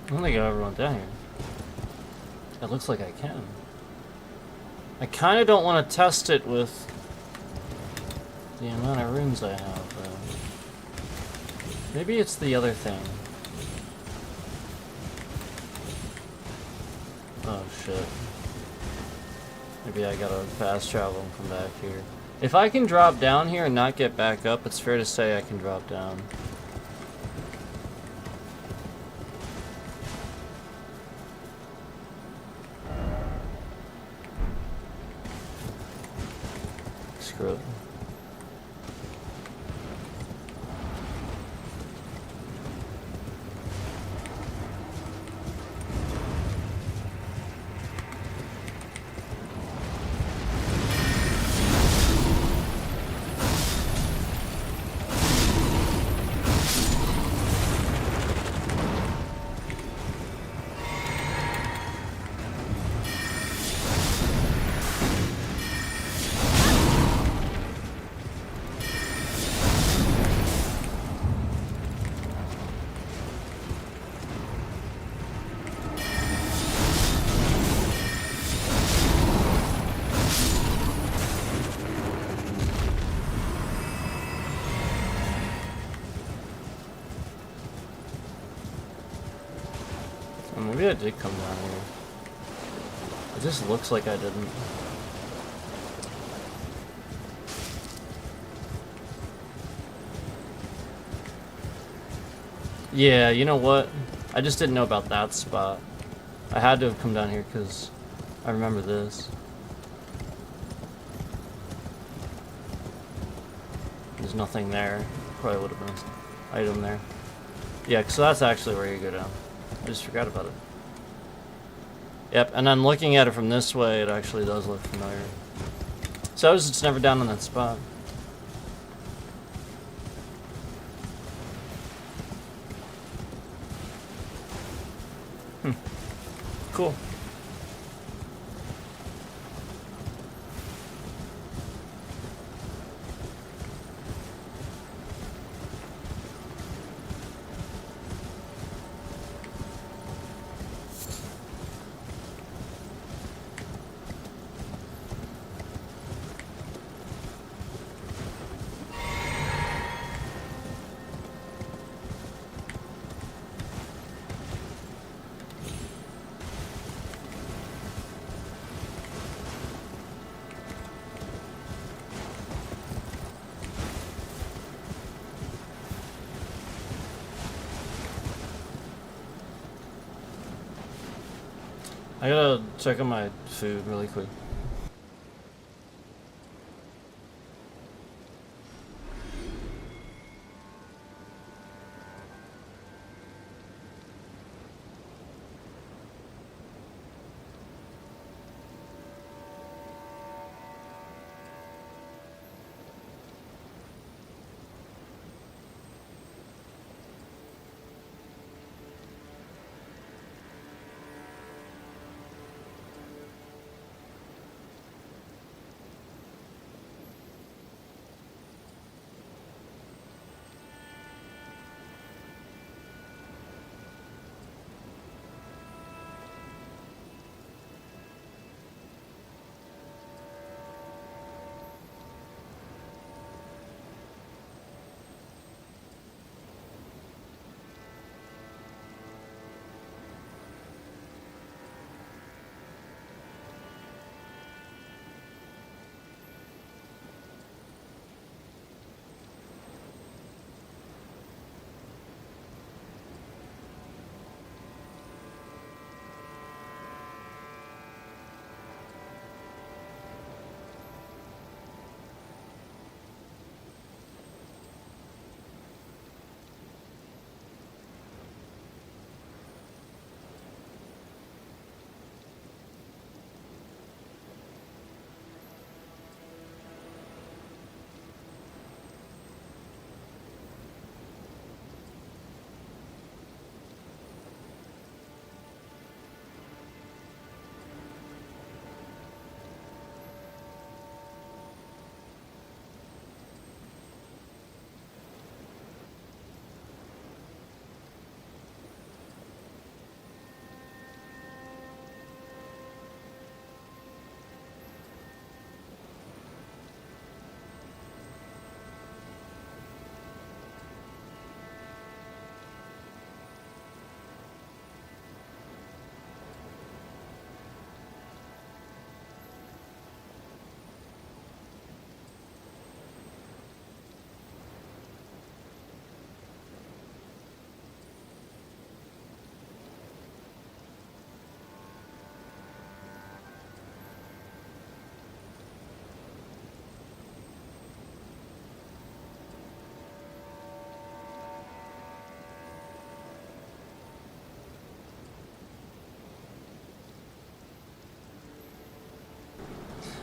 [SPEAKER 1] I don't think I ever went down here. It looks like I can. I kind of don't want to test it with the amount of runes I have, though. Maybe it's the other thing. Oh shit. Maybe I gotta fast travel and come back here. If I can drop down here and not get back up, it's fair to say I can drop down. Screw it. Maybe I did come down here. It just looks like I didn't. Yeah, you know what? I just didn't know about that spot. I had to have come down here because I remember this. There's nothing there. Probably would have been an item there. Yeah, so that's actually where you go down. I just forgot about it. Yep, and then looking at it from this way, it actually does look familiar. So I was just never down on that spot. Cool. I gotta check on my food really quick.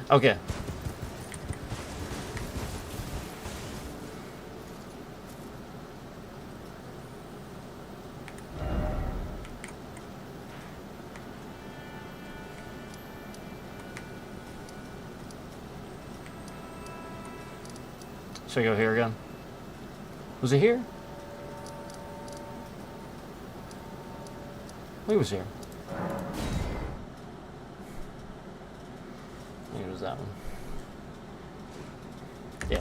[SPEAKER 1] Okay. Should I go here again? Was it here? He was here. I think it was that one. Yeah.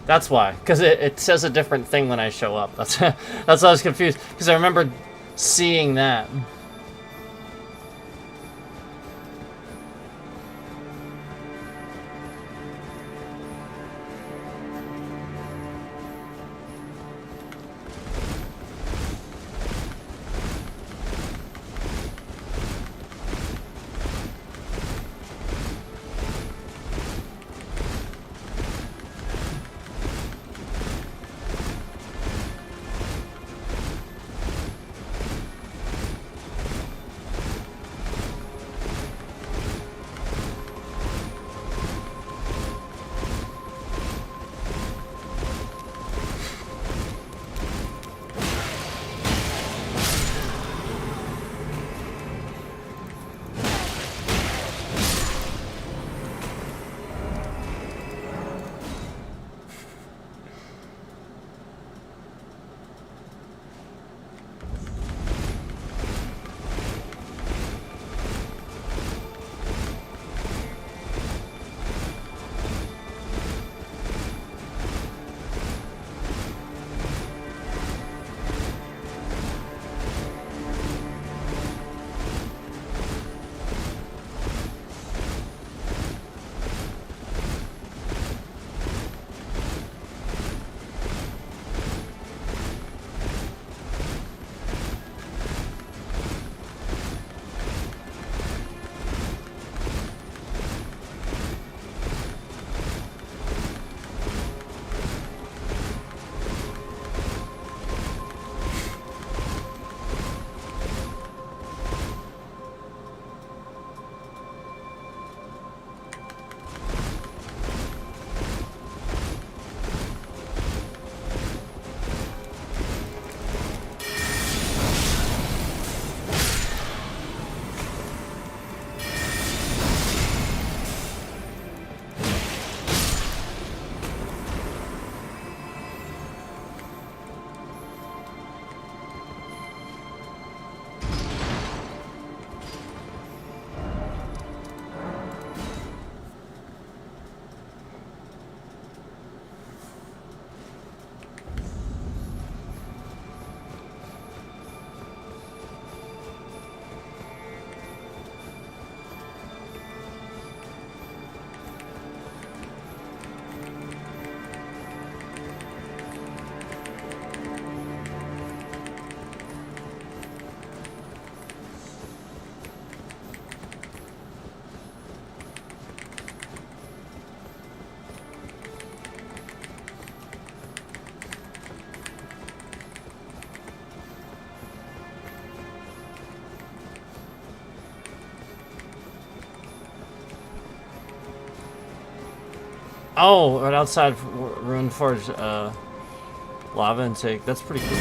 [SPEAKER 1] That's why, because it says a different thing when I show up. That's why I was confused, because I remember seeing that. Oh, right outside Ruined Forge, lava intake. That's pretty cool.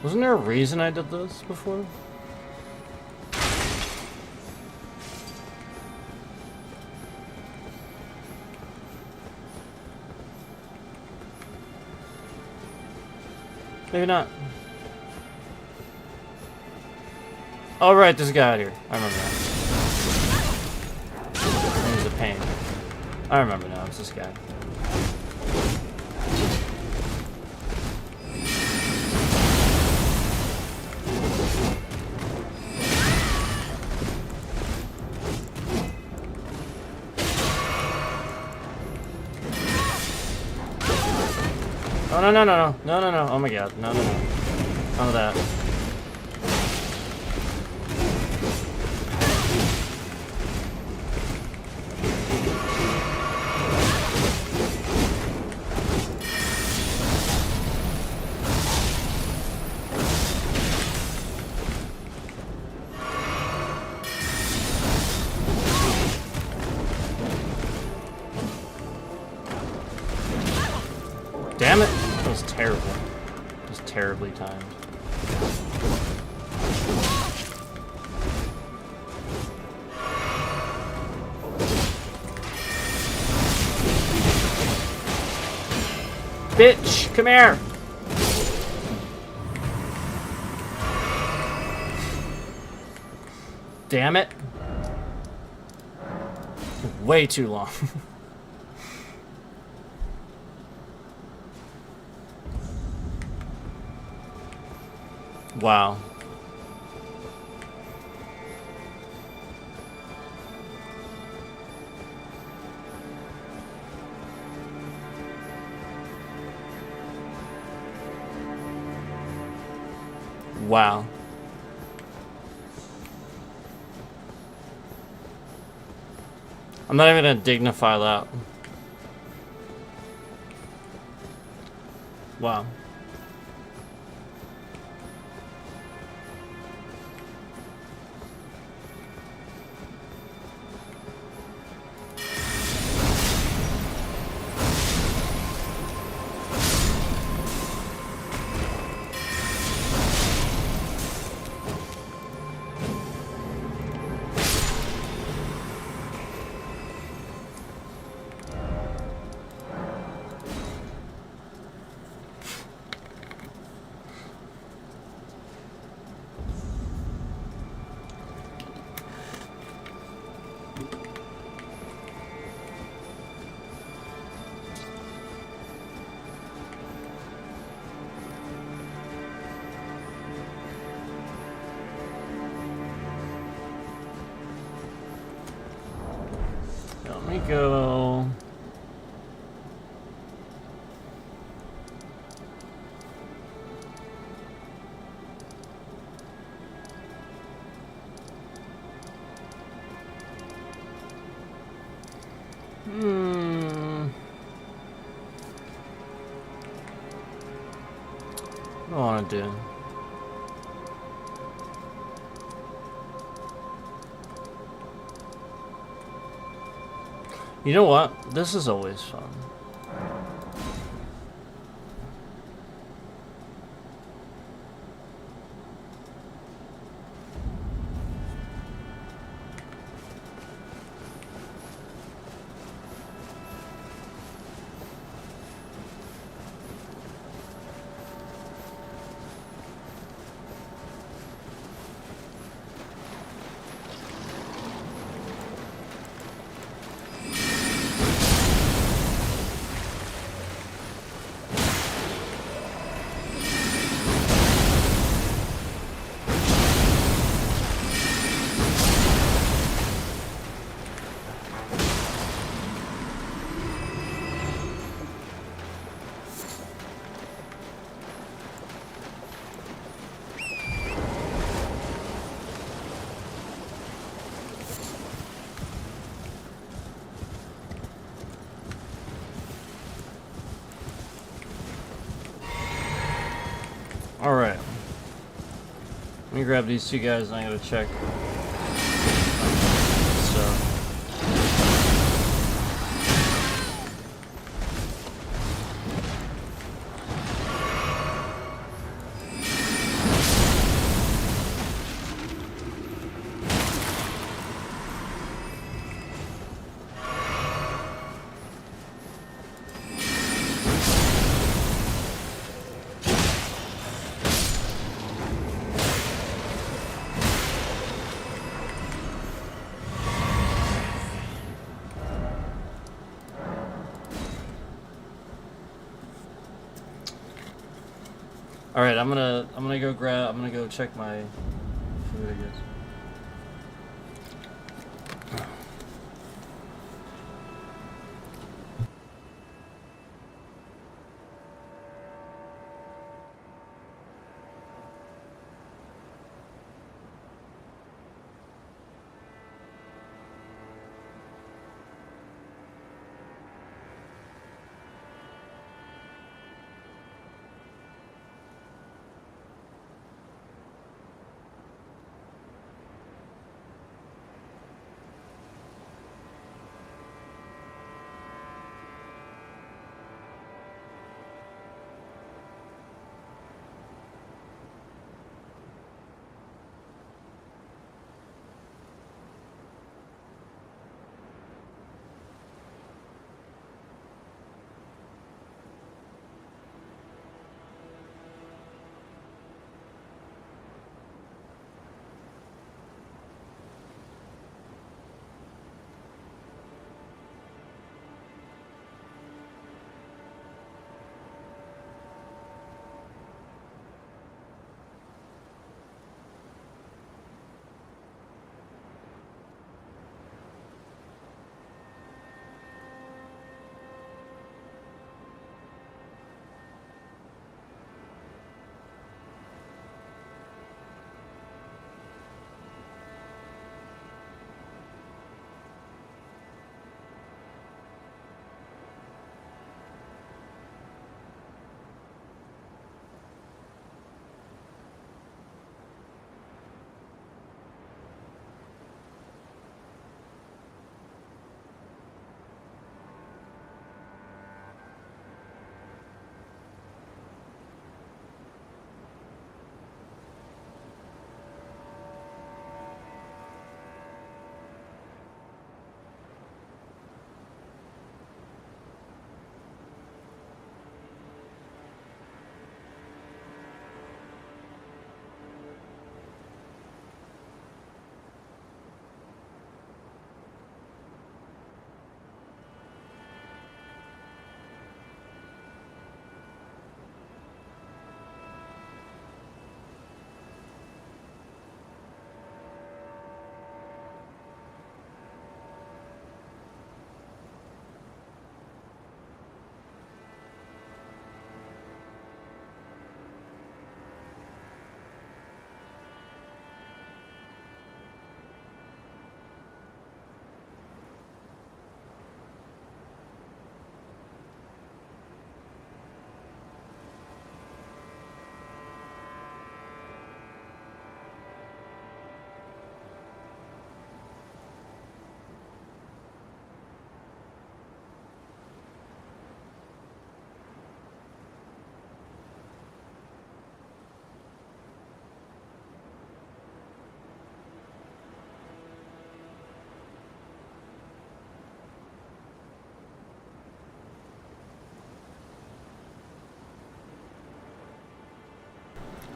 [SPEAKER 1] Wasn't there a reason I did this before? Maybe not. Oh, right, there's a guy out here. I remember now. He's a pain. I remember now, it's this guy. Oh, no, no, no, no. No, no, no. Oh my god. No, no, no. None of that. Damn it! That was terrible. It was terribly timed. Bitch! Come here! Damn it. Way too long. Wow. Wow. I'm not even gonna dignify that. Wow. Let me go. What do I want to do? You know what? This is always fun. me grab these two guys and I gotta check. So. All right, I'm gonna go check my food, I guess.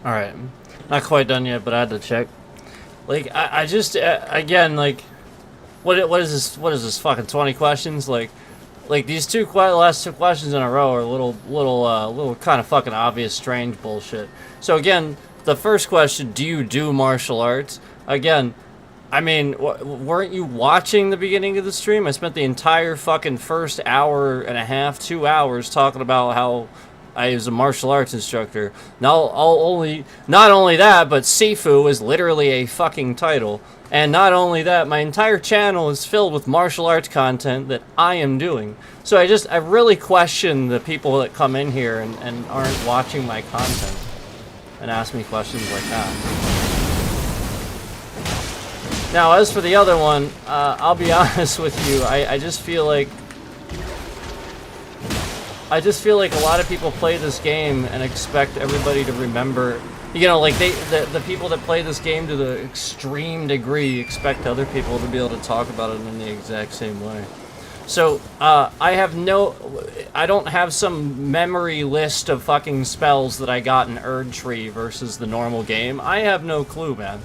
[SPEAKER 1] All right, not quite done yet, but I had to check. Like, I just again, like, what is this? What is this? Fucking 20 questions? Like these last two questions in a row are little kind of fucking obvious, strange bullshit. So again, the first question: do you do martial arts? Again, I mean, weren't you watching the beginning of the stream? I spent the entire fucking first hour and a half, 2 hours talking about how I was a martial arts instructor. Not only that, but Sifu is literally a fucking title. And not only that, my entire channel is filled with martial arts content that I am doing. So I really question the people that come in here and aren't watching my content and ask me questions like that. Now, as for the other one, I'll be honest with you. I just feel like a lot of people play this game and expect everybody to remember. You know, like the people that play this game to the extreme degree expect other people to be able to talk about it in the exact same way. So, I don't have some memory list of fucking spells that I got in Erd Tree versus the normal game. I have no clue, man.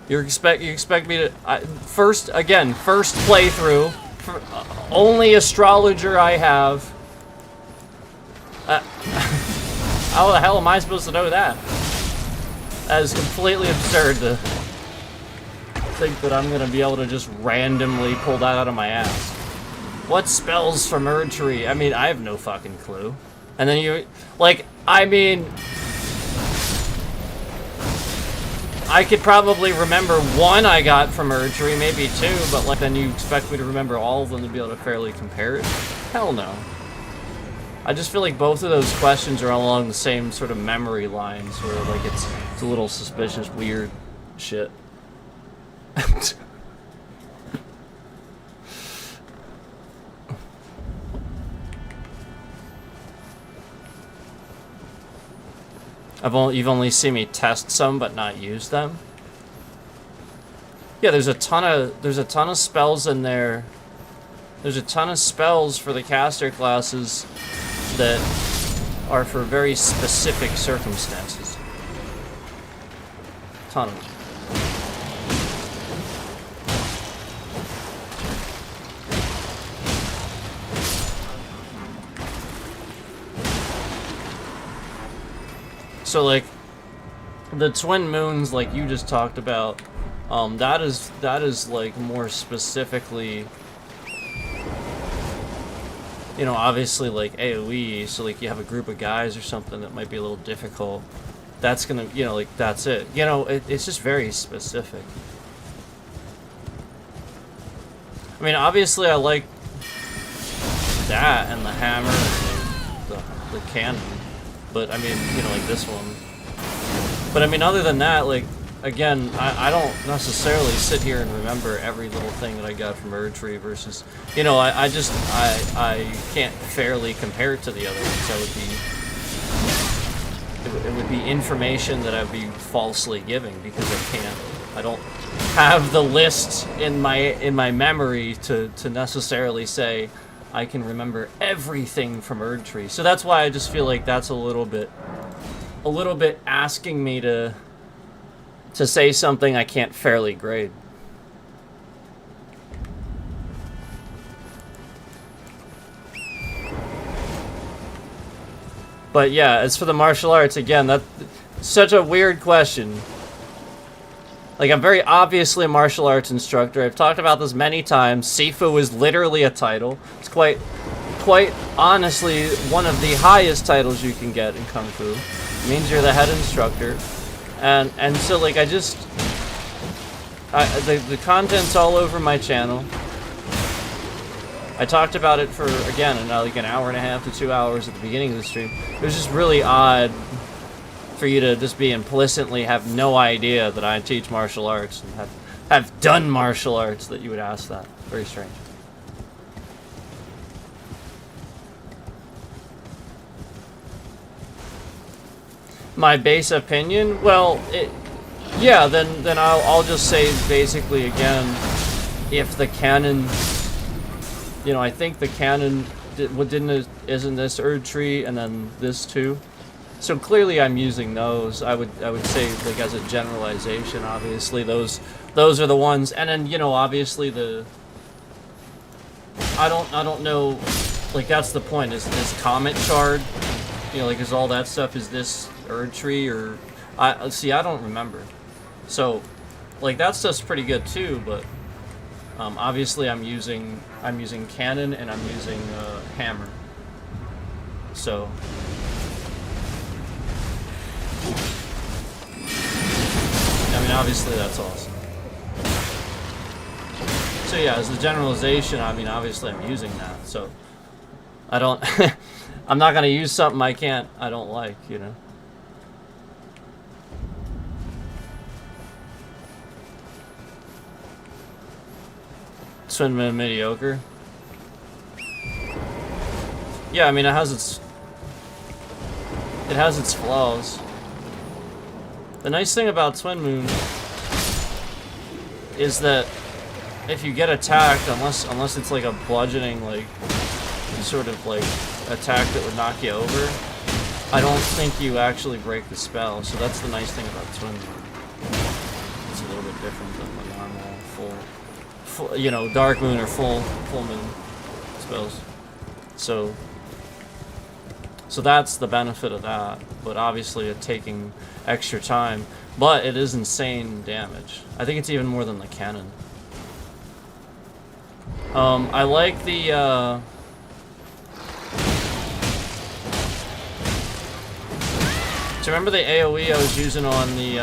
[SPEAKER 1] You expect me to first playthrough, only astrologer I have. How the hell am I supposed to know that? That is completely absurd to think that I'm gonna be able to just randomly pull that out of my ass. What spells from Erd Tree? I mean, I have no fucking clue. And then you, like, I mean, I could probably remember one I got from Erd Tree, maybe two, but like, then you expect me to remember all of them to be able to fairly compare it? Hell no. I just feel like both of those questions are along the same sort of memory lines, where like it's a little suspicious, weird shit. You've only seen me test some, but not use them. Yeah, there's a ton of spells in there. There's a ton of spells for the caster classes that are for very specific circumstances. Ton of them. So like the twin moons, like you just talked about, that is like more specifically, you know, obviously like AoE, so like you have a group of guys or something that might be a little difficult. That's gonna, you know, like that's it. You know, it's just very specific. I mean, obviously I like that and the hammer and the cannon. But, I mean, you know, like this one. But, I mean, other than that, like, again, I don't necessarily sit here and remember every little thing that I got from Erd Tree versus, you know, I can't fairly compare it to the other ones. It would be information that I'd be falsely giving because I don't have the list in my memory to necessarily say I can remember everything from Erd Tree. So that's why I just feel like that's a little bit asking me to say something I can't fairly grade. But yeah, as for the martial arts, again, that's such a weird question. Like, I'm very obviously a martial arts instructor. I've talked about this many times. Sifu is literally a title. It's quite honestly one of the highest titles you can get in Kung Fu. It means you're the head instructor. And so, like, the content's all over my channel. I talked about it for, again, like an hour and a half to 2 hours at the beginning of the stream. It was just really odd for you to just be implicitly have no idea that I teach martial arts and have done martial arts, that you would ask that. Very strange. My base opinion? Well, yeah, then I'll just say basically again, if the canon, you know, I think the canon isn't this Erd Tree and then this too. So clearly I'm using those. I would say, like, as a generalization, obviously those are the ones. And then, you know, obviously I don't know, like, that's the point. Is this Comet Shard, you know, like, is all that stuff, is this Erd Tree, or I don't remember. So, like, that stuff's pretty good too, but obviously I'm using cannon and I'm using hammer. So I mean, obviously that's awesome. So yeah, as the generalization, I mean, obviously I'm using that. So I don't, I'm not gonna use something I don't like, you know. Twin Moon mediocre. Yeah, I mean it has its flaws. The nice thing about Twin Moon is that if you get attacked, unless it's like a bludgeoning like sort of like attack that would knock you over, I don't think you actually break the spell. So that's the nice thing about Twin Moon. It's a little bit different than the normal full, you know, Dark Moon or full moon spells. So that's the benefit of that, but obviously it's taking extra time, but it is insane damage. I think it's even more than the cannon. I like the, do you remember the AoE I was using on the,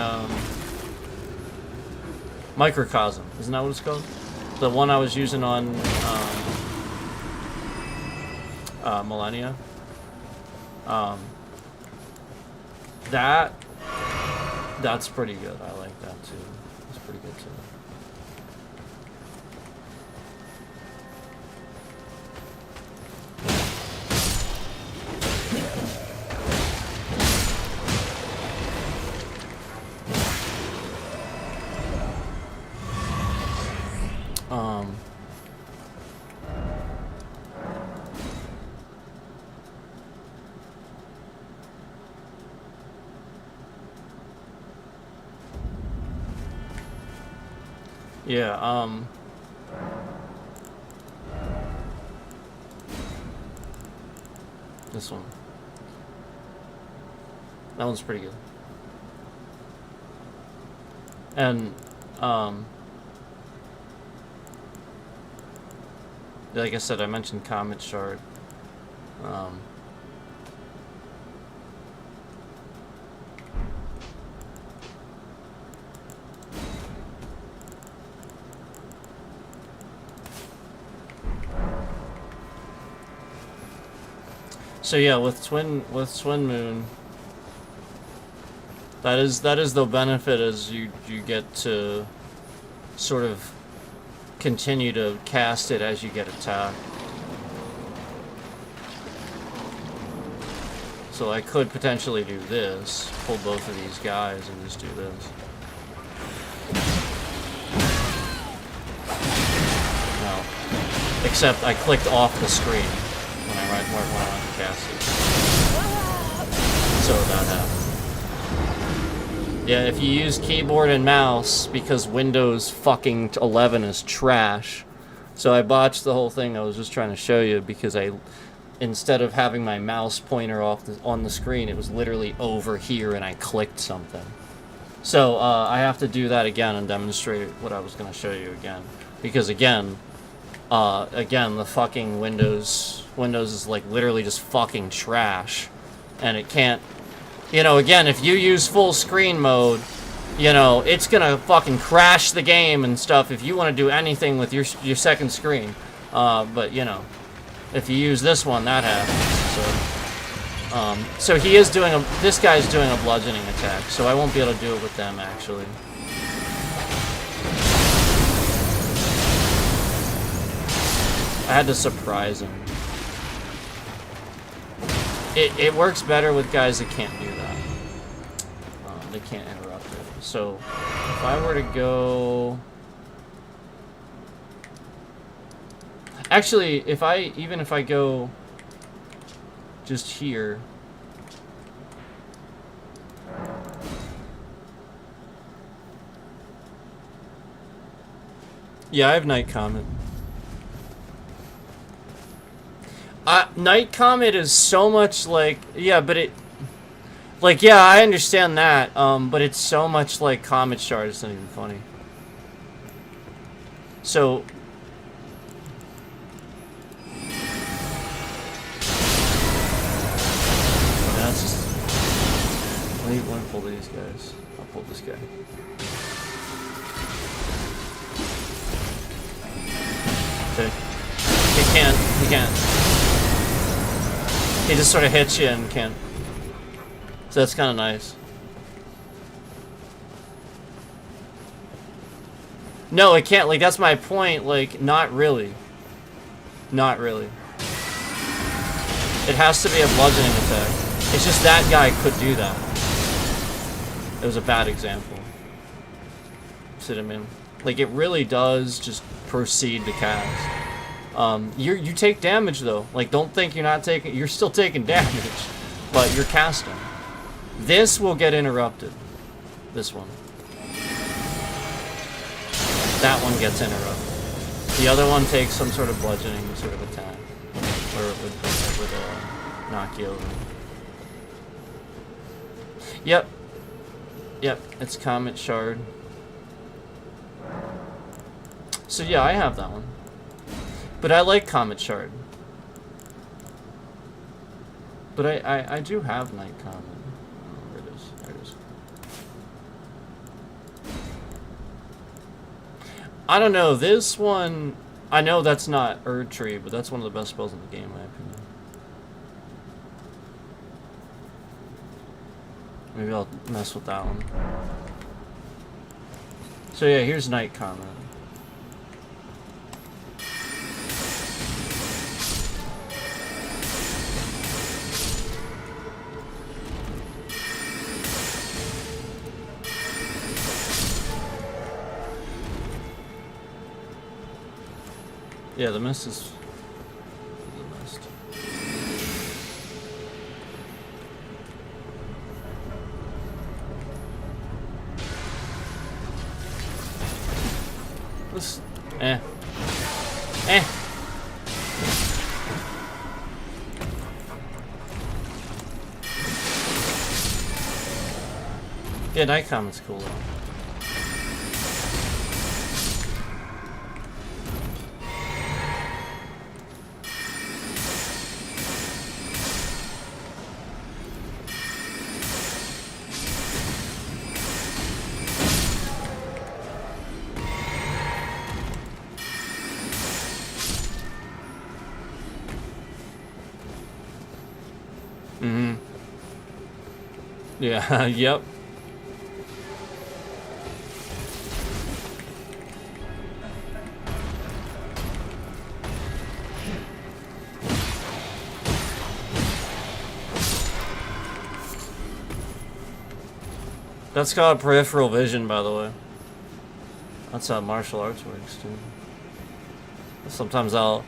[SPEAKER 1] Microcosm? Isn't that what it's called? The one I was using on, Millennia? That's pretty good. I like that too. It's pretty good too. Yeah, this one. That one's pretty good. And, like I said, I mentioned Comet Shard. So yeah, with Twin Moon, that is the benefit, is you get to sort of continue to cast it as you get attacked. So I could potentially do this, pull both of these guys and just do this. No, except I clicked off the screen when I went to cast it. So that happened. Yeah, if you use keyboard and mouse, because Windows fucking 11 is trash. So I botched the whole thing. I was just trying to show you, because instead of having my mouse pointer on the screen, it was literally over here and I clicked something. So I have to do that again and demonstrate what I was going to show you again. Because again, the fucking Windows is like literally just fucking trash, and it can't, you know, again, if you use full screen mode, you know, it's gonna fucking crash the game and stuff if you want to do anything with your second screen. But you know, if you use this one, that happens. So he is doing this guy's doing a bludgeoning attack, so I won't be able to do it with them actually. I had to surprise him. It works better with guys that can't do that. They can't interrupt it. So if I were to go, actually, even if I go just here, yeah, I have Night Comet. Night Comet is so much like, yeah, but yeah, I understand that, but it's so much like Comet Shard, it's not even funny. So, that's just, let me pull these guys. I'll pull this guy. Okay. He can't. He just sort of hits you and can't. So that's kind of nice. No, it can't. Like, that's my point. Like, not really. Not really. It has to be a bludgeoning attack. It's just that guy could do that. It was a bad example. See what I mean? Like, it really does just proceed to cast. You take damage, though. Like, don't think you're not taking... You're still taking damage. But you're casting. This will get interrupted. This one. That one gets interrupted. The other one takes some sort of bludgeoning sort of attack. Or it would knock you over. Yep. Yep, it's Comet Shard. So yeah, I have that one. But I like Comet Shard. But I do have Night Comet. Oh, where it is. There it is. I don't know, this one... I know that's not Erdtree, but that's one of the best spells in the game, in my opinion. Maybe I'll mess with that one. So yeah, here's Night Comet. Yeah, the mist is the mist. This, eh. Yeah, Night Comet's cool though. Yeah, yep. That's called peripheral vision, by the way. That's how martial arts works, too. Sometimes I'll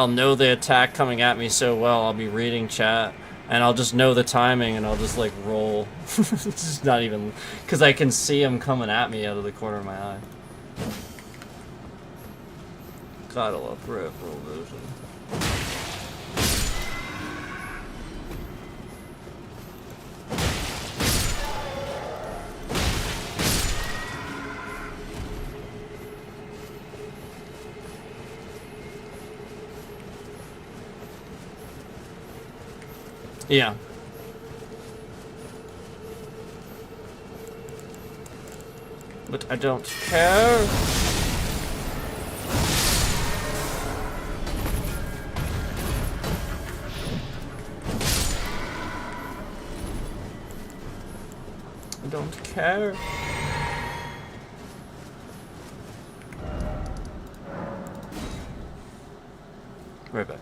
[SPEAKER 1] know the attack coming at me so well, I'll be reading chat, and I'll just know the timing, and I'll just, like, roll. It's just not even... Because I can see him coming at me out of the corner of my eye. Gotta love peripheral vision. Yeah. But I don't care. I don't care. Right back.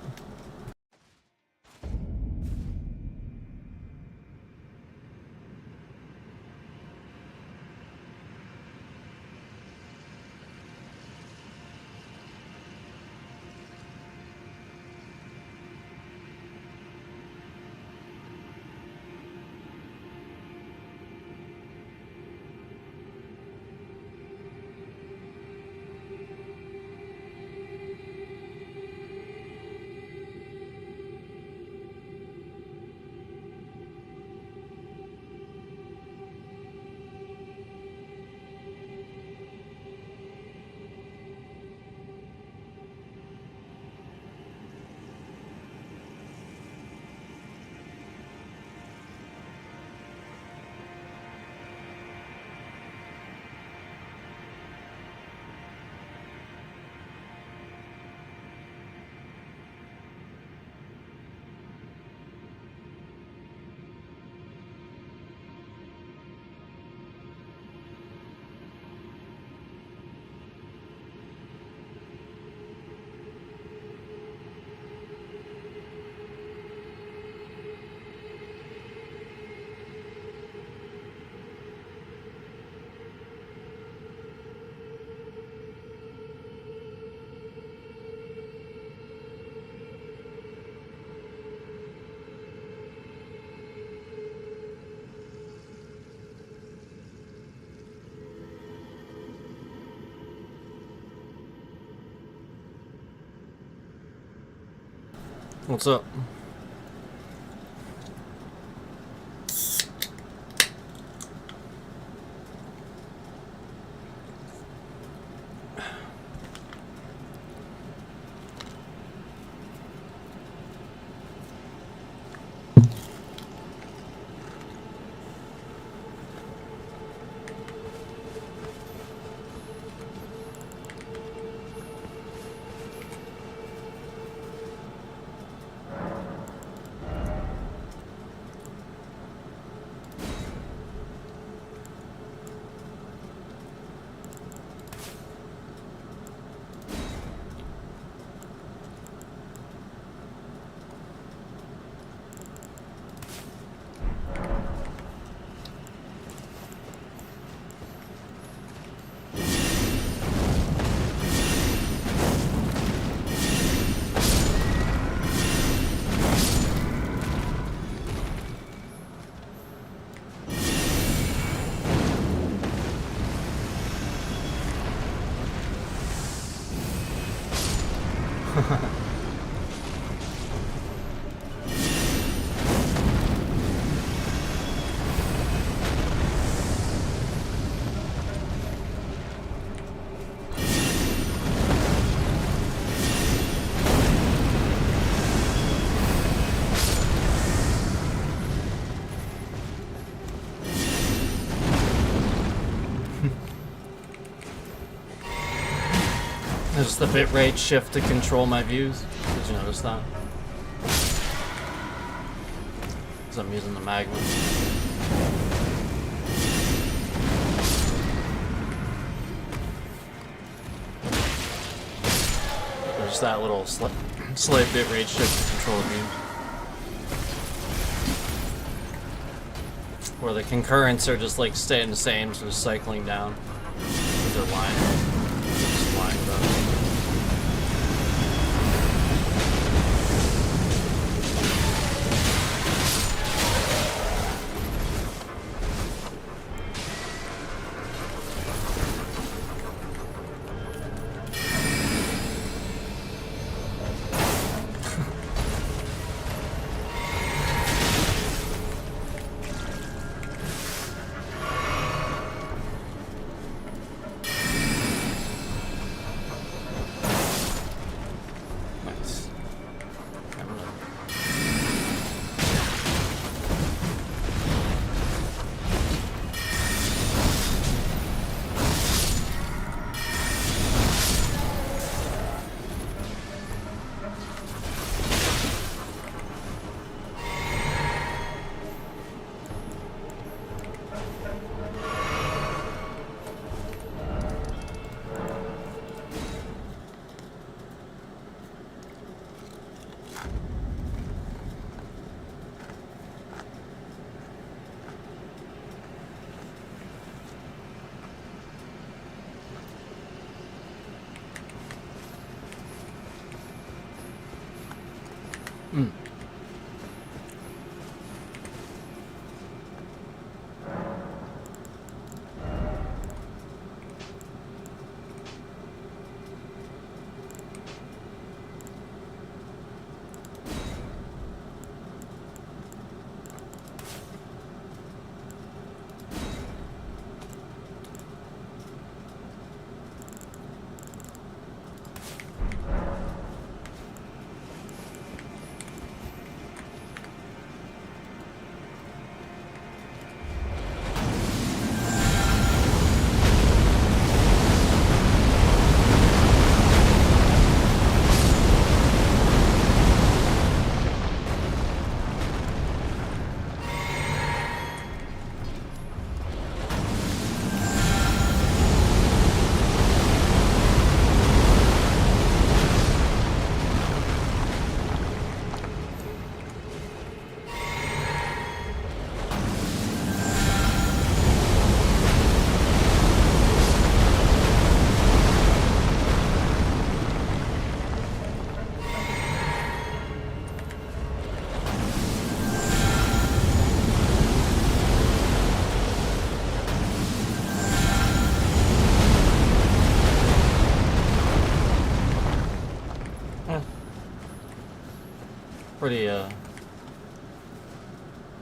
[SPEAKER 1] What's up? There's the bitrate shift to control my views. Did you notice that? Because I'm using the Magma. There's that little slight bitrate shift to control the views. Where the concurrents are just like staying the same, so just cycling down. They're lying. Just lying about it.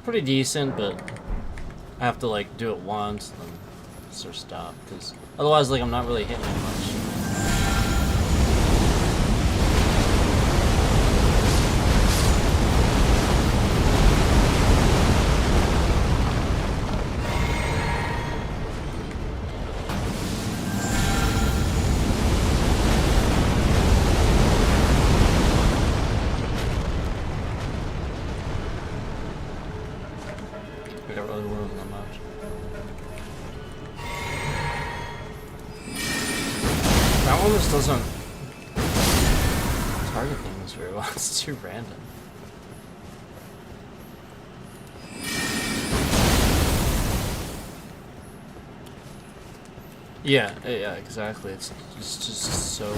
[SPEAKER 1] pretty decent, but I have to like do it once and then sort of stop because otherwise, like, I'm not really hitting it much. I got really wasn't that much. That one just doesn't target things very well. It's too random. Yeah, yeah, exactly. It's just so.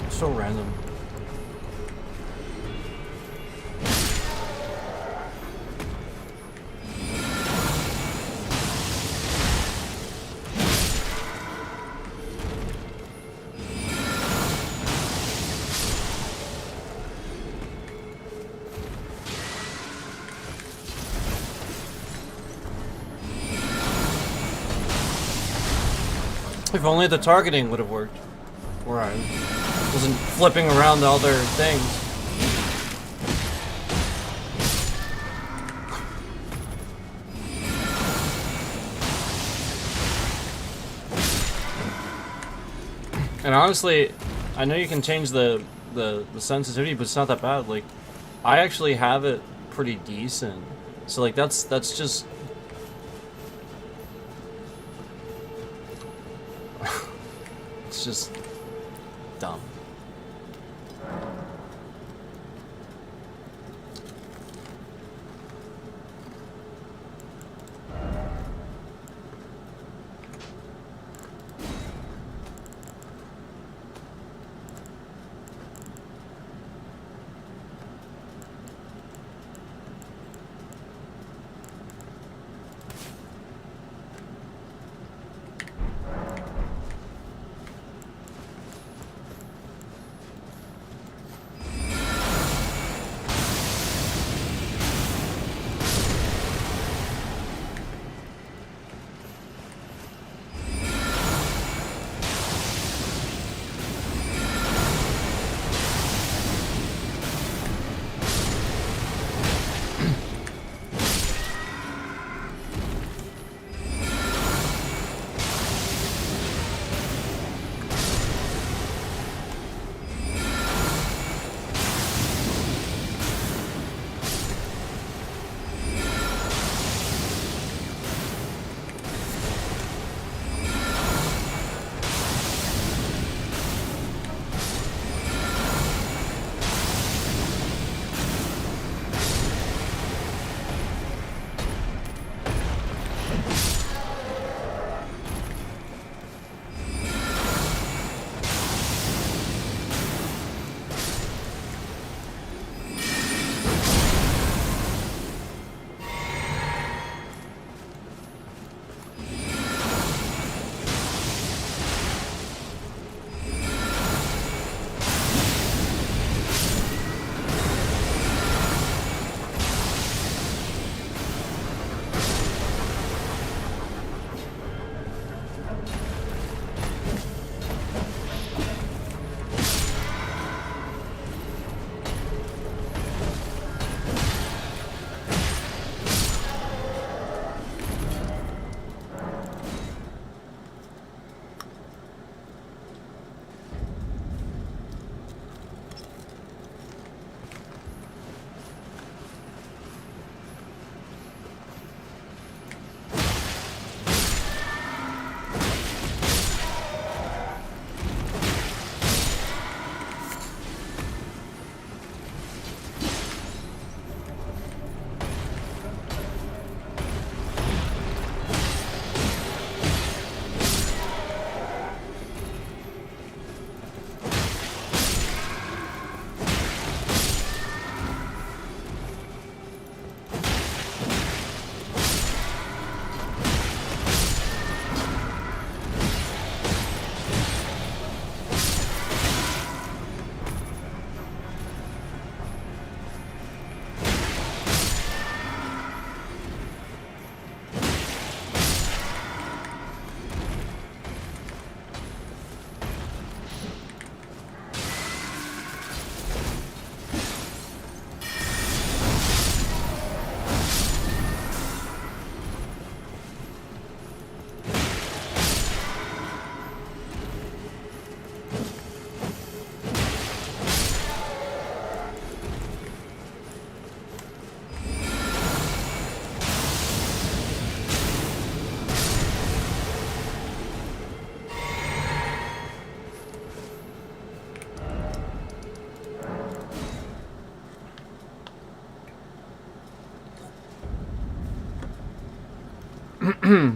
[SPEAKER 1] So random. If only the targeting would have worked. Where I wasn't flipping around all their things. And honestly, I know you can change the sensitivity, but it's not that bad. Like, I actually have it pretty decent. So like that's just it's just dumb. Yeah.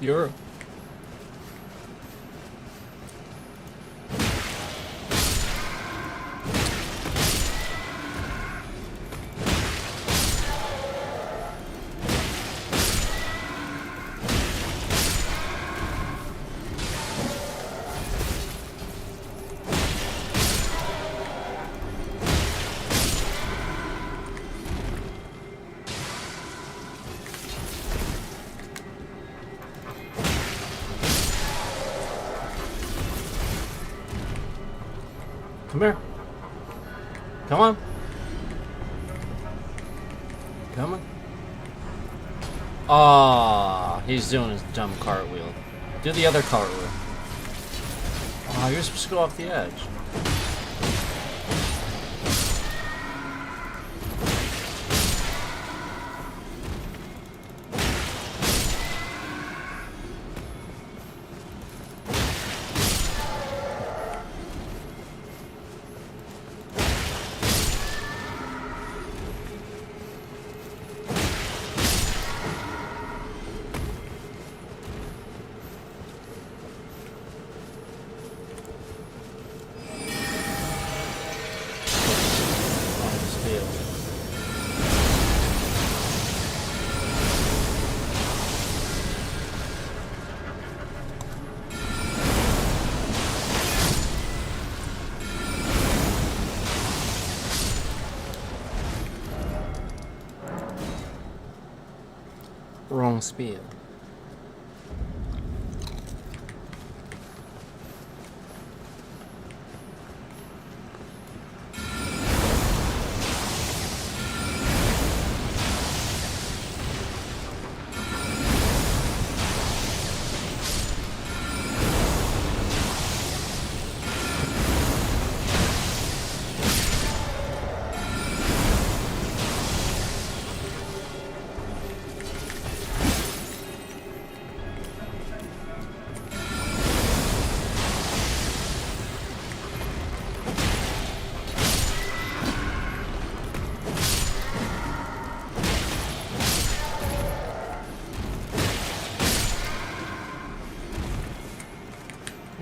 [SPEAKER 1] You're. Come here. Come on. Come on. Ah, he's doing his dumb cartwheel. Do the other cartwheel. Oh, you're supposed to go off the edge. Wrong speed.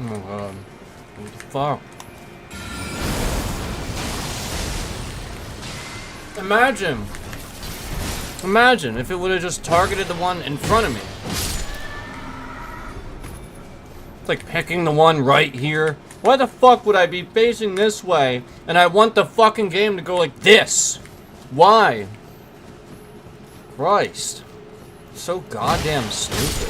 [SPEAKER 1] Oh god. What the fuck? Imagine if it would have just targeted the one in front of me. It's like picking the one right here. Why the fuck would I be facing this way and I want the fucking game to go like this? Why? Christ. So goddamn stupid.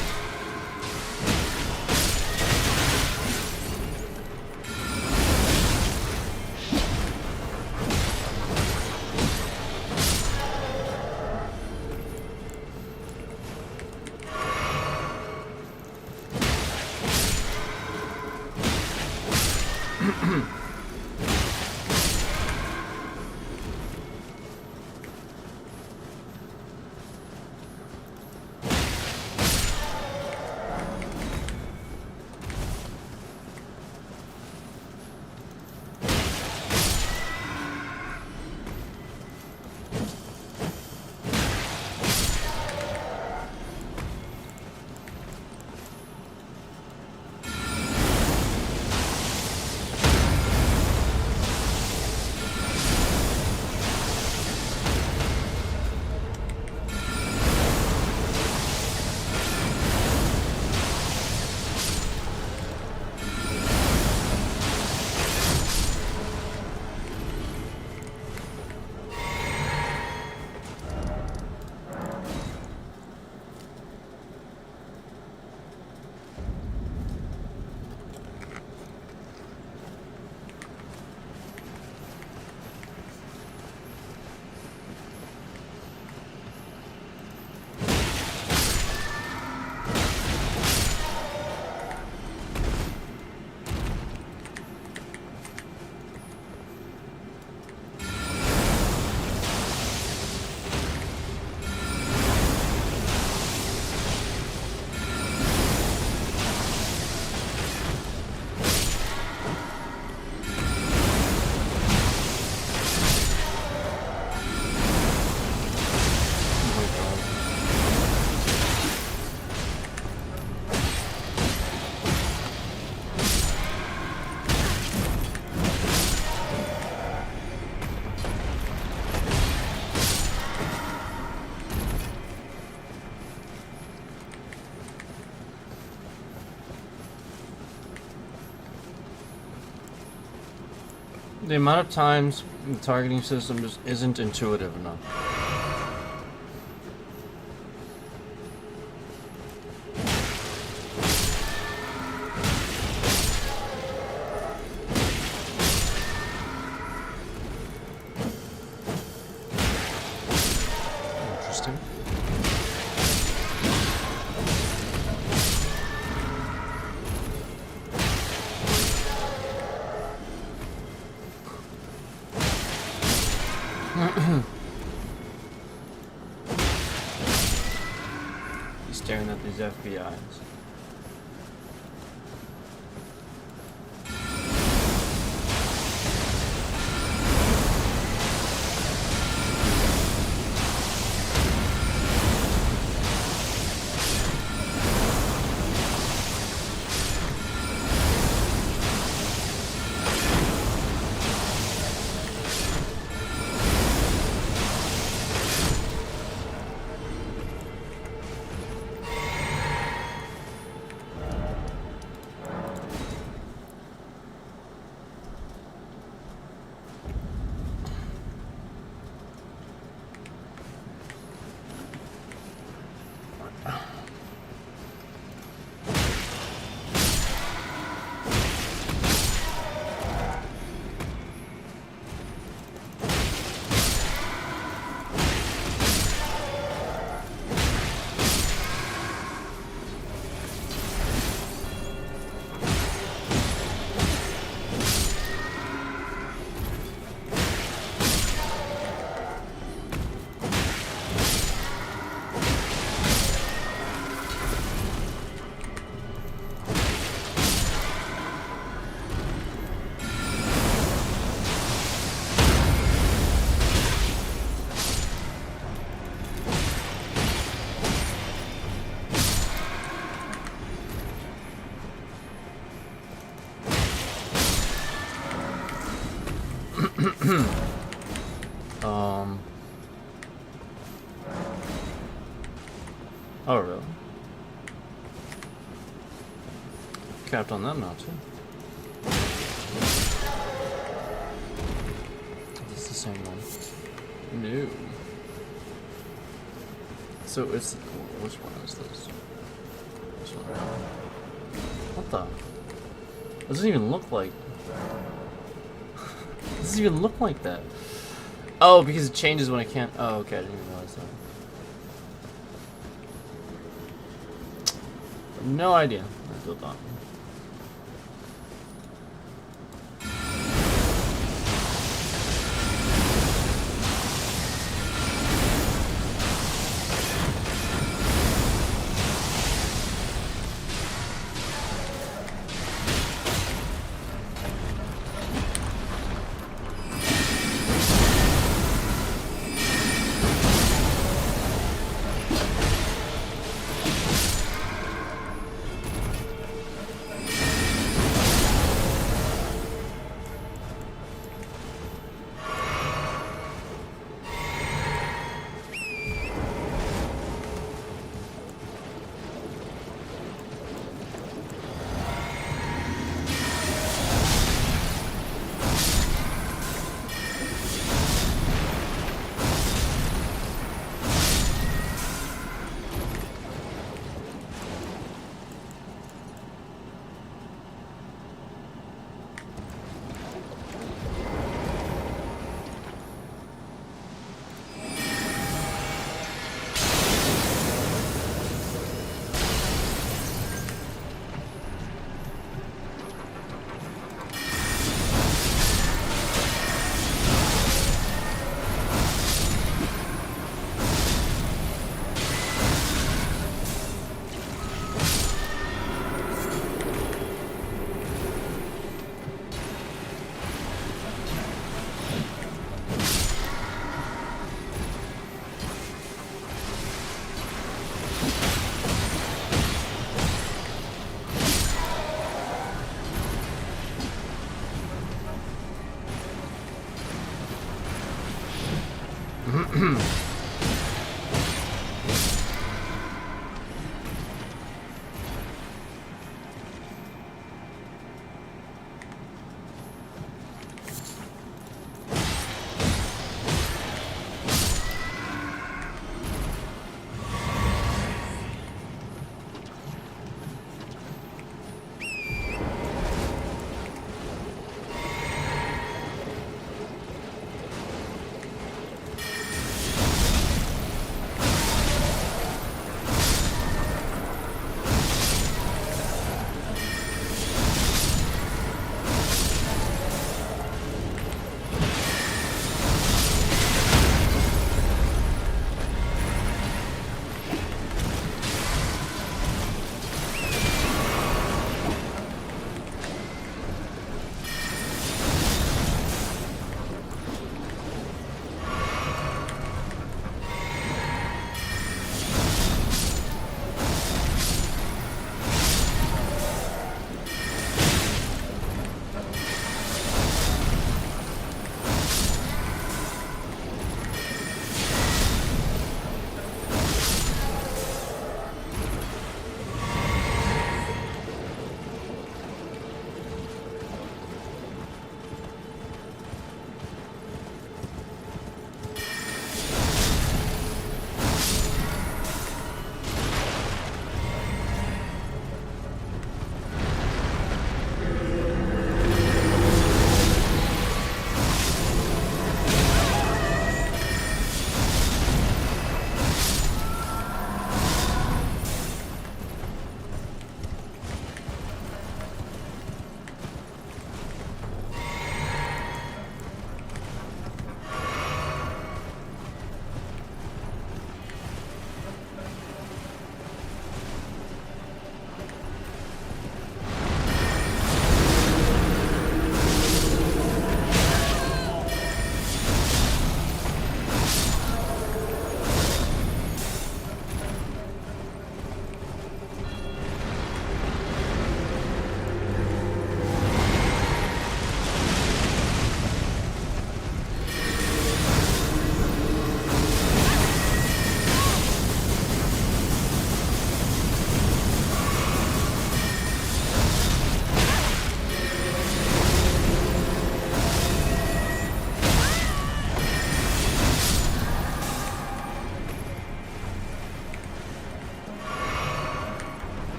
[SPEAKER 1] The amount of times the targeting system just isn't intuitive enough. Interesting. He's staring at these FBIs. Oh, really? Capped on that now, too. Is this the same one? No. So it's which one is this? This one. What the? It doesn't even look like. It doesn't even look like that. Oh, because it changes when I can't. Oh, okay. I didn't even realize that. No idea. I still thought.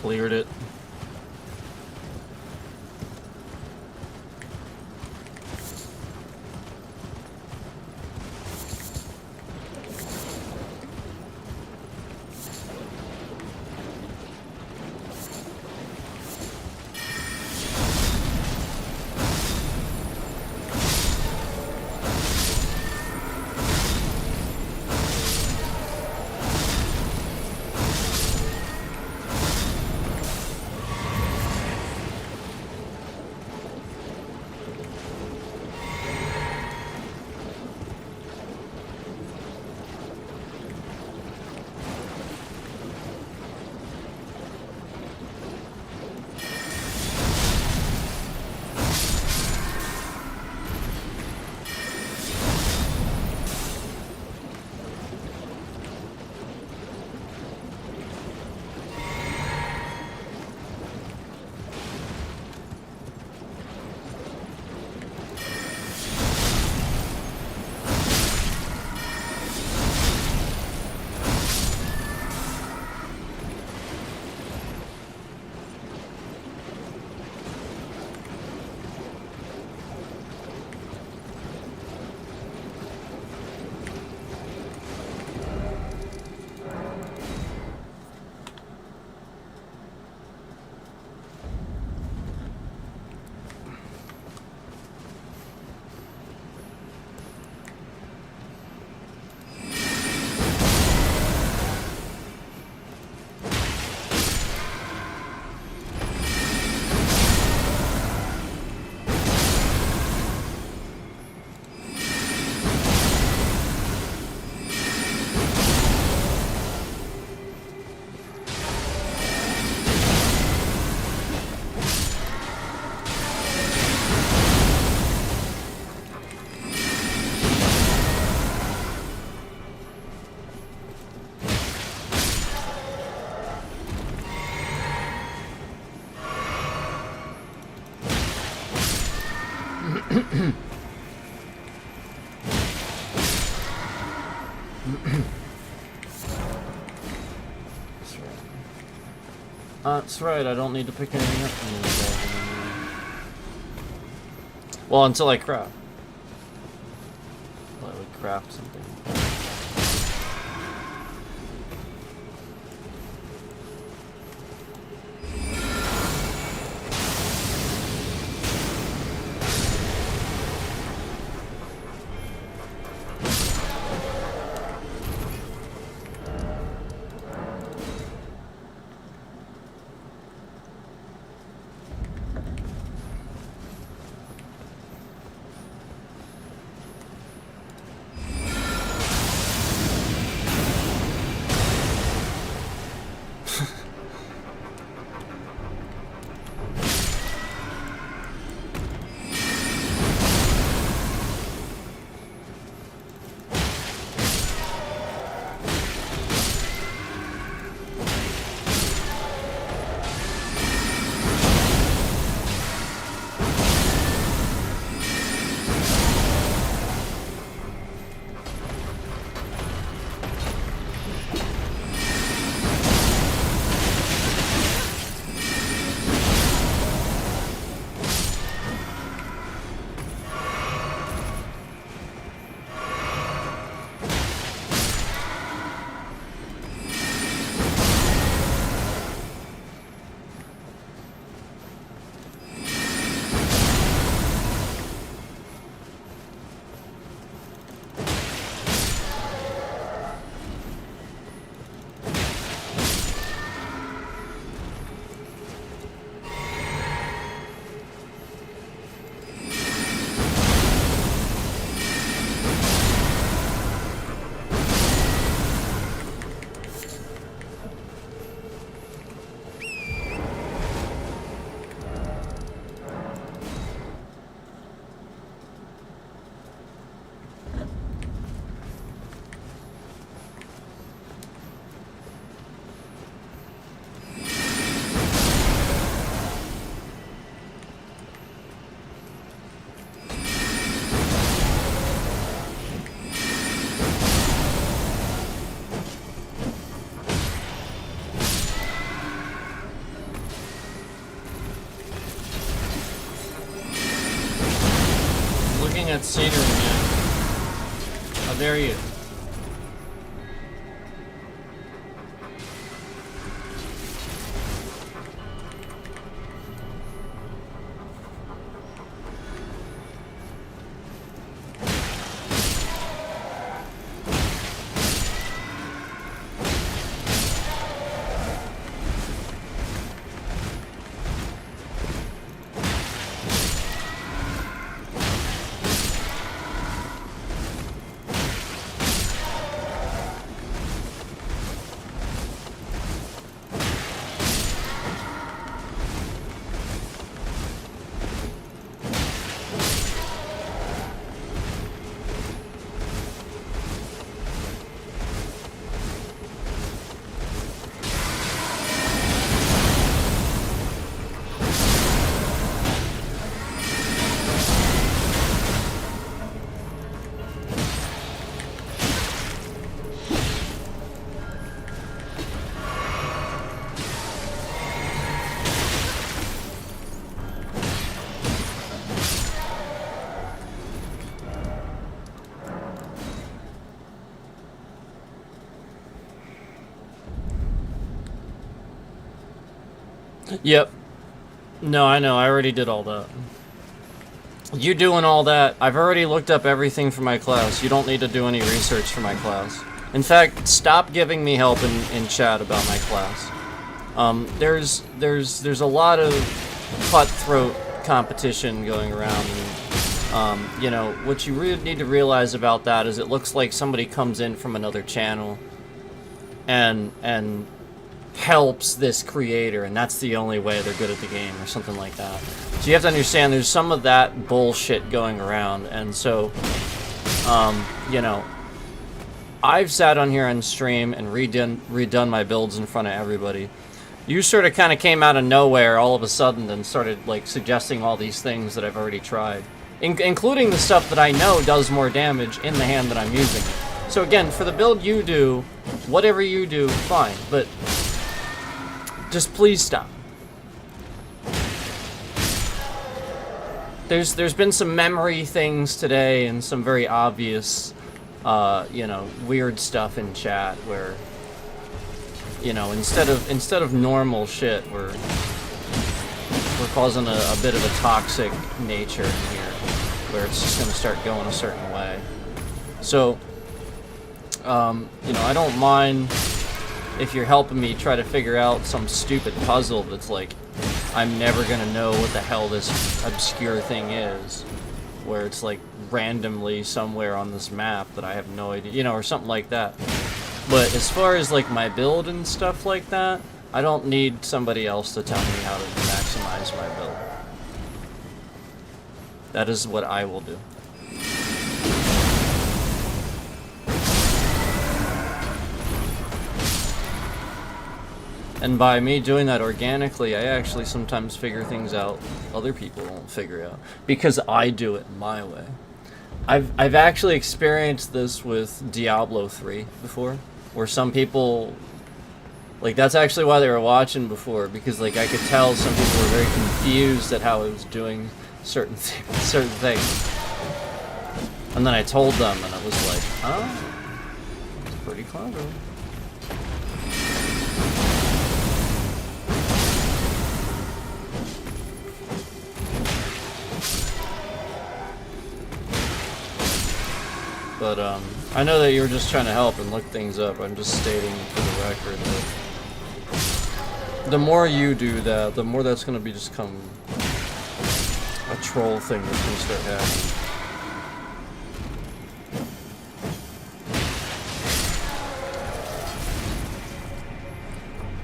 [SPEAKER 1] cleared it. That's right, I don't need to pick anything up from this guy anymore. Well, until I craft. Well, I would craft something. looking at scenery, man. How dare you? Yep. No, I know. I already did all that. You doing all that. I've already looked up everything for my class. You don't need to do any research for my class. In fact, stop giving me help in chat about my class. There's a lot of cutthroat competition going around. And, you know, what you really need to realize about that is it looks like somebody comes in from another channel and helps this creator, and that's the only way they're good at the game, or something like that. So you have to understand there's some of that bullshit going around, and so, you know, I've sat on here on stream and redone my builds in front of everybody. You sort of kind of came out of nowhere all of a sudden and started, like, suggesting all these things that I've already tried, including the stuff that I know does more damage in the hand that I'm using. So again, for the build you do, whatever you do, fine, but just please stop. There's been some memory things today and some very obvious, you know, weird stuff in chat where, you know, instead of normal shit, we're causing a bit of a toxic nature in here, where it's just gonna start going a certain way. So, you know, I don't mind if you're helping me try to figure out some stupid puzzle that's like, I'm never gonna know what the hell this obscure thing is, where it's like randomly somewhere on this map that I have no idea, you know, or something like that. But as far as like my build and stuff like that, I don't need somebody else to tell me how to maximize my build. That is what I will do. And by me doing that organically, I actually sometimes figure things out other people won't figure out, because I do it my way. I've actually experienced this with Diablo 3 before, where some people, like, that's actually why they were watching before, because like I could tell some people were very confused at how I was doing certain things. And then I told them, and it was like, oh, it's pretty clever. But, I know that you were just trying to help and look things up. I'm just stating for the record that the more you do that, the more that's going to become a troll thing that's going to start happening.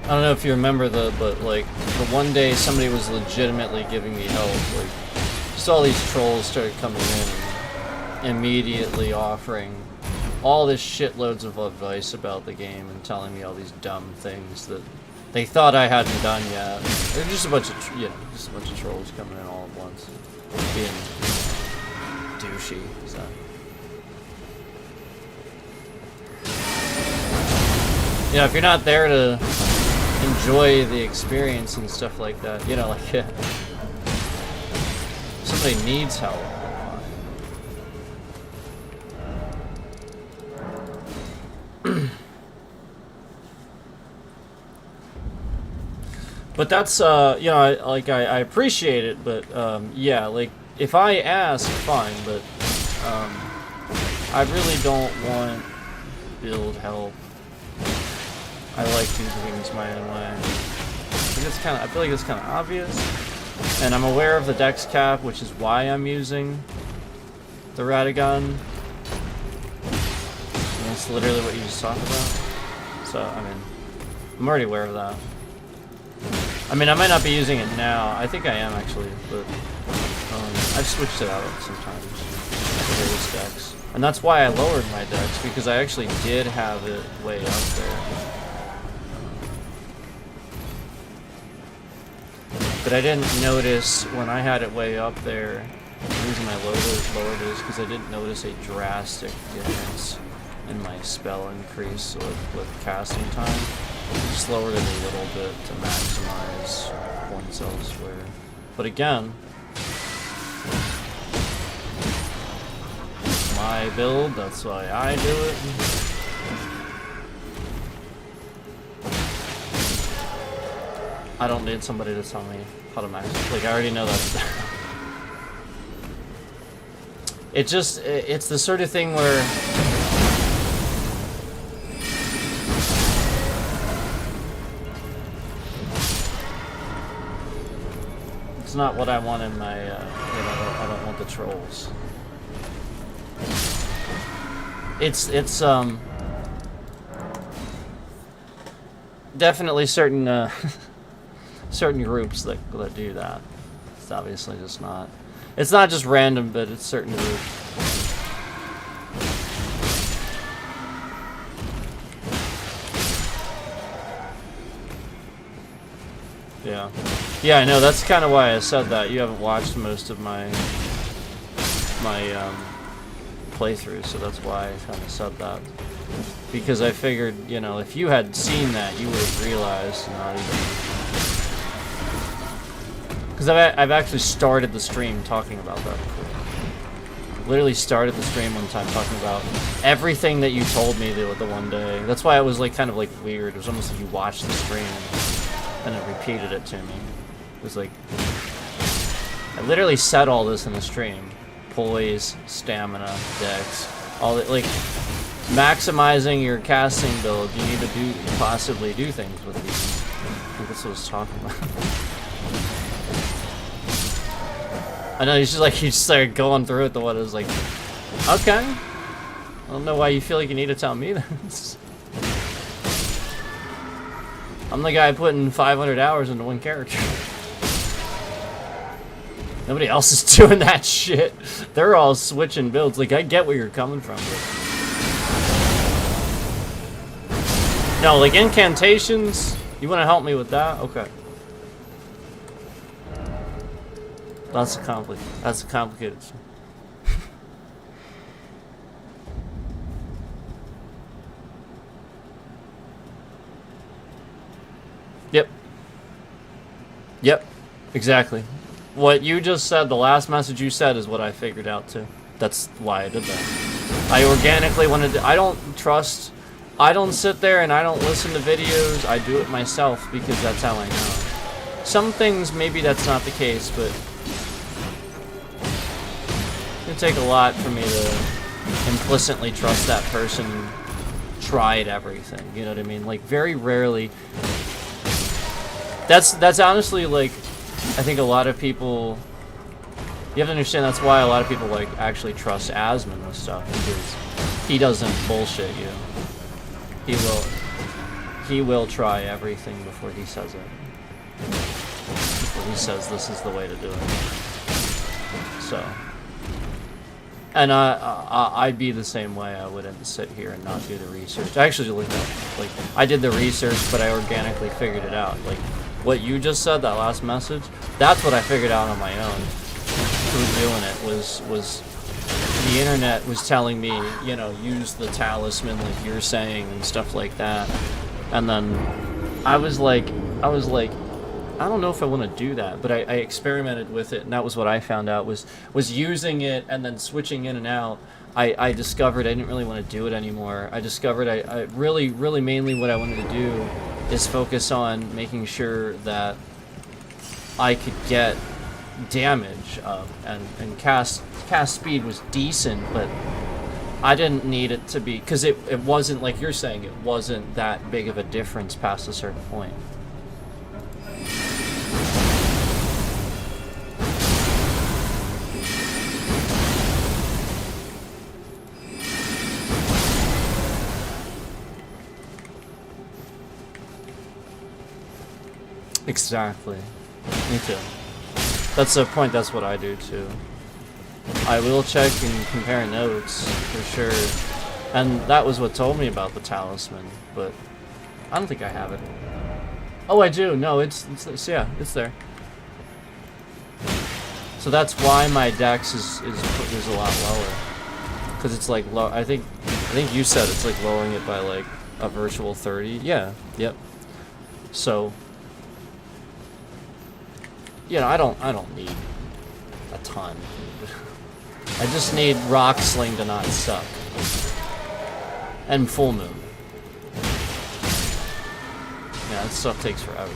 [SPEAKER 1] I don't know if you remember but like, the one day somebody was legitimately giving me help, like, just all these trolls started coming in and immediately offering all this shitloads of advice about the game and telling me all these dumb things that they thought I hadn't done yet. They're just a bunch of, just a bunch of trolls coming in all at once, being douchey. So. You know, if you're not there to enjoy the experience and stuff like that, you know, like, somebody needs help. But that's, you know, I appreciate it, but, yeah, like, if I ask, fine, but, I really don't want build help. I like doing things my own way. I feel like it's kind of obvious. And I'm aware of the dex cap, which is why I'm using the Radagon. And that's literally what you just talked about. So, I mean, I'm already aware of that. I mean, I might not be using it now. I think I am, actually, but I've switched it out sometimes for various decks. And that's why I lowered my decks, because I actually did have it way up there. But I didn't notice when I had it way up there. The reason I lowered it is because I didn't notice a drastic difference in my spell increase with casting time. Just lowered it a little bit to maximize points elsewhere. But again, my build, that's why I do it. I don't need somebody to tell me how to max. Like, I already know that. It's the sort of thing where it's not what I want in my, you know, I don't want the trolls. It's definitely certain, certain groups that do that. It's obviously just not. It's not just random, but it's certain groups. Yeah. Yeah, I know. That's kind of why I said that. You haven't watched most of my playthroughs, so that's why I kind of said that. Because I figured, you know, if you had seen that, you would have realized not even. Because I've actually started the stream talking about that before. Literally started the stream one time talking about everything that you told me the one day. That's why it was like kind of like weird. It was almost like you watched the stream and it repeated it to me. It was like I literally said all this in the stream: poise, stamina, dex, all that. Like maximizing your casting build, you need to possibly do things with these. I think that's what I was talking about. I know, he's just like, he just started going through it. The one is like, okay. I don't know why you feel like you need to tell me this. I'm the guy putting 500 hours into one character. Nobody else is doing that shit. They're all switching builds. Like, I get where you're coming from. But... no, like incantations. You want to help me with that? Okay. That's complicated. Yep. Yep. Exactly. What you just said, the last message you said, is what I figured out too. That's why I did that. I organically wanted to. I don't sit there and I don't listen to videos. I do it myself because that's how I know. Some things, maybe that's not the case, but it'd take a lot for me to implicitly trust that person tried everything. You know what I mean? Like, very rarely. That's honestly, like, I think a lot of people, you have to understand, that's why a lot of people, like, actually trust Asmon with stuff, because he doesn't bullshit you. He will try everything before he says it. Before he says this is the way to do it. So. And I'd be the same way. I wouldn't sit here and not do the research. I actually looked at, like, I did the research, but I organically figured it out. Like, what you just said, that last message, that's what I figured out on my own. Through doing it was the internet was telling me, you know, use the talisman like you're saying and stuff like that. And then I was like, I don't know if I want to do that, but I experimented with it, and that was what I found out was using it and then switching in and out. I discovered I didn't really want to do it anymore. I discovered I really mainly what I wanted to do is focus on making sure that I could get damage up, and cast speed was decent, but I didn't need it to be, because it wasn't, like you're saying, it wasn't that big of a difference past a certain point. Exactly. Me too. That's the point, that's what I do too. I will check and compare notes, for sure. And that was what told me about the talisman, but I don't think I have it. Oh, I do. No, it's yeah, it's there. So that's why my dex is a lot lower. Because it's like low. I think you said it's like lowering it by like a virtual 30. Yeah. Yep. So, you know, I don't need a ton. I just need Rock Sling to not suck. And Full Moon. Yeah, that stuff takes forever.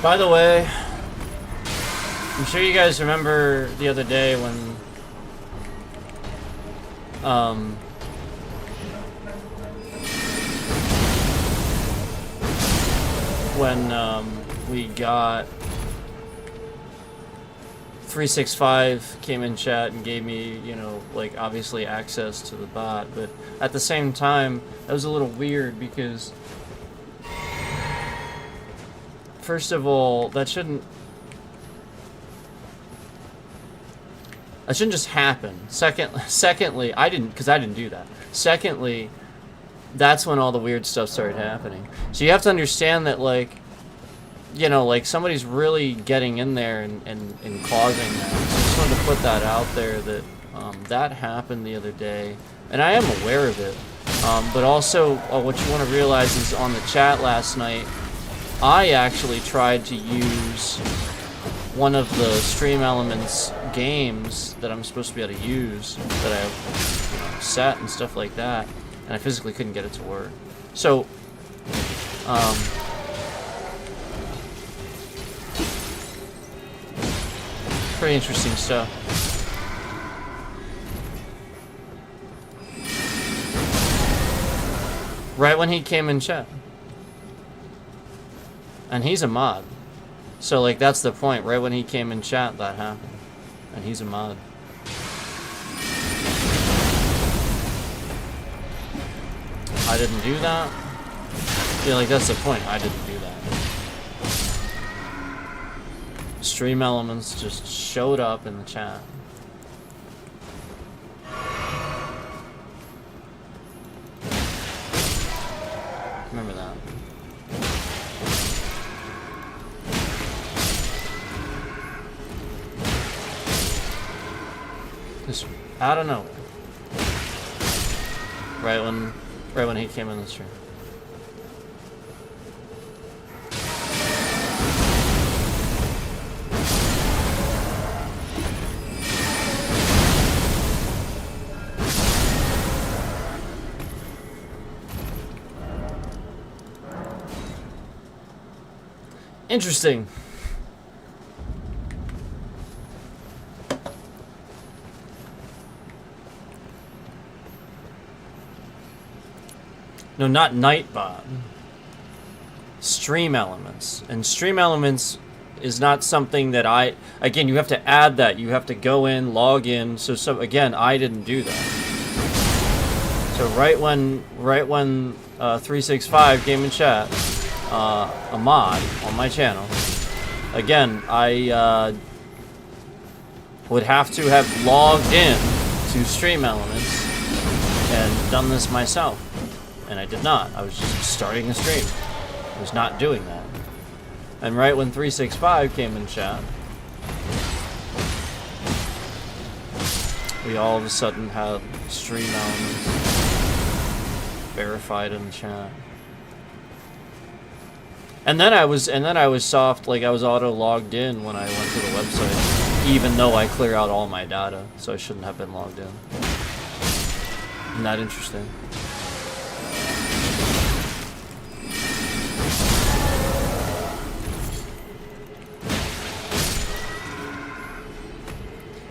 [SPEAKER 1] By the way, I'm sure you guys remember the other day when we got 365 came in chat and gave me, you know, like obviously access to the bot, but at the same time, that was a little weird because first of all, that shouldn't just happen. Secondly, I didn't do that. Secondly, that's when all the weird stuff started happening. So you have to understand that, like, you know, like somebody's really getting in there and causing that. So I just wanted to put that out there that that happened the other day, and I am aware of it. But also, what you want to realize is on the chat last night, I actually tried to use one of the Stream Elements games that I'm supposed to be able to use, that I have, you know, set and stuff like that, and I physically couldn't get it to work. So, pretty interesting stuff. Right when he came in chat. And he's a mod. So, like, that's the point. Right when he came in chat, that happened. And he's a mod. I didn't do that. Yeah, like, that's the point. I didn't do that. Stream Elements just showed up in the chat. Remember that. Just out of nowhere. Right when he came in the stream. Interesting. No, not Nightbot. Stream Elements. And Stream Elements is not something that again, you have to add that. You have to go in, log in. So again, I didn't do that. So right when 365 came in chat, a mod on my channel, again, I would have to have logged in to Stream Elements and done this myself. And I did not. I was just starting a stream. I was not doing that. And right when 365 came in chat, we all of a sudden had stream elements verified in chat. And then I was soft, like I was auto logged in when I went to the website, even though I clear out all my data, so I shouldn't have been logged in. Isn't that interesting?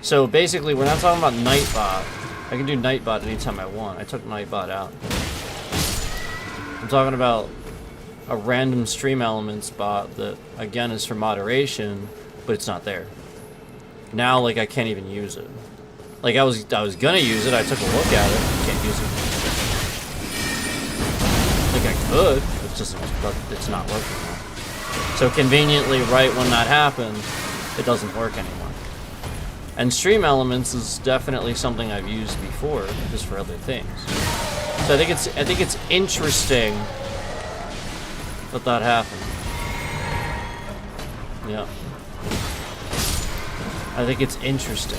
[SPEAKER 1] So basically, we're not talking about Nightbot. I can do Nightbot anytime I want. I took Nightbot out. I'm talking about a random stream elements bot that, again, is for moderation, but it's not there. Now, like, I can't even use it. Like, I was gonna use it. I took a look at it. Can't use it. Like, I could. It's just, it's not working now. So conveniently, right when that happened, it doesn't work anymore. And stream elements is definitely something I've used before, just for other things. So I think it's interesting that that happened. Yeah. I think it's interesting.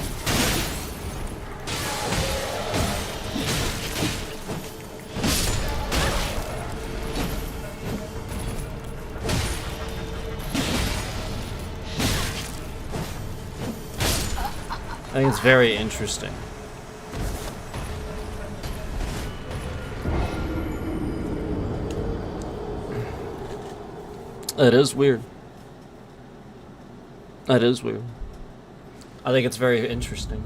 [SPEAKER 1] I think it's very interesting. It is weird. That is weird. I think it's very interesting.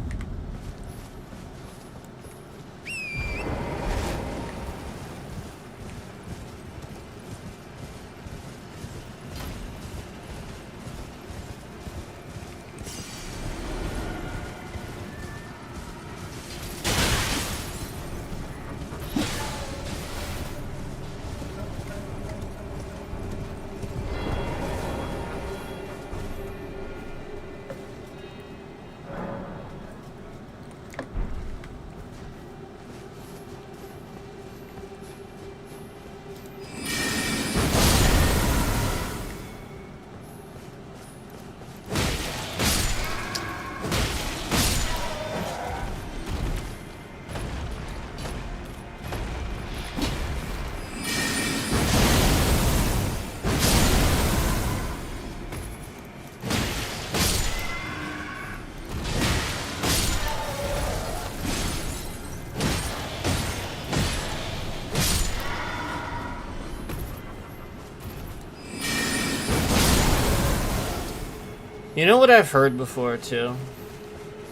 [SPEAKER 1] You know what I've heard before too,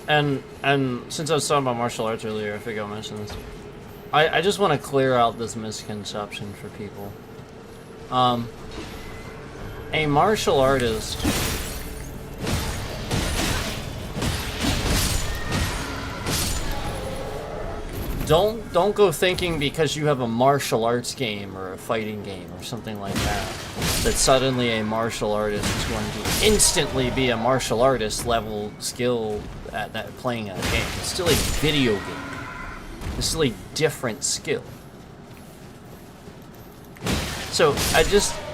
[SPEAKER 1] and since I was talking about martial arts earlier, I think I'll mention this. I just want to clear out this misconception for people. A martial artist don't go thinking because you have a martial arts game or a fighting game or something like that suddenly a martial artist is going to instantly be a martial artist level skill at that playing a game. It's still a video game. It's still a different skill. So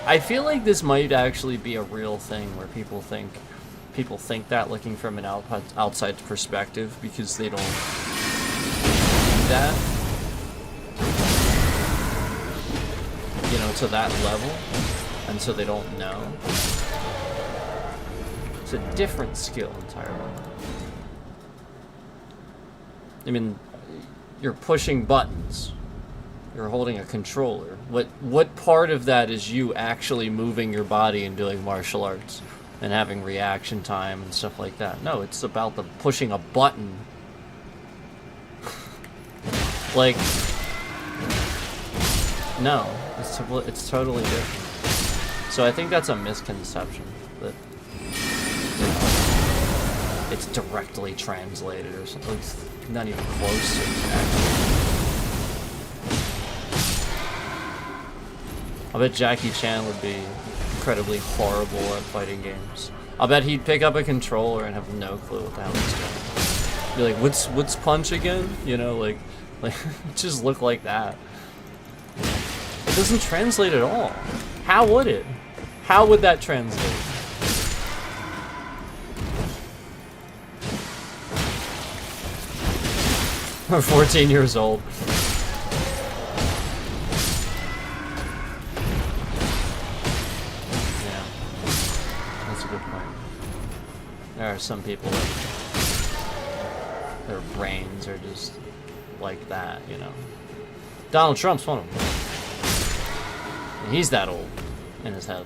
[SPEAKER 1] I feel like this might actually be a real thing where people think that looking from an outside perspective because they don't do that, you know, to that level. And so they don't know. It's a different skill entirely. I mean, you're pushing buttons. You're holding a controller. What part of that is you actually moving your body and doing martial arts and having reaction time and stuff like that? No, it's about the pushing a button. Like, no, it's totally different. So I think that's a misconception that, you know, it's directly translated or something. It's not even close to actually. I bet Jackie Chan would be incredibly horrible at fighting games. I bet he'd pick up a controller and have no clue what the hell he's doing. Be like, what's punch again? You know, like, Like, it just look like that. It doesn't translate at all. How would it? How would that translate? We're 14 years old. Yeah. That's a good point. There are some people that their brains are just like that, you know. Donald Trump's one of them. And he's that old in his head.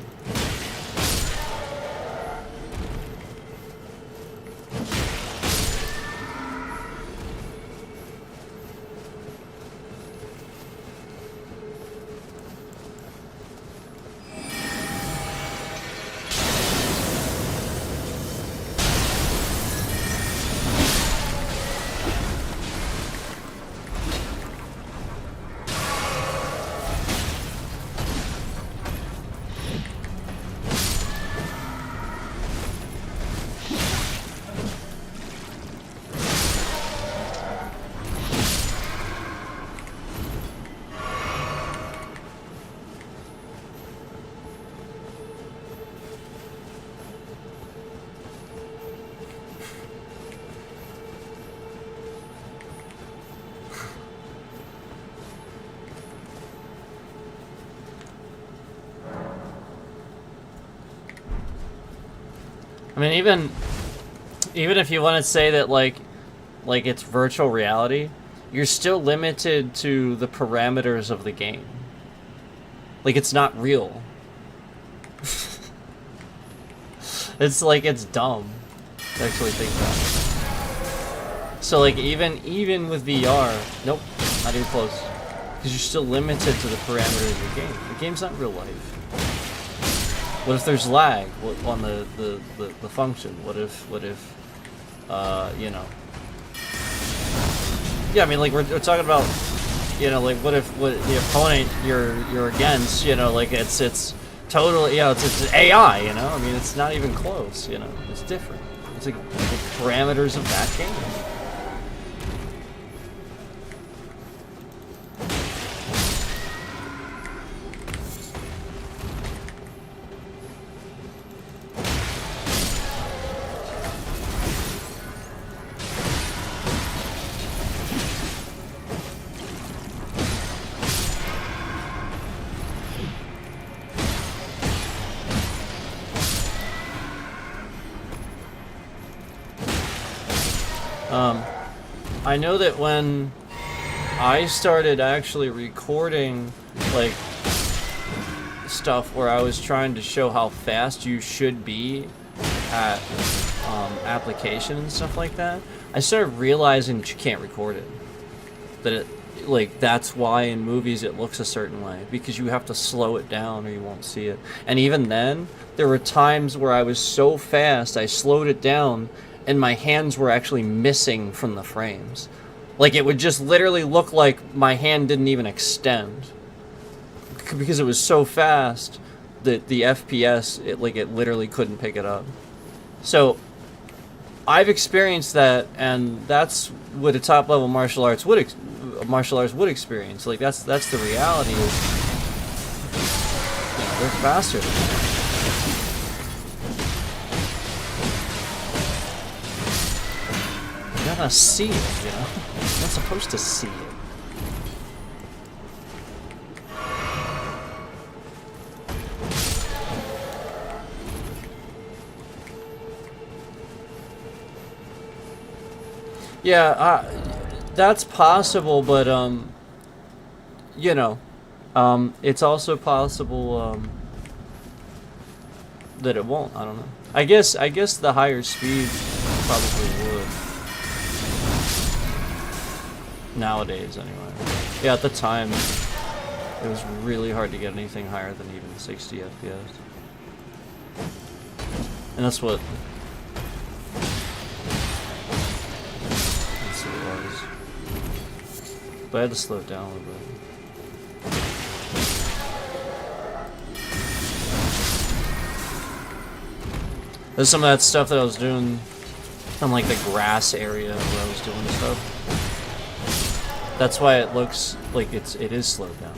[SPEAKER 1] I mean, even if you want to say that like it's virtual reality, you're still limited to the parameters of the game. Like, it's not real. It's like, it's dumb to actually think that. So like, even with VR, nope, not even close. Because you're still limited to the parameters of the game. The game's not real life. What if there's lag on the function? What if you know? Yeah, I mean, like we're talking about, you know, like what if the opponent you're against, you know, like it's totally, you know, it's AI, you know? I mean, it's not even close, you know? It's different. It's like the parameters of that game. I know that when I started actually recording, like, stuff where I was trying to show how fast you should be at application and stuff like that, I started realizing that you can't record it. That it, like, that's why in movies it looks a certain way, because you have to slow it down or you won't see it. And even then, there were times where I was so fast, I slowed it down, and my hands were actually missing from the frames. Like, it would just literally look like my hand didn't even extend. Because it was so fast that the FPS, it literally couldn't pick it up. So, I've experienced that, and that's what a top-level martial arts would experience. Like, that's the reality. Is, you know, they're faster than that. You gotta see it, you know? You're not supposed to see it. Yeah, that's possible, but, you know, it's also possible, that it won't. I don't know. I guess the higher speed probably would. Nowadays, anyway. Yeah, at the time, it was really hard to get anything higher than even 60 FPS. And that's what... That's what it was. But I had to slow it down a little bit. There's some of that stuff that I was doing on, like, the grass area where I was doing stuff. That's why it looks like it is slowed down.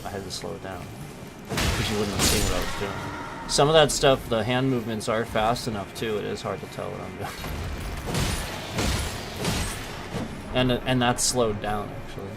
[SPEAKER 1] I had to slow it down because you wouldn't have seen what I was doing. Some of that stuff, the hand movements are fast enough too. It is hard to tell what I'm doing. And that's slowed down actually.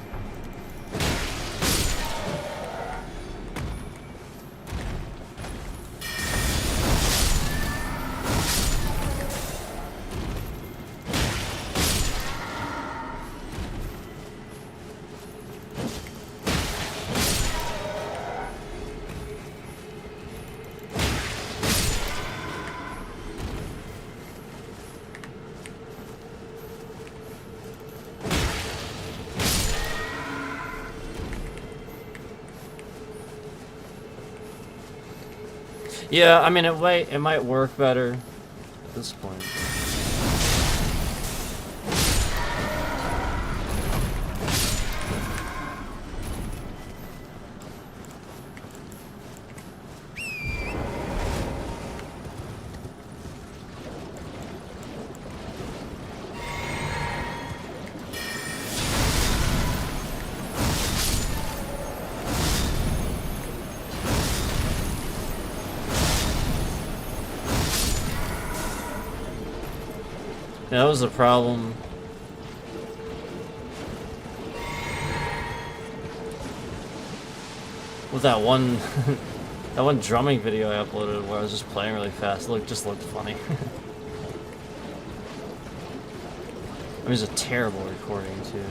[SPEAKER 1] Yeah, I mean, it might work better at this point. Yeah, that was the problem. With that one that one drumming video I uploaded where I was just playing really fast. It just looked funny. It was a terrible recording too.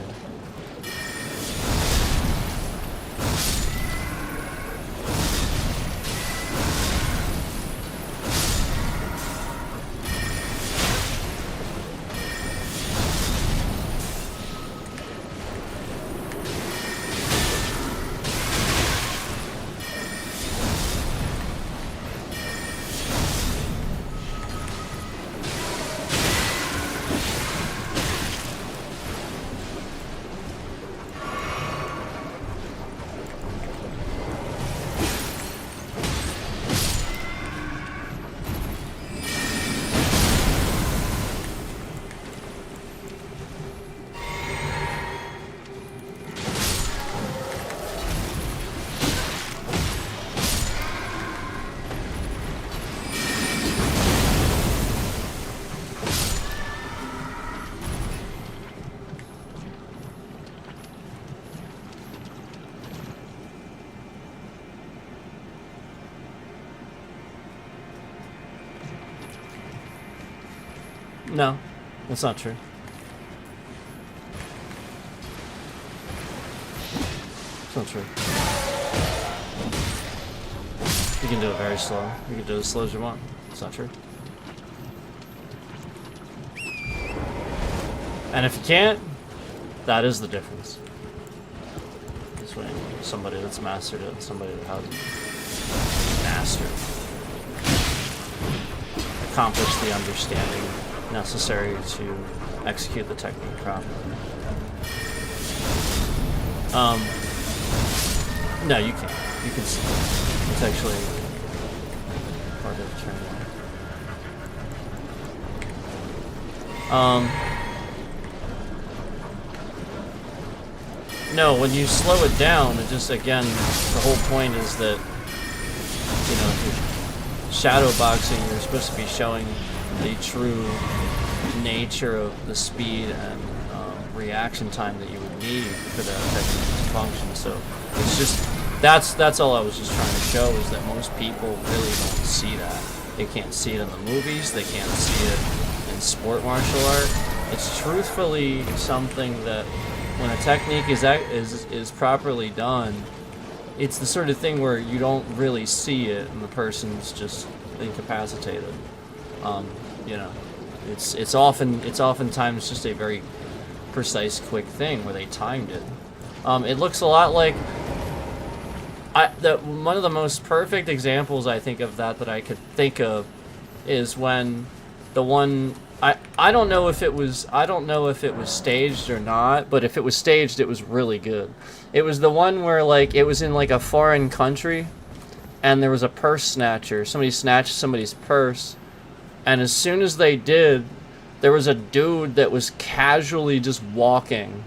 [SPEAKER 1] No, that's not true. It's not true. You can do it very slow. You can do it as slow as you want. It's not true. And if you can't, that is the difference. Between somebody that's mastered it and somebody that hasn't mastered it. Accomplish the understanding necessary to execute the technique properly. No, you can't. You can see it. It's actually part of the training. No, when you slow it down, it just, again, the whole point is that, you know, if you're shadow boxing, you're supposed to be showing the true nature of the speed and reaction time that you would need for that technique to function. So it's just that's all I was just trying to show, is that most people really don't see that. They can't see it in the movies. They can't see it in sport martial art. It's truthfully something that when a technique is properly done, it's the sort of thing where you don't really see it and the person's just incapacitated. You know, it's oftentimes just a very precise, quick thing where they timed it. It looks a lot like one of the most perfect examples I think of that I could think of is when the one I don't know if it was staged or not, but if it was staged, it was really good. It was the one where like it was in like a foreign country, and there was a purse snatcher. Somebody snatched somebody's purse, and as soon as they did, there was a dude that was casually just walking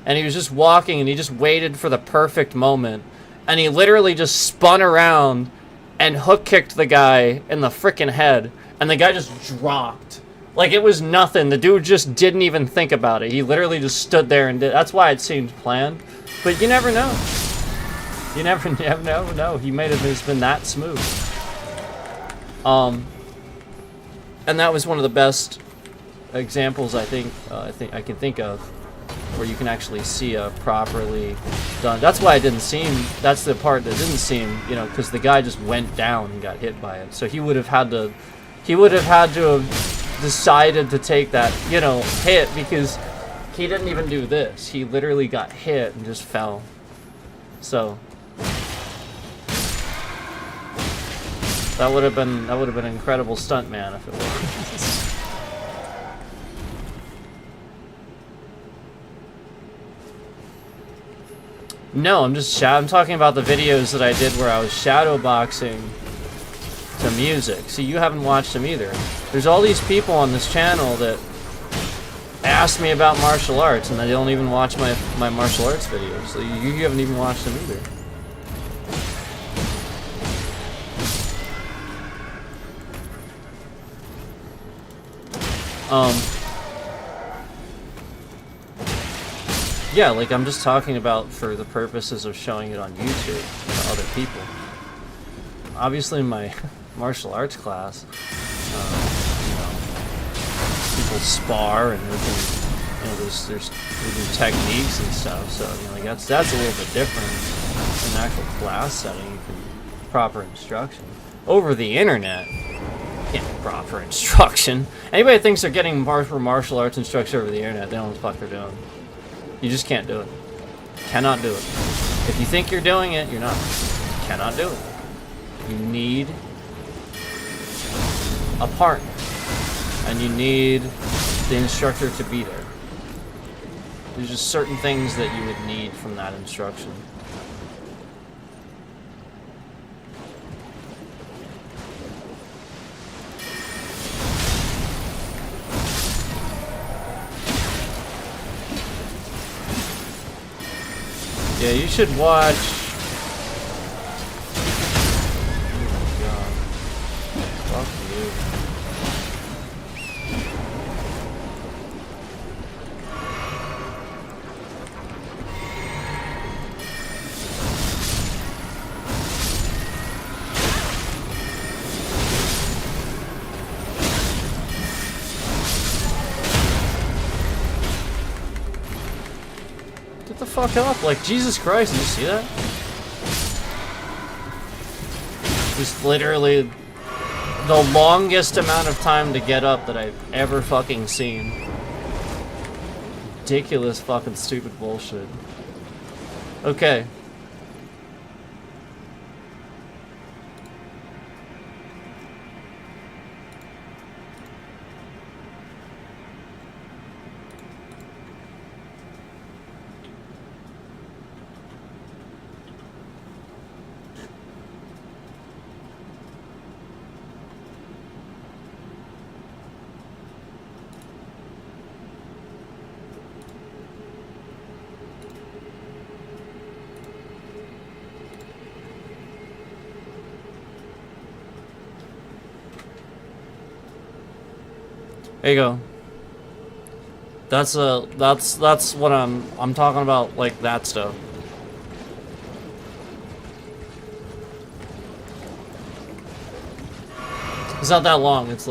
[SPEAKER 1] and he was just walking, and he just waited for the perfect moment, and he literally just spun around and hook kicked the guy in the frickin' head, and the guy just dropped. Like, it was nothing. The dude just didn't even think about it. He literally just stood there and did. That's why it seemed planned. But you never know. You never know. He might have just been that smooth. And that was one of the best examples I think I can think of where you can actually see a properly done. That's why it didn't seem. That's the part that didn't seem, you know, because the guy just went down and got hit by it. So he would have had to. He would have had to have decided to take that, you know, hit, because he didn't even do this. He literally got hit and just fell. So that would have been an incredible stuntman if it was. No, I'm talking about the videos that I did where I was shadowboxing to music. See, you haven't watched them either. There's all these people on this channel that ask me about martial arts, and they don't even watch my martial arts videos. So you haven't even watched them either. Yeah, like, I'm just talking about for the purposes of showing it on YouTube to other people. Obviously, in my martial arts class, you know, people spar and we can, you know, there's we do techniques and stuff. So, you know, like, that's a little bit different in an actual class setting. You can proper instruction over the internet. Yeah, proper instruction. Anybody that thinks they're getting martial arts instruction over the internet, they don't know what the fuck they're doing. You just can't do it. Cannot do it. If you think you're doing it, you're not. Cannot do it. You need a partner, and you need the instructor to be there. There's just certain things that you would need from that instruction. Yeah, you should watch. Oh my god. Fuck you. Get the fuck up, like, Jesus Christ, did you see that? Just literally the longest amount of time to get up that I've ever fucking seen. Ridiculous fucking stupid bullshit. Okay. There you go. That's what I'm talking about, like, that stuff. It's not that long. It's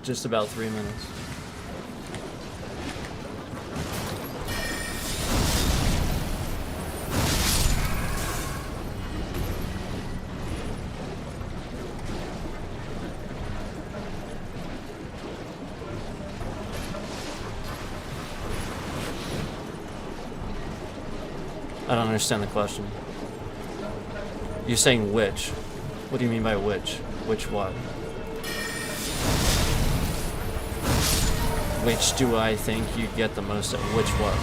[SPEAKER 1] just about 3 minutes. I don't understand the question. You're saying which? What do you mean by which? Which what? Which do I think you get the most of? Which what?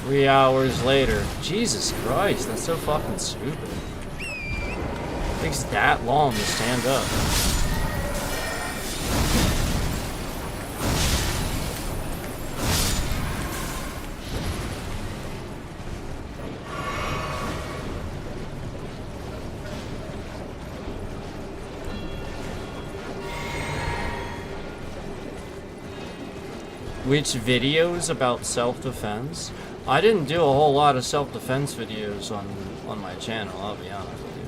[SPEAKER 1] 3 hours later. Jesus Christ, that's so fucking stupid. It takes that long to stand up. Which videos about self-defense? I didn't do a whole lot of self-defense videos on my channel, I'll be honest with you.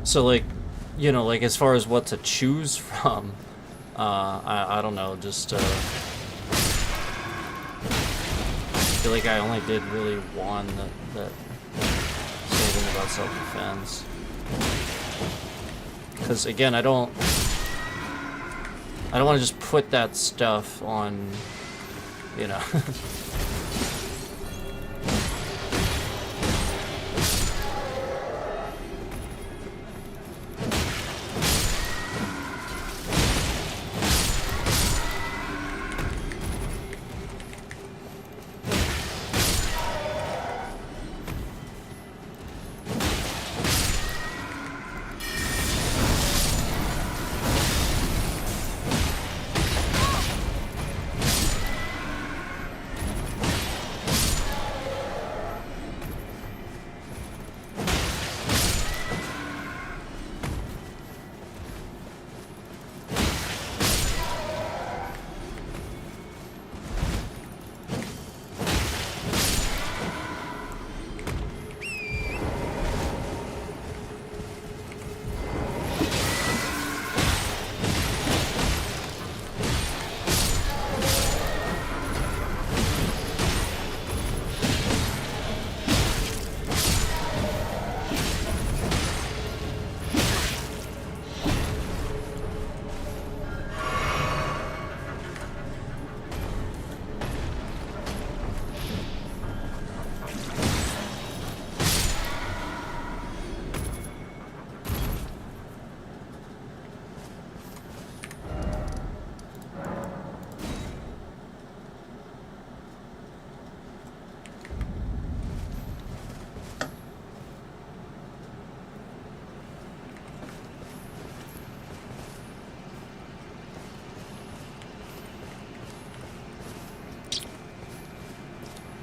[SPEAKER 1] So, like, you know, like, as far as what to choose from, I don't know, just, I feel like I only did really one that said anything about self-defense. Because, again, I don't want to just put that stuff on, you know...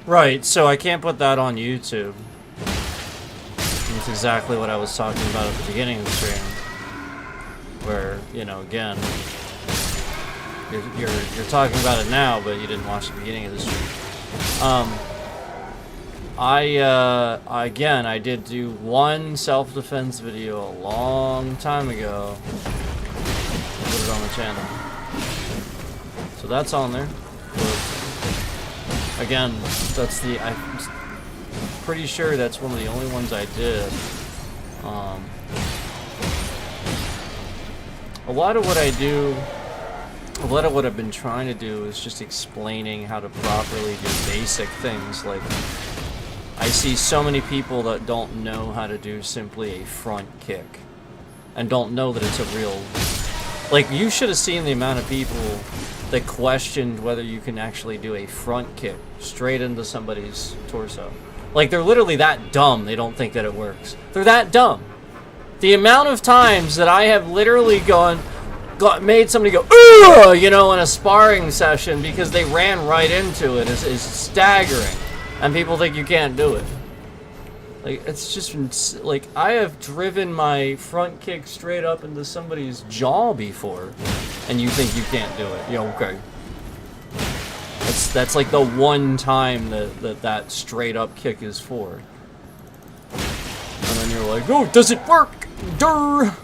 [SPEAKER 1] Right, so I can't put that on YouTube. That's exactly what I was talking about at the beginning of the stream. Where, you know, again, you're talking about it now, but you didn't watch the beginning of the stream. Again, I did do one self-defense video a long time ago. Put it on the channel. So that's on there. Again, that's I'm pretty sure that's one of the only ones I did. A lot of what I do, a lot of what I've been trying to do is just explaining how to properly do basic things. Like, I see so many people that don't know how to do simply a front kick. And don't know that it's a real... Like, you should have seen the amount of people that questioned whether you can actually do a front kick straight into somebody's torso. Like, they're literally that dumb, they don't think that it works. They're that dumb. The amount of times that I have literally made somebody go, ugh, you know, in a sparring session because they ran right into it is staggering. And people think you can't do it. Like, it's just, like, I have driven my front kick straight up into somebody's jaw before, and you think you can't do it. Yeah, okay. That's like the one time that straight up kick is for. And then you're like, oh, does it work? Durr!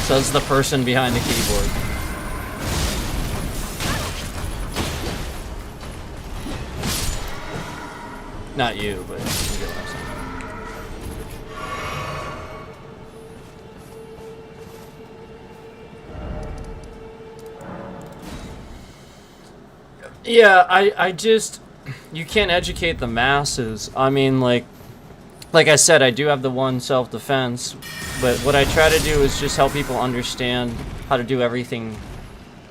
[SPEAKER 1] Says the person behind the keyboard. Not you, but you get what I'm saying. Yeah, I just, you can't educate the masses. I mean, like I said, I do have the one self-defense, but what I try to do is just help people understand how to do everything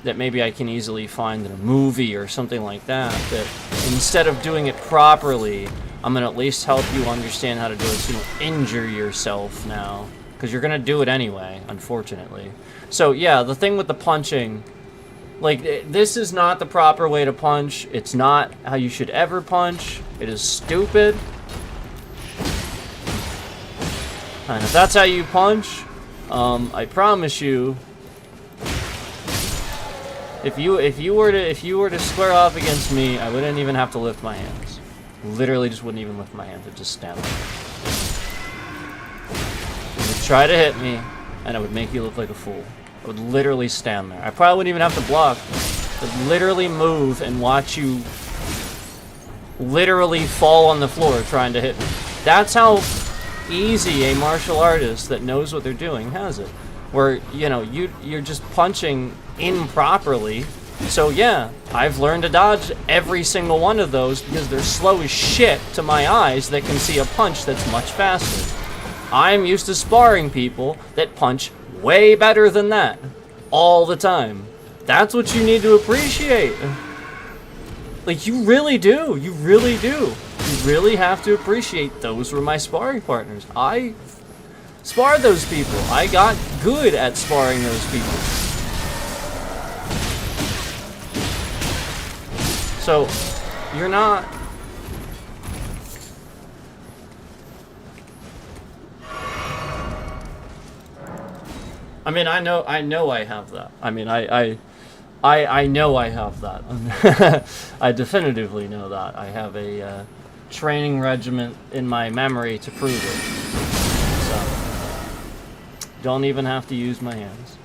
[SPEAKER 1] that maybe I can easily find in a movie or something like that, that instead of doing it properly, I'm going to at least help you understand how to do it so you don't injure yourself now, because you're going to do it anyway, unfortunately. So yeah, the thing with the punching, like, this is not the proper way to punch. It's not how you should ever punch. It is stupid. And if that's how you punch, I promise you, if you were to square off against me, I wouldn't even have to lift my hands. Literally, just wouldn't even lift my hands. I'd just stand there. You would try to hit me, and I would make you look like a fool. I would literally stand there. I probably wouldn't even have to block. I would literally move and watch you literally fall on the floor trying to hit me. That's how easy a martial artist that knows what they're doing has it. Where, you know, you're just punching improperly. So yeah, I've learned to dodge every single one of those because they're slow as shit to my eyes that can see a punch that's much faster. I'm used to sparring people that punch way better than that all the time. That's what you need to appreciate. Like, you really do. You really do. You really have to appreciate those were my sparring partners. I sparred those people. I got good at sparring those people. So, you're not... I mean, I know I have that. I mean, I know I have that. I definitively know that. I have a training regimen in my memory to prove it. So, don't even have to use my hands.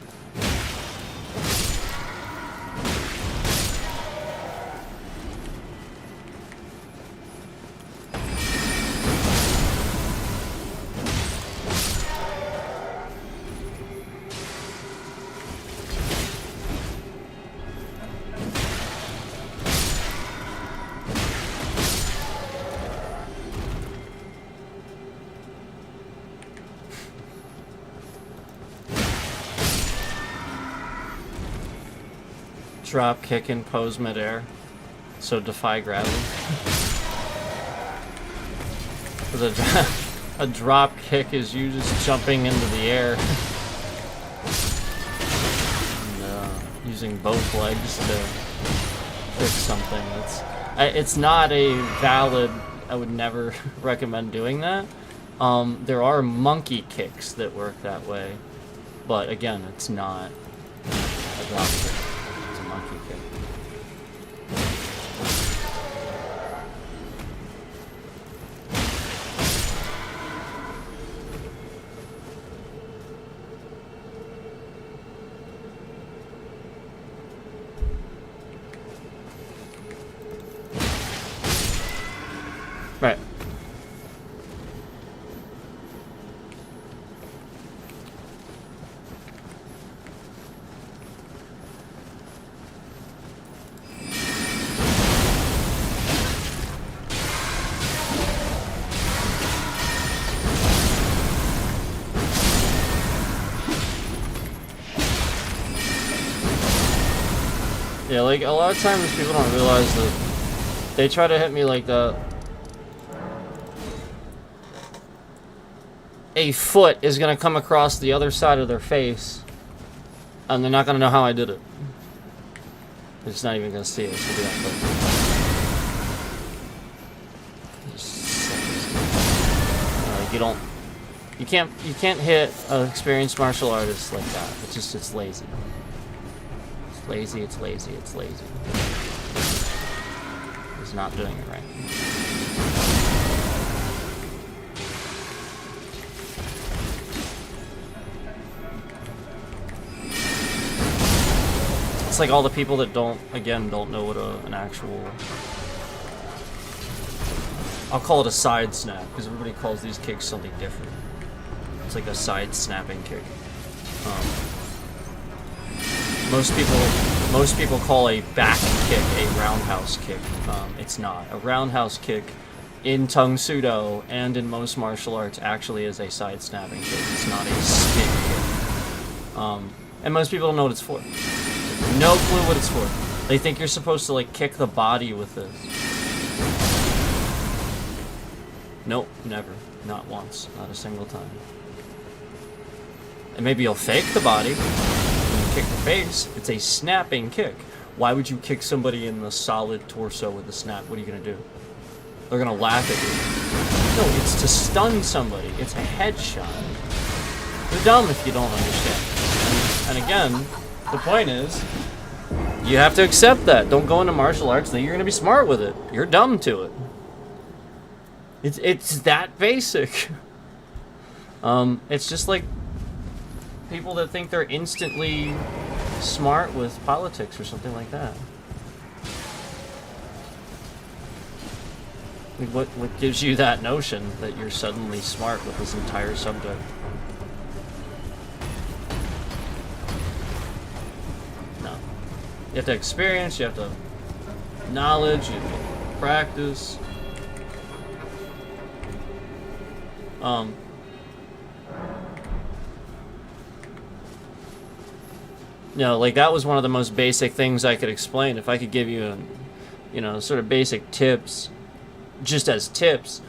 [SPEAKER 1] Drop kick and pose midair, so defy gravity. A drop kick is you just jumping into the air and using both legs to fix something. It's not a valid. I would never recommend doing that. There are monkey kicks that work that way, but again, it's not a drop kick. Monkey kick. Right. Yeah, like, a lot of times people don't realize that they try to hit me like that. A foot is gonna come across the other side of their face, and they're not gonna know how I did it. They're just not even gonna see it. It's gonna be that quick. Like, you can't hit an experienced martial artist like that. It's lazy. Lazy, it's lazy, it's lazy. It's not doing it right. It's like all the people that don't know what an actual I'll call it a side snap, because everybody calls these kicks something different. It's like a side snapping kick. Most people call a back kick a roundhouse kick. It's not. A roundhouse kick in Tung Sudo and in most martial arts actually is a side snapping kick. It's not a spin kick. And most people don't know what it's for. No clue what it's for. They think you're supposed to like kick the body with this. Nope, never. Not once. Not a single time. And maybe you'll fake the body and kick the face. It's a snapping kick. Why would you kick somebody in the solid torso with a snap? What are you gonna do? They're gonna laugh at you. No, it's to stun somebody. It's a headshot. You're dumb if you don't understand. And again, the point is, you have to accept that. Don't go into martial arts that you're gonna be smart with it. You're dumb to it. It's that basic. It's just like people that think they're instantly smart with politics or something like that. What gives you that notion that you're suddenly smart with this entire subject? No. You have to experience, you have to knowledge, you have to practice. No, like that was one of the most basic things I could explain. If I could give you, sort of basic tips, just as tips,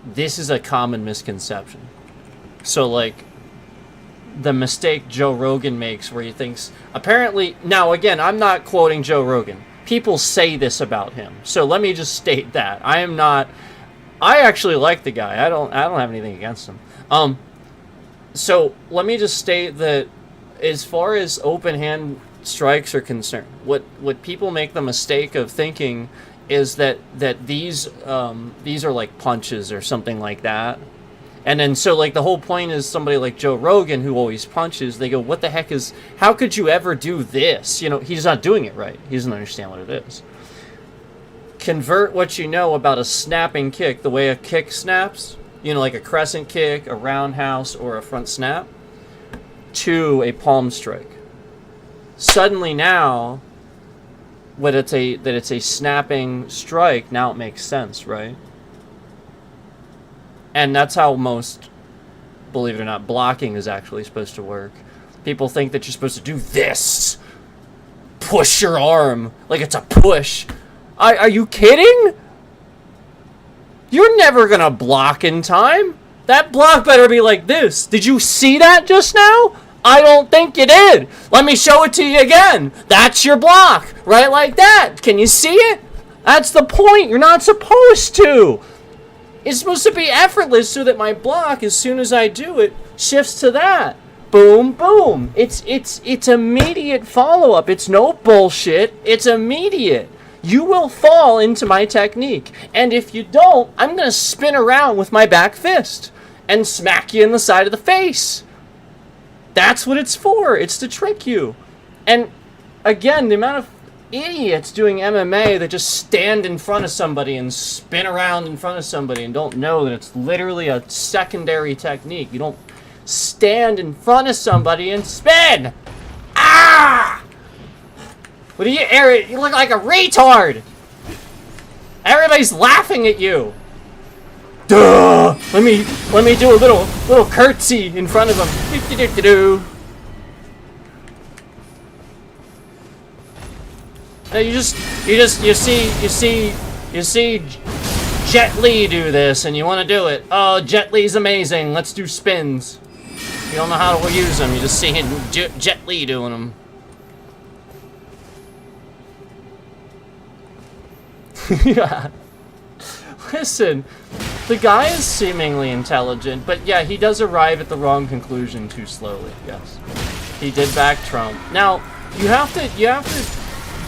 [SPEAKER 1] this is a common misconception. So, like, the mistake Joe Rogan makes where he thinks, apparently, now again, I'm not quoting Joe Rogan. People say this about him. So let me just state that. I actually like the guy. I don't have anything against him. So let me just state that as far as open hand strikes are concerned, what people make the mistake of thinking is that these are like punches or something like that. And then so like the whole point is somebody like Joe Rogan who always punches, they go, what the heck is, how could you ever do this? He's not doing it right. He doesn't understand what it is. Convert what you know about a snapping kick, the way a kick snaps, like a crescent kick, a roundhouse, or a front snap, to a palm strike. Suddenly now, that it's a snapping strike, now it makes sense, right? And that's how most, believe it or not, blocking is actually supposed to work. People think that you're supposed to do this. Push your arm like it's a push. Are you kidding? You're never gonna block in time. That block better be like this. Did you see that just now? I don't think you did. Let me show it to you again. That's your block. Right like that. Can you see it? That's the point. You're not supposed to. It's supposed to be effortless so that my block, as soon as I do it, shifts to that. Boom, boom. It's immediate follow-up. It's no bullshit. It's immediate. You will fall into my technique. And if you don't, I'm going to spin around with my back fist and smack you in the side of the face. That's what it's for. It's to trick you. And again, the amount of idiots doing MMA that just stand in front of somebody and spin around in front of somebody and don't know that it's literally a secondary technique. You don't stand in front of somebody and spin. Ah! What are you, Eric? You look like a retard. Everybody's laughing at you. Duh! Let me do a little curtsy in front of them. Now you see Jet Li do this, and you want to do it. Oh, Jet Li's amazing. Let's do spins. You don't know how to use them. You just see Jet Li doing them. Yeah. Listen, the guy is seemingly intelligent, but yeah, he does arrive at the wrong conclusion too slowly. Yes, he did back Trump. Now you have to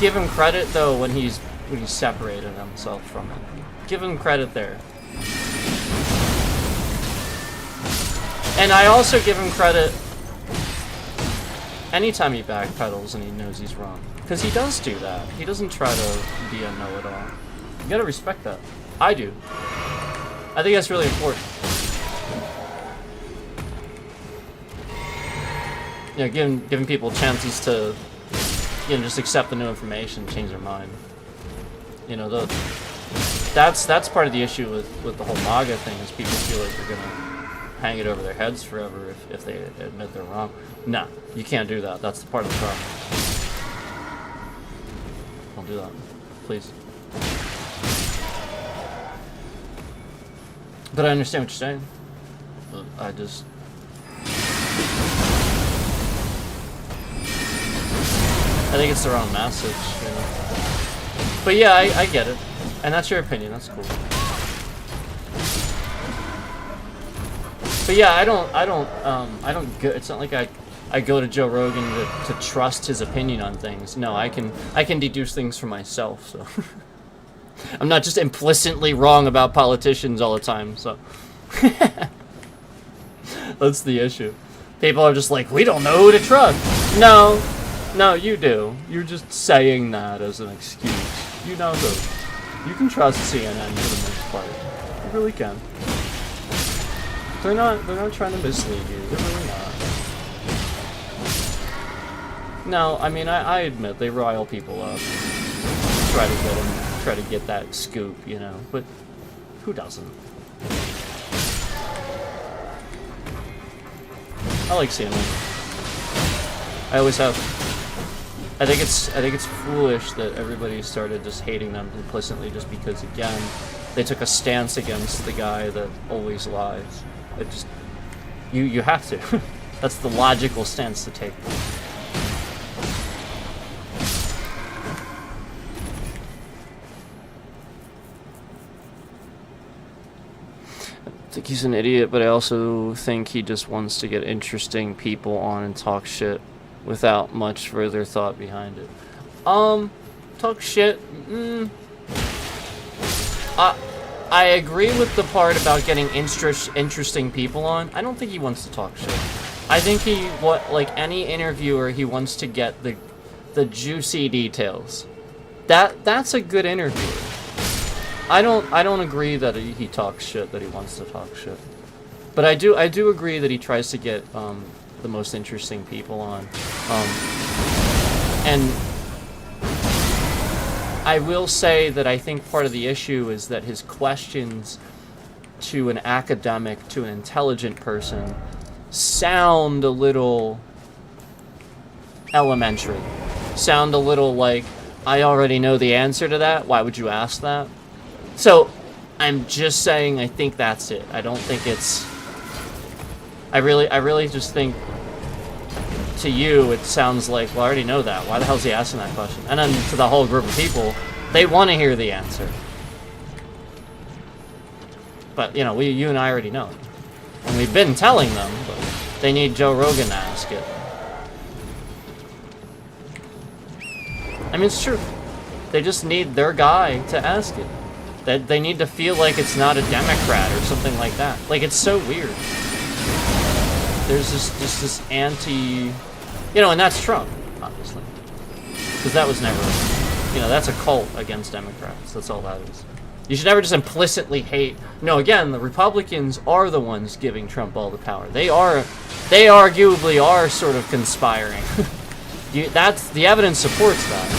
[SPEAKER 1] give him credit though when he's separated himself from it. Give him credit there. And I also give him credit anytime he backpedals and he knows he's wrong, because he does do that. He doesn't try to be a know-it-all. You gotta respect that. I do. I think that's really important. You know, giving people chances to, you know, just accept the new information, change their mind. You know, that's part of the issue with the whole MAGA thing is people feel like they're gonna hang it over their heads forever if they admit they're wrong. No, you can't do that. That's the part of the problem. Don't do that, please. But I understand what you're saying. But I just... I think it's the wrong message, you know. But yeah, I get it. And that's your opinion, that's cool. But yeah, I don't go, it's not like I go to Joe Rogan to trust his opinion on things. No, I can deduce things for myself, so. I'm not just implicitly wrong about politicians all the time, so. That's the issue. People are just like, we don't know who to trust. No, you do. You're just saying that as an excuse. You know who. You can trust CNN for the most part. You really can. They're not trying to mislead you. They're really not. No, I mean, I admit they rile people up. Try to get that scoop, you know. But who doesn't? I like CNN. I always have. I think it's foolish that everybody started just hating them implicitly just because, again, they took a stance against the guy that always lies. It just, you have to. That's the logical stance to take. I think he's an idiot, but I also think he just wants to get interesting people on and talk shit without much further thought behind it. Talk shit. I agree with the part about getting interesting people on. I don't think he wants to talk shit. I think like any interviewer, he wants to get the juicy details. That's a good interviewer. I don't agree that he talks shit, that he wants to talk shit. But I do agree that he tries to get the most interesting people on. And I will say that I think part of the issue is that his questions to an academic, to an intelligent person, sound a little elementary. Sound a little like, I already know the answer to that, why would you ask that? So, I'm just saying I think that's it. I don't think it's... I really just think to you it sounds like, well, I already know that. Why the hell is he asking that question? And then to the whole group of people, they want to hear the answer. But, you know, you and I already know it. And we've been telling them, but they need Joe Rogan to ask it. I mean, it's true. They just need their guy to ask it. That they need to feel like it's not a Democrat or something like that. Like, it's so weird. There's just this anti... You know, and that's Trump, obviously. Because that was never... You know, that's a cult against Democrats. That's all that is. You should never just implicitly hate... No, again, the Republicans are the ones giving Trump all the power. They arguably are sort of conspiring. That's... The evidence supports that.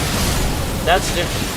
[SPEAKER 1] That's different.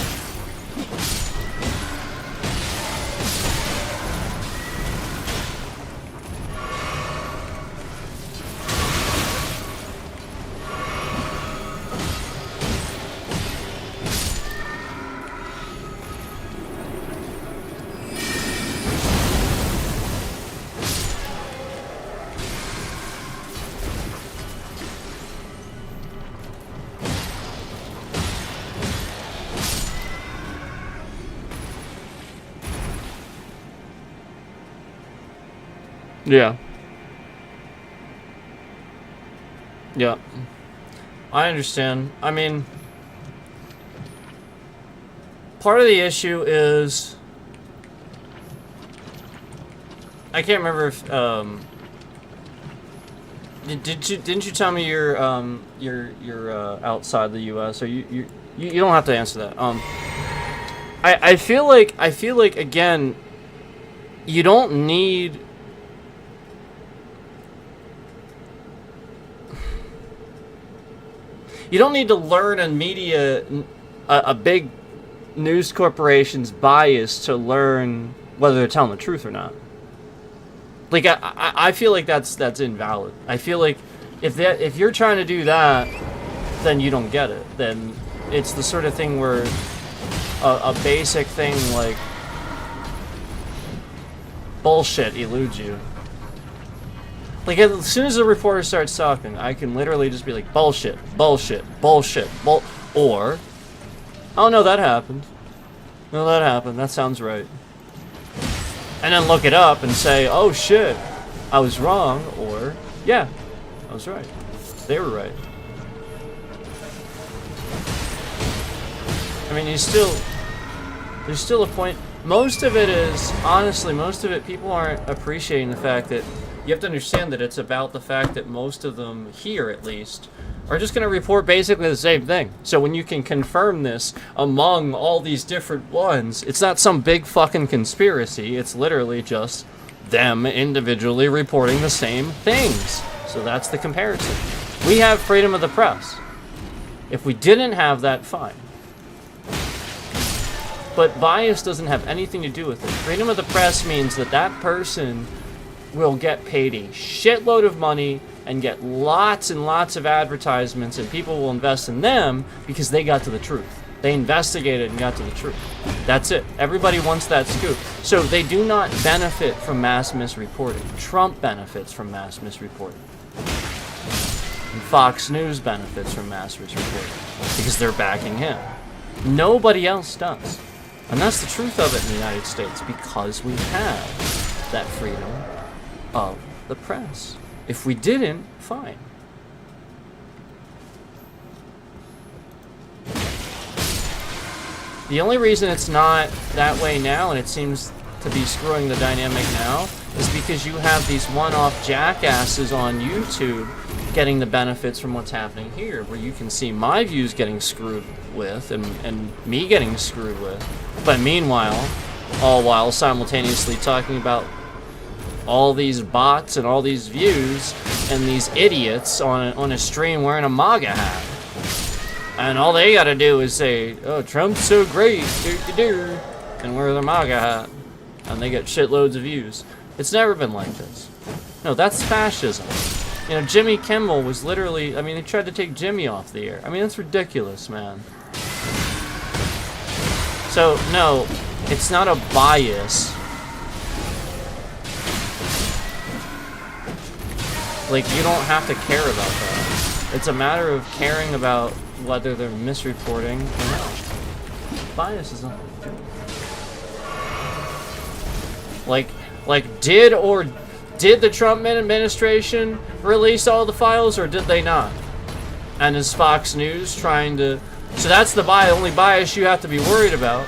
[SPEAKER 1] Yeah. Yeah. I understand. I mean, part of the issue is I can't remember if didn't you tell me you're outside the US, or you don't have to answer that. I feel like again, You don't need... You don't need to learn a media, a big news corporation's bias to learn whether they're telling the truth or not. Like, I feel like that's invalid. I feel like if you're trying to do that, then you don't get it. Then it's the sort of thing where a basic thing like bullshit eludes you. Like, as soon as the reporter starts talking, I can literally just be like, bullshit, bullshit, bullshit, or, oh no, that happened. No, that happened. That sounds right. And then look it up and say, oh shit, I was wrong, or, yeah, I was right. They were right. I mean, there's still a point. Most of it is, honestly, most of it, people aren't appreciating the fact that you have to understand that it's about the fact that most of them here, at least, are just going to report basically the same thing. So when you can confirm this among all these different ones, it's not some big fucking conspiracy. It's literally just them individually reporting the same things. So that's the comparison. We have freedom of the press. If we didn't have that, fine. But bias doesn't have anything to do with it. Freedom of the press means that that person will get paid a shitload of money and get lots and lots of advertisements, and people will invest in them because they got to the truth. They investigated and got to the truth. That's it. Everybody wants that scoop. So they do not benefit from mass misreporting. Trump benefits from mass misreporting. And Fox News benefits from mass misreporting because they're backing him. Nobody else does. And that's the truth of it in the United States, because we have that freedom of the press. If we didn't, fine. The only reason it's not that way now, and it seems to be screwing the dynamic now, is because you have these one-off jackasses on YouTube getting the benefits from what's happening here, where you can see my views getting screwed with and me getting screwed with. But meanwhile, all while simultaneously talking about all these bots and all these views and these idiots on a stream wearing a MAGA hat. And all they gotta do is say, oh, Trump's so great, do-do-do, and wear their MAGA hat. And they get shitloads of views. It's never been like this. No, that's fascism. You know, Jimmy Kimmel was literally, I mean, they tried to take Jimmy off the air. I mean, that's ridiculous, man. So, no, it's not a bias. Like, you don't have to care about that. It's a matter of caring about whether they're misreporting or not. Bias is not. Like, did the Trump administration release all the files, or did they not? And is Fox News trying to... So that's the only bias you have to be worried about.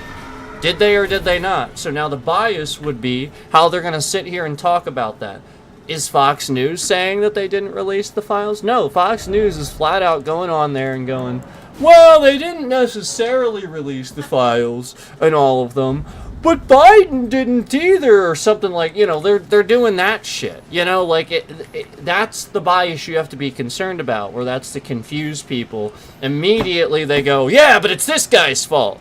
[SPEAKER 1] Did they or did they not? So now the bias would be how they're going to sit here and talk about that. Is Fox News saying that they didn't release the files? No, Fox News is flat out going on there and going, well, they didn't necessarily release the files and all of them, but Biden didn't either, or something like, you know, they're doing that shit. You know, like, that's the bias you have to be concerned about, where that's to confuse people. Immediately they go, yeah, but it's this guy's fault.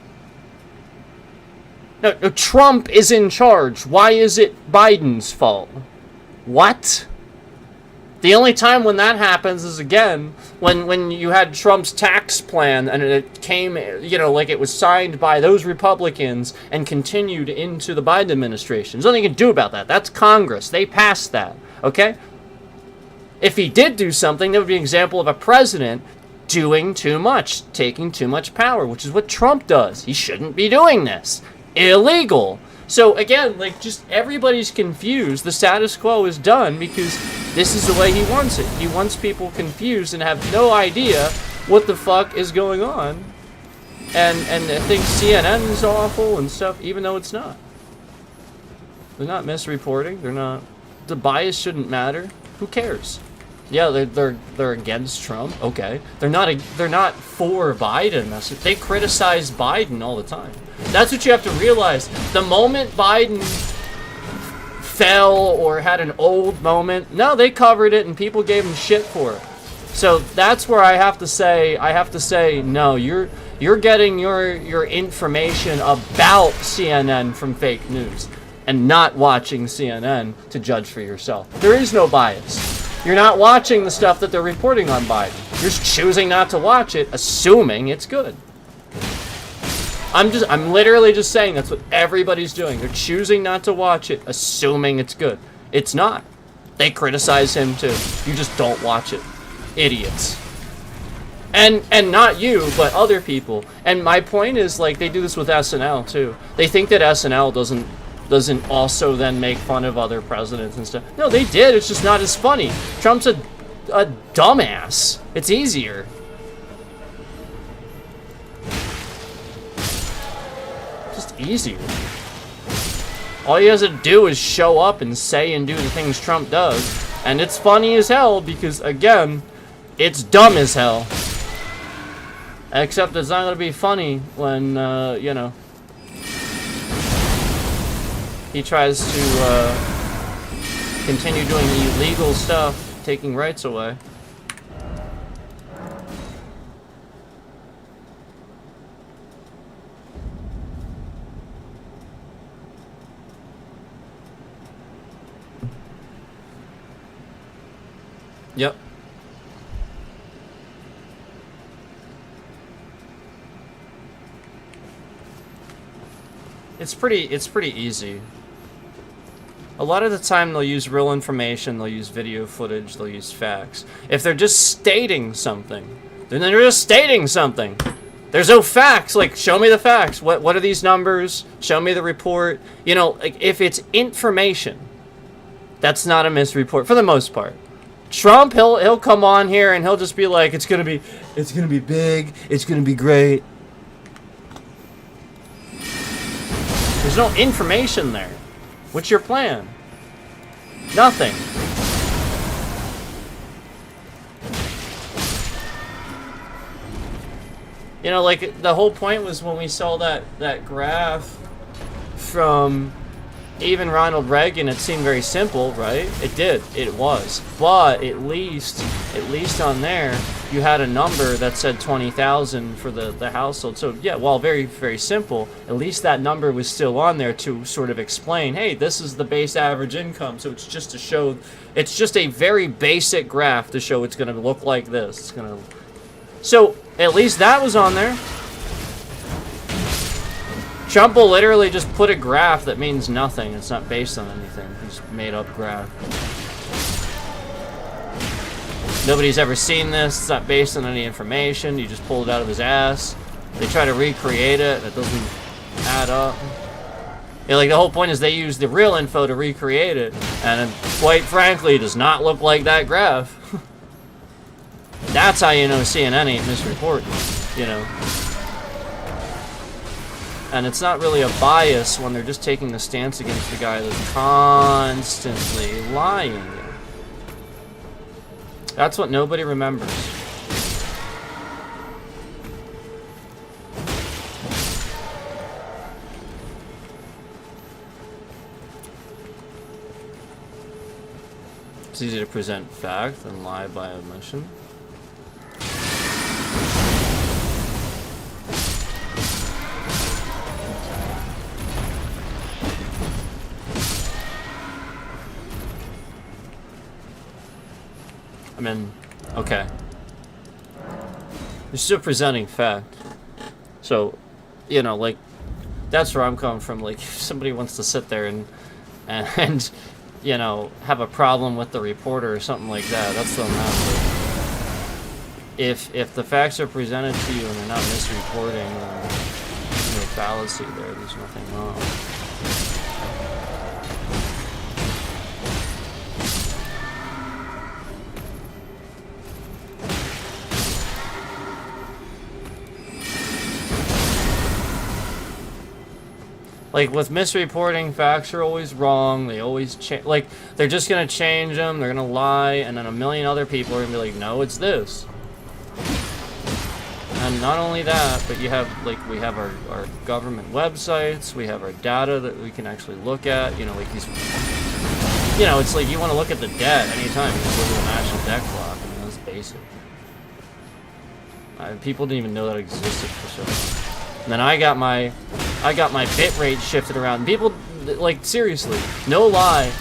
[SPEAKER 1] No, Trump is in charge. Why is it Biden's fault? What? The only time when that happens is, again, when you had Trump's tax plan and it came, you know, like it was signed by those Republicans and continued into the Biden administration. There's nothing you can do about that. That's Congress. They passed that, okay? If he did do something, that would be an example of a president doing too much, taking too much power, which is what Trump does. He shouldn't be doing this. Illegal. So again, like, just everybody's confused. The status quo is done because this is the way he wants it. He wants people confused and have no idea what the fuck is going on. And I think CNN is awful and stuff, even though it's not. They're not misreporting. They're not. The bias shouldn't matter. Who cares? Yeah, they're against Trump. Okay, they're not for Biden. They criticize Biden all the time. That's what you have to realize. The moment Biden fell or had an old moment. No, they covered it and people gave them shit for it. So that's where I have to say no, you're getting your information about CNN from fake news and not watching CNN to judge for yourself. There is no bias. You're not watching the stuff that they're reporting on Biden. You're just choosing not to watch it, assuming it's good. I'm literally just saying that's what everybody's doing. They're choosing not to watch it, assuming it's good. It's not. They criticize him too. You just don't watch it. Idiots. And not you, but other people. And my point is, like, they do this with SNL too. They think that SNL doesn't also then make fun of other presidents and stuff. No, they did. It's just not as funny. Trump's a dumbass. It's easier. Just easier. All he has to do is show up and say and do the things Trump does. And it's funny as hell because, again, it's dumb as hell. Except it's not going to be funny when, you know, he tries to continue doing illegal stuff, taking rights away. Yep. It's pretty easy. A lot of the time they'll use real information, they'll use video footage, they'll use facts. If they're just stating something, then they're just stating something. There's no facts. Like, show me the facts. What are these numbers? Show me the report. You know, like, if it's information, that's not a misreport for the most part. Trump, he'll come on here and he'll just be like, it's gonna be big, it's gonna be great. There's no information there. What's your plan? Nothing. You know, like, the whole point was when we saw that graph from even Ronald Reagan, it seemed very simple, right? It did. It was. But at least on there, you had a number that said 20,000 for the household. So, yeah, while very, very simple, at least that number was still on there to sort of explain, hey, this is the base average income. So it's just to show, it's just a very basic graph to show it's going to look like this. It's going to... So, at least that was on there. Trump will literally just put a graph that means nothing. It's not based on anything. He's made up graph. Nobody's ever seen this. It's not based on any information. You just pull it out of his ass. They try to recreate it. It doesn't add up. You know, like, the whole point is they use the real info to recreate it. And quite frankly, it does not look like that graph. That's how you know CNN ain't misreporting, you know. And it's not really a bias when they're just taking a stance against the guy that's constantly lying. That's what nobody remembers. It's easy to present fact than lie by omission. I mean, okay. You're still presenting fact. So, you know, like, that's where I'm coming from. Like, if somebody wants to sit there and you know, have a problem with the reporter or something like that, that's the matter. If the facts are presented to you and they're not misreporting, there's no fallacy there. There's nothing wrong. Like, with misreporting, facts are always wrong. They always change. Like, they're just going to change them. They're going to lie. And then a million other people are going to be like, no, it's this. And not only that, but you have, like, we have our government websites. We have our data that we can actually look at. You know, like these you know, it's like you want to look at the debt anytime. You just look at the national debt clock. I mean, that's basic. People didn't even know that existed for sure. And then I got my bitrate shifted around. People, like, seriously, no lie,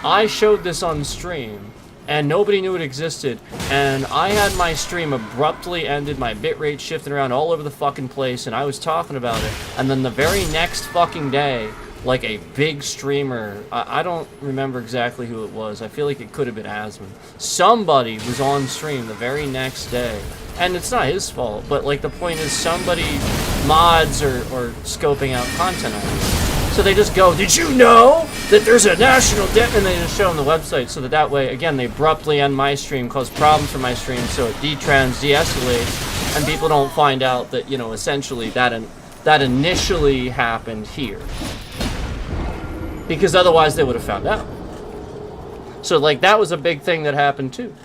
[SPEAKER 1] I showed this on stream, and nobody knew it existed, and I had my stream abruptly ended, my bitrate shifted around all over the fucking place, and I was talking about it, and then the very next fucking day, like a big streamer, I don't remember exactly who it was, I feel like it could have been Asman. Somebody was on stream the very next day, and it's not his fault, but like the point is somebody mods or scoping out content on it. So they just go, did you know that there's a national debt? And they just show them the website so that way, again, they abruptly end my stream, cause problems for my stream, so it de-escalates, and people don't find out that, you know, essentially that initially happened here. Because otherwise they would have found out. So, like, that was a big thing that happened too.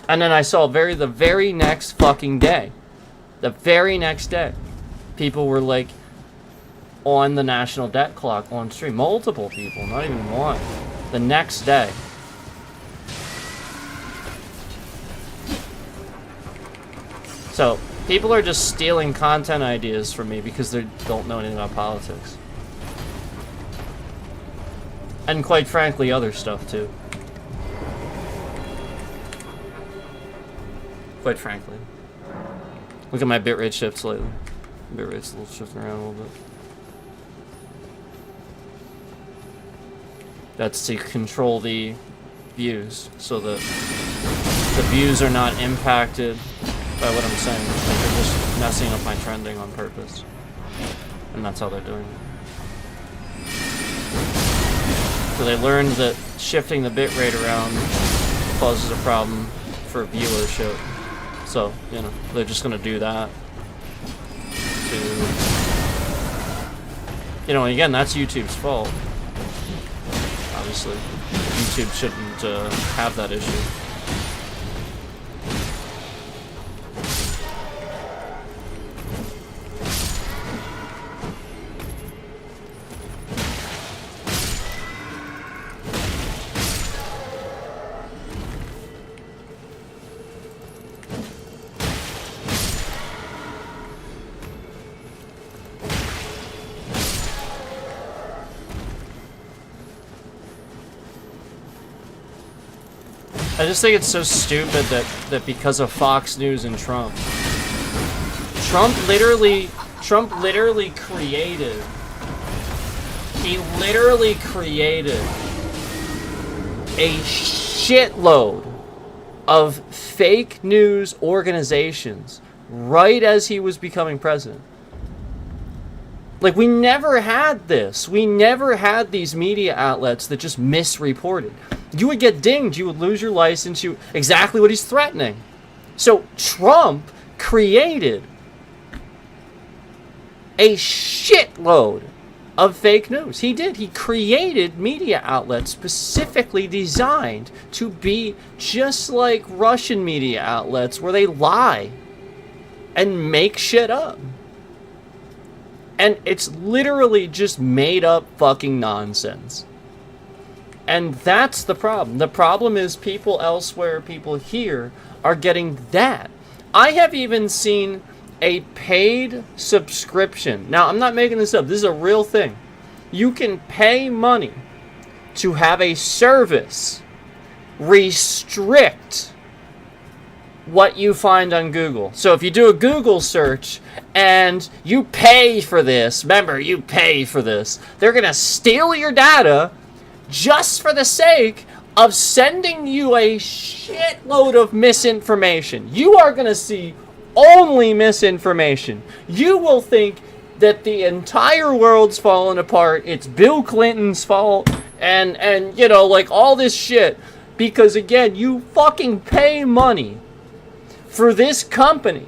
[SPEAKER 1] And then I saw the very next fucking day, the very next day, people were like on the national debt clock on stream. Multiple people, not even one. The next day. So, people are just stealing content ideas from me because they don't know anything about politics. And quite frankly, other stuff too. Quite frankly. Look at my bitrate shifts lately. Bitrate's a little shifting around a little bit. That's to control the views, so that the views are not impacted by what I'm saying. Like they're just messing up my trending on purpose. And that's how they're doing it. So they learned that shifting the bitrate around causes a problem for viewership. So, you know, they're just gonna do that to, you know, and again, that's YouTube's fault. Obviously, YouTube shouldn't have that issue. I just think it's so stupid that because of Fox News and Trump literally created, he literally created a shitload of fake news organizations right as he was becoming president. Like, we never had this. We never had these media outlets that just misreported. You would get dinged. You would lose your license. Exactly what he's threatening. So Trump created a shitload of fake news. He did. He created media outlets specifically designed to be just like Russian media outlets where they lie and make shit up. And it's literally just made up fucking nonsense. And that's the problem. The problem is people elsewhere, people here, are getting that. I have even seen a paid subscription. Now, I'm not making this up. This is a real thing. You can pay money to have a service restrict what you find on Google. So if you do a Google search and you pay for this, remember, you pay for this, they're going to steal your data just for the sake of sending you a shitload of misinformation. You are going to see only misinformation. You will think that the entire world's falling apart, it's Bill Clinton's fault, and you know, like all this shit, because again, you fucking pay money for this company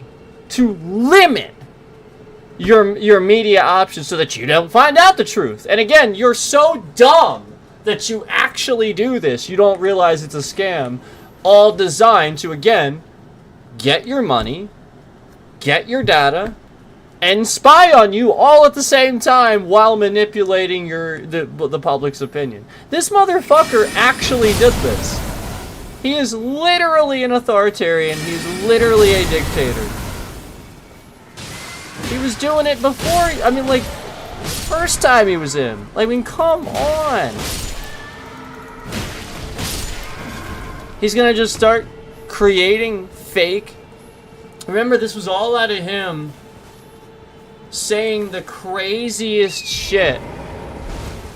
[SPEAKER 1] to limit your media options so that you don't find out the truth. And again, you're so dumb that you actually do this. You don't realize it's a scam, all designed to, again, get your money, get your data, and spy on you all at the same time while manipulating the public's opinion. This motherfucker actually did this. He is literally an authoritarian. He's literally a dictator. He was doing it before. I mean, like, first time he was in. Like, I mean, come on. He's gonna just start creating fake. Remember, this was all out of him saying the craziest shit.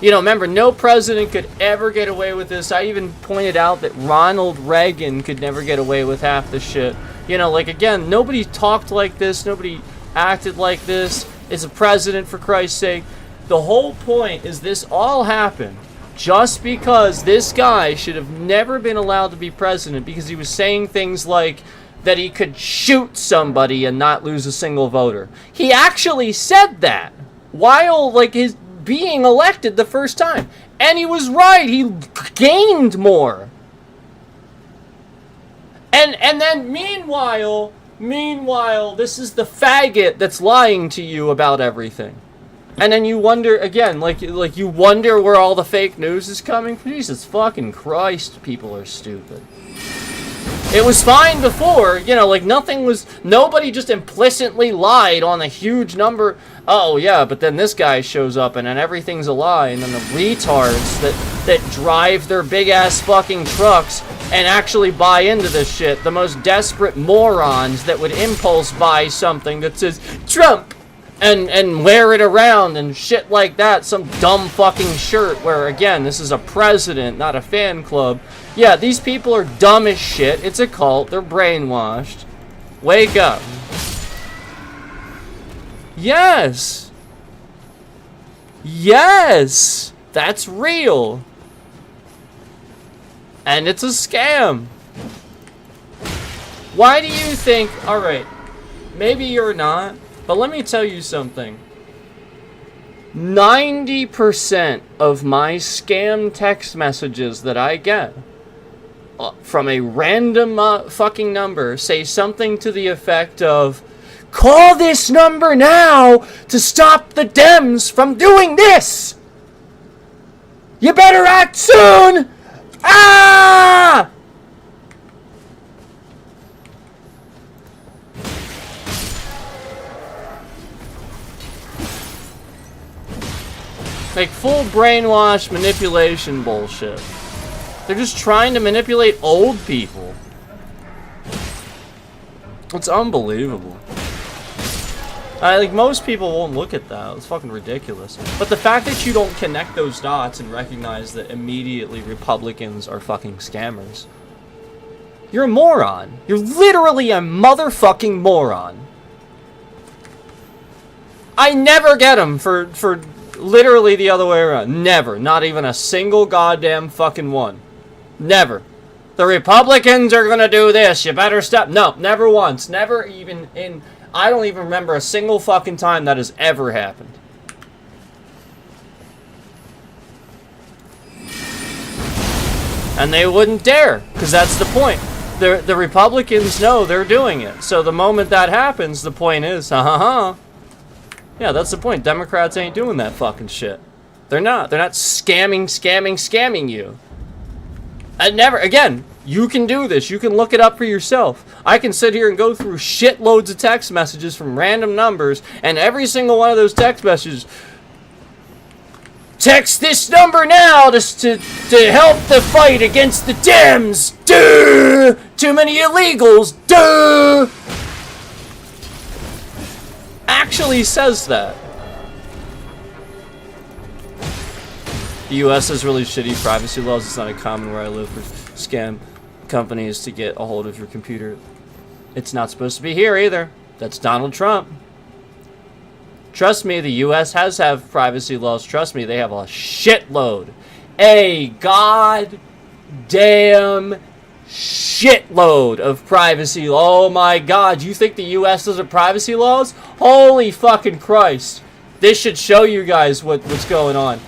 [SPEAKER 1] You know, remember, no president could ever get away with this. I even pointed out that Ronald Reagan could never get away with half the shit. You know, like, again, nobody talked like this. Nobody acted like this. It's a president, for Christ's sake. The whole point is this all happened just because this guy should have never been allowed to be president, because he was saying things like that he could shoot somebody and not lose a single voter. He actually said that while, like, his being elected the first time. And he was right. He gained more. And then meanwhile, this is the faggot that's lying to you about everything. And then you wonder, again, like you wonder where all the fake news is coming from. Jesus fucking Christ, people are stupid. It was fine before, you know, like nobody just implicitly lied on a huge number. Oh yeah, but then this guy shows up and then everything's a lie, and then the retards that drive their big ass fucking trucks and actually buy into this shit, the most desperate morons that would impulse buy something that says Trump and wear it around and shit like that, some dumb fucking shirt where, again, this is a president, not a fan club. Yeah, these people are dumb as shit. It's a cult. They're brainwashed. Wake up. Yes. Yes. That's real. And it's a scam. Why do you think... Alright, maybe you're not, but let me tell you something. 90% of my scam text messages that I get from a random fucking number say something to the effect of, call this number now to stop the Dems from doing this! You better act soon! Ah! Like full brainwash manipulation bullshit. They're just trying to manipulate old people. It's unbelievable. Like, most people won't look at that. It's fucking ridiculous. But the fact that you don't connect those dots and recognize that immediately Republicans are fucking scammers. You're a moron. You're literally a motherfucking moron. I never get them for literally the other way around. Never. Not even a single goddamn fucking one. Never. The Republicans are gonna do this. You better stop. No, never once. Never even in... I don't even remember a single fucking time that has ever happened. And they wouldn't dare, because that's the point. The Republicans know they're doing it. So the moment that happens, the point is, yeah, that's the point. Democrats ain't doing that fucking shit. They're not. They're not scamming you. And never, again, you can do this. You can look it up for yourself. I can sit here and go through shitloads of text messages from random numbers, and every single one of those text messages, text this number now to help the fight against the Dems. Duh! Too many illegals. Duh! Actually says that. The U.S. has really shitty privacy laws. It's not uncommon where I live for scam companies to get a hold of your computer. It's not supposed to be here either. That's Donald Trump. Trust me, the U.S. has privacy laws. Trust me, they have a shitload. A goddamn shitload of privacy. Oh my god, you think the U.S. doesn't privacy laws? Holy fucking Christ. This should show you guys what's going on.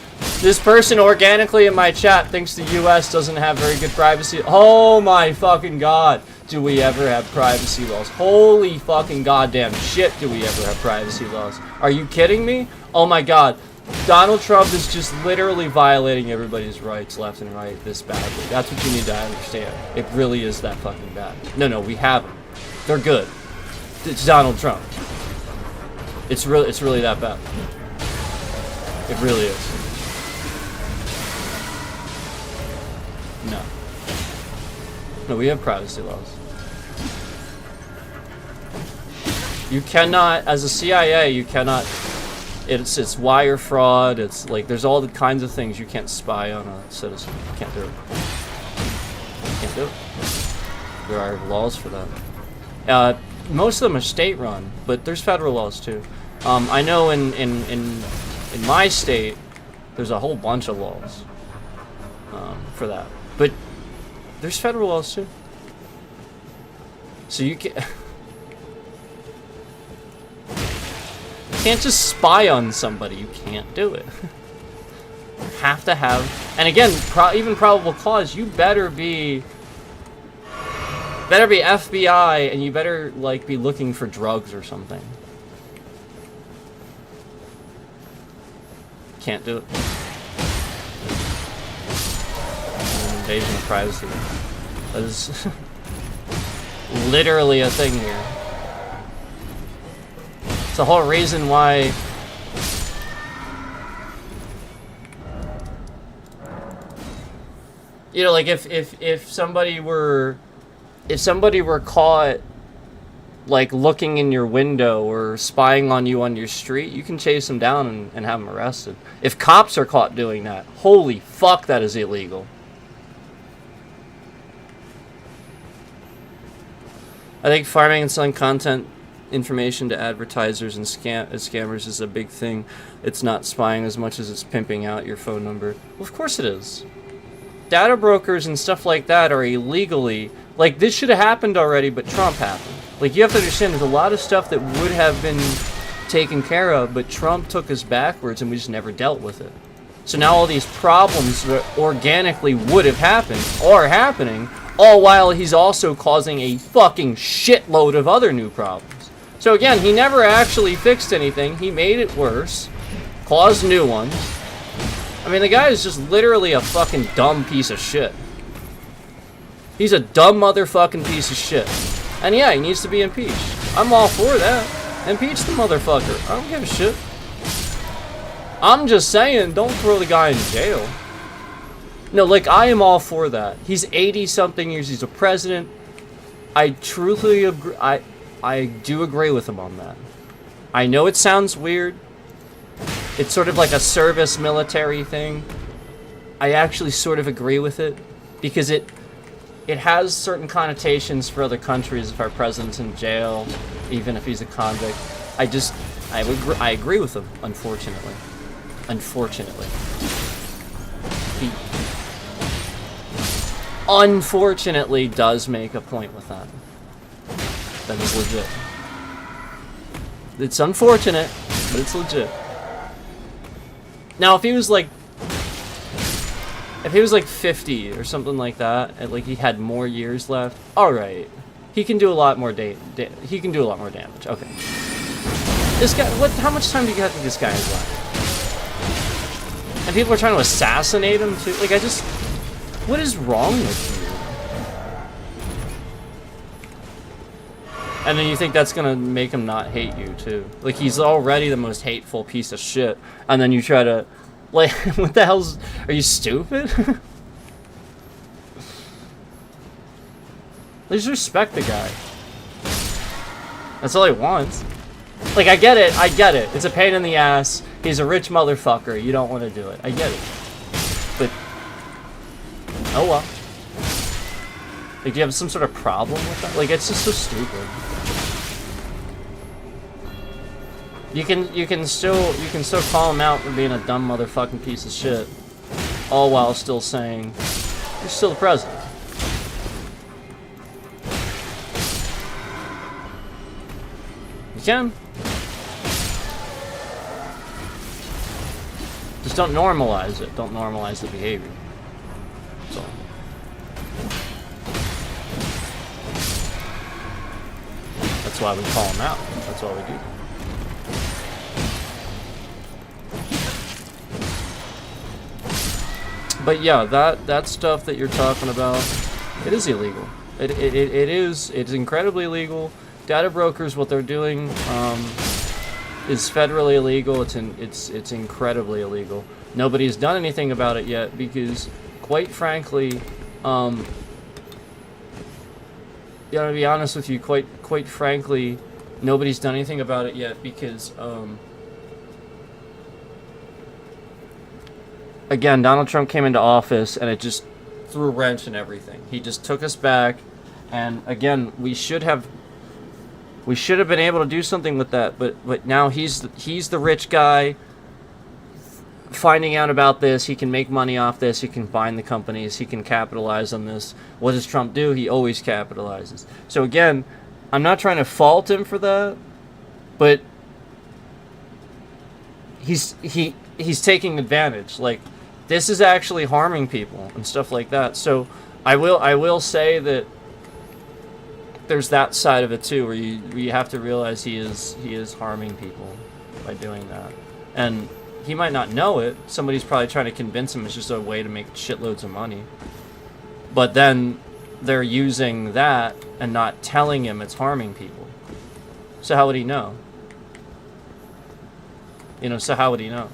[SPEAKER 1] This person organically in my chat thinks the US doesn't have very good privacy. Oh my fucking god. Do we ever have privacy laws? Holy fucking goddamn shit, do we ever have privacy laws? Are you kidding me? Oh my god. Donald Trump is just literally violating everybody's rights left and right this badly. That's what you need to understand. It really is that fucking bad. No, we have them. They're good. It's Donald Trump. It's really that bad. It really is. No, we have privacy laws. You cannot, as a CIA, you cannot. It's wire fraud. It's like there's all the kinds of things you can't spy on a citizen. You can't do it. You can't do it. There are laws for that. Most of them are state-run, but there's federal laws too. I know in my state, there's a whole bunch of laws for that, but there's federal laws too. So you can't just spy on somebody. You can't do it. You have to have, and again, even probable cause. You better be FBI, and you better like be looking for drugs or something. Can't do it. An invasion of privacy. That is literally a thing here. It's the whole reason why like if somebody were caught like looking in your window or spying on you on your street, you can chase them down and have them arrested. If cops are caught doing that, holy fuck, that is illegal. I think farming and selling content information to advertisers and scammers is a big thing. It's not spying as much as it's pimping out your phone number. Well, of course it is. Data brokers and stuff like that are illegally, like, this should have happened already, but Trump happened. Like, you have to understand, there's a lot of stuff that would have been taken care of, but Trump took us backwards and we just never dealt with it. So now all these problems that organically would have happened are happening, all while he's also causing a fucking shitload of other new problems. So again, he never actually fixed anything. He made it worse, caused new ones. I mean, the guy is just literally a fucking dumb piece of shit. He's a dumb motherfucking piece of shit. And yeah, he needs to be impeached. I'm all for that. Impeach the motherfucker. I don't give a shit. I'm just saying, don't throw the guy in jail. No, like, I am all for that. He's 80-something years. He's a president. I truly agree. I do agree with him on that. I know it sounds weird. It's sort of like a service military thing. I actually sort of agree with it. Because it has certain connotations for other countries if our president's in jail, even if he's a convict. I agree with him, unfortunately. Unfortunately. He unfortunately does make a point with that. That is legit. It's unfortunate, but it's legit. Now, if he was like 50 or something like that, and like he had more years left, all right, he can do a lot more he can do a lot more damage. Okay. This guy, how much time do you think this guy has left? And people are trying to assassinate him too. Like, what is wrong with you? And then you think that's gonna make him not hate you too. Like, he's already the most hateful piece of shit, and then you try to, like, what the hell's, are you stupid? Just respect the guy. That's all he wants. Like, I get it. It's a pain in the ass. He's a rich motherfucker. You don't want to do it. I get it. But, oh well. Like, do you have some sort of problem with that? Like, it's just so stupid. You can still call him out for being a dumb motherfucking piece of shit, all while still saying you're still the president. You can. Just don't normalize it. Don't normalize the behavior. That's all. That's why we call them out. That's why we do. But yeah, that stuff that you're talking about, it is illegal. It's incredibly illegal. Data brokers, what they're doing, is federally illegal. It's incredibly illegal. Nobody's done anything about it yet because, quite frankly, to be honest with you, quite frankly, nobody's done anything about it yet because, again, Donald Trump came into office and it just threw a wrench in everything. He just took us back, and again, we should have been able to do something with that, but now he's the rich guy finding out about this. He can make money off this. He can find the companies. He can capitalize on this. What does Trump do? He always capitalizes. So again, I'm not trying to fault him for that, but he's taking advantage. Like, this is actually harming people and stuff like that. So I will say that there's that side of it too, where you have to realize he is harming people by doing that, and he might not know it. Somebody's probably trying to convince him it's just a way to make shitloads of money, but then they're using that and not telling him it's harming people. So how would he know? So how would he know?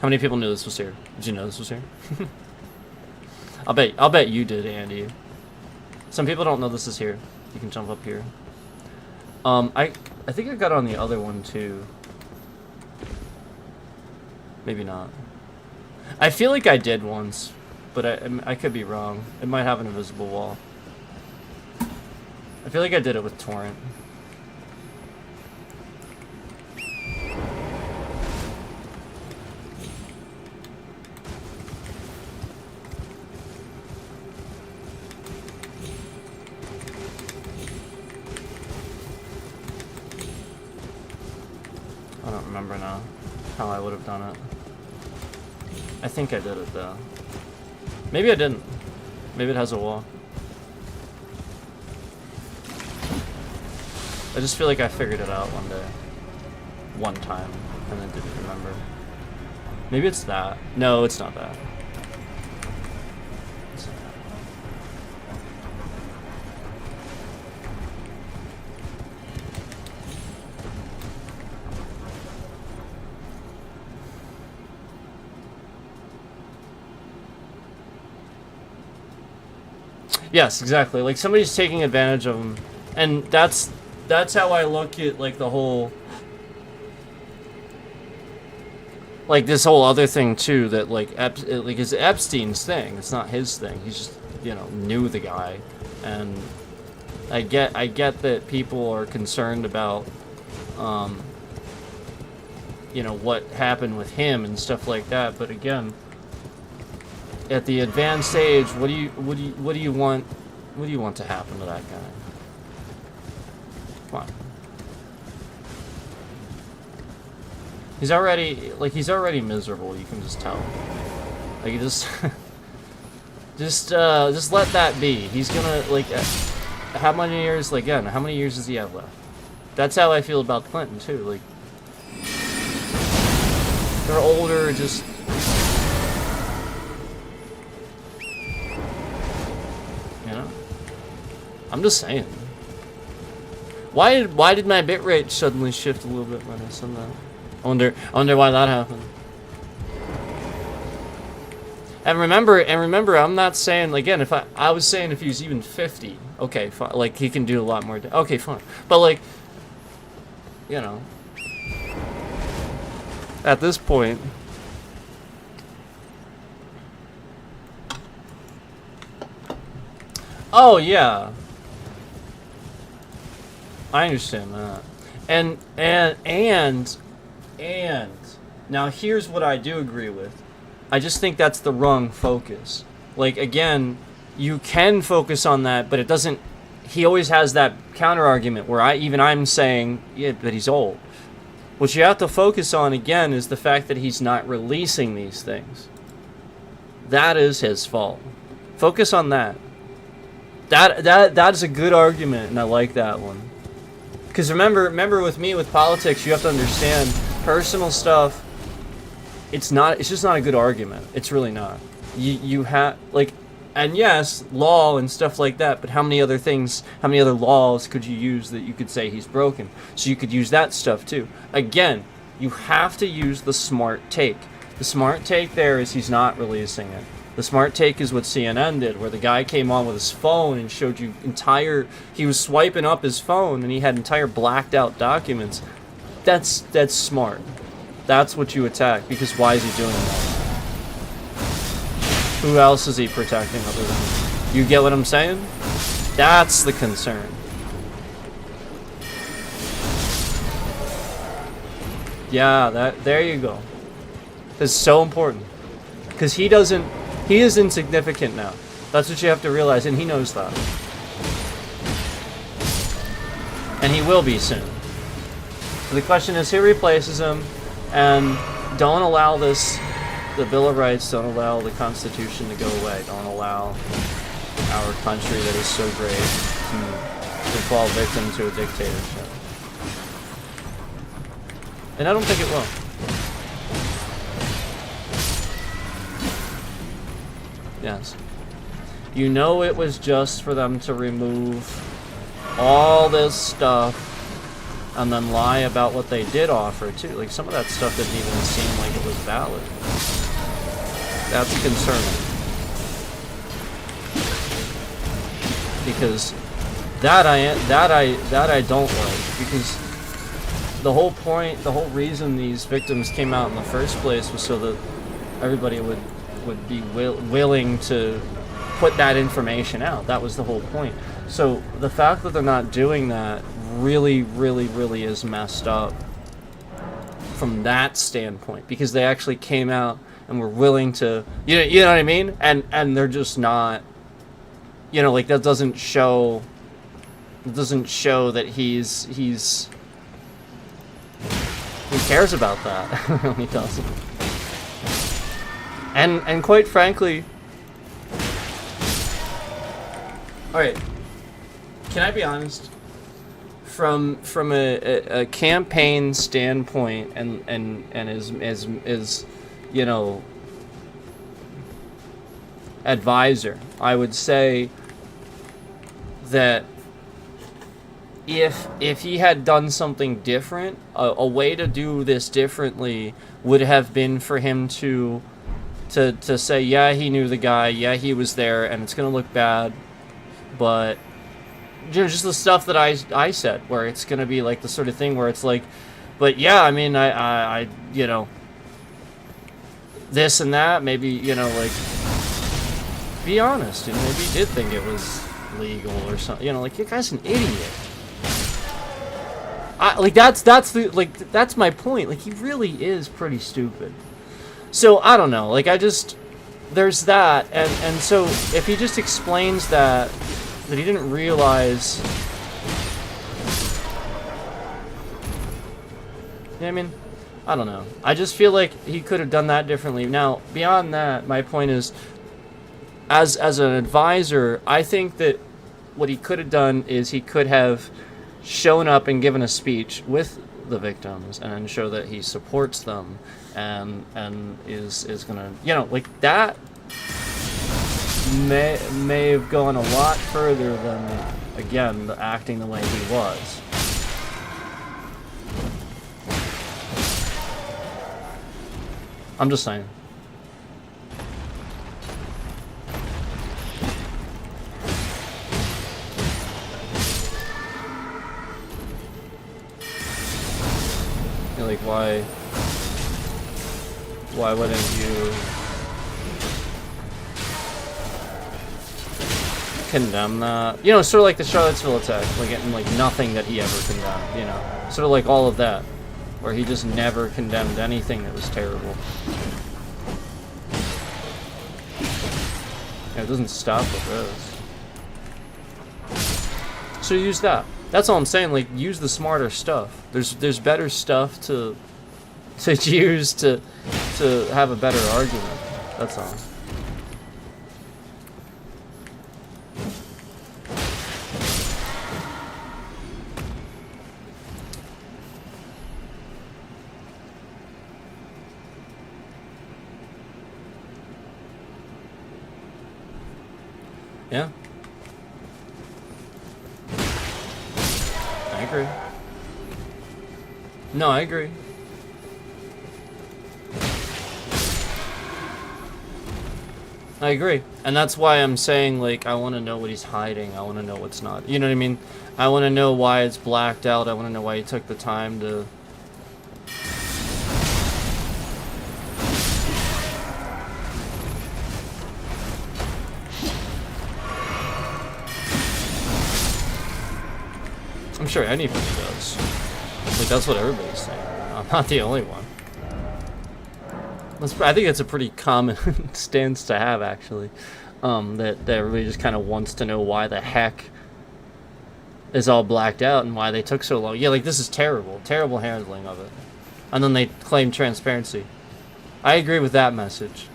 [SPEAKER 1] How many people knew this was here? Did you know this was here? I'll bet you did, Andy. Some people don't know this is here. You can jump up here. I think I got on the other one too. Maybe not. I feel like I did once, but I could be wrong. It might have an invisible wall. I feel like I did it with Torrent. I don't remember now how I would have done it. I think I did it though. Maybe I didn't. Maybe it has a wall. I just feel like I figured it out one day. One time. And then didn't remember. Maybe it's that. No, it's not that. It's not that. Yes, exactly. Like, somebody's taking advantage of them. And that's how I look at, like, the whole... Like, this whole other thing, too, that, like, it's Epstein's thing. It's not his thing. He's just, knew the guy. And I get that people are concerned about, what happened with him and stuff like that. But again, at the advanced age, what do you want to happen to that guy? Come on. He's already miserable. You can just tell. Like, just let that be. He's gonna, like, how many years? Like, again, how many years does he have left? That's how I feel about Clinton too. Like, they're older, just. I'm just saying. Why did my bitrate suddenly shift a little bit when I said that? I wonder why that happened. And remember, I'm not saying, again, if I was saying if he was even 50, okay, fine, like, he can do a lot more. Okay, fine. But, like, at this point, oh yeah, I understand that. And now here's what I do agree with. I just think that's the wrong focus. Like, again, you can focus on that, but it doesn't he always has that counter argument where I'm saying, yeah, but he's old. What you have to focus on again is the fact that he's not releasing these things. That is his fault. Focus on that. That is a good argument, and I like that one. Because remember with me with politics, you have to understand personal stuff. It's just not a good argument. It's really not. You have like. And yes, law and stuff like that, but how many other laws could you use that you could say he's broken? So you could use that stuff too. Again, you have to use the smart take. The smart take there is he's not releasing it. The smart take is what CNN did, where the guy came on with his phone and showed you he was swiping up his phone and he had entire blacked out documents. That's smart. That's what you attack, because why is he doing that? Who else is he protecting other than you? Get what I'm saying? That's the concern. Yeah, there you go. It's so important. Because he is insignificant now. That's what you have to realize, and he knows that. And he will be soon. So the question is, who replaces him? And don't allow this. The Bill of Rights, don't allow the Constitution to go away. Don't allow our country that is so great to fall victim to a dictatorship. And I don't think it will. Yes. You know it was just for them to remove all this stuff and then lie about what they did offer too. Like some of that stuff didn't even seem like it was valid. That's concerning. Because that I don't like, because the whole point, the whole reason these victims came out in the first place was so that everybody would be willing to put that information out. That was the whole point. So the fact that they're not doing that really is messed up from that standpoint, because they actually came out and were willing to, you know what I mean? And they're just not, like that doesn't show that he cares about that. It really doesn't. And quite frankly, all right, can I be honest? From a campaign standpoint, and as advisor, I would say that if he had done something different, a way to do this differently would have been for him to say, yeah, he knew the guy, yeah, he was there, and it's gonna look bad, but just the stuff that I said, where it's gonna be like the sort of thing where it's like, but yeah, I mean, I this and that, maybe, like, be honest, maybe he did think it was legal or something, like, your guy's an idiot. That's my point. Like, he really is pretty stupid. So I don't know. Like, there's that, and so if he just explains that he didn't realize. You know what I mean? I don't know. I just feel like he could have done that differently. Now, beyond that, my point is, as an advisor, I think that what he could have done is he could have shown up and given a speech with the victims and then show that he supports them and is gonna, like that may have gone a lot further than, again, the acting the way he was. I'm just saying. You're like, why wouldn't you condemn that? Sort of like the Charlottesville attack, like nothing that he ever condemned, sort of like all of that, where he just never condemned anything that was terrible. It doesn't stop with this. So use that. That's all I'm saying. Like, use the smarter stuff. There's better stuff to use to have a better argument. That's all. Yeah. I agree. No, I agree. I agree. And that's why I'm saying, like, I want to know what he's hiding. I want to know what's not. You know what I mean? I want to know why it's blacked out. I want to know why he took the time to... I'm sure anybody does. Like, that's what everybody's saying. I'm not the only one. I think it's a pretty common stance to have, actually. That everybody just kind of wants to know why the heck is all blacked out and why they took so long. Yeah, like, this is terrible. Terrible handling of it. And then they claim transparency. I agree with that message.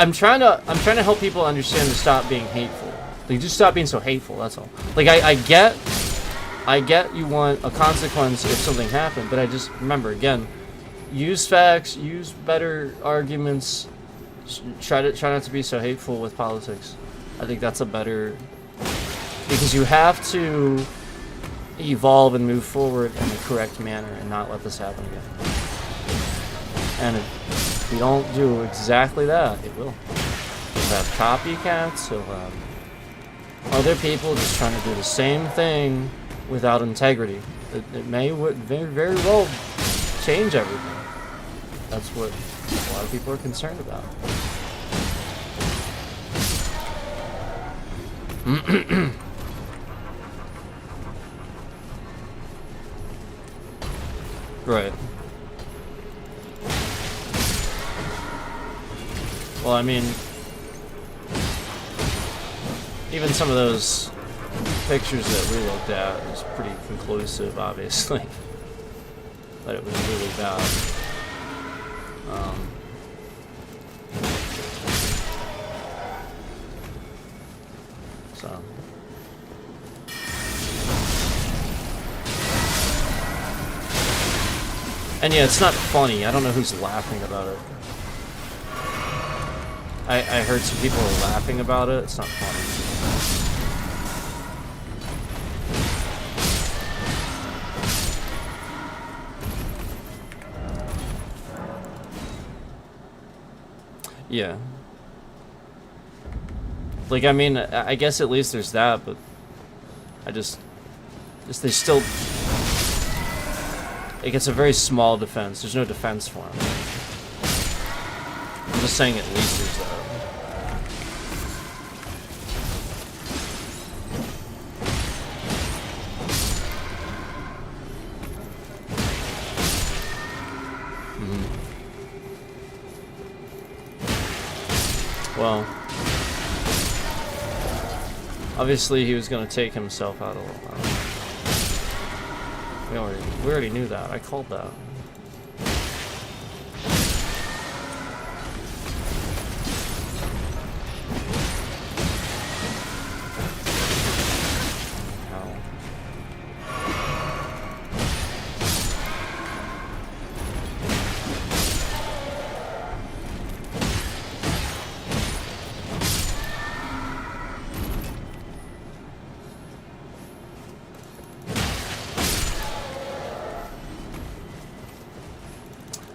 [SPEAKER 1] I'm trying to help people understand to stop being hateful. Like, just stop being so hateful, that's all. Like, I get you want a consequence if something happened, but I just remember, again, use facts, use better arguments, try not to be so hateful with politics. I think that's a better, because you have to evolve and move forward in the correct manner and not let this happen again. And if you don't do exactly that, it will. You'll have copycats, you'll have other people just trying to do the same thing without integrity. It may very well change everything. That's what a lot of people are concerned about. Right. Well, I mean, even some of those pictures that we looked at was pretty conclusive, obviously, that it was really bad. So. And yeah, it's not funny. I don't know who's laughing about it. I heard some people are laughing about it. It's not funny. Yeah. Like, I mean, I guess at least there's that, but I just they still... Like, it's a very small defense. There's no defense for him. I'm just saying at least there's that. Well, obviously he was going to take himself out a little while. We already knew that. I called that.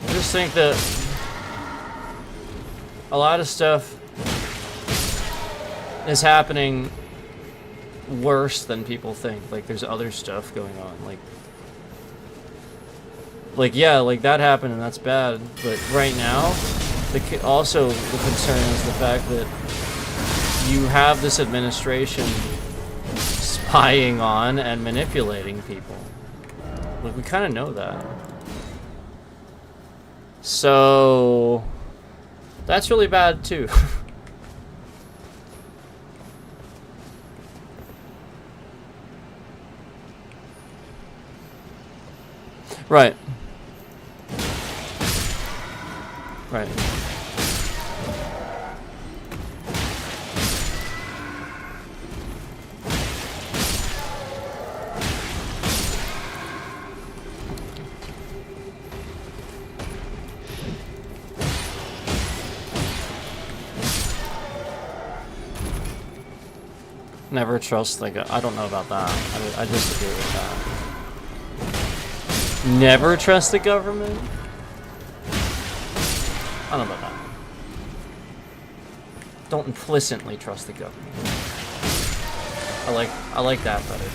[SPEAKER 1] I think that a lot of stuff is happening worse than people think. Like, there's other stuff going on. Like yeah, like that happened and that's bad. But right now, also the concern is the fact that you have this administration spying on and manipulating people. Like, we kind of know that. So that's really bad too. Right. Right. Never trust the I don't know about that. I disagree with that. Never trust the government? I don't know about that. Don't implicitly trust the government. I like that better.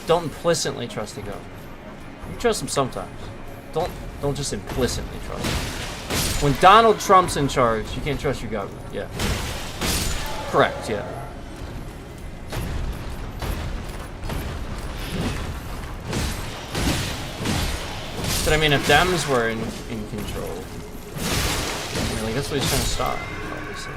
[SPEAKER 1] Don't implicitly trust the government. You trust them sometimes. Don't just implicitly trust them. When Donald Trump's in charge, you can't trust your government. Yeah. Correct, yeah. But I mean, if Dems were in control, I mean, like, that's what he's trying to stop, obviously.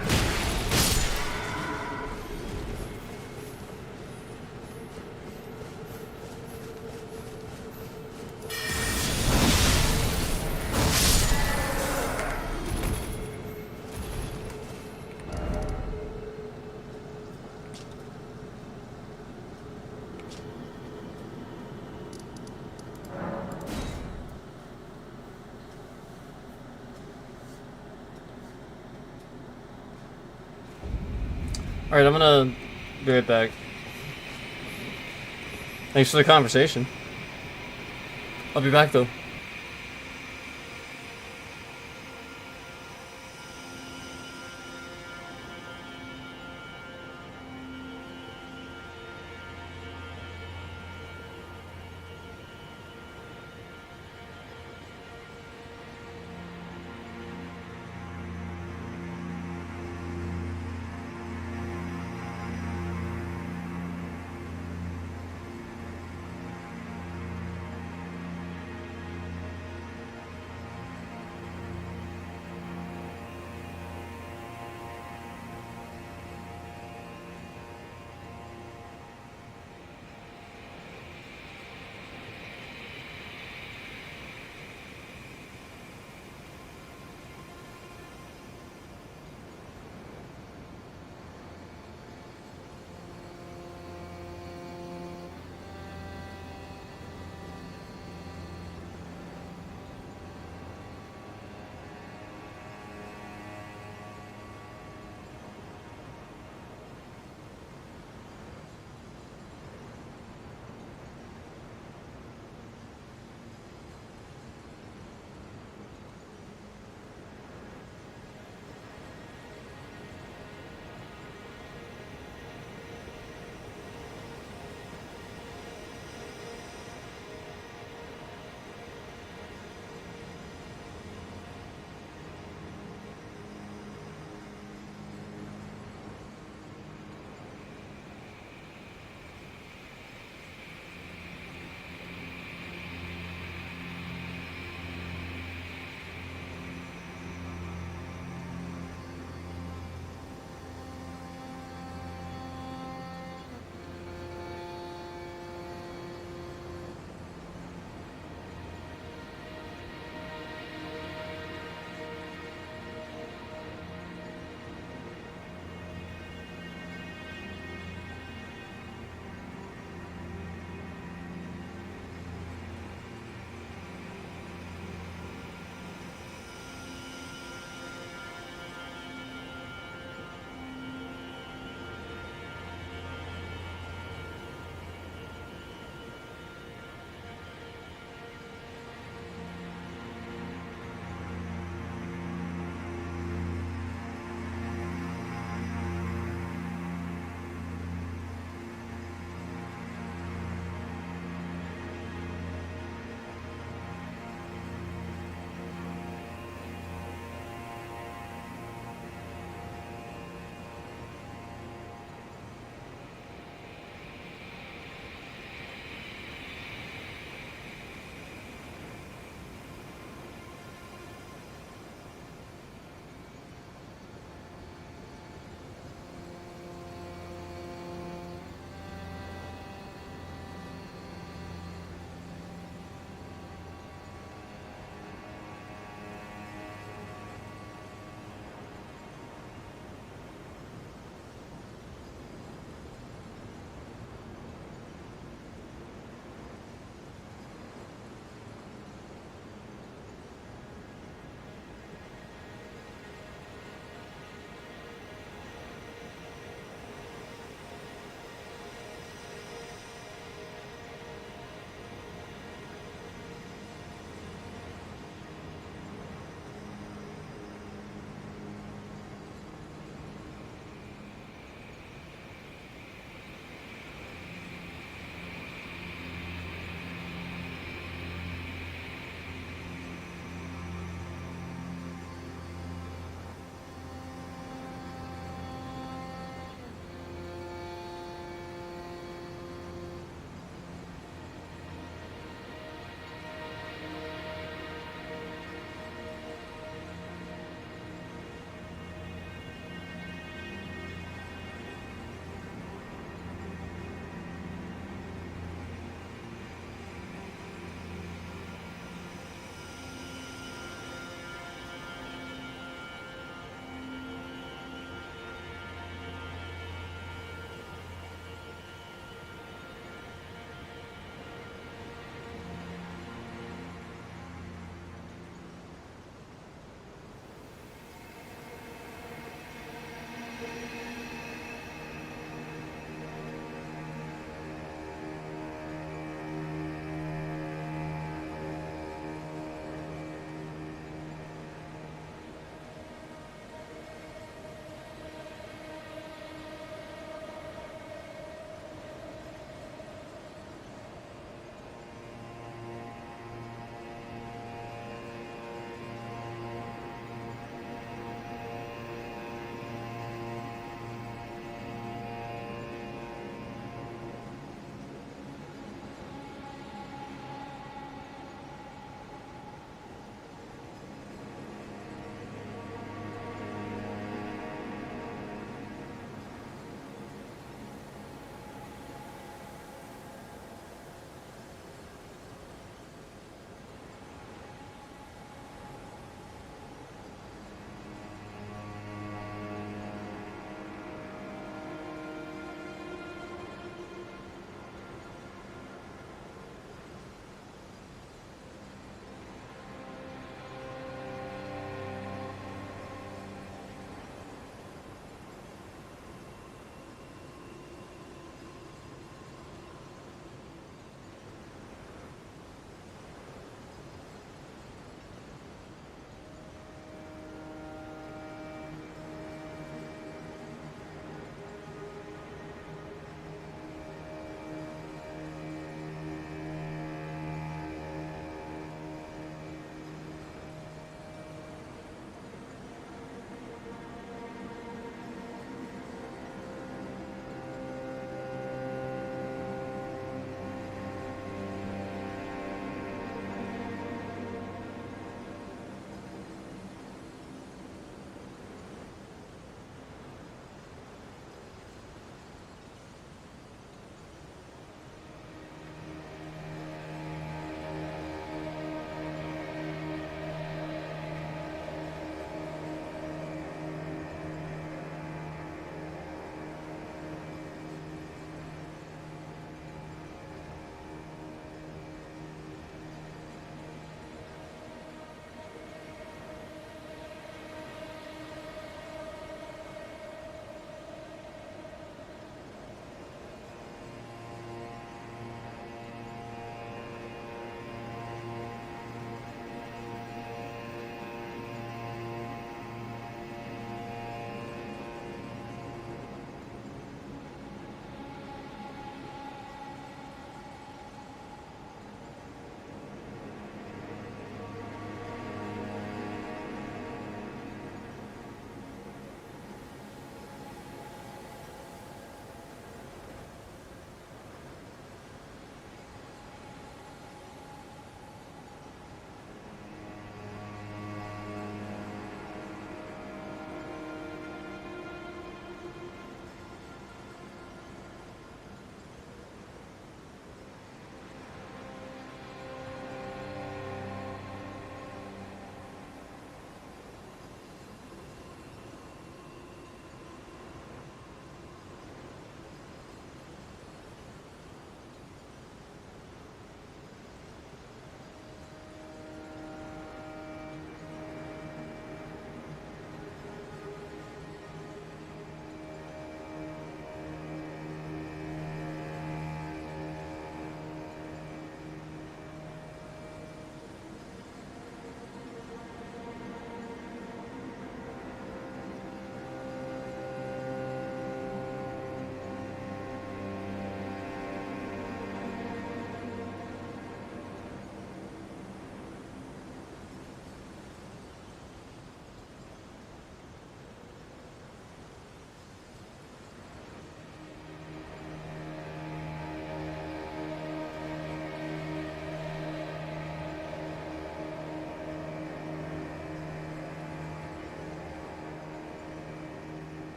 [SPEAKER 1] Alright, I'm gonna be right back. Thanks for the conversation. I'll be back though.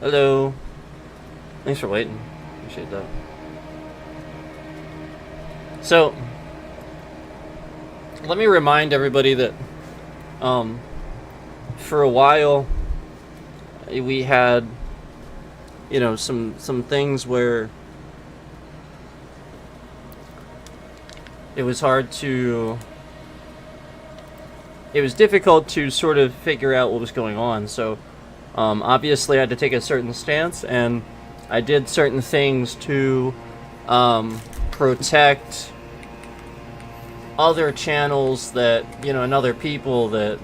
[SPEAKER 1] Hello. Thanks for waiting. Appreciate that. So, let me remind everybody that, for a while, we had, you know, some things where it was difficult to sort of figure out what was going on. So, obviously I had to take a certain stance, and I did certain things to, protect other channels that, you know, and other people that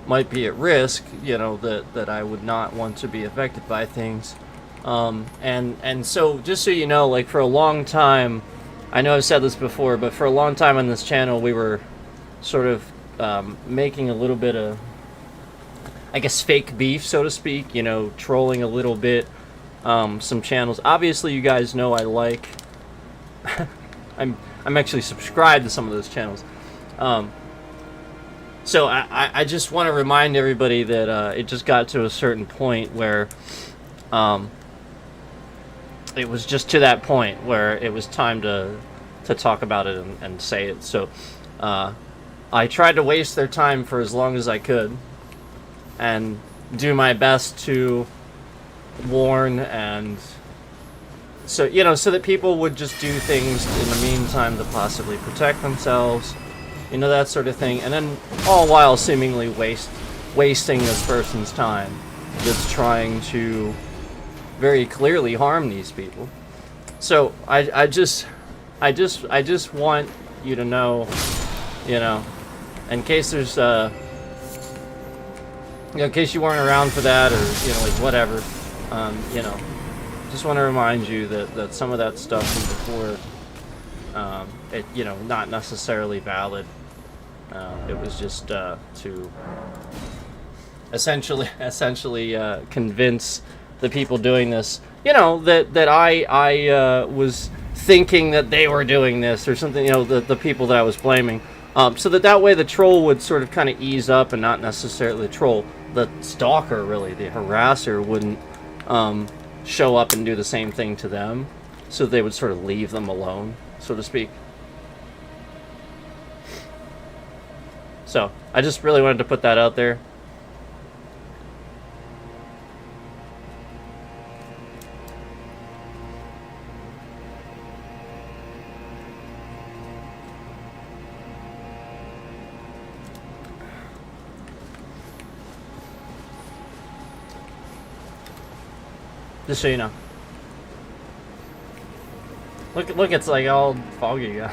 [SPEAKER 1] might be at risk, you know, that I would not want to be affected by things. And so, just so you know, like, for a long time, I know I've said this before, but for a long time on this channel, we were sort of making a little bit of, I guess, fake beef, so to speak, you know, trolling a little bit some channels. Obviously, you guys know I like... I'm actually subscribed to some of those channels. So I just want to remind everybody that it just got to a certain point where it was just to that point where it was time to talk about it and say it. So I tried to waste their time for as long as I could and do my best to warn, and so, you know, so that people would just do things in the meantime to possibly protect themselves, you know, that sort of thing, and then all while seemingly wasting this person's time that's trying to very clearly harm these people. So I just want you to know, you know, in case there's you know, in case you weren't around for that, or, you know, like, whatever, you know, just want to remind you that some of that stuff from before, it, you know, not necessarily valid. It was just to essentially convince the people doing this, you know, that I was thinking that they were doing this or something, you know, the people that I was blaming, so that way the troll would sort of kind of ease up, and not necessarily the troll, the stalker, really, the harasser, wouldn't show up and do the same thing to them, so they would sort of leave them alone, so to speak. So I just really wanted to put that out there. Just so you know. Look, it's like all foggy again.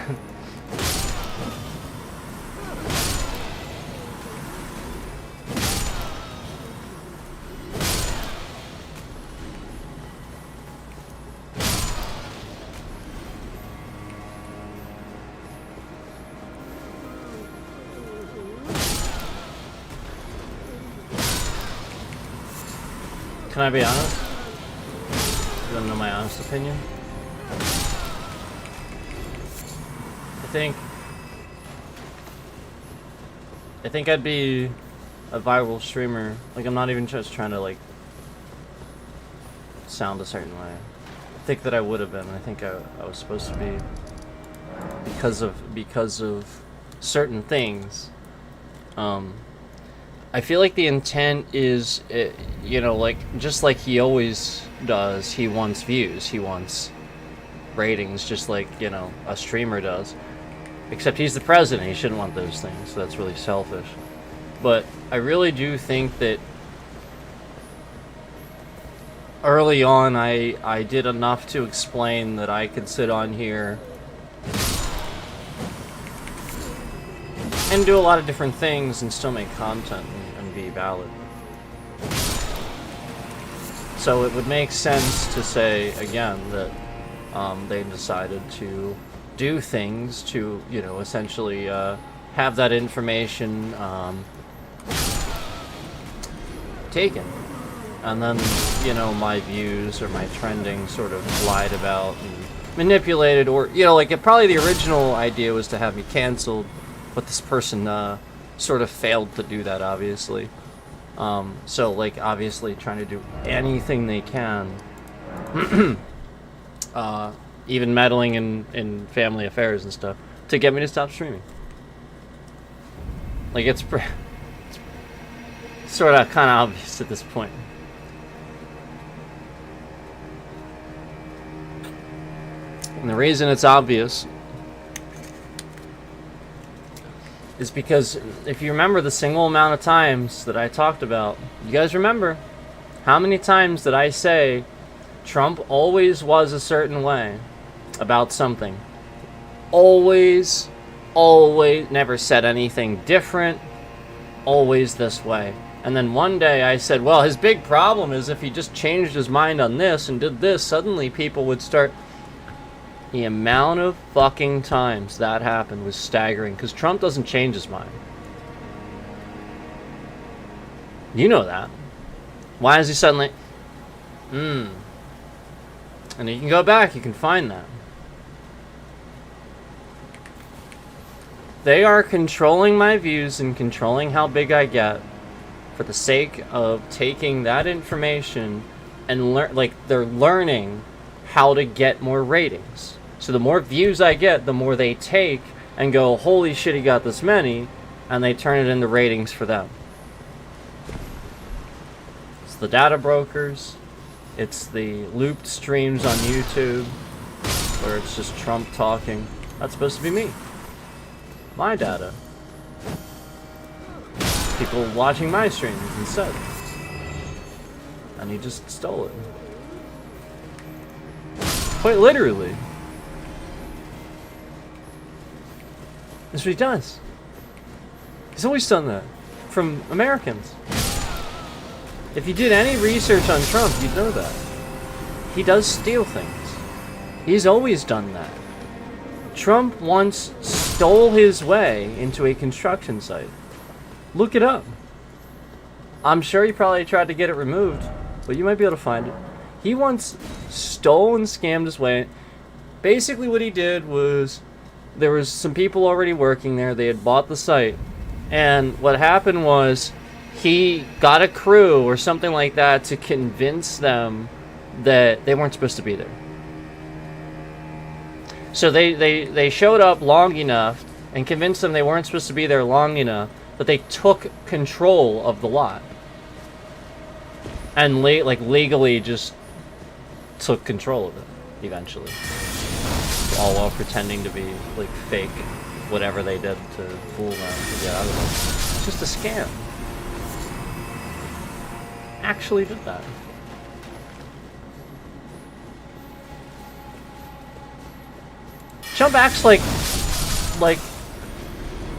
[SPEAKER 1] Can I be honest? You want to know my honest opinion? I think I'd be a viral streamer. Like, I'm not even just trying to, like, sound a certain way. I think that I would have been. I think I was supposed to be, because of certain things. I feel like the intent is, you know, like, just like he always does, he wants views, he wants ratings, just like, you know, a streamer does. Except he's the president, he shouldn't want those things, so that's really selfish. But I really do think that early on I did enough to explain that I could sit on here and do a lot of different things and still make content and be valid. So it would make sense to say, again, that they decided to do things to, you know, essentially have that information taken. And then, you know, my views or my trending sort of lied about and manipulated, or, you know, like, probably the original idea was to have me canceled, but this person sort of failed to do that, obviously. So, like, obviously trying to do anything they can, even meddling in family affairs and stuff, to get me to stop streaming. Like, it's sort of kind of obvious at this point. And the reason it's obvious is because if you remember the single amount of times that I talked about, you guys remember how many times did I say Trump always was a certain way about something? Always, never said anything different, always this way. And then one day I said, well, his big problem is if he just changed his mind on this and did this, suddenly people would start... The amount of fucking times that happened was staggering, because Trump doesn't change his mind. You know that. Why is he suddenly... And you can go back, you can find that. They are controlling my views and controlling how big I get for the sake of taking that information and they're learning how to get more ratings. So the more views I get, the more they take and go, holy shit, he got this many, and they turn it into ratings for them. It's the data brokers, it's the looped streams on YouTube, where it's just Trump talking. That's supposed to be me. My data. People watching my streams instead. And he just stole it. Quite literally. That's what he does. He's always done that. From Americans. If you did any research on Trump, you'd know that. He does steal things. He's always done that. Trump once stole his way into a construction site. Look it up. I'm sure he probably tried to get it removed, but you might be able to find it. He once stole and scammed his way. Basically what he did was, there was some people already working there. They had bought the site. And what happened was he got a crew or something like that to convince them that they weren't supposed to be there. So they showed up long enough and convinced them they weren't supposed to be there long enough that they took control of the lot. And legally just took control of it eventually. All while pretending to be like fake whatever they did to fool them to get out of it. It's just a scam. Actually did that. Trump acts like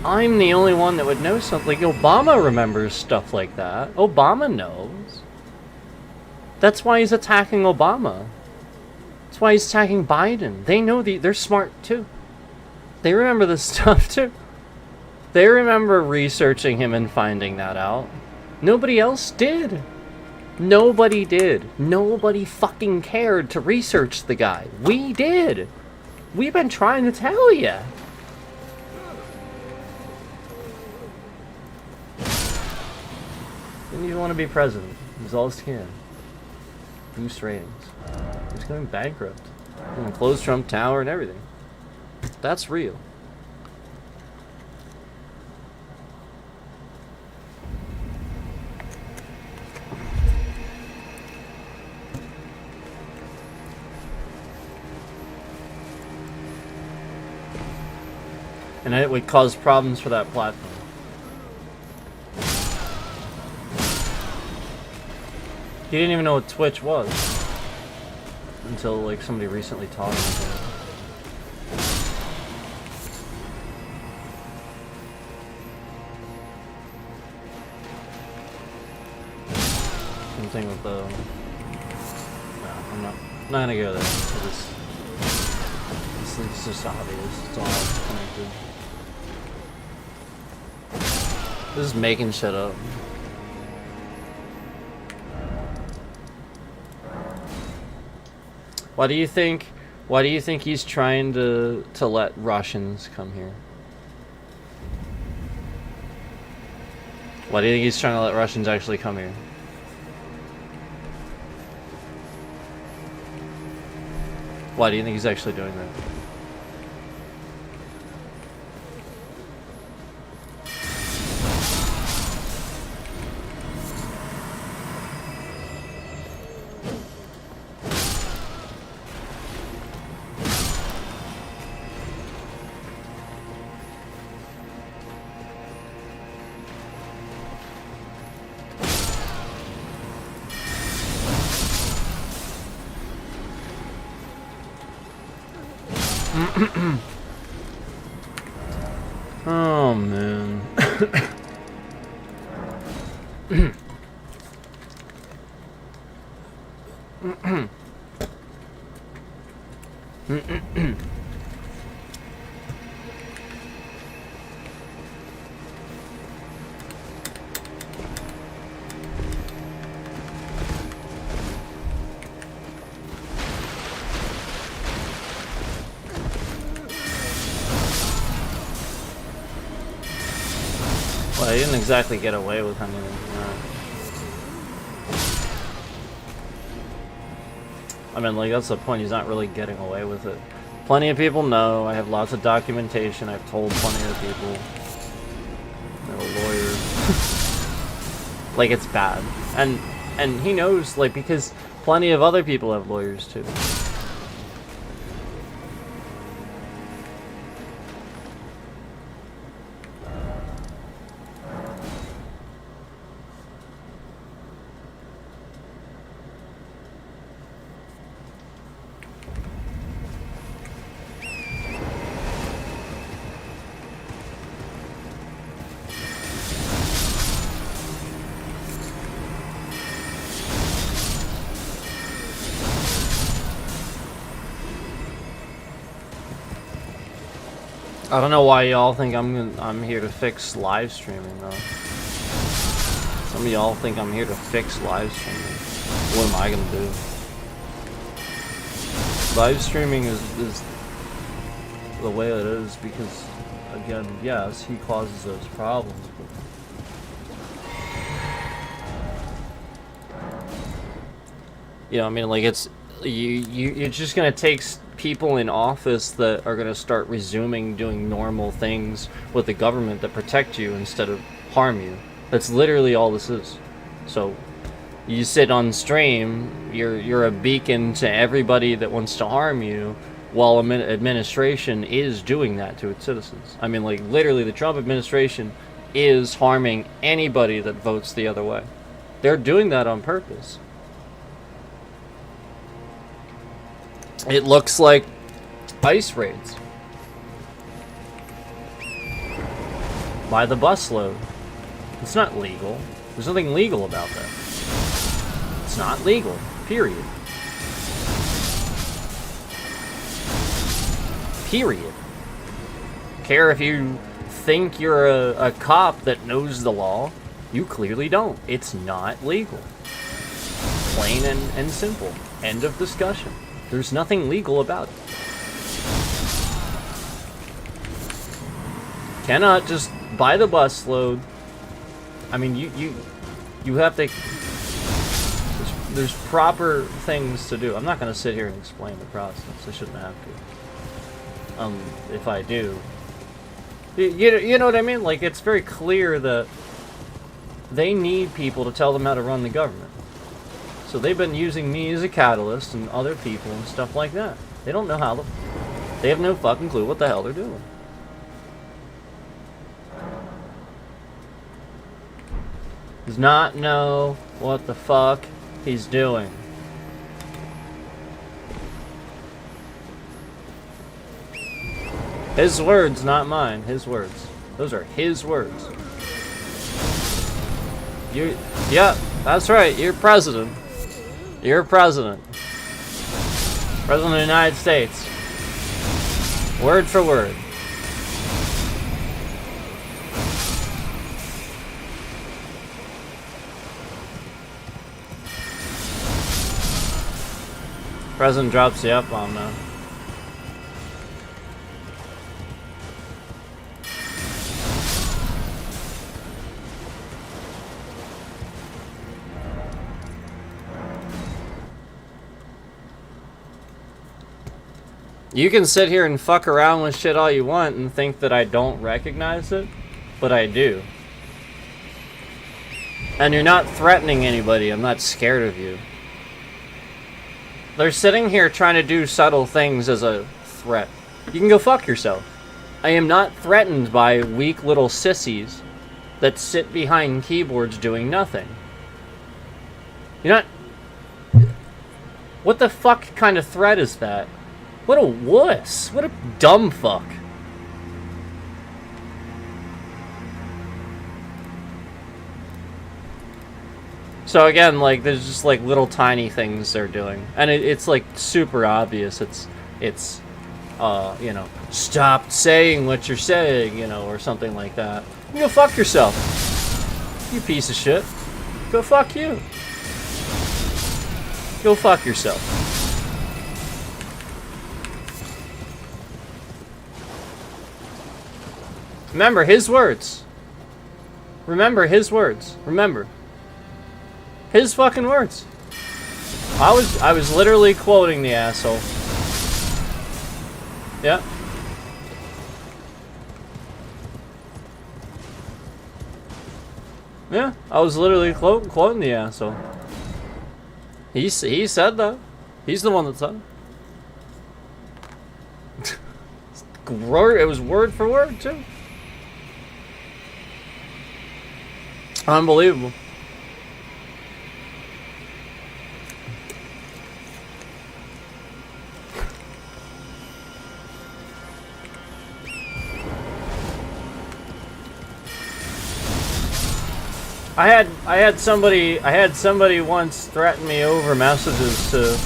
[SPEAKER 1] I'm the only one that would know something. Like Obama remembers stuff like that. Obama knows. That's why he's attacking Obama. That's why he's attacking Biden. They know they're smart too. They remember this stuff too. They remember researching him and finding that out. Nobody else did. Nobody did. Nobody fucking cared to research the guy. We did. We've been trying to tell you. Didn't even want to be president. He's all he can. Boost ratings. He's going bankrupt. He's going to close Trump Tower and everything. That's real. And it would cause problems for that platform. He didn't even know what Twitch was until like somebody recently taught him. Same thing with the. No, I'm not gonna go there. It's just obvious. It's all connected. This is making shit up. Why do you think he's trying to let Russians come here? Why do you think he's trying to let Russians actually come here? Why do you think he's actually doing that? Oh man. Well, he didn't exactly get away with anything. I mean, like, that's the point. He's not really getting away with it. Plenty of people know. I have lots of documentation. I've told plenty of people. I'm a lawyer. Like, it's bad. And he knows, like, because plenty of other people have lawyers, too. I don't know why y'all think I'm here to fix live streaming though. Some of y'all think I'm here to fix live streaming. What am I gonna do? Live streaming is the way it is because, again, yes, he causes those problems. But, you know, I mean, like, it's you're just gonna take people in office that are gonna start resuming doing normal things with the government that protect you instead of harm you. That's literally all this is. So you sit on stream, you're a beacon to everybody that wants to harm you, while administration is doing that to its citizens. I mean, like, literally the Trump administration is harming anybody that votes the other way. They're doing that on purpose. It looks like ICE raids by the busload. It's not legal. There's nothing legal about that. It's not legal, period. Period. Care if you think you're a cop that knows the law, you clearly don't. It's not legal. Plain and simple. End of discussion. There's nothing legal about it. Cannot just buy the busload. I mean, you have to. There's proper things to do. I'm not gonna sit here and explain the process. I shouldn't have to. If I do, you know what I mean? Like, it's very clear that they need people to tell them how to run the government. So they've been using me as a catalyst and other people and stuff like that. They don't know how they have no fucking clue what the hell they're doing. Does not know what the fuck he's doing. His words, not mine. His words. Those are his words. Yeah, that's right. You're president. You're president. President of the United States. Word for word. President drops the F-bomb now. You can sit here and fuck around with shit all you want and think that I don't recognize it, but I do. And you're not threatening anybody. I'm not scared of you. They're sitting here trying to do subtle things as a threat. You can go fuck yourself. I am not threatened by weak little sissies that sit behind keyboards doing nothing. You're not... What the fuck kind of threat is that? What a wuss. What a dumb fuck. So again, like, there's just like little tiny things they're doing. And it's like super obvious. It's you know, stop saying what you're saying, you know, or something like that. You go fuck yourself. You piece of shit. Go fuck you. Go fuck yourself. Remember his words. Remember his words. Remember. His fucking words. I was literally quoting the asshole. Yeah. Yeah, I was literally quoting the asshole. He said that. He's the one that said it. It was word for word, too. Unbelievable. I had somebody once threaten me over messages to...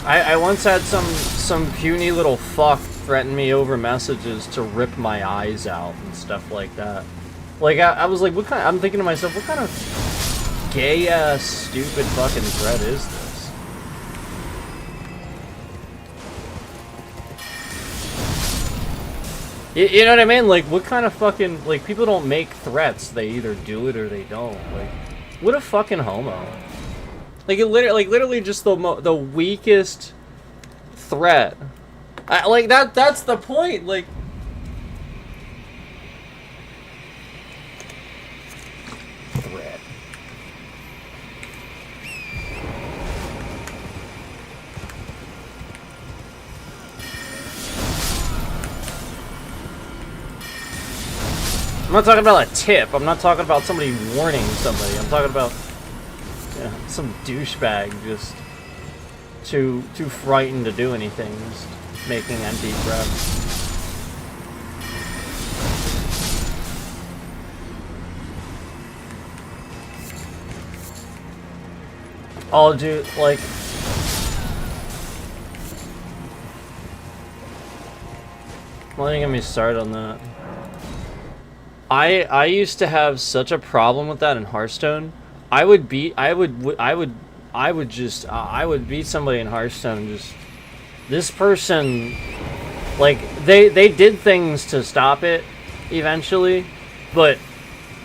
[SPEAKER 1] I once had some puny little fuck threaten me over messages to rip my eyes out and stuff like that. Like, I was like, I'm thinking to myself, what kind of gay-ass, stupid fucking threat is this? You know what I mean? Like, what kind of fucking... Like, people don't make threats. They either do it or they don't. Like, what a fucking homo. Like, literally just the weakest threat. That's the point. Like... Threat. I'm not talking about a tip. I'm not talking about somebody warning somebody. I'm talking about, you know, some douchebag just too frightened to do anything, just making empty threats. I'll do, like... Well, don't get me started on that. I used to have such a problem with that in Hearthstone. I would beat somebody in Hearthstone. Just this person, like they did things to stop it eventually, but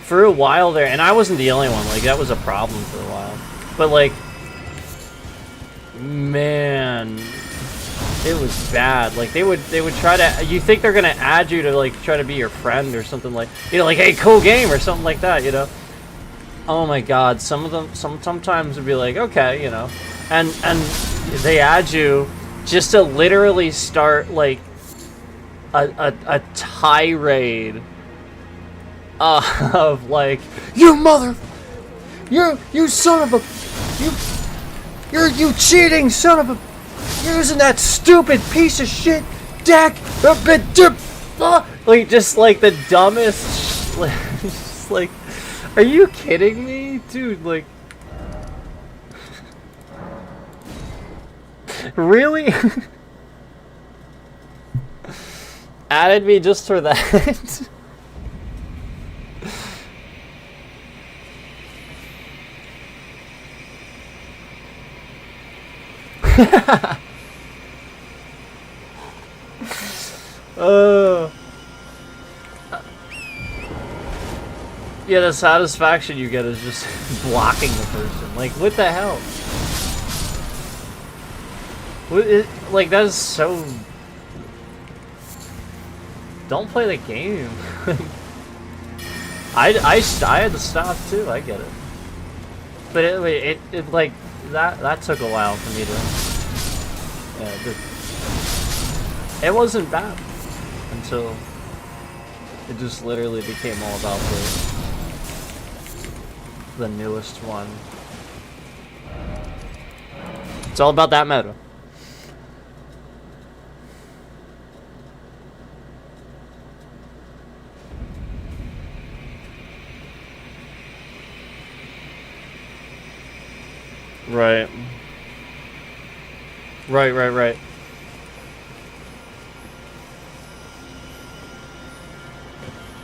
[SPEAKER 1] for a while there, and I wasn't the only one. Like, that was a problem for a while. But like, man, it was bad. Like, they would try to, you think they're gonna add you to like try to be your friend or something, like, you know, like, hey, cool game or something like that, you know. Oh my god, some of them sometimes would be like, okay, you know, and they add you just to literally start like a tirade of like, you son of a, you cheating son of a, you're using that stupid piece of shit deck, like, just like the dumbest, just like, are you kidding me, dude? Like, really? Added me just for that? Yeah, the satisfaction you get is just blocking the person. Like, what the hell? Like, that is so... Don't play the game. I had to stop too, I get it. But it like, that took a while for me to... Yeah, it wasn't bad until it just literally became all about the newest one. It's all about that meta. Right. Right.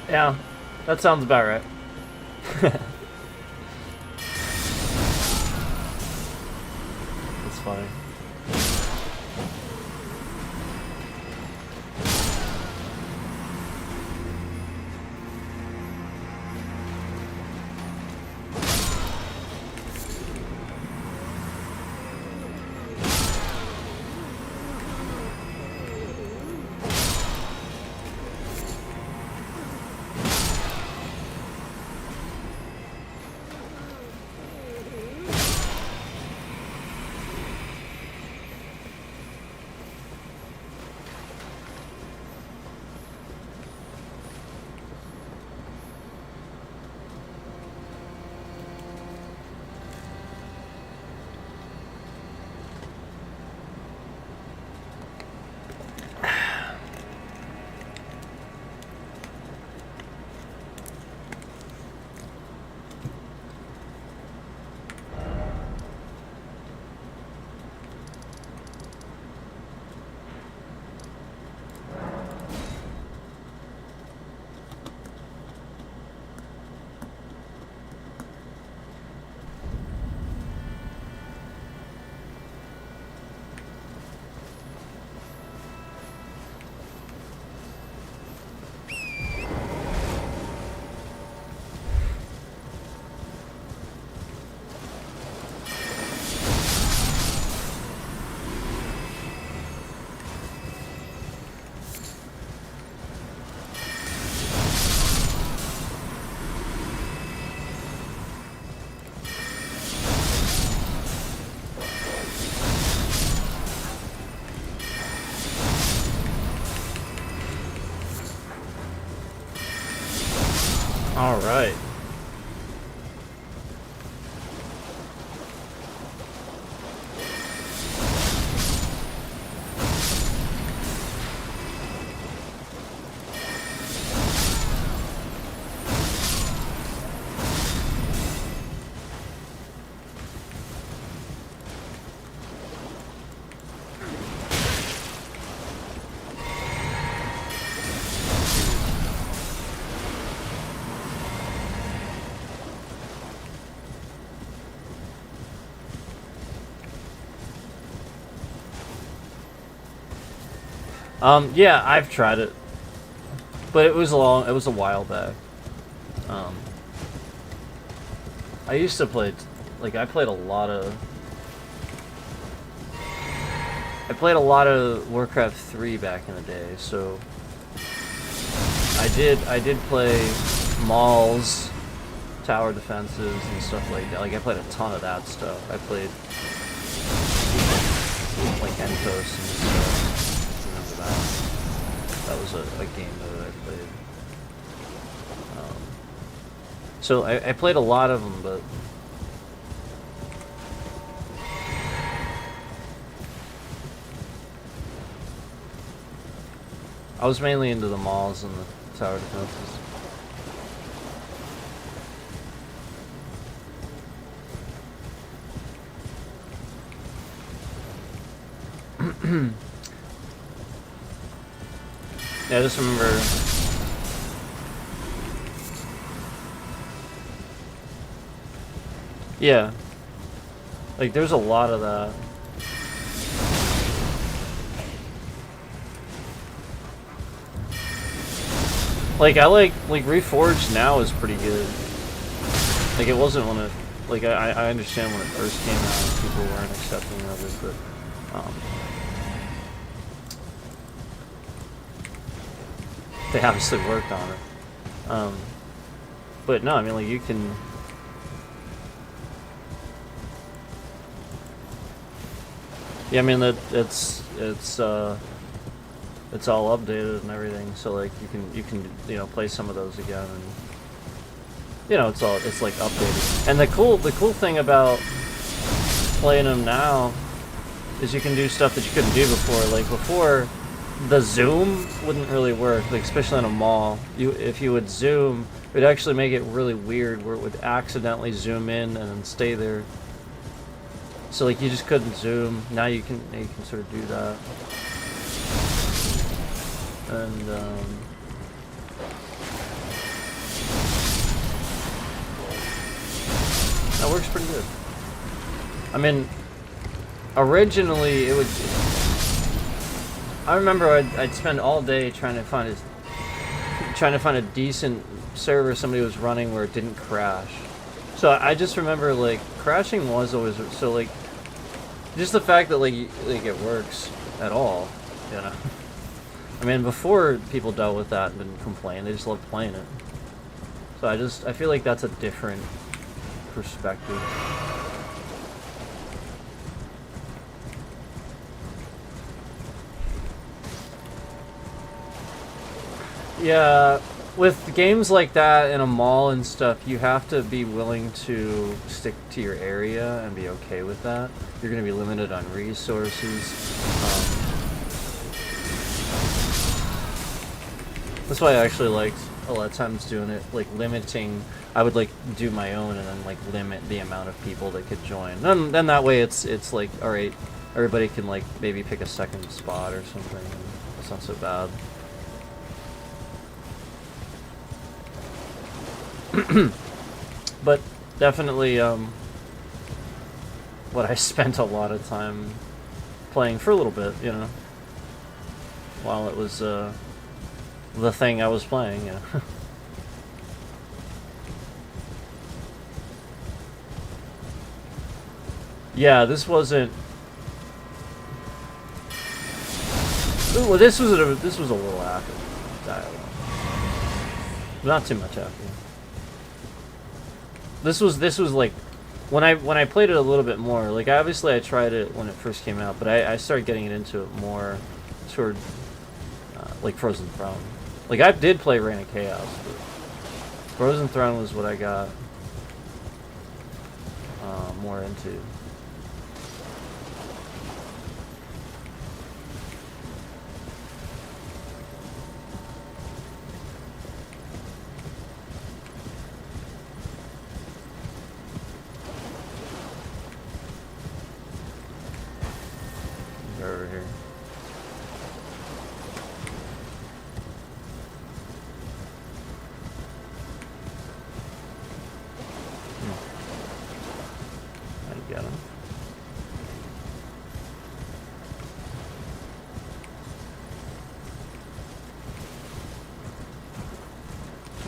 [SPEAKER 1] Yeah, that sounds about right. That's funny. All right. Yeah, I've tried it, but it was a while back. I used to play, like, I played a lot of Warcraft 3 back in the day, so I did play malls, tower defenses, and stuff like that. Like, I played a ton of that stuff. I played, like, Entos and stuff. That was a game that I played. So I played a lot of them, but I was mainly into the malls and the tower defenses. Yeah, I just remember. Yeah. Like, there's a lot of that. Like, I like Reforged now is pretty good. Like, it wasn't when it, like, I understand when it first came out, people weren't accepting of it, but, they obviously worked on it. But no, I mean, like, you can... Yeah, I mean, that it's all updated and everything, so like you can you know, play some of those again, and you know, it's like updated. And the cool thing about playing them now is you can do stuff that you couldn't do before. Like before, the zoom wouldn't really work, like especially in a mall. If you would zoom, it would actually make it really weird, where it would accidentally zoom in and then stay there. So like you just couldn't zoom. Now you can sort of do that. And that works pretty good. I mean, originally it would. I remember I'd spend all day trying to find a decent server somebody was running where it didn't crash. So I just remember like crashing was always so like. Just the fact that like it works at all, you know. I mean, before people dealt with that and didn't complain, they just loved playing it. So I feel like that's a different perspective. Yeah, with games like that in a mall and stuff, you have to be willing to stick to your area and be okay with that. You're going to be limited on resources. That's why I actually liked a lot of times doing it, like limiting. I would like do my own and then like limit the amount of people that could join. And then that way it's like, all right, everybody can like maybe pick a second spot or something. It's not so bad. But definitely what I spent a lot of time playing for a little bit, you know, while it was the thing I was playing, yeah. Yeah, this wasn't. Ooh, well, this was a little after dialogue. Not too much after. This was like when I played it a little bit more. Like obviously I tried it when it first came out, but I started getting it into it more toward like Frozen Throne. Like I did play Reign of Chaos, but Frozen Throne was what I got more into. Over here. I got him.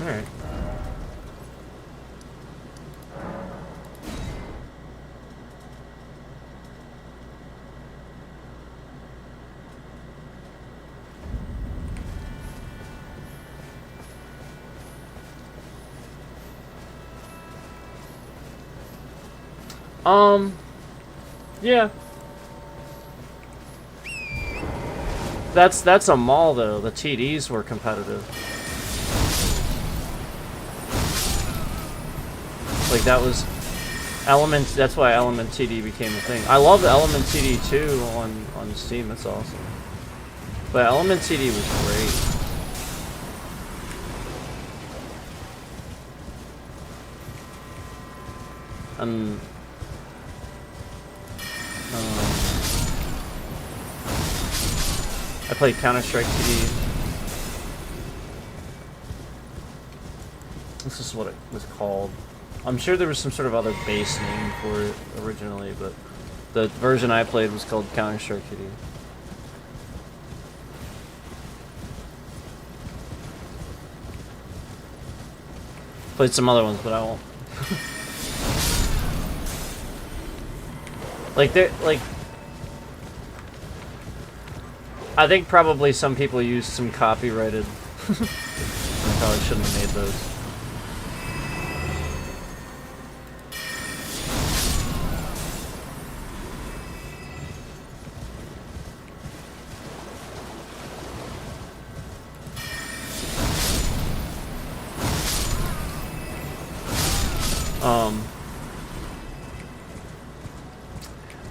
[SPEAKER 1] All right. Yeah. That's a mall though. The TDs were competitive. Like that was Element. That's why Element TD became a thing. I love Element TD too on Steam. That's awesome. But Element TD was great. I played Counter-Strike TD. This is what it was called. I'm sure there was some sort of other base name for it originally, but the version I played was called Counter-Strike TD. Played some other ones, but I won't. Like I think probably some people used some copyrighted I probably shouldn't have made those.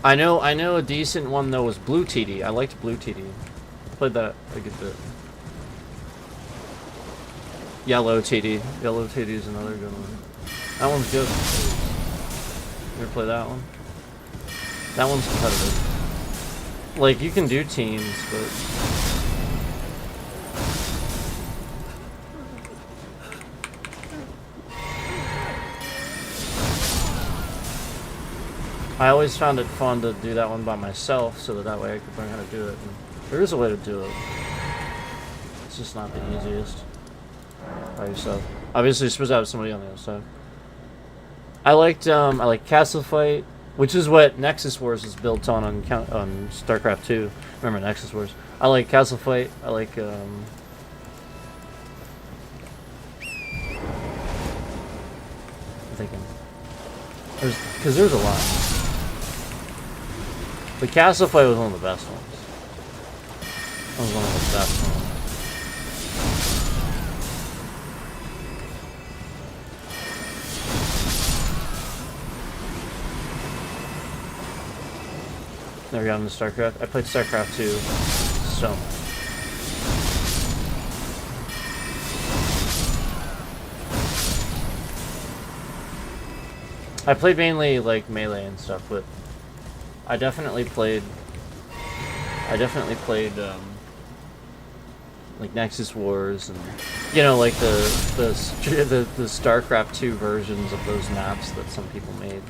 [SPEAKER 1] I know a decent one though was Blue TD. I liked Blue TD. Played that. I get the Yellow TD. Yellow TD is another good one. That one's good. You ever play that one? That one's competitive. Like you can do teams, but I always found it fun to do that one by myself, so that way I could learn how to do it. And there is a way to do it. It's just not the easiest by yourself. Obviously, you're supposed to have somebody on the other side. I like Castle Fight, which is what Nexus Wars is built on StarCraft 2. Remember Nexus Wars? I like Castle Fight. I like I'm thinking because there's a lot. The Castle Fight was one of the best ones. That was one of the best ones. Never got into StarCraft. I played StarCraft 2 so much. I played mainly like Melee and stuff, but I definitely played like Nexus Wars and like the StarCraft 2 versions of those maps that some people made.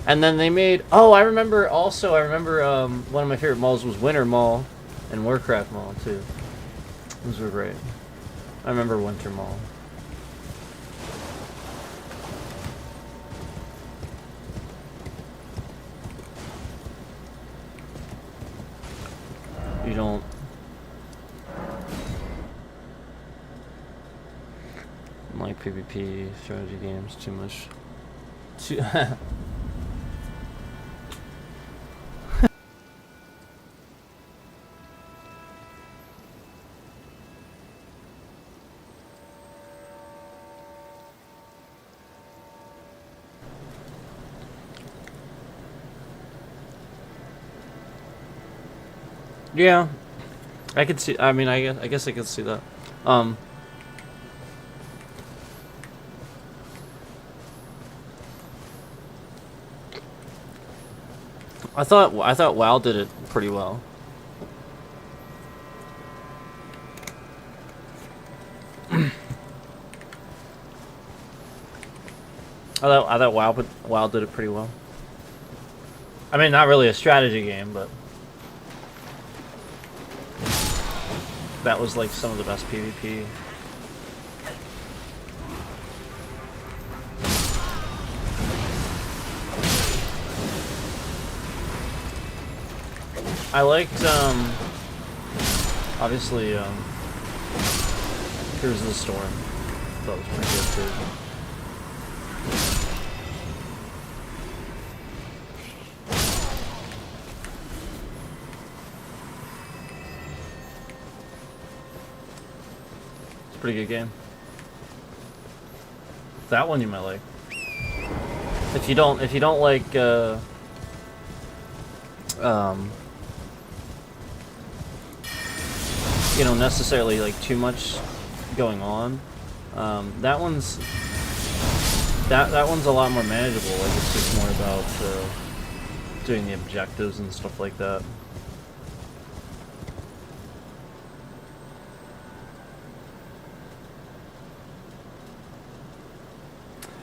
[SPEAKER 1] And then they made I remember one of my favorite malls was Winter Mall and Warcraft Mall too. Those were great. I remember Winter Mall. You don't like PvP strategy games too much. Yeah, I could see. I mean, I guess I could see that. I thought WoW did it pretty well. I thought WoW did it pretty well. I mean, not really a strategy game, but that was like some of the best PvP. I liked obviously Here's the Storm. That was pretty good too. Pretty good game. That one you might like. If you don't like necessarily like too much going on, that one's a lot more manageable. Like it's just more about doing the objectives and stuff like that.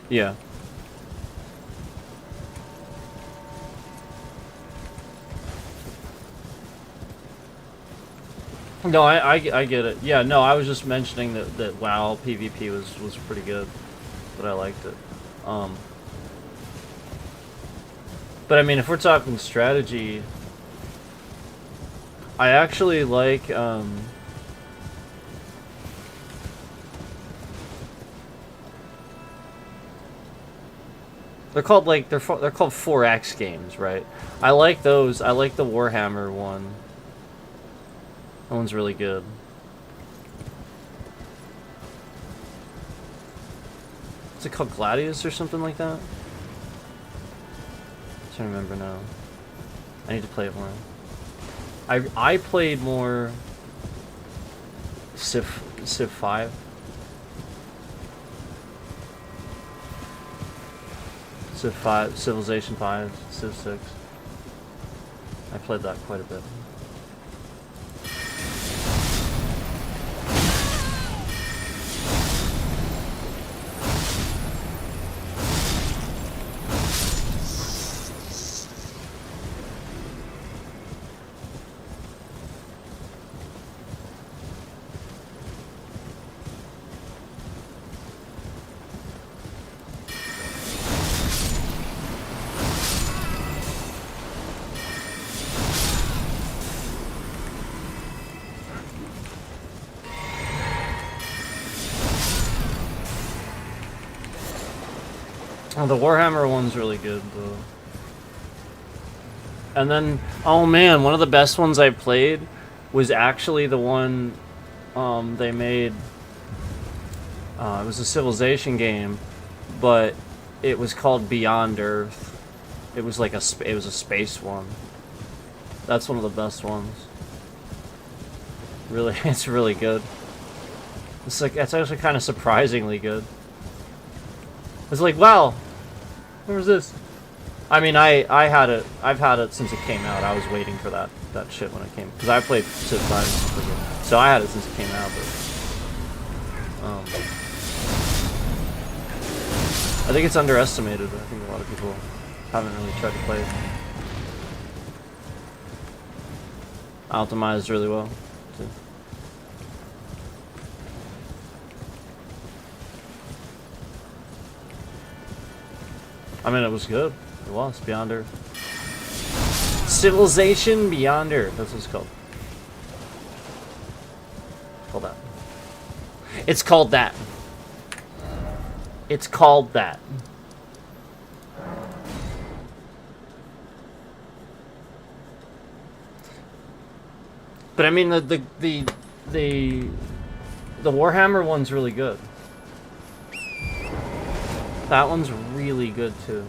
[SPEAKER 1] Yeah. No, I get it. Yeah, no, I was just mentioning that WoW PvP was pretty good, but I liked it. But I mean, if we're talking strategy, I actually like They're called like they're called 4X games, right? I like those. I like the Warhammer one. That one's really good. Is it called Gladius or something like that? I can't remember now. I need to play it more. I played more Civ 5. Civ 5, Civilization 5, Civ 6. I played that quite a bit. Oh, the Warhammer one's really good, though. And then, oh man, one of the best ones I played was actually the one they made. It was a Civilization game, but it was called Beyond Earth. It was like it was a space one. That's one of the best ones. Really, it's really good. It's actually kind of surprisingly good. It's like, wow, where was this? I mean, I've had it since it came out. I was waiting for that shit when it came, because I played Civ 5, so I had it since it came out. But I think it's underestimated. I think a lot of people haven't really tried to play it. Optimized really well, too. I mean, it was good. It was Beyond Earth. Civilization Beyond Earth. That's what it's called. Called that. It's called that. It's called that. But I mean, the Warhammer one's really good. That one's really good too.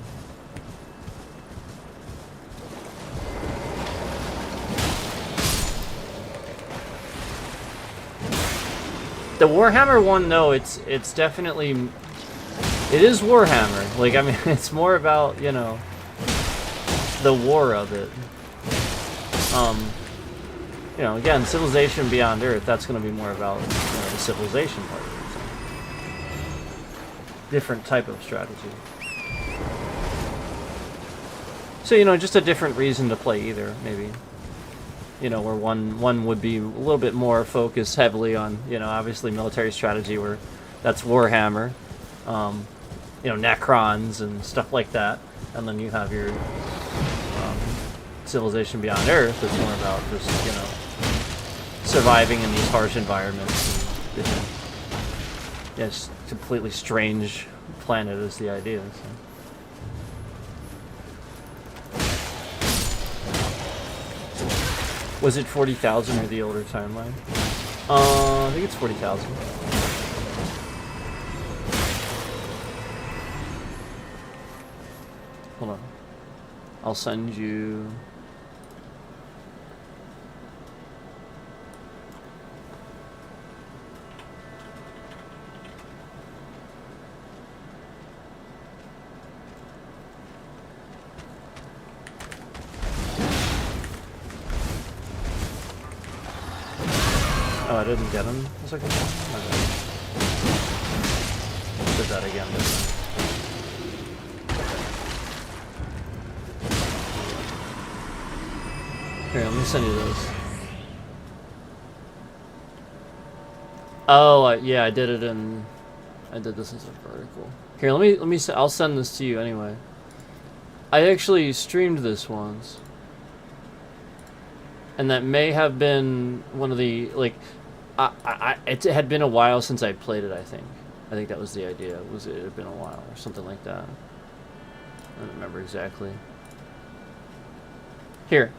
[SPEAKER 1] The Warhammer one, though, it's definitely, it is Warhammer. Like, I mean, it's more about, you know, the war of it. You know, again, Civilization Beyond Earth, that's going to be more about, you know, the civilization part of it. Different type of strategy. So, you know, just a different reason to play either, maybe. You know, where one would be a little bit more focused heavily on, you know, obviously military strategy, where that's Warhammer, you know, Necrons and stuff like that. And then you have your Civilization Beyond Earth, that's more about just, you know, surviving in these harsh environments. And different, yeah, it's completely strange planet is the idea. So. Was it 40,000 or the older timeline? I think it's 40,000. Hold on. I'll send you... Oh, I didn't get him. That's okay. Okay. Did that again, didn't I? Here, let me send you those. Oh, yeah, I did it in... I did this as a vertical. Here, let me. I'll send this to you anyway. I actually streamed this once. And that may have been one of the, like, it had been a while since I played it, I think. I think that was the idea. It had been a while or something like that. I don't remember exactly. Here.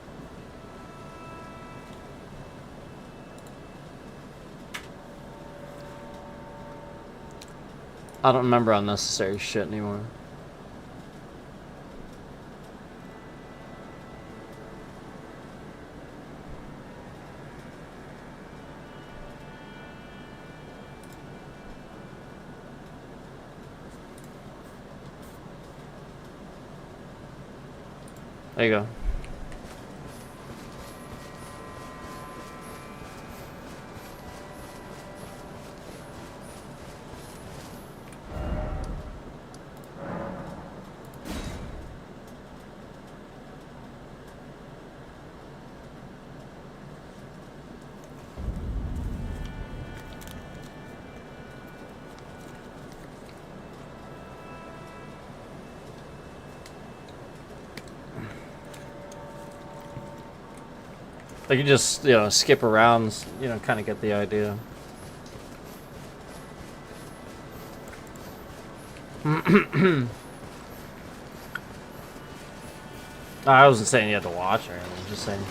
[SPEAKER 1] I don't remember unnecessary shit anymore. There you go. Like you just, you know, skip around, you know, kind of get the idea. I wasn't saying you had to watch or anything, I was just saying,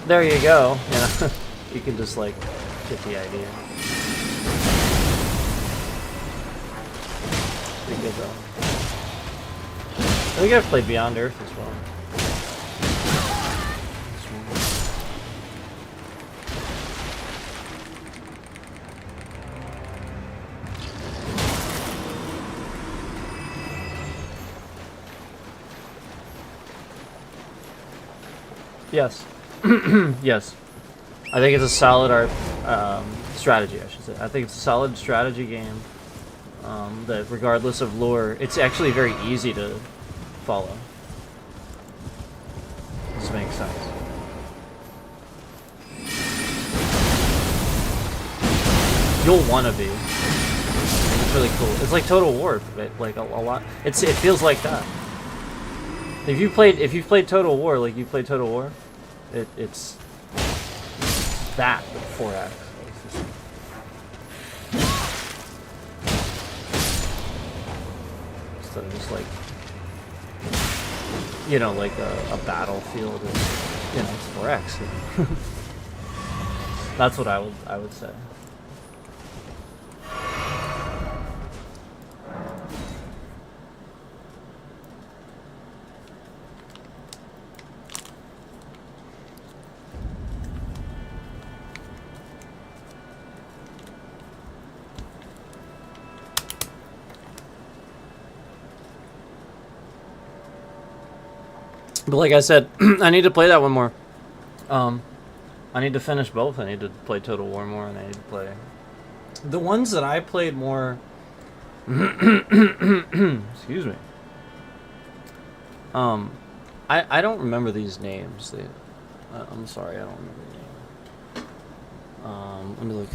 [SPEAKER 1] there you go, you know, you can just like get the idea. Pretty good though. I think I've played Beyond Earth as well. Yes. Yes. I think it's a solid strategy, I should say. I think it's a solid strategy game that regardless of lore, it's actually very easy to follow. This makes sense. You'll want to be. It's really cool. It's like Total War, but like a lot. It feels like that. If you've played Total War, like you played Total War, it's that with 4X. Instead of just like, you know, like a battlefield, and, you know, it's 4X. That's what I would say. But like I said, I need to play that one more. I need to finish both. I need to play Total War more, and I need to play the ones that I played more. Excuse me. I don't remember these names. I'm sorry, I don't remember the name. Let me look.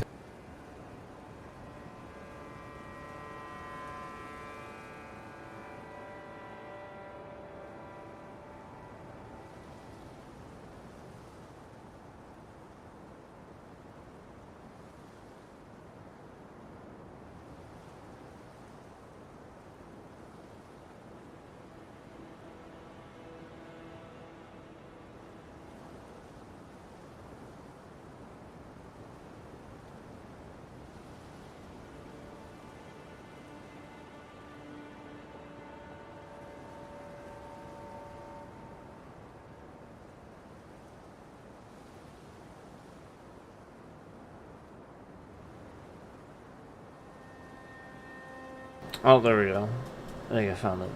[SPEAKER 1] Oh, there we go. I think I found it.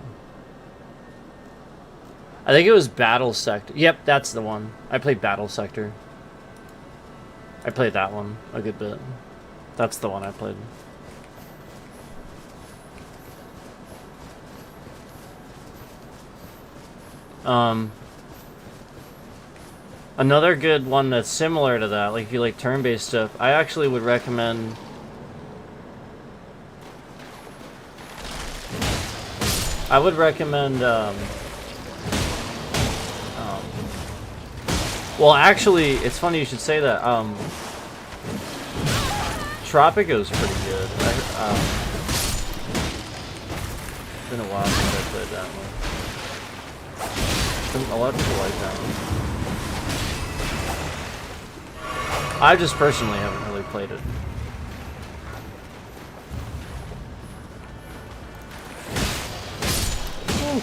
[SPEAKER 1] I think it was Battle Sector. Yep, that's the one. I played Battle Sector. I played that one a good bit. That's the one I played. Another good one that's similar to that, like if you like turn-based stuff, I actually would recommend... well, actually, it's funny you should say that. Tropico's pretty good. It's been a while since I played that one. electrical like that. I just personally haven't really played it. Ooh.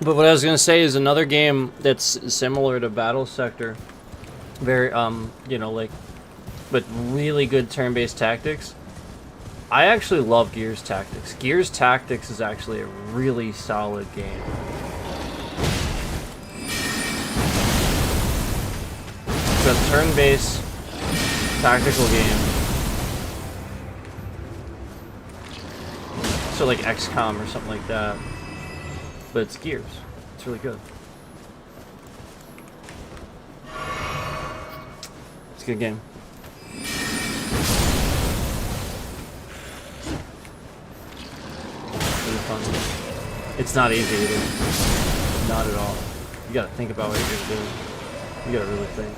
[SPEAKER 1] But what I was gonna say is another game that's similar to Battle Sector, very you know, like, but really good turn-based tactics. I actually love Gears Tactics. Gears Tactics is actually a really solid game. It's a turn-based tactical game. So like XCOM or something like that. But it's Gears. It's really good. It's a good game. Really fun. It's not easy either. Not at all. You gotta think about what you're gonna do. You gotta really think.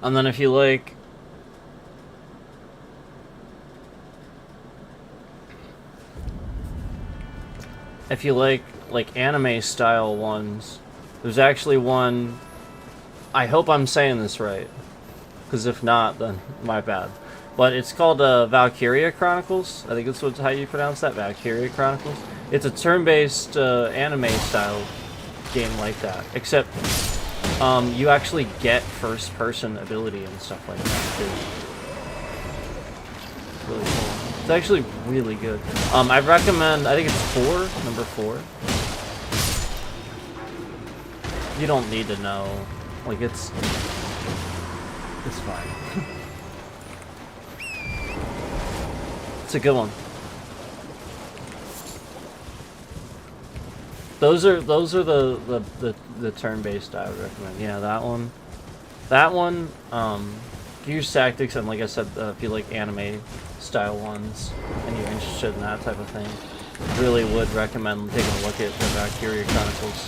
[SPEAKER 1] And then if you like... If you like anime style ones, there's actually one, I hope I'm saying this right, because if not, then my bad. But it's called Valkyria Chronicles. I think that's how you pronounce that, Valkyria Chronicles. It's a turn-based anime style game like that, except you actually get first-person ability and stuff like that too. It's really cool. It's actually really good. I recommend, I think it's number 4. You don't need to know. Like, it's fine. It's a good one. Those are the turn-based I would recommend. Yeah, that one. That one, Gears Tactics, and like I said, if you like anime style ones and you're interested in that type of thing, really would recommend taking a look at the Valkyria Chronicles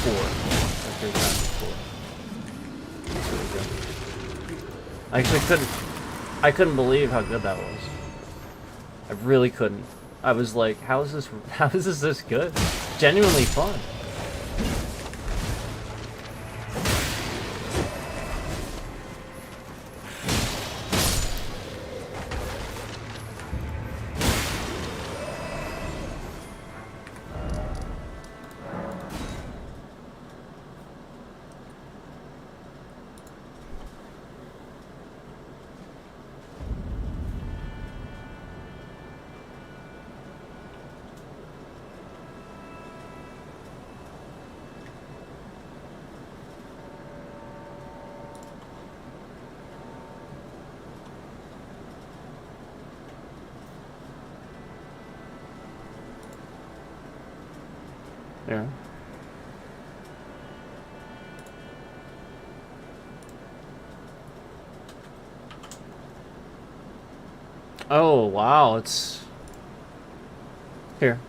[SPEAKER 1] 4. Valkyria Chronicles 4. It's really good. I actually couldn't believe how good that was. I really couldn't. I was like, how is this this good? Genuinely fun. Yeah. Oh, wow, it's... Here.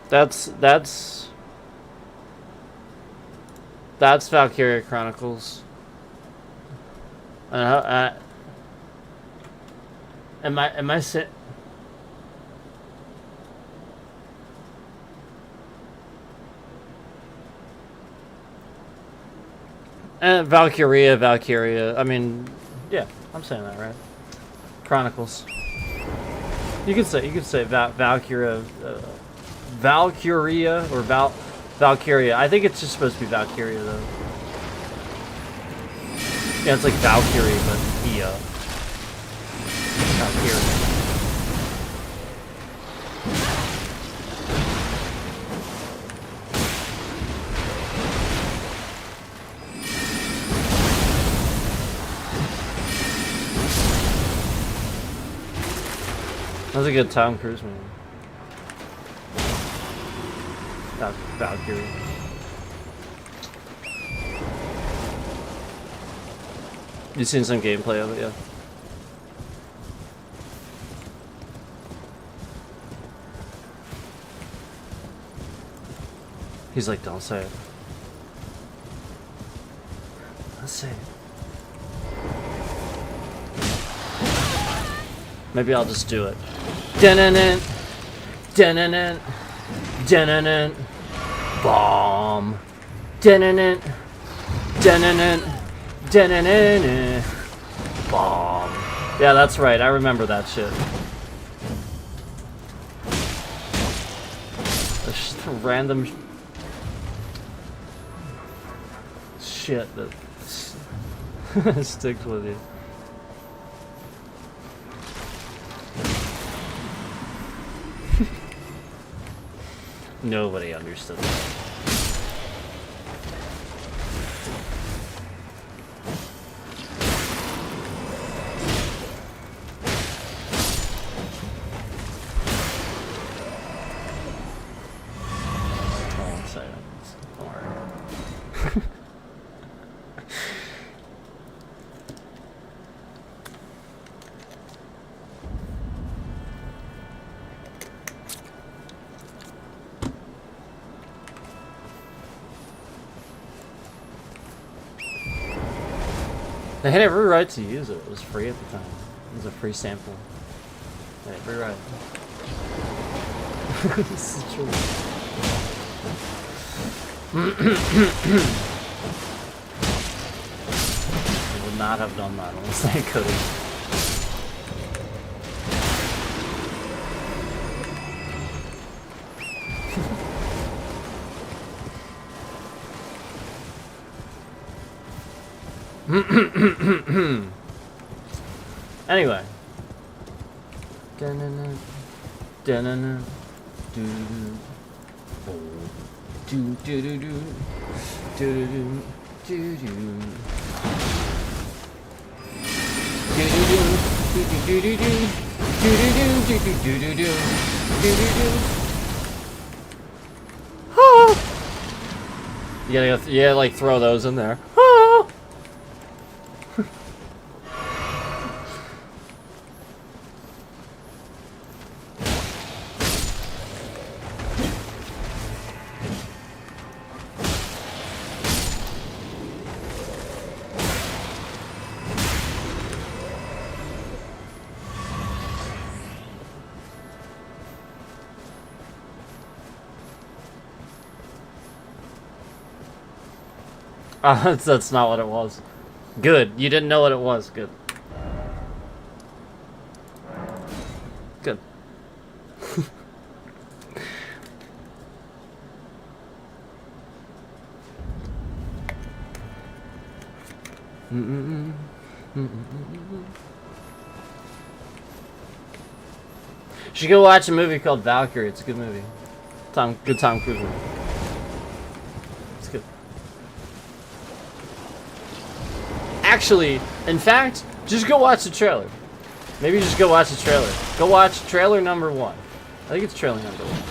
[SPEAKER 1] That's Valkyria Chronicles. Am I sit? Valkyria. I mean, yeah, I'm saying that right. Chronicles. You could say Valkyria, Valkyria or Valkyria. I think it's just supposed to be Valkyria though. Yeah, it's like Valkyrie, but Valkyria. That was a good Tom Cruise movie. Valkyrie. You seen some gameplay of it, yeah? He's like, don't say it. Let's say it. Maybe I'll just do it. Dun-dun-dun. Dun-dun-dun. Dun-dun-dun. Bomb. Dun-dun-dun. Dun-dun-dun. Dun-dun-dun. Bomb. Yeah, that's right. I remember that shit. There's just random shit that sticks with you. Nobody understood that. They had every right to use it. It was free at the time. It was a free sample. They had every right. This is true. I would not have done that unless they could have. Anyway. Dun-dun-dun. Dun-dun-dun. Do-do-do. Do-do-do-do. Do-do-do. Do-do. Do-do-do. Do-do-do-do-do. Do-do-do. Do-do-do-do-do. Do-do-do. You gotta like throw those in there. That's not what it was. Good. You didn't know what it was. Good. Good. You should go watch a movie called Valkyrie. It's a good movie. Good Tom Cruise movie. It's good. Actually, in fact, just go watch the trailer. Maybe just go watch the trailer. Go watch trailer number 1. I think it's trailer number 1.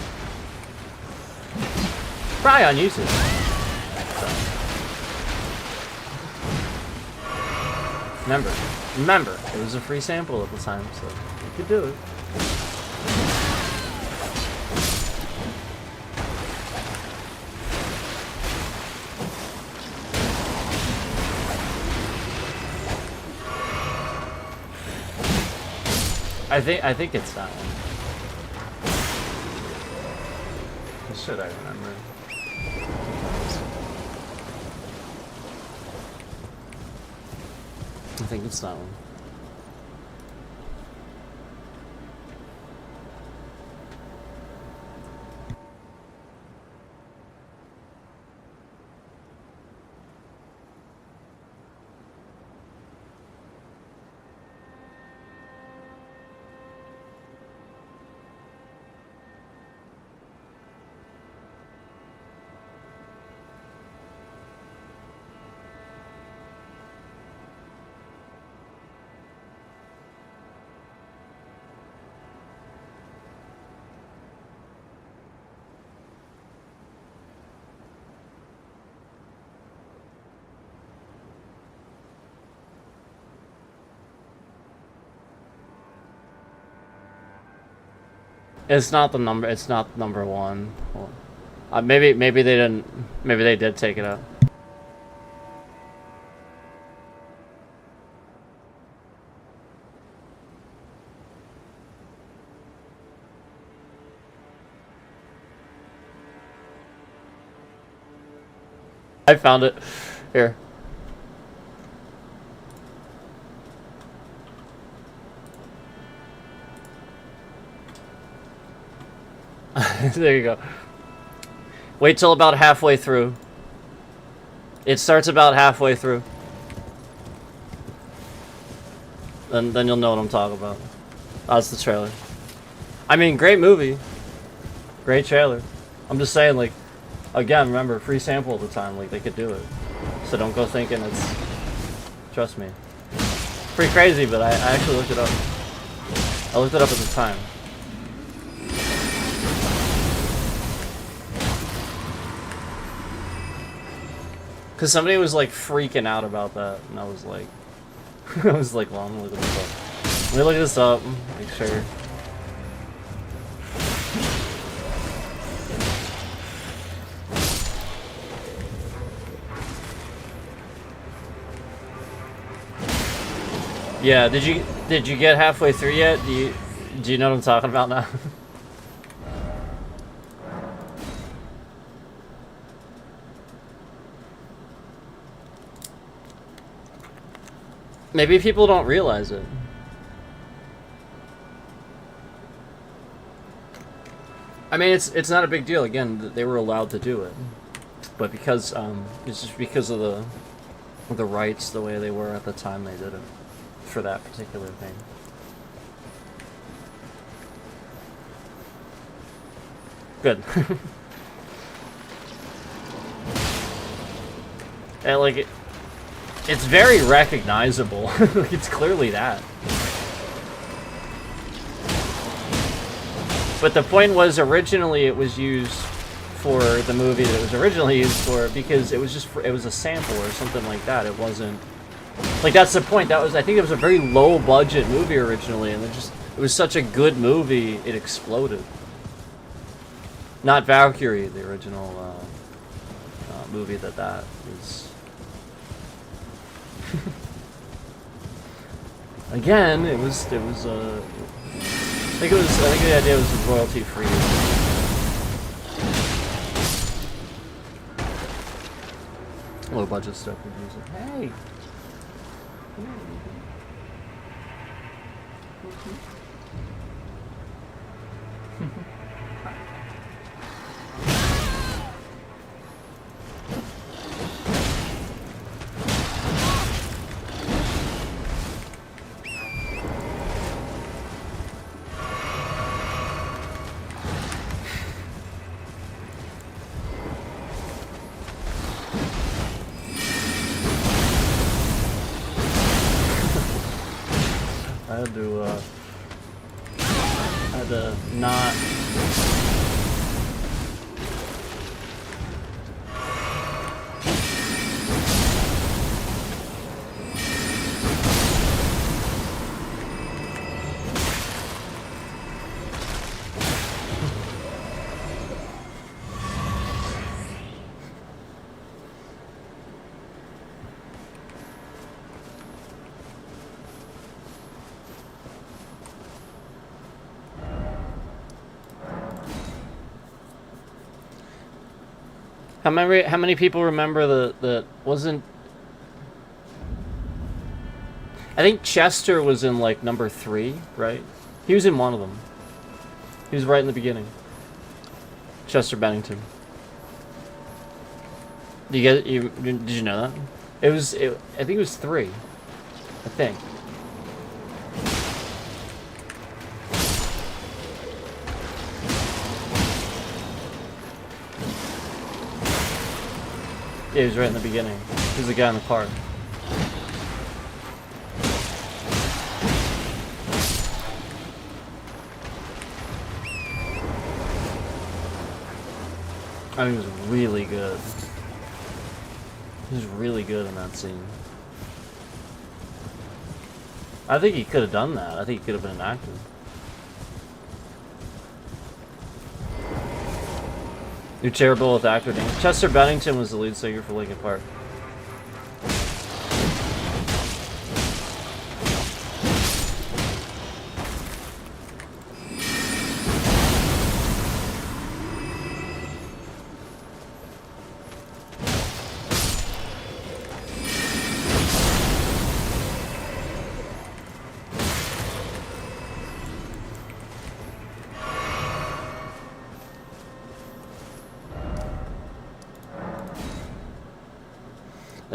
[SPEAKER 1] Probably on YouTube. So. Remember, it was a free sample at the time, so you could do it. I think it's that one. Should I remember? I think it's that one. It's not the number. It's not number one. Well, maybe they didn't. Maybe they did take it out. I found it. Here. There you go. Wait till about halfway through. It starts about halfway through. Then you'll know what I'm talking about. That's the trailer. I mean, great movie. Great trailer. I'm just saying, like, again, remember, free sample at the time. Like, they could do it. So don't go thinking it's... Trust me. Pretty crazy, but I actually looked it up. I looked it up at the time. Because somebody was, like, freaking out about that. And I was like... I was like, well, I'm gonna look this up. Let me look this up. Make sure. Yeah, did you get halfway through yet? Do you know what I'm talking about now? Maybe people don't realize it. I mean, it's not a big deal. Again, they were allowed to do it, but because it's just because of the rights, the way they were at the time, they did it for that particular thing. Good. And like it's very recognizable. It's clearly that. But the point was, originally it was used for the movie that it was originally used for, because it was it was a sample or something like that. It wasn't like, that's the point. That was, I think it was a very low budget movie originally, and it was such a good movie, it exploded. Not Valkyrie, the original movie that is. Again, I think the idea was royalty free. Low budget stuff would use it. Hey. I had to not. How many people remember the wasn't? I think Chester was in like number 3, right? He was in one of them. He was right in the beginning. Chester Bennington. Did you know that? I think it was 3. I think. Yeah, he was right in the beginning. He was the guy in the car. I mean, he was really good. He was really good in that scene. I think he could have done that. I think he could have been an actor. You're terrible with acting. Chester Bennington was the lead singer for Linkin Park.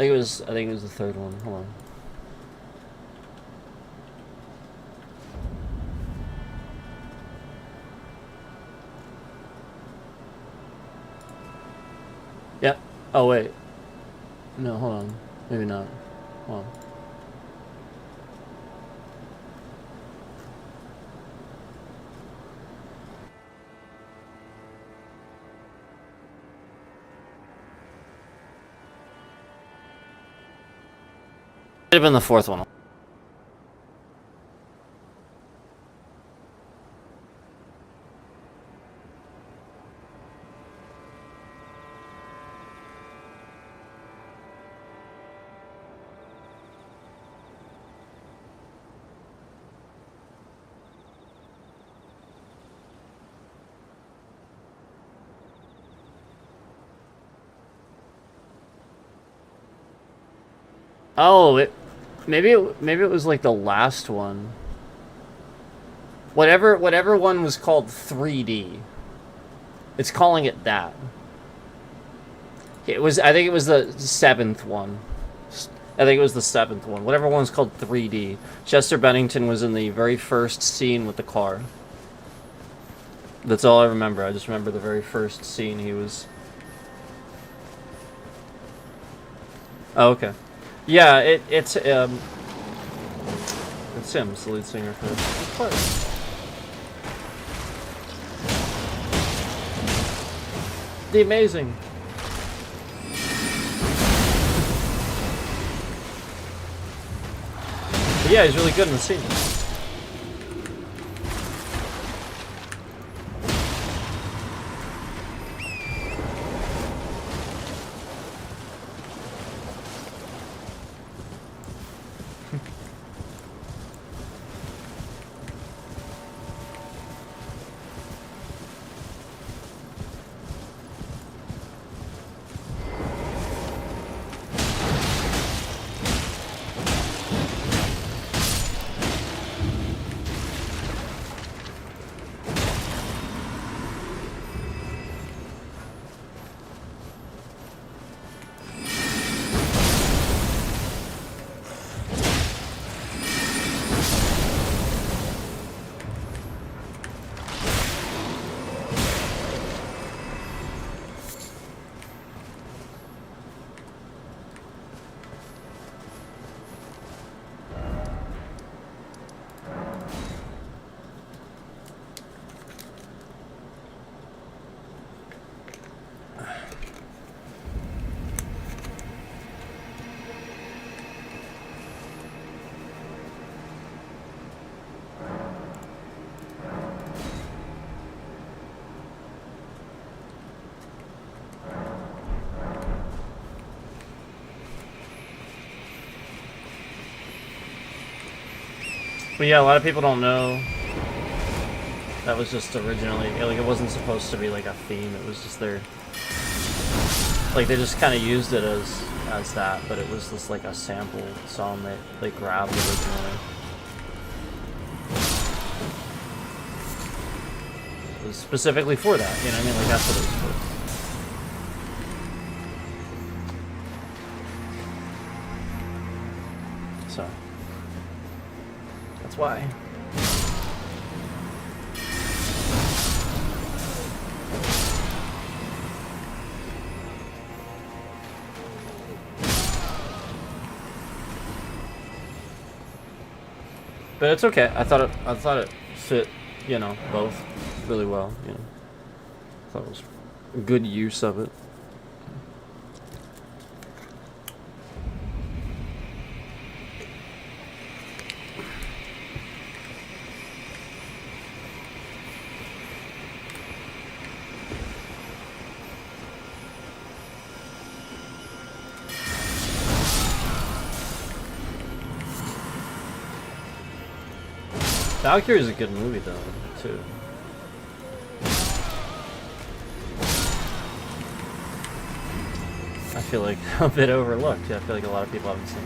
[SPEAKER 1] I think it was the third one. Hold on. Yep. Oh wait. No, hold on. Maybe not. Hold on. Might have been the fourth one. Oh, maybe it was like the last one. Whatever one was called 3D. It's calling it that. I think it was the seventh one. I think it was the seventh one. Whatever one was called 3D. Chester Bennington was in the very first scene with the car. That's all I remember. I just remember the very first scene he was. Oh, okay. Yeah, it's him, the lead singer for this. The Amazing. But yeah, he's really good in the scene. But yeah, a lot of people don't know. That was just originally, like, it wasn't supposed to be like a theme. It was just their, like, they just kind of used it as that, but it was just like a sample song that they grabbed originally. It was specifically for that, you know what I mean? Like, that's what it was for. So that's why. But it's okay. I thought it fit, you know, both really well, you know. I thought it was a good use of it. Valkyrie's a good movie though, too. I feel like a bit overlooked. Yeah, I feel like a lot of people haven't seen it.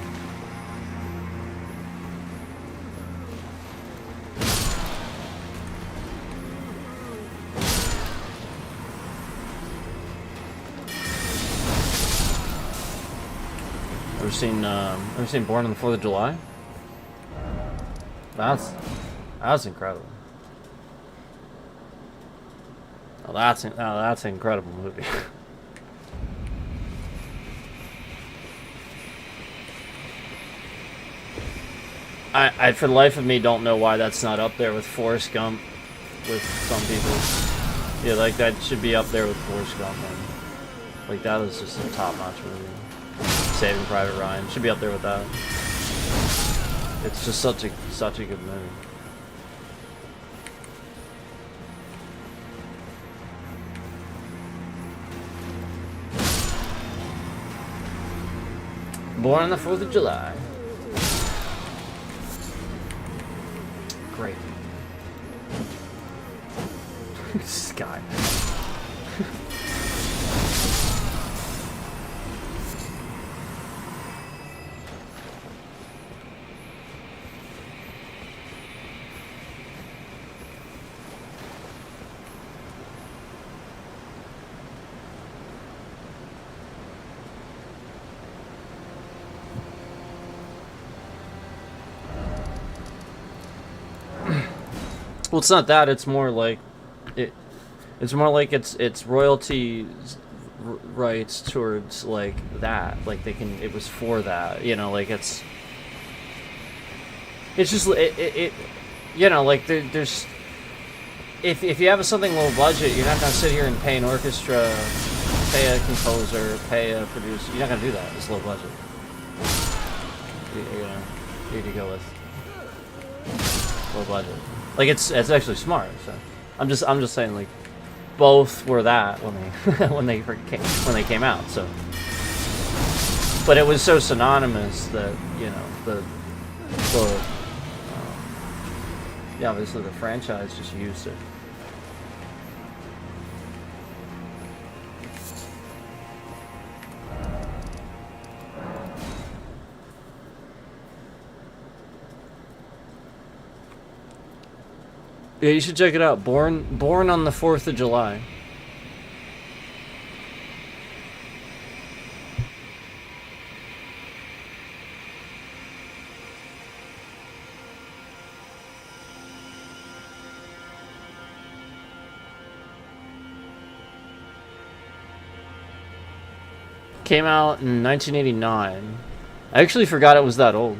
[SPEAKER 1] Ever seen Born on the 4th of July? That's incredible. Oh, that's an incredible movie. I for the life of me don't know why that's not up there with Forrest Gump with some people. Yeah, like that should be up there with Forrest Gump, man. Like that is just a top-notch movie. Saving Private Ryan should be up there with that. It's just such a good movie. Born on the 4th of July. Great. Sky. Well, it's not that. It's more like it's more like it's royalty rights towards like that. Like they can. It was for that. You know, like it's just it you know, like there's if you have something low budget, you're not gonna sit here and pay an orchestra, pay a composer, pay a producer. You're not gonna do that. It's low budget. You need to go with low budget. Like it's actually smart. So I'm just saying, like both were that when they when they came out. So, but it was so synonymous that, you know, yeah, obviously the franchise just used it. Yeah, you should check it out. Born on the 4th of July. Came out in 1989. I actually forgot it was that old.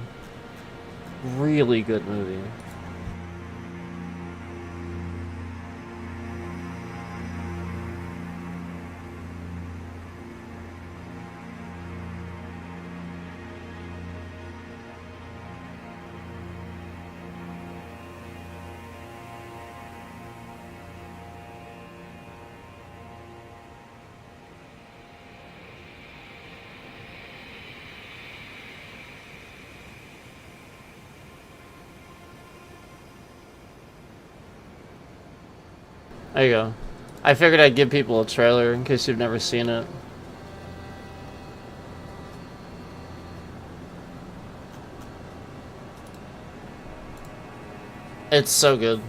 [SPEAKER 1] Really good movie. There you go. I figured I'd give people a trailer in case you've never seen it. It's so good.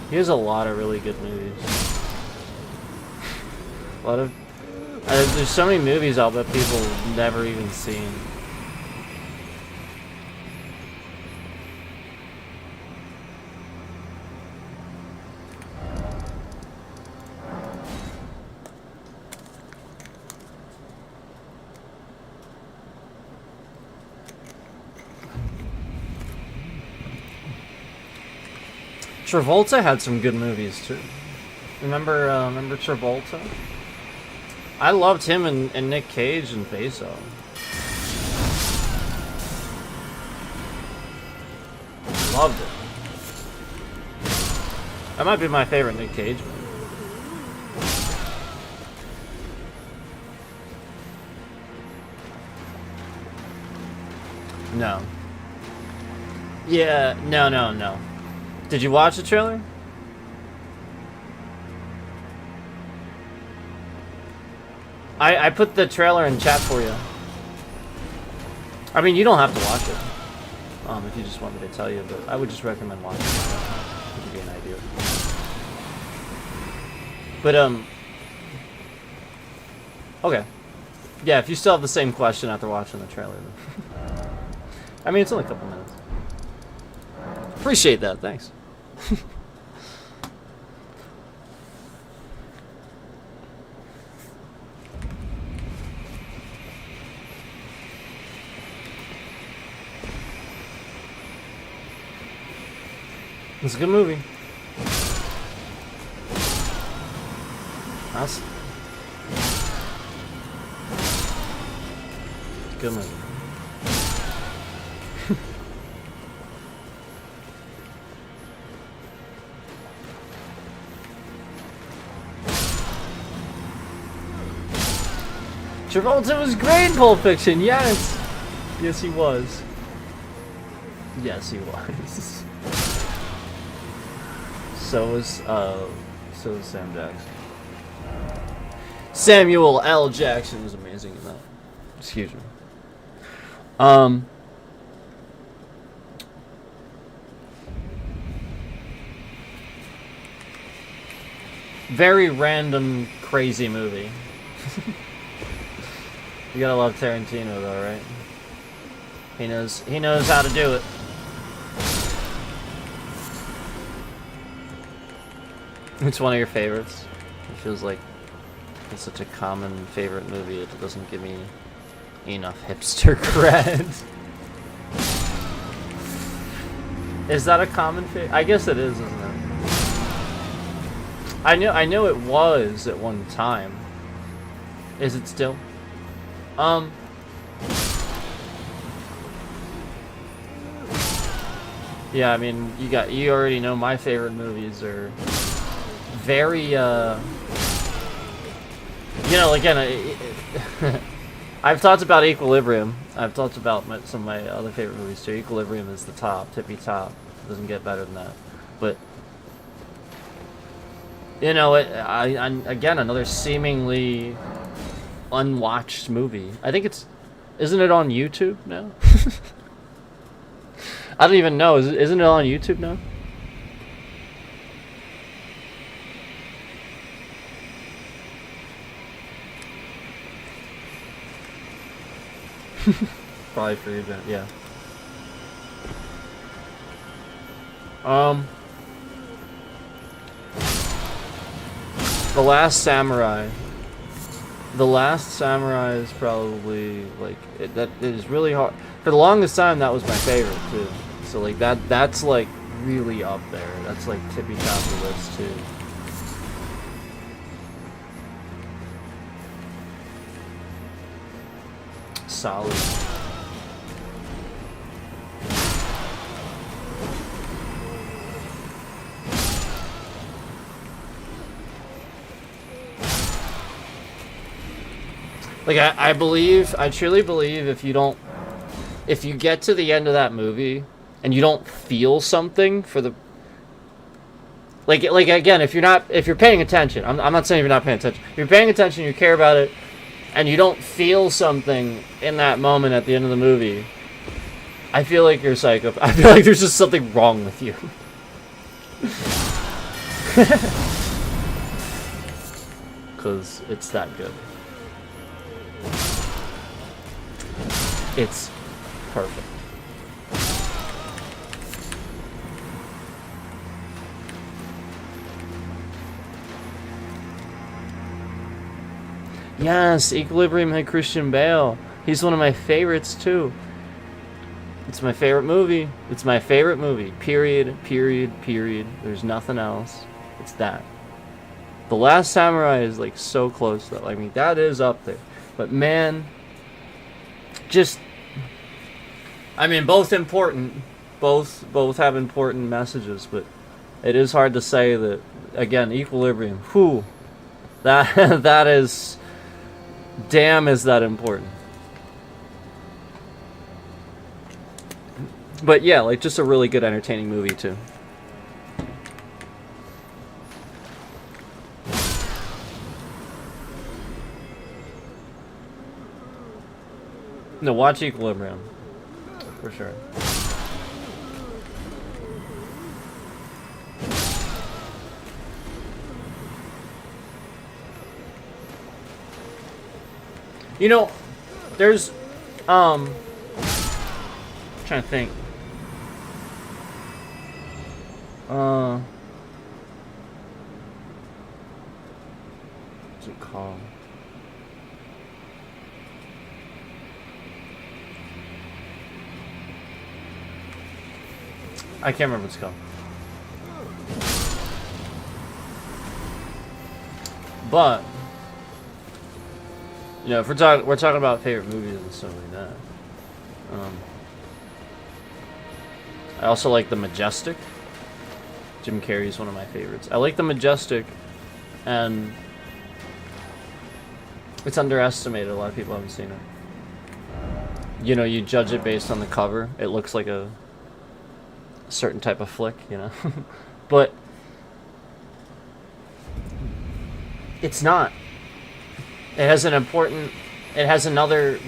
[SPEAKER 1] He has a lot of really good movies. A lot of... there's so many movies out that people have never even seen. Travolta had some good movies too. Remember Travolta? I loved him and Nick Cage and Peso. Loved it. That might be my favorite Nick Cage movie. No. Yeah, no. Did you watch the trailer? I put the trailer in chat for you. I mean, you don't have to watch it. If you just want me to tell you, but I would just recommend watching it to give you an idea. But, okay. Yeah, if you still have the same question after watching the trailer, then. I mean, it's only a couple minutes. Appreciate that, thanks. It's a good movie. That's good movie. Travolta was great in Pulp Fiction, yes! Yes, he was. Yes, he was. So was Sam Jackson. Samuel L. Jackson was amazing in that. Excuse me. Very random, crazy movie. You gotta love Tarantino though, right? He knows how to do it. It's one of your favorites. It feels like it's such a common favorite movie, it doesn't give me enough hipster cred. Is that a common favorite? I guess it is, isn't it? I know it was at one time. Is it still? Yeah, I mean, you already know my favorite movies are very, you know, again, I've talked about Equilibrium. I've talked about some of my other favorite movies too. Equilibrium is the top, tippy top. Doesn't get better than that. But, you know, again, another seemingly unwatched movie. I think isn't it on YouTube now? I don't even know. Isn't it on YouTube now? Probably for you, yeah. The Last Samurai. The Last Samurai is probably like that is really hard. For the longest time, that was my favorite too. So like that's like really up there. That's like tippy top of the list too. Solid. Like I truly believe if you get to the end of that movie and you don't feel something for the like again, if you're paying attention, I'm not saying if you're not paying attention. If you're paying attention, you care about it, and you don't feel something in that moment at the end of the movie, I feel like you're a psycho. I feel like there's just something wrong with you. Because it's that good. It's perfect. Yes, Equilibrium had Christian Bale. He's one of my favorites too. It's my favorite movie. It's my favorite movie. Period, period, period. There's nothing else. It's that. The Last Samurai is like so close though. I mean, that is up there. But man, just, I mean, both important. Both have important messages, but it is hard to say that, again, Equilibrium. Whew. That is, damn, is that important. But yeah, like just a really good entertaining movie too. No, watch Equilibrium. For sure. You know, there's I'm trying to think. What's it called? I can't remember what it's called. But you know, if we're talking about favorite movies and stuff like that. I also like The Majestic. Jim Carrey is one of my favorites. I like The Majestic, and it's underestimated. A lot of people haven't seen it. You know, you judge it based on the cover. It looks like a certain type of flick, you know. But it's not. It has another,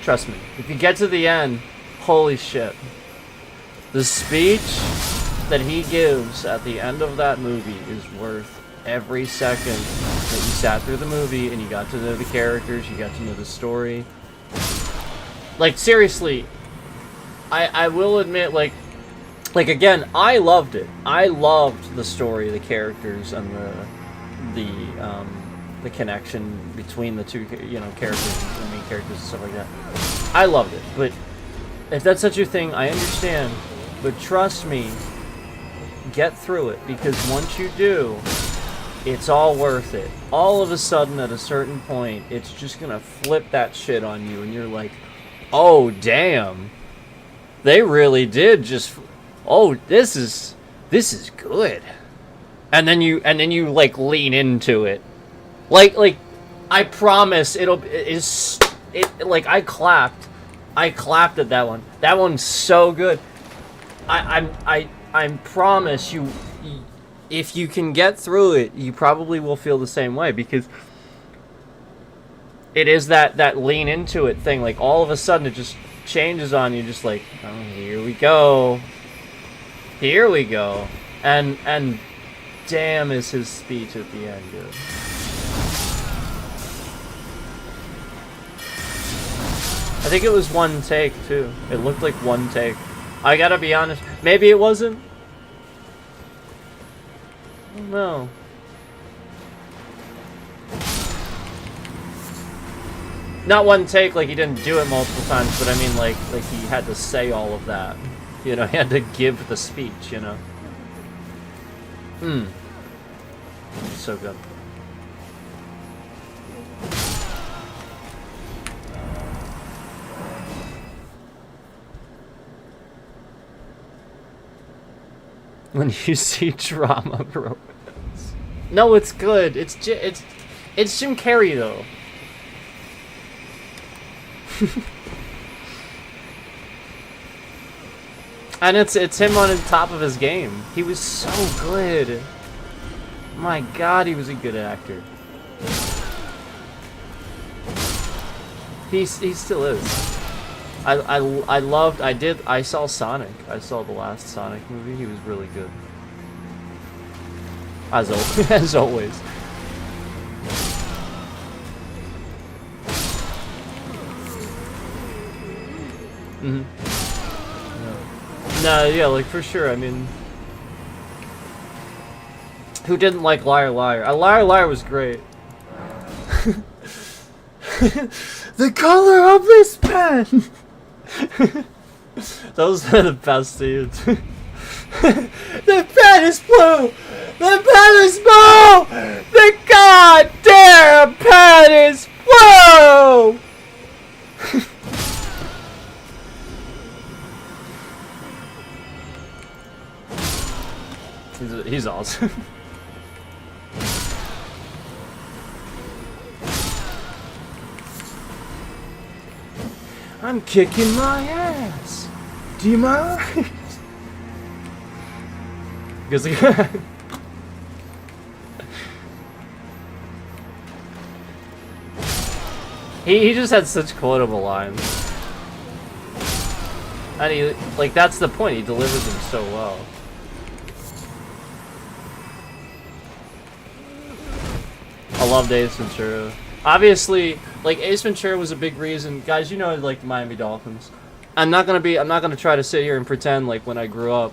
[SPEAKER 1] trust me, if you get to the end, holy shit. The speech that he gives at the end of that movie is worth every second that you sat through the movie and you got to know the characters, you got to know the story. Like, seriously, I will admit, like again, I loved it. I loved the story, the characters, and the connection between the two, you know, characters, the main characters and stuff like that. I loved it, but if that's such a thing, I understand. But trust me, get through it, because once you do, it's all worth it. All of a sudden, at a certain point, it's just gonna flip that shit on you, and you're like, oh damn, they really did just, oh, this is good. And then you like lean into it. Like I promise it like I clapped at that one. That one's so good. I promise you, if you can get through it, you probably will feel the same way, because it is that lean into it thing. Like, all of a sudden it just changes on you, just like, oh, here we go, and damn, is his speech at the end good. I think it was one take too. It looked like one take. I gotta be honest, maybe it wasn't. No. Not one take, like he didn't do it multiple times, but I mean like he had to say all of that. You know, he had to give the speech, you know. So good. When you see drama, bro. No, it's good. It's Jim Carrey though. And it's him on the top of his game. He was so good. My God, he was a good actor. He still is. I saw Sonic. I saw the last Sonic movie. He was really good. As always. Mhm. No, yeah, like for sure. I mean, who didn't like Liar Liar? Liar Liar was great. The color of this pen. Those are the best scenes. The pen is blue! The pen is blue! The goddamn pen is blue! He's awesome. I'm kicking my ass. Do you mind? Because he just had such quotable lines. And he, like, that's the point. He delivers them so well. I loved Ace Ventura. Obviously, like, Ace Ventura was a big reason. Guys, you know I like the Miami Dolphins. I'm not gonna try to sit here and pretend like when I grew up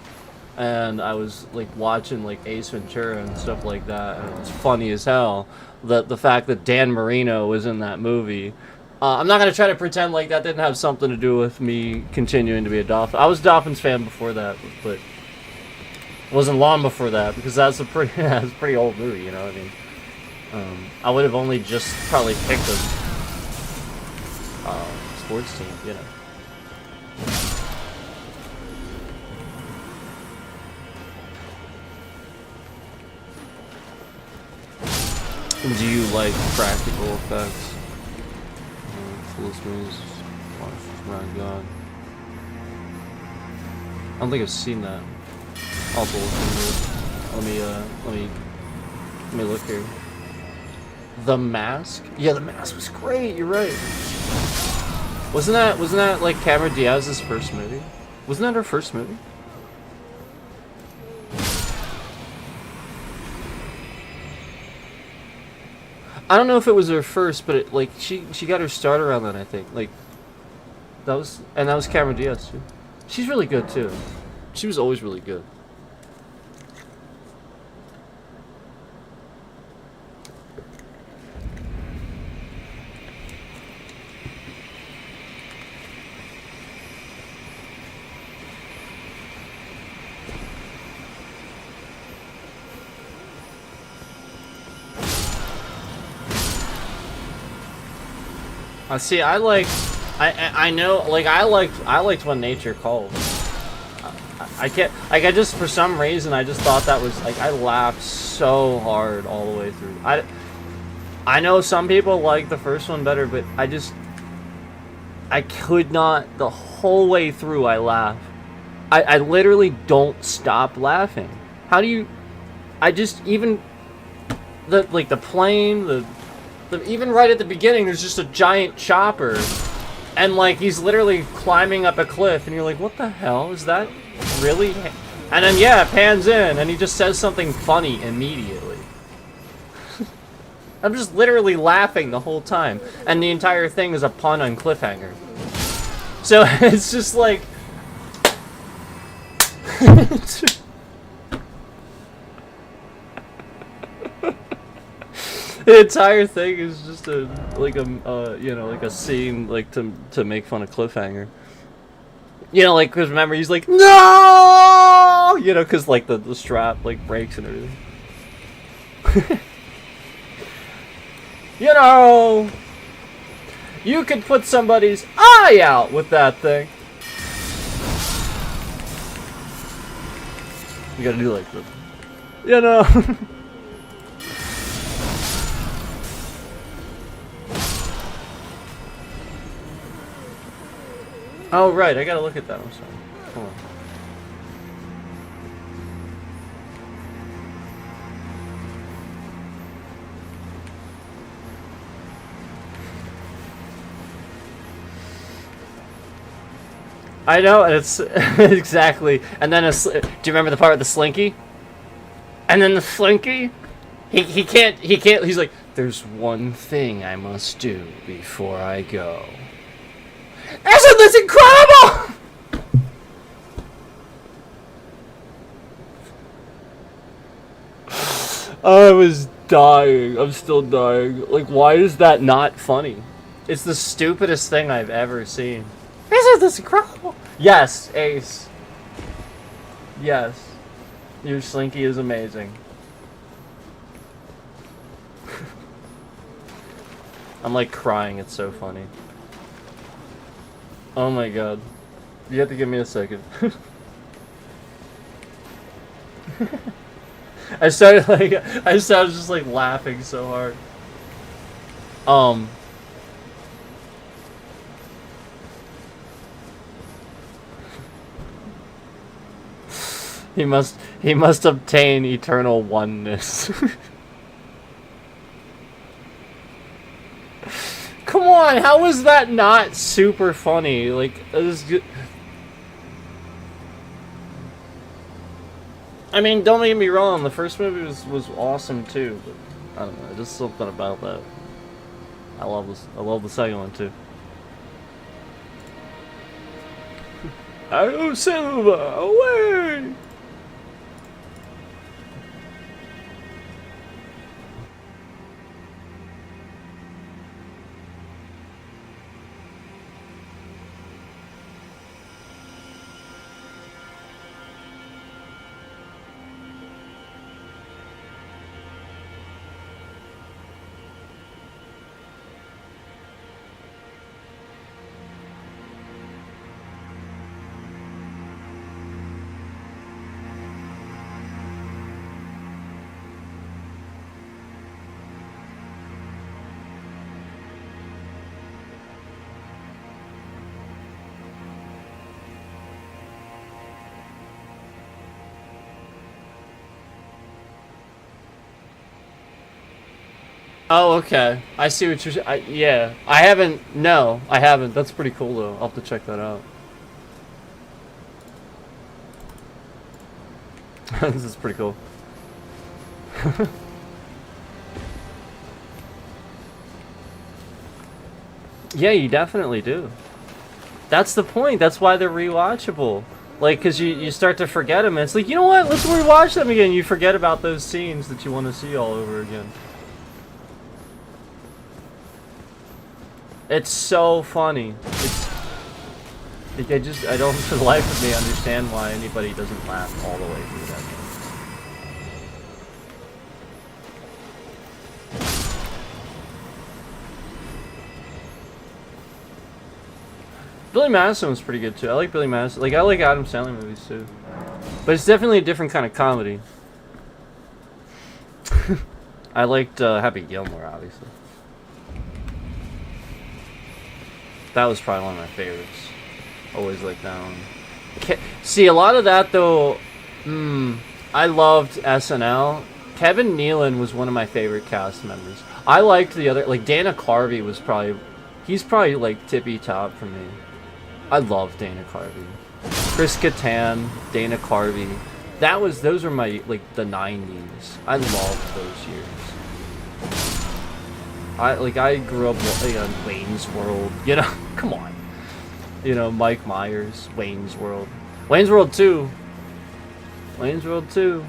[SPEAKER 1] and I was like watching like Ace Ventura and stuff like that, and it was funny as hell. The fact that Dan Marino was in that movie. I'm not gonna try to pretend like that didn't have something to do with me continuing to be a Dolphin. I was a Dolphins fan before that, but it wasn't long before that because that's a pretty that's a pretty old movie, you know what I mean? I would have only just probably picked a sports team, you know. Do you like practical effects? Full screens. My God. I don't think I've seen that. I'll look into it. Let me look here. The Mask? Yeah, The Mask was great. You're right. Wasn't that like Cameron Diaz's first movie? Wasn't that her first movie? I don't know if it was her first, but it, like she got her start around that, I think. Like that was Cameron Diaz too. She's really good too. She was always really good. See, I know, like, I liked When Nature Calls. I can't, like, I just, for some reason, I just thought that was, like, I laughed so hard all the way through. I know some people like the first one better, but I could not, the whole way through, I laugh. I literally don't stop laughing. How do you, I just, even, the plane, even right at the beginning, there's just a giant chopper, and like he's literally climbing up a cliff, and you're like, what the hell is that? Really? And then yeah, it pans in, and he just says something funny immediately. I'm just literally laughing the whole time, and the entire thing is a pun on cliffhanger. So it's just like. The entire thing is just a scene like to make fun of cliffhanger. You know, like, because remember he's like, no, you know, because like the strap like breaks and everything. You know, you could put somebody's eye out with that thing. You gotta do like this, you know. Oh, right, I gotta look at that. I'm sorry. Hold on. I know, and it's exactly. And then, do you remember the part with the slinky? And then the slinky, he can't. He's like, there's one thing I must do before I go. Isn't this incredible? I was dying. I'm still dying. Like, why is that not funny? It's the stupidest thing I've ever seen. Isn't this incredible? Yes, Ace. Yes. Your Slinky is amazing. I'm like crying, it's so funny. Oh my god. You have to give me a second. I started just like laughing so hard. He must obtain eternal oneness. Come on, how is that not super funny? Like, I mean, don't get me wrong, the first movie was awesome too, but I don't know, just something about that. I love the second one too. Oh, Silva, away! Oh, okay. I see what you're. Yeah, I haven't. No, I haven't. That's pretty cool though. I'll have to check that out. This is pretty cool. Yeah, you definitely do. That's the point. That's why they're rewatchable. Like, because you start to forget them. And it's like, you know what? Let's rewatch them again. You forget about those scenes that you want to see all over again. It's so funny. It's like I don't for the life of me understand why anybody doesn't laugh all the way through that. Billy Madison was pretty good too. I like Billy Madison. Like, I like Adam Sandler movies too. But it's definitely a different kind of comedy. I liked Happy Gilmore, obviously. That was probably one of my favorites. Always liked that one. See, a lot of that though, I loved SNL. Kevin Nealon was one of my favorite cast members. I liked the other, like Dana Carvey was probably, he's probably like tippy top for me. I love Dana Carvey. Chris Kattan, Dana Carvey. Those were my, like, the 90s. I loved those years. I grew up on Wayne's World, you know, come on. You know, Mike Myers, Wayne's World. Wayne's World 2. Wayne's World 2.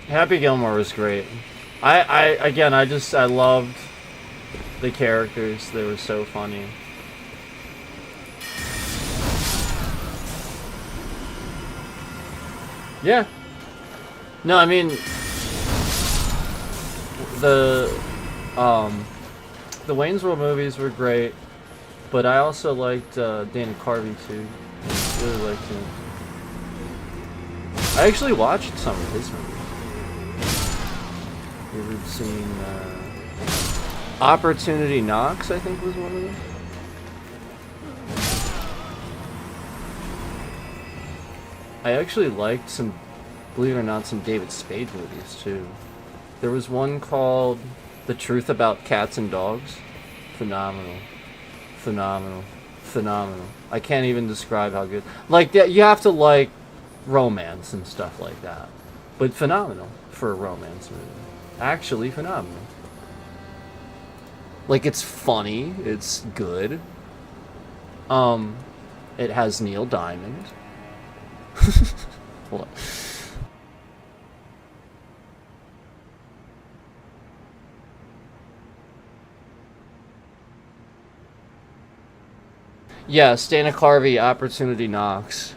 [SPEAKER 1] Happy Gilmore was great. I loved the characters. They were so funny. Yeah. No, I mean the Wayne's World movies were great, but I also liked Dana Carvey too. Really liked him. I actually watched some of his movies. You ever seen Opportunity Knocks, I think was one of them? I actually liked some, believe it or not, some David Spade movies too. There was one called The Truth About Cats and Dogs. Phenomenal. Phenomenal. Phenomenal. I can't even describe how good. Like, you have to like romance and stuff like that. But phenomenal for a romance movie. Actually phenomenal. Like, it's funny, it's good. It has Neil Diamond. Hold on. Yeah, Dana Carvey, Opportunity Knocks.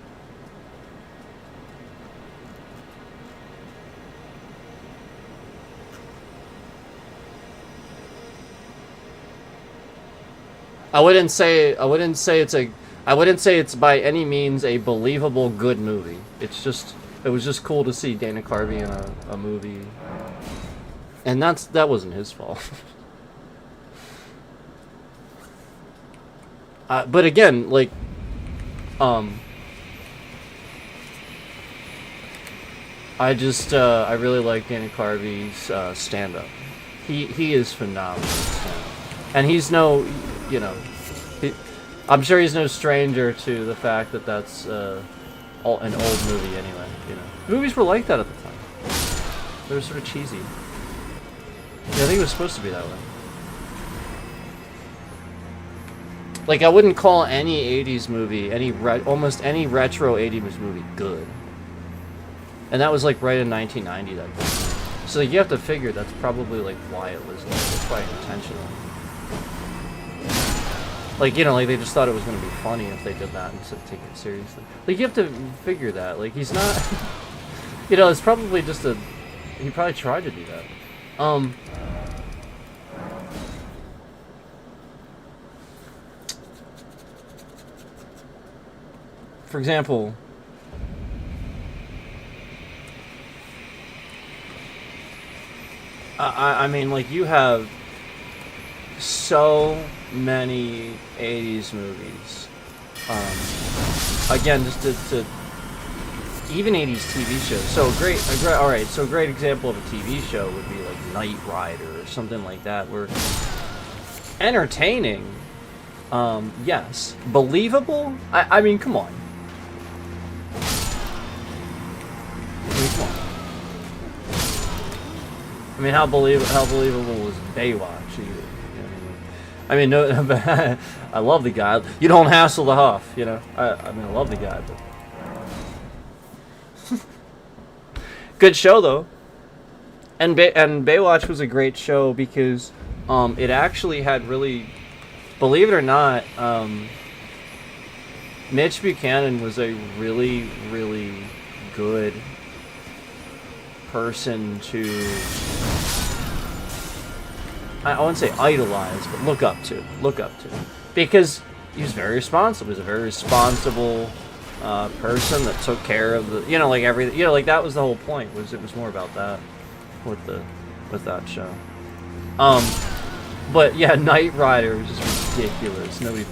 [SPEAKER 1] I wouldn't say it's by any means a believable good movie. It was just cool to see Dana Carvey in a movie. And that wasn't his fault. But again, like, I really like Dana Carvey's stand-up. He is phenomenal, and he's no, you know, I'm sure he's no stranger to the fact that that's an old movie anyway. You know, movies were like that at the time. They were sort of cheesy. Yeah, I think it was supposed to be that way. Like, I wouldn't call any 80s movie, almost any retro 80s movie good. And that was like right in 1990 that point. So like, you have to figure that's probably like why it was like, it's probably intentional. Like, you know, like they just thought it was going to be funny if they did that instead of taking it seriously. Like, you have to figure that. Like, he's not, you know, it's probably just he probably tried to do that. For example, I mean, like, you have so many 80s movies. Again, just to even 80s TV shows. So a great example of a TV show would be like Knight Rider or something like that, where entertaining, yes, believable. I mean, come on. I mean, how believable was Baywatch? I mean, no, I love the guy. You don't hassle the Huff, you know. I mean, I love the guy, but good show though. And Baywatch was a great show because it actually had really, believe it or not, Mitch Buchanan was a really, really good person to, I wouldn't say idolize, but look up to, because he was very responsible. He was a very responsible person that took care of the, you know, like everything, you know, like that was the whole point, was it was more about that with that show. But yeah, Knight Rider was just ridiculous. Nobody,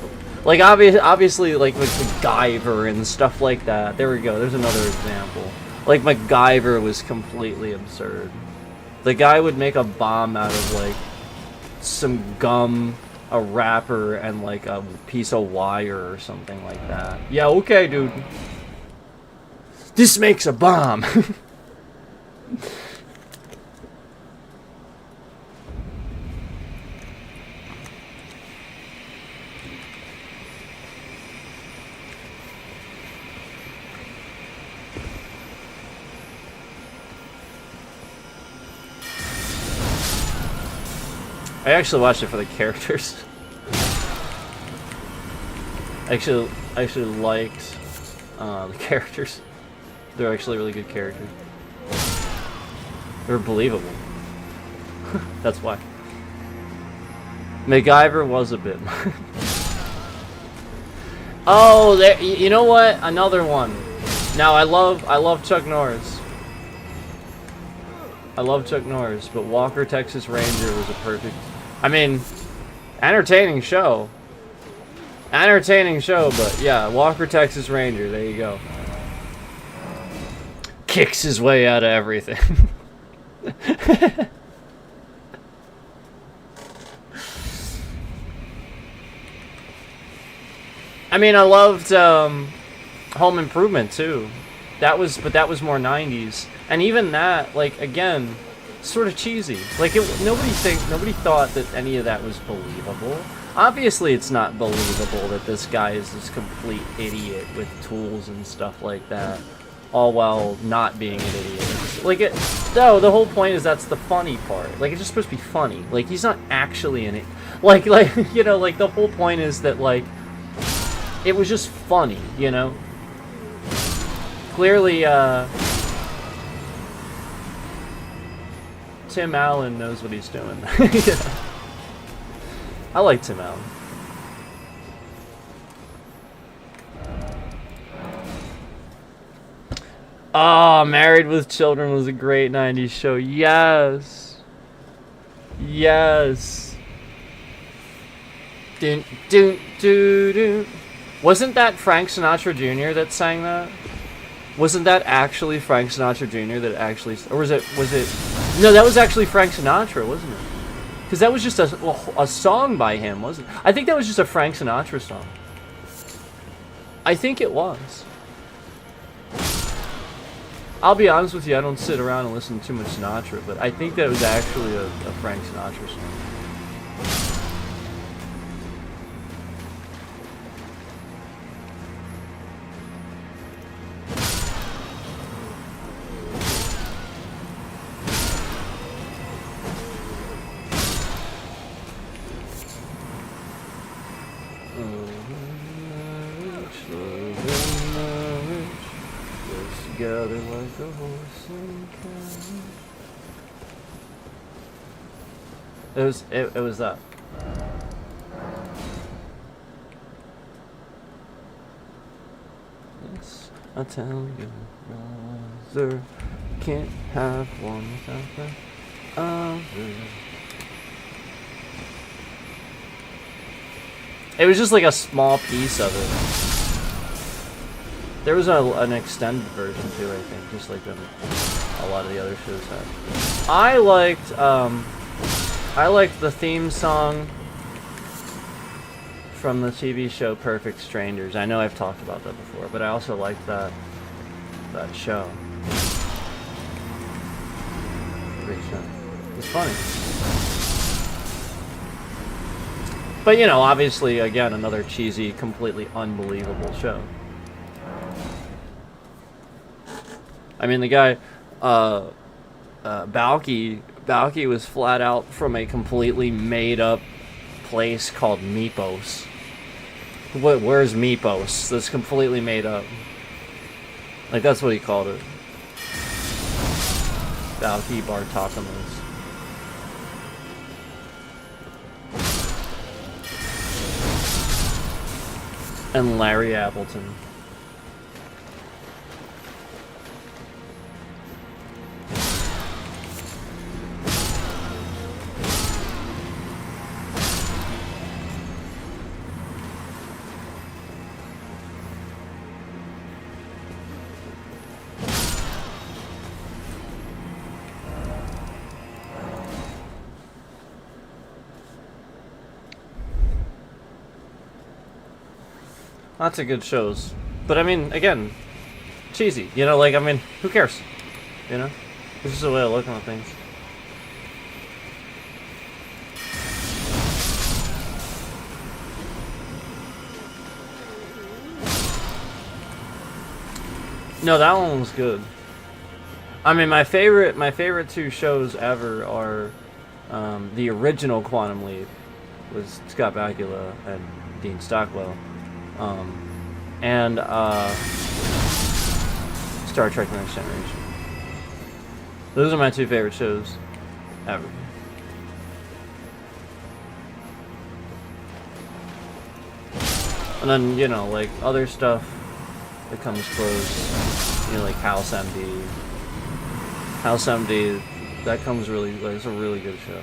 [SPEAKER 1] like, obviously, like with MacGyver and stuff like that. There we go. There's another example. Like, MacGyver was completely absurd. The guy would make a bomb out of, like, some gum, a wrapper, and, like, a piece of wire or something like that. Yeah, okay, dude. This makes a bomb. I actually watched it for the characters. I actually liked the characters. They're actually really good characters. They're believable. That's why. MacGyver was a bit. Oh, there. You know what? Another one. Now I love Chuck Norris. I love Chuck Norris, but Walker, Texas Ranger was a perfect. I mean, entertaining show. But yeah, Walker, Texas Ranger. There you go. Kicks his way out of everything. I mean, I loved Home Improvement too. That was more 90s. And even that, like, again, sort of cheesy. Like, nobody thought that any of that was believable. Obviously, it's not believable that this guy is this complete idiot with tools and stuff like that, all while not being an idiot. Like, no, the whole point is that's the funny part. Like, it's just supposed to be funny. Like, he's not actually an idiot. Like, you know, like, the whole point is that, like, it was just funny, you know? Clearly, Tim Allen knows what he's doing. Yeah. I like Tim Allen. Oh, Married with Children was a great 90s show. Yes. Yes. Dun, dun, dun, dun. Wasn't that Frank Sinatra Jr. that sang that? Wasn't that actually Frank Sinatra Jr. that actually... Or was it... No, that was actually Frank Sinatra, wasn't it? Because that was just a song by him, wasn't it? I think that was just a Frank Sinatra song. I think it was. I'll be honest with you, I don't sit around and listen to too much Sinatra, but I think that was actually a Frank Sinatra song. Together like a horse and carriage. It was that. Yes, I tell you, brother, can't have one without the other. It was just like a small piece of it. There was an extended version too, I think, just like a lot of the other shows had. I liked the theme song from the TV show Perfect Strangers. I know I've talked about that before, but I also liked that show. Great show. It's funny. But you know, obviously, again, another cheesy, completely unbelievable show. I mean, the guy, Balky was flat out from a completely made-up place called Mypos. Where's Mypos? That's completely made up. Like, that's what he called it. Balky Bartokamos. And Larry Appleton. Lots of good shows. But I mean, again, cheesy. You know, like, I mean, who cares? You know? It's just a way of looking at things. No, that one was good. I mean, my favorite two shows ever are the original Quantum Leap was Scott Bakula and Dean Stockwell. And Star Trek The Next Generation. Those are my two favorite shows ever. And then, you know, like, other stuff that comes close, you know, like House MD. House MD, that comes really, like, it's a really good show.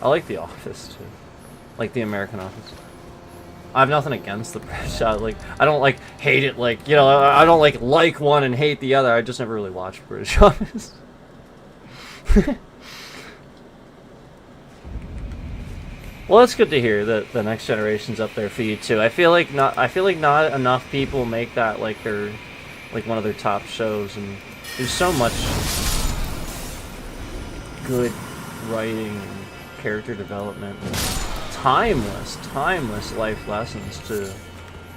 [SPEAKER 1] I like The Office, too. Like The American Office. I have nothing against the British. Like, I don't, like, hate it, like, you know, I don't, like one and hate the other. I just never really watched British Office. Well, that's good to hear that the next generation's up there for you too. I feel like not enough people make that like their like one of their top shows, and there's so much good writing and character development and timeless life lessons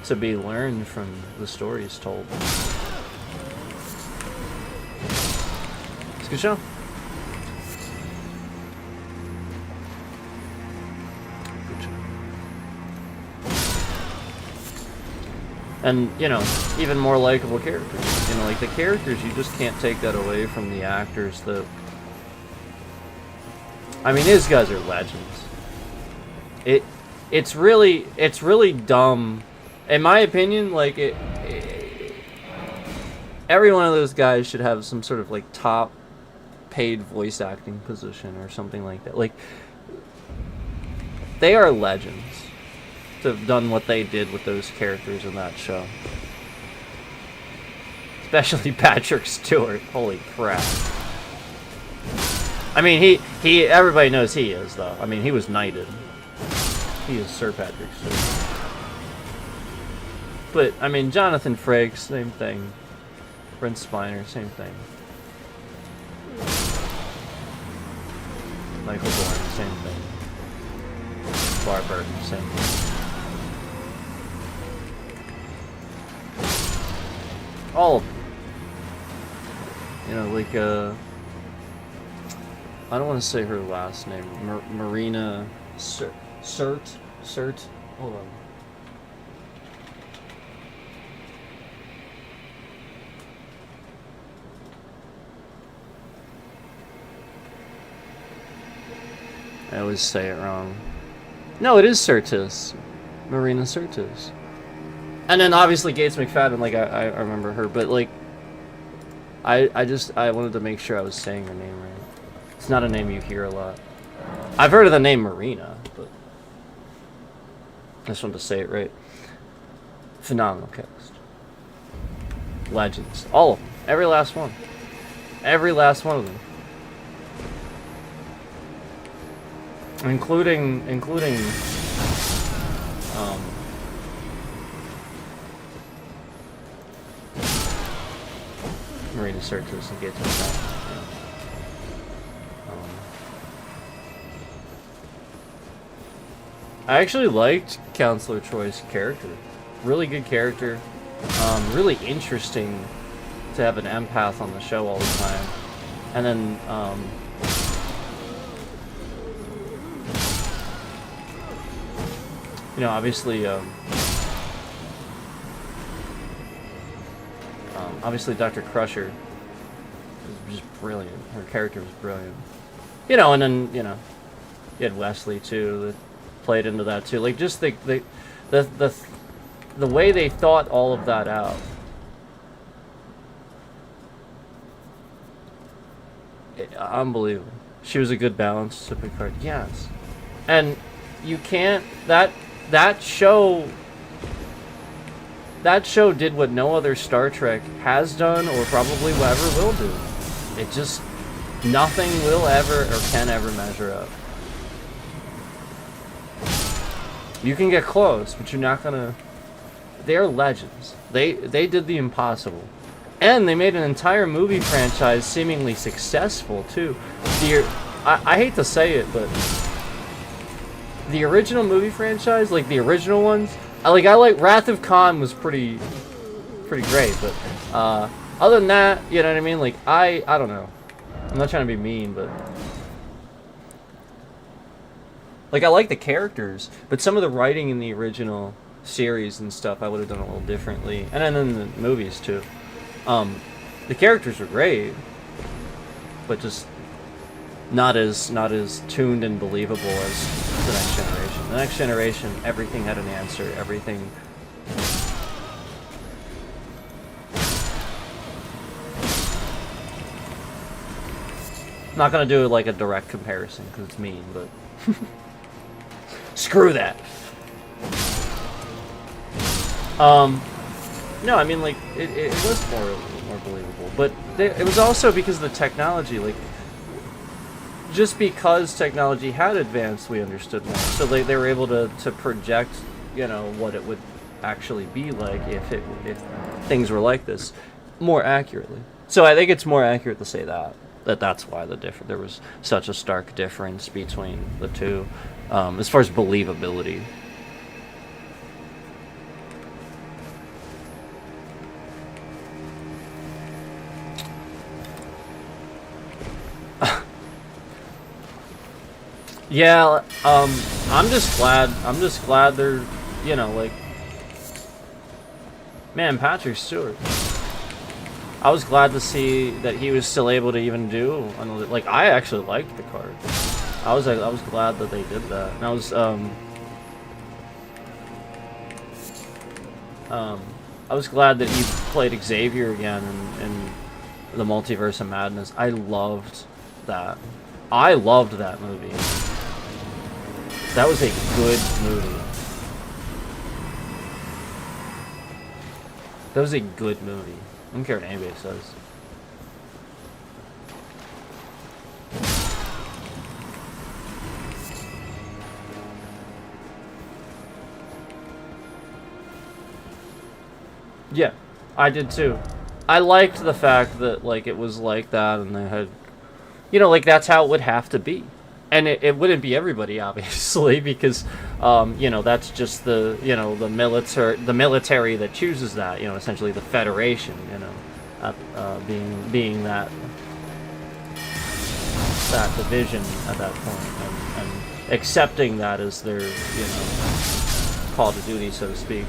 [SPEAKER 1] to be learned from the stories told. It's a good show. And, you know, even more likable characters. You know, like the characters, you just can't take that away from the actors that... I mean, these guys are legends. It's really dumb. In my opinion, like, every one of those guys should have some sort of, like, top paid voice acting position or something like that. Like, they are legends to have done what they did with those characters in that show. Especially Patrick Stewart. Holy crap. I mean, he everybody knows he is, though. I mean, he was knighted. He is Sir Patrick Stewart. But, I mean, Jonathan Frakes, same thing. Brent Spiner, same thing. Michael Dorn, same thing. Bar Burton, same thing. All of them. You know, like, I don't want to say her last name. Marina Surt? Hold on. I always say it wrong. No, it is Sirtis. Marina Sirtis. And then obviously Gates McFadden, like I remember her, but like I wanted to make sure I was saying her name right. It's not a name you hear a lot. I've heard of the name Marina, but I just wanted to say it right. Phenomenal cast. Legends. All of them. Every last one. Every last one of them. Including Marina Sirtis and Gates McFadden. I actually liked Counselor Troy's character. Really good character. Really interesting to have an empath on the show all the time. And then, you know, obviously, obviously Dr. Crusher was just brilliant. Her character was brilliant. You know, and then, you know, you had Wesley too that played into that too. Like just the way they thought all of that out. Unbelievable. She was a good balance to Picard. Yes. And you can't that show did what no other Star Trek has done or probably ever will do. It just nothing will ever or can ever measure up. You can get close, but you're not gonna. They're legends. They did the impossible, and they made an entire movie franchise seemingly successful too. I hate to say it, but the original movie franchise, like the original ones, I like Wrath of Khan was pretty great, but other than that, you know what I mean? Like I don't know. I'm not trying to be mean, but like I like the characters, but some of the writing in the original series and stuff I would have done a little differently, and then in the movies too. The characters were great, but just not as tuned and believable as the Next Generation. The Next Generation, everything had an answer. Everything. I'm not gonna do like a direct comparison because it's mean, but screw that. No, I mean like it was more believable, but it was also because of the technology. Like just because technology had advanced, we understood more. So they were able to project, you know, what it would actually be like if things were like this more accurately. So I think it's more accurate to say that's why there was such a stark difference between the two, as far as believability. Yeah, I'm just glad they're, you know, like, man, Patrick Stewart. I was glad to see that he was still able to even do another, like, I actually liked the card. I was glad that they did that. And I was glad that he played Xavier again in the Multiverse of Madness. I loved that. I loved that movie. That was a good movie. That was a good movie. I don't care what anybody says. Yeah, I did too. I liked the fact that, like, it was like that and they had, you know, like, that's how it would have to be. And it wouldn't be everybody, obviously, because, you know, that's just the, you know, the military that chooses that, you know, essentially the Federation, you know, being that division at that point, and accepting that as their, you know, call to duty, so to speak.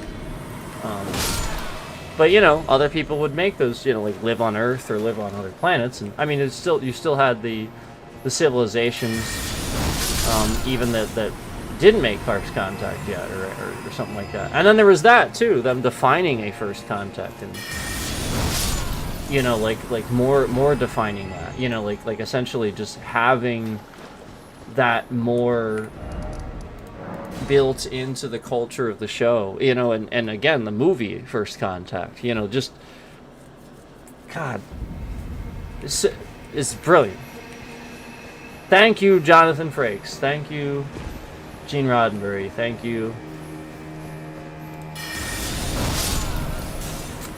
[SPEAKER 1] But, you know, other people would make those, you know, like, live on Earth or live on other planets, and I mean, you still had the civilizations, even that didn't make first contact yet, or something like that. And then there was that too, them defining a first contact, and, you know, like more defining that, you know, like essentially just having that more built into the culture of the show, you know, and again, the movie First Contact, you know, just, God, it's brilliant. Thank you, Jonathan Frakes. Thank you, Gene Roddenberry. Thank you,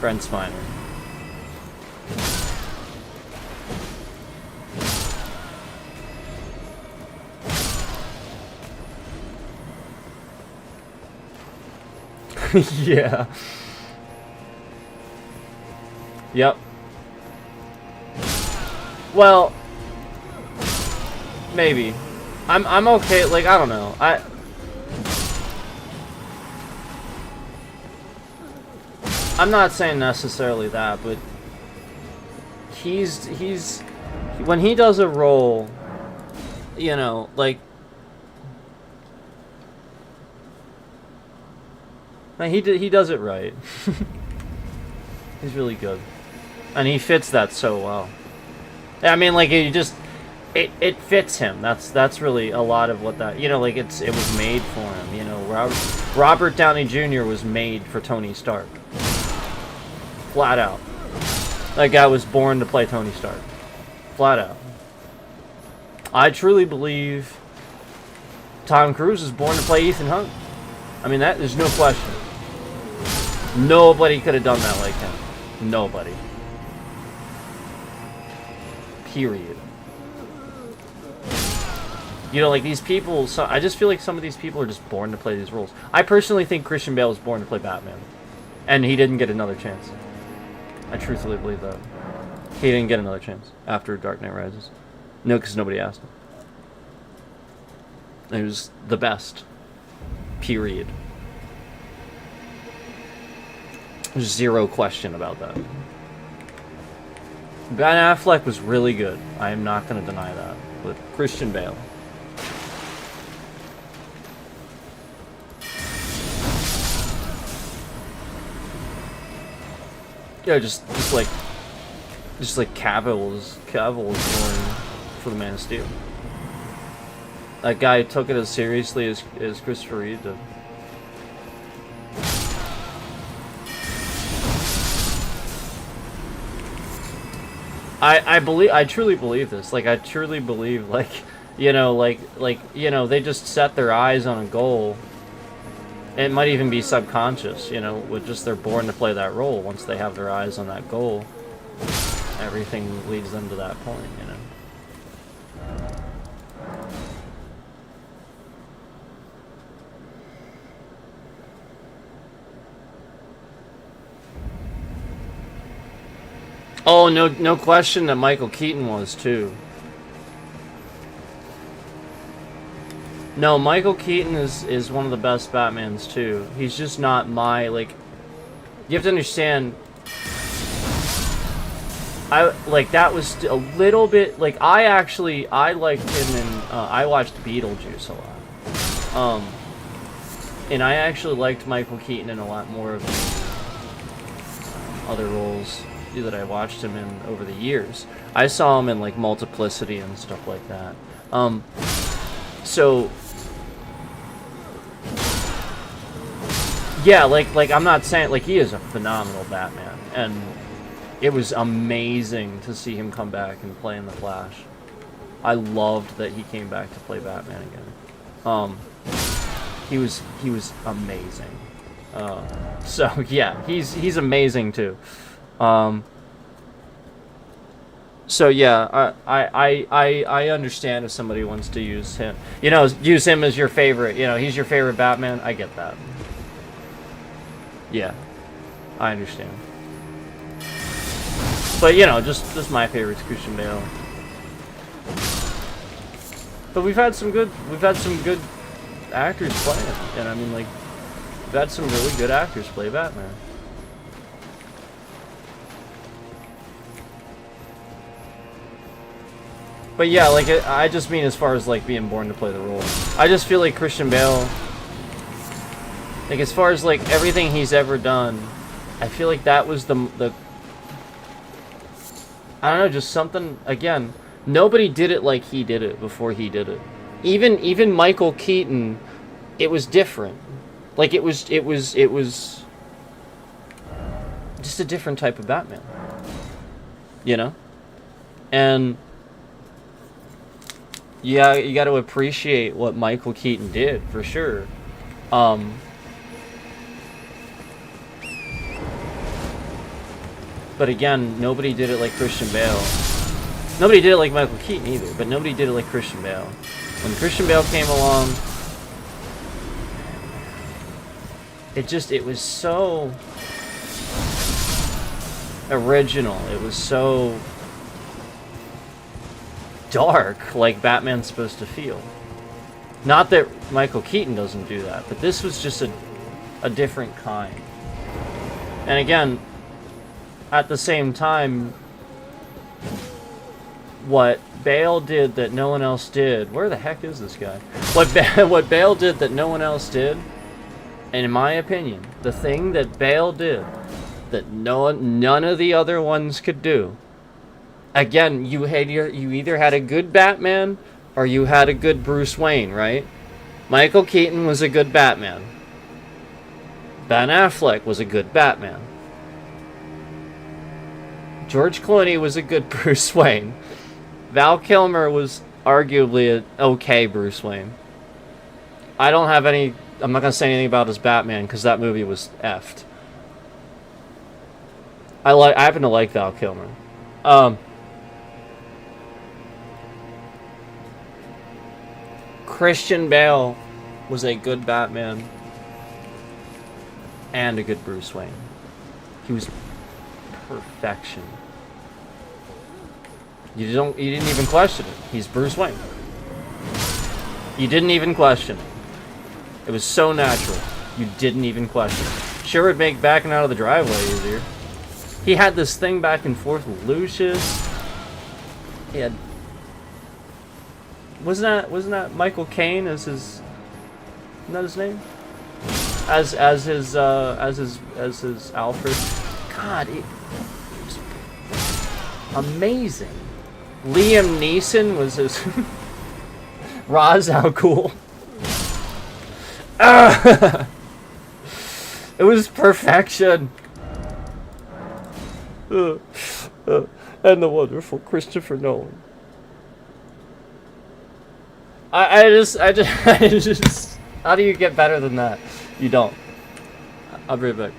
[SPEAKER 1] Brent Spiner. Yeah. Yep. Well, maybe. I'm okay, like, I don't know. I'm not saying necessarily that, but he's when he does a role, you know, like, he does it right. He's really good. And he fits that so well. I mean, like, it fits him. That's really a lot of what that, you know, like, it was made for him, you know. Robert Downey Jr. was made for Tony Stark. Flat out. That guy was born to play Tony Stark. Flat out. I truly believe Tom Cruise is born to play Ethan Hunt. I mean, there's no question. Nobody could have done that like him. Nobody. Period. You know, like, these people, so I just feel like some of these people are just born to play these roles. I personally think Christian Bale was born to play Batman. And he didn't get another chance. I truthfully believe that. He didn't get another chance after Dark Knight Rises. No, because nobody asked him. He was the best. Period. There's zero question about that. Ben Affleck was really good. I am not going to deny that. But Christian Bale. Yeah, just like Cavill was born for the Man of Steel. That guy took it as seriously as Christopher Reeve did. I truly believe this. Like, I truly believe, like, you know, you know, they just set their eyes on a goal. It might even be subconscious, you know, with just they're born to play that role. Once they have their eyes on that goal, everything leads them to that point, you know. Oh, no question that Michael Keaton was too. No, Michael Keaton is one of the best Batmans too. He's just not my, like, you have to understand, that was a little bit, like, I liked him in, I watched Beetlejuice a lot. And I actually liked Michael Keaton in a lot more of the other roles that I watched him in over the years. I saw him in, like, Multiplicity and stuff like that. So yeah, like I'm not saying, like, he is a phenomenal Batman, and it was amazing to see him come back and play in The Flash. I loved that he came back to play Batman again. He was amazing. So yeah, he's amazing too. So yeah, I understand if somebody wants to use him, you know, use him as your favorite, you know, he's your favorite Batman. I get that. Yeah, I understand. But you know, just my favorite's Christian Bale. But we've had some good actors play it, and I mean, like, we've had some really good actors play Batman. But yeah, like, I just mean as far as, like, being born to play the role. I just feel like Christian Bale, like, as far as, like, everything he's ever done, I feel like that was the I don't know, just something, again, nobody did it like he did it before he did it. Even Michael Keaton, it was different. Like, it was just a different type of Batman. You know? And yeah, you got to appreciate what Michael Keaton did, for sure. But again, nobody did it like Christian Bale. Nobody did it like Michael Keaton either, but nobody did it like Christian Bale. When Christian Bale came along, it was so original. It was so dark, like Batman's supposed to feel. Not that Michael Keaton doesn't do that, but this was just a different kind. And again, at the same time, what Bale did that no one else did... Where the heck is this guy? What Bale did that no one else did, and in my opinion, the thing that Bale did that none of the other ones could do... Again, you either had a good Batman or you had a good Bruce Wayne, right? Michael Keaton was a good Batman. Ben Affleck was a good Batman. George Clooney was a good Bruce Wayne. Val Kilmer was arguably an okay Bruce Wayne. I'm not going to say anything about his Batman because that movie was effed. I happen to like Val Kilmer. Christian Bale was a good Batman and a good Bruce Wayne. He was perfection. You didn't even question it. He's Bruce Wayne. You didn't even question it. It was so natural. You didn't even question it. Sure would make backing out of the driveway easier. He had this thing back and forth with Lucius. He had... Wasn't that Michael Caine as his... Isn't that his name? As his Alfred. God, it was amazing. Liam Neeson was his... Ra's al Ghul. It was perfection. And and the wonderful Christopher Nolan. I just, I just, how do you get better than that? You don't. I'll be right back.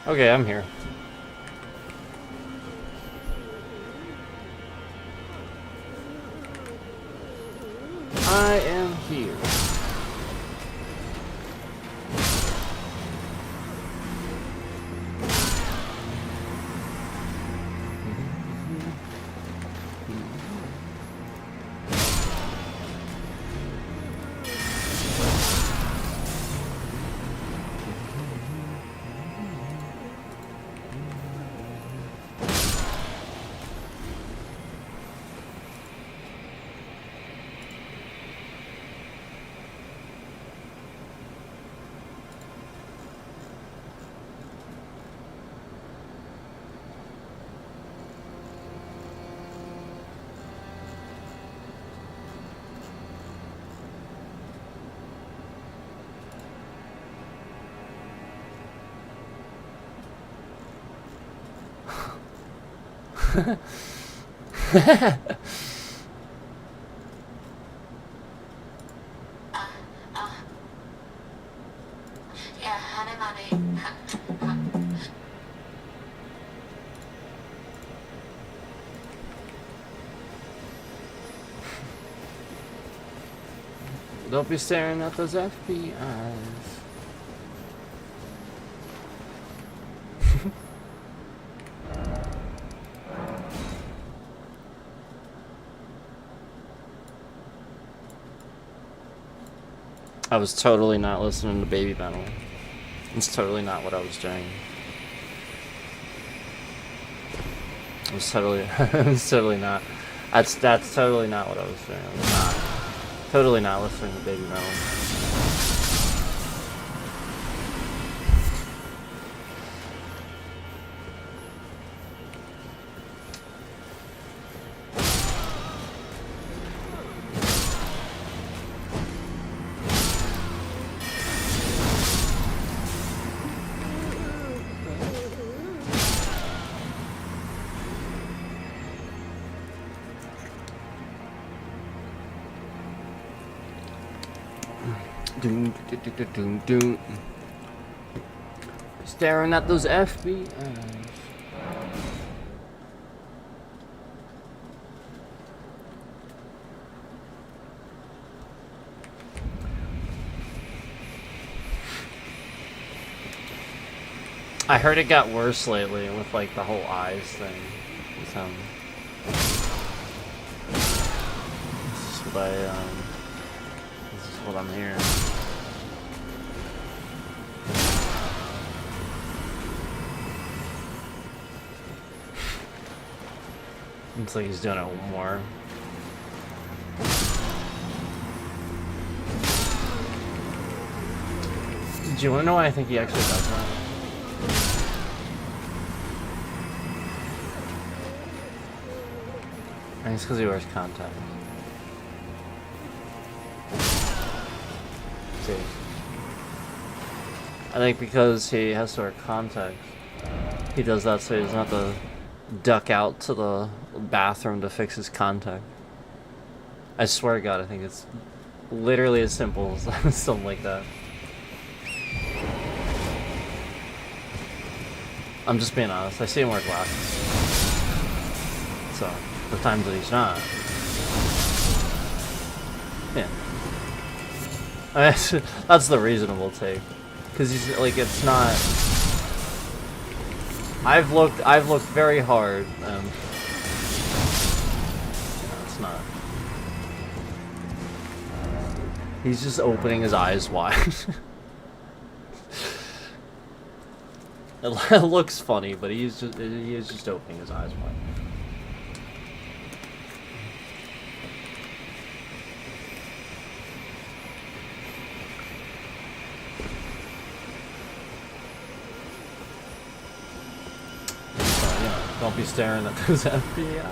[SPEAKER 1] Okay, I'm here. I am here. Don't be staring at those FBIs. I was totally not listening to Baby Metal. It's totally not what I was doing. It was totally, it was totally not. That's totally not what I was doing. I was not. Totally not listening to Baby Metal. Doom, doom, doom, doom, doom. Staring at those FBIs. I heard it got worse lately with like the whole eyes thing. So, this is what I'm hearing. Looks like he's doing it more. Do you want to know why I think he actually does that? I think it's because he wears contacts. See? I think because he has to wear contacts, he does that so he doesn't have to duck out to the bathroom to fix his contact. I swear to God, I think it's literally as simple as something like that. I'm just being honest. I see him wear glasses. So, the times that he's not. Yeah. That's the reasonable take. Because he's like, it's not. I've looked very hard, and it's not. He's just opening his eyes wide. It looks funny, but he is just opening his eyes wide. Don't be staring at those FBIs.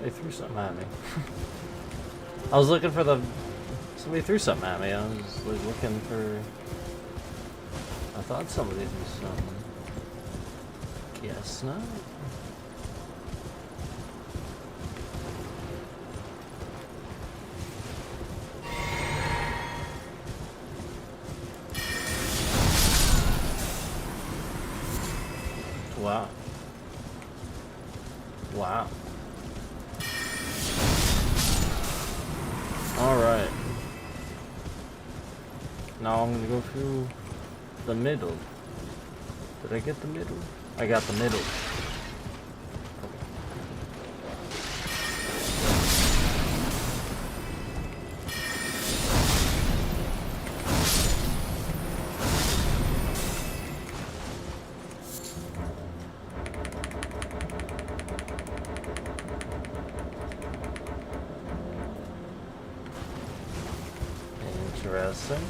[SPEAKER 1] They threw something at me. I was looking for the... Somebody threw something at me. I was like, looking for... I thought somebody threw something. Guess not. Wow. Wow. Alright. Now I'm gonna go through the middle. Did I get the middle? I got the middle. Interesting.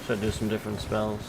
[SPEAKER 1] Should I do some different spells?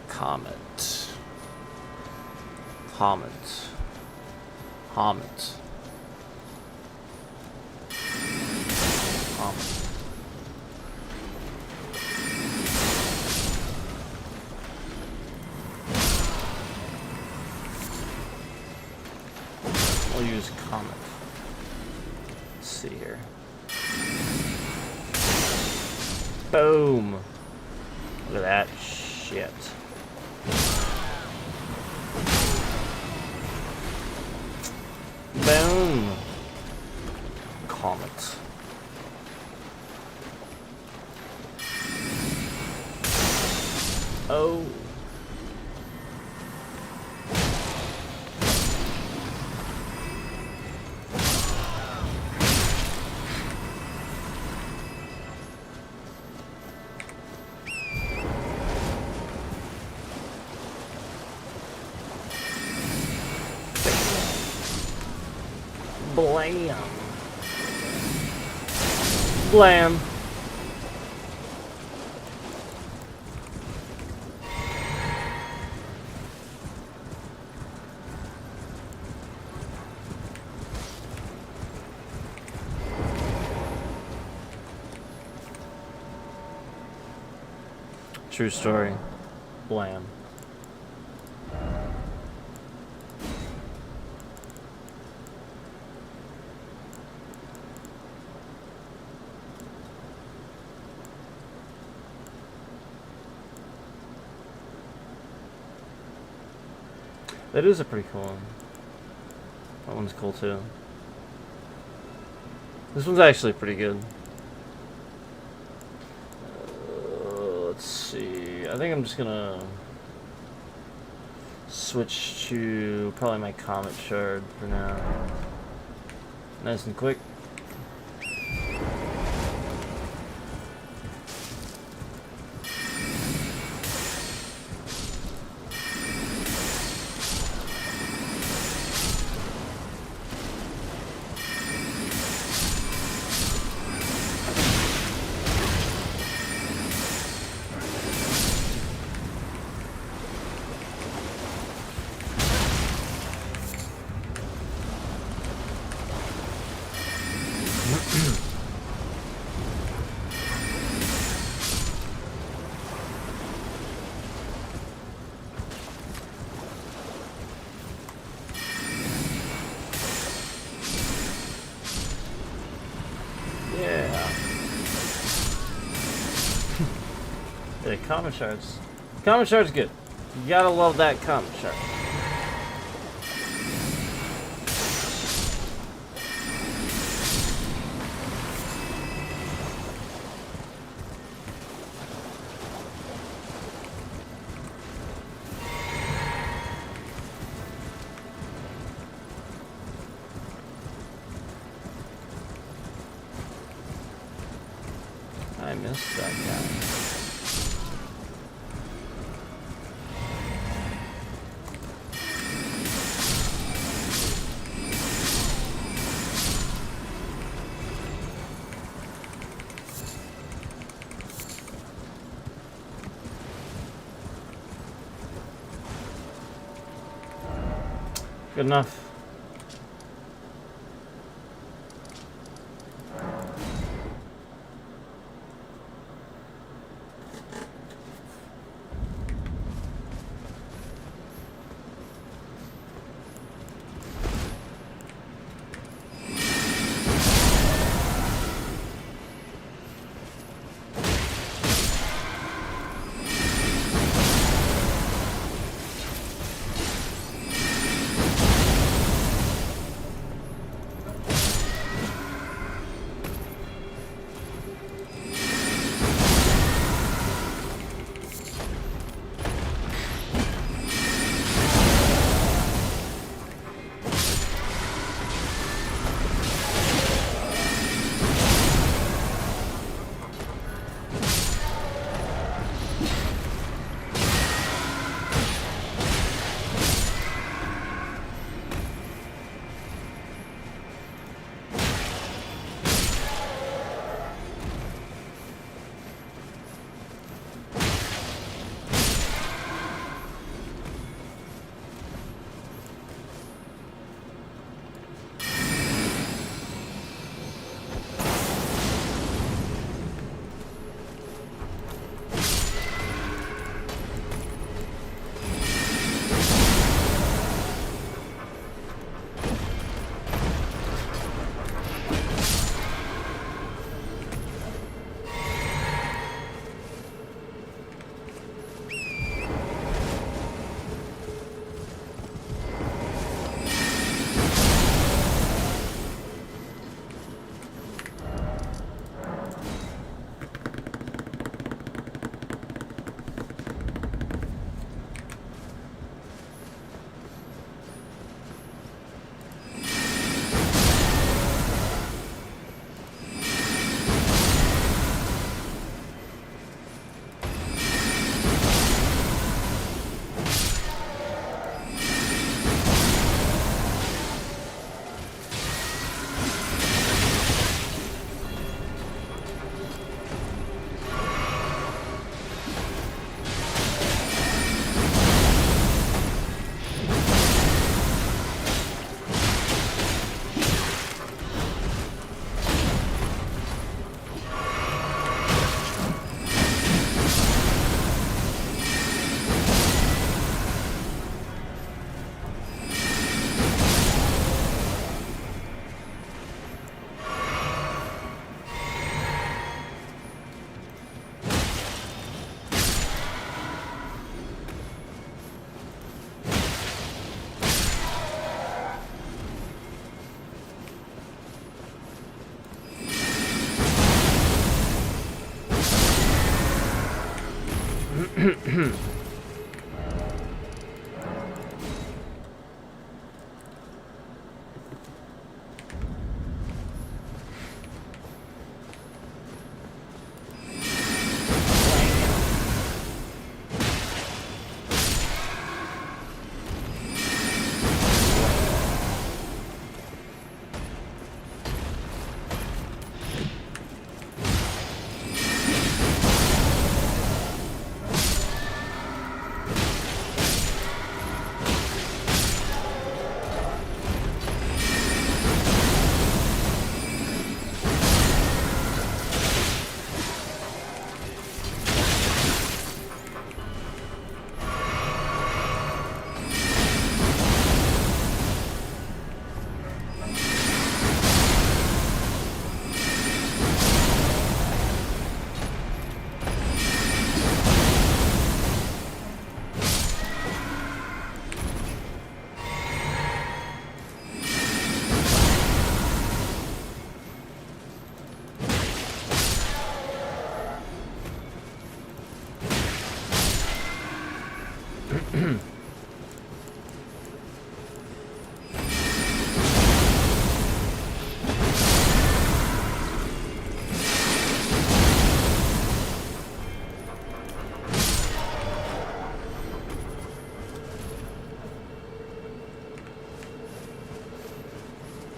[SPEAKER 1] Comet. Comet. Comet. Comet. We'll use Comet. Let's see here. Boom. Look at that shit. Boom. Comet. Oh. Blam. Blam. True story. Blam. That is a pretty cool one. That one's cool too. This one's actually pretty good. Let's see. I think I'm just gonna switch to probably my Comet Shard for now. Nice and quick. The Comet Shards. Comet Shard's good. You gotta love that Comet Shard. I missed that guy. Good enough.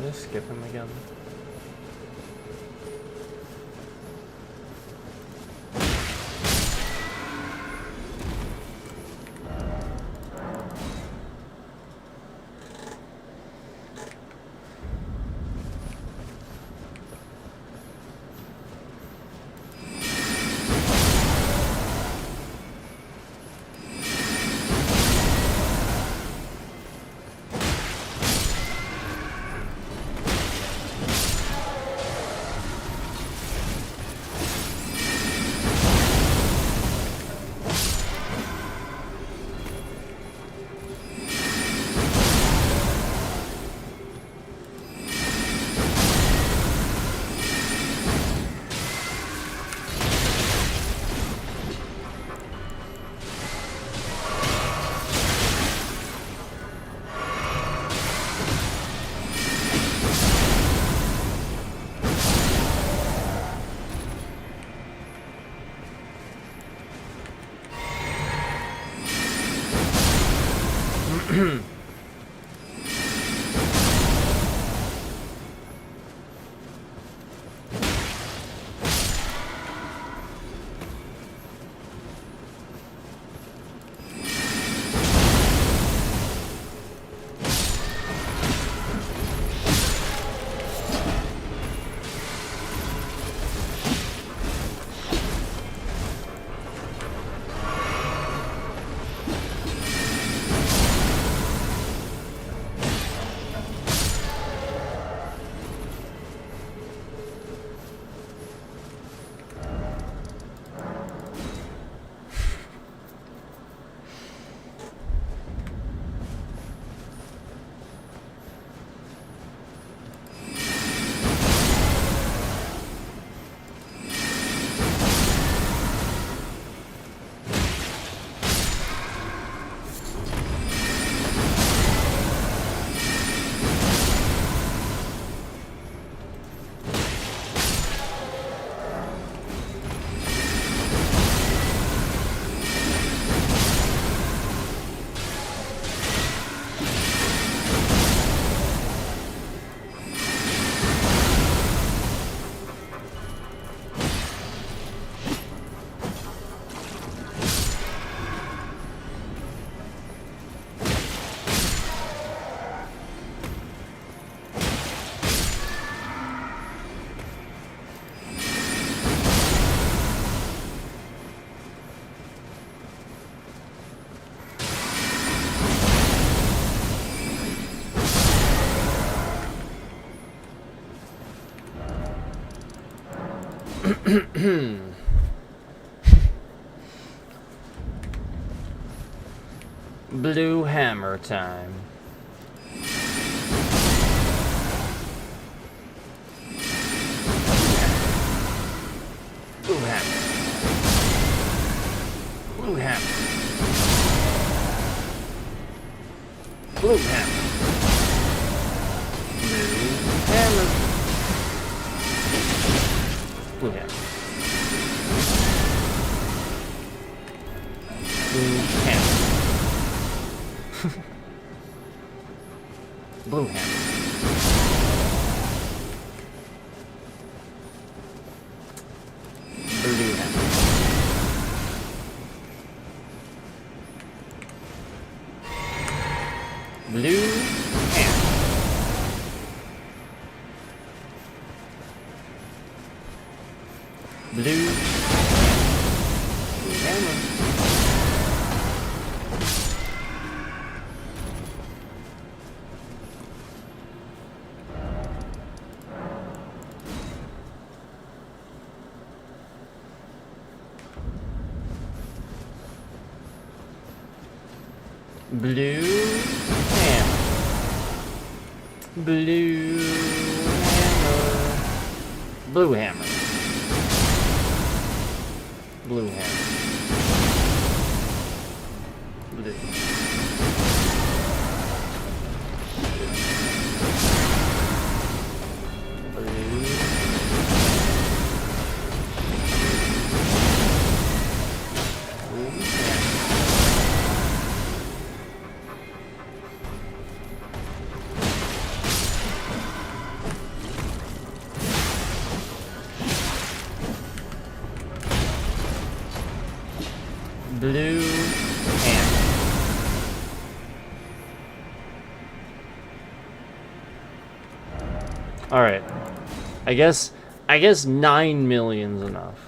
[SPEAKER 1] Just skip him again. Blue hammer time. Blue hammer. Blue hammer. Blue hammer. Blue hammer. Blue hammer. Blue hammer. Blue hammer. Blue hammer. Blue hammer. Blue hammer. Blue hammer. Blue hammer. Blue hammer. Blue hammer. Blue. Blue hand. Alright. I guess 9 million's enough.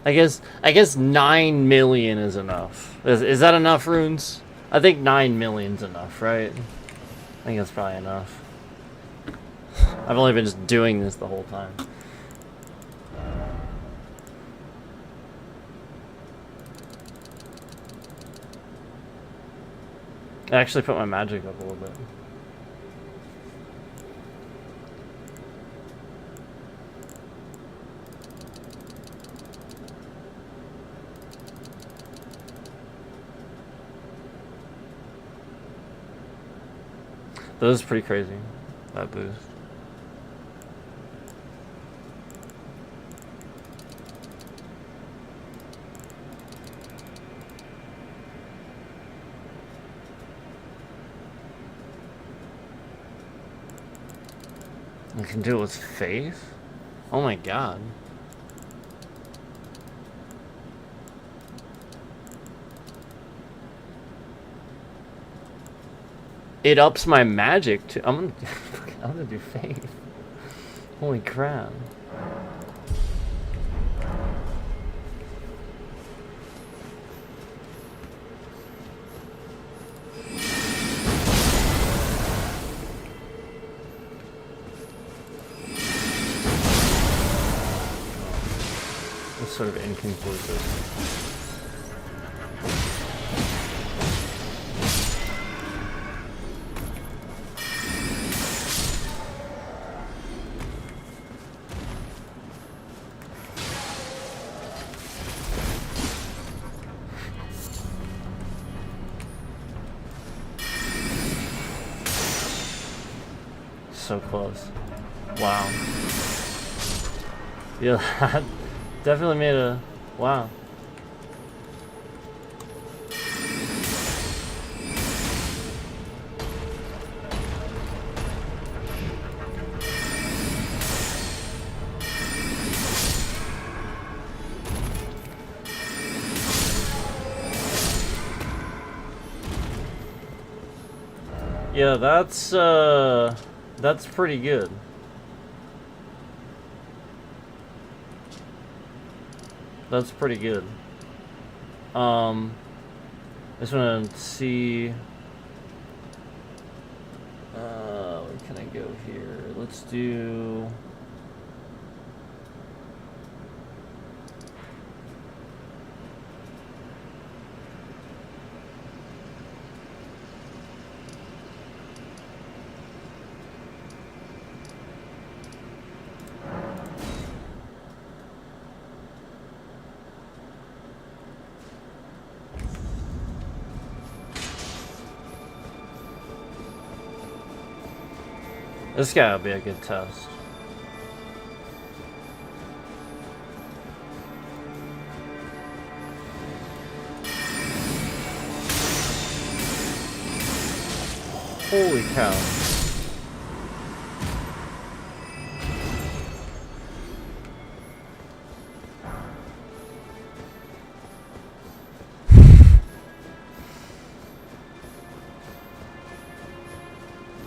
[SPEAKER 1] I guess 9 million is enough. Is that enough, runes? I think 9 million's enough, right? I think that's probably enough. I've only been just doing this the whole time. I actually put my magic up a little bit. That was pretty crazy, that boost. You can do it with faith? Oh my god. It ups my magic too. I'm gonna do faith. Holy crap. It's sort of inconclusive. So close. Wow. Yeah, that definitely made a... Wow. Yeah, that's pretty good. That's pretty good. I just want to see. Where can I go here? Let's do. This guy will be a good test. Holy cow.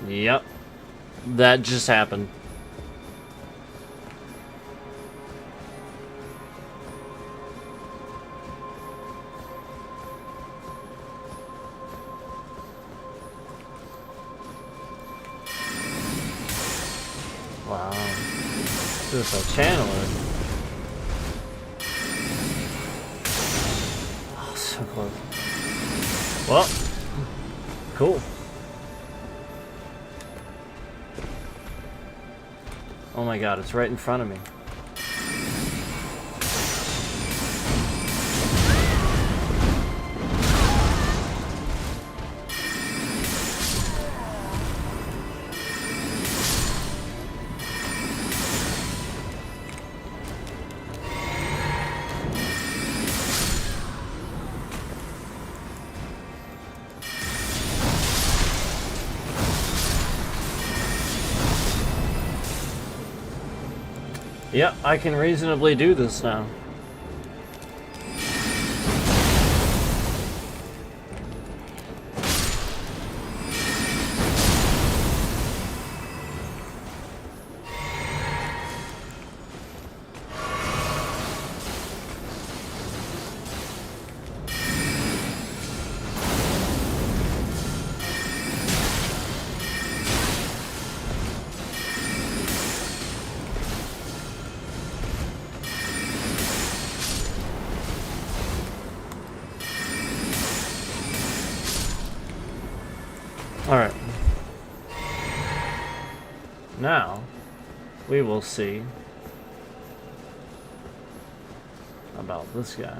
[SPEAKER 1] Yep. That just happened. Wow. This is a channeler. Oh, so close. Well, cool. Oh my god, it's right in front of me. Yep, I can reasonably do this now. Alright. Now, we will see about this guy.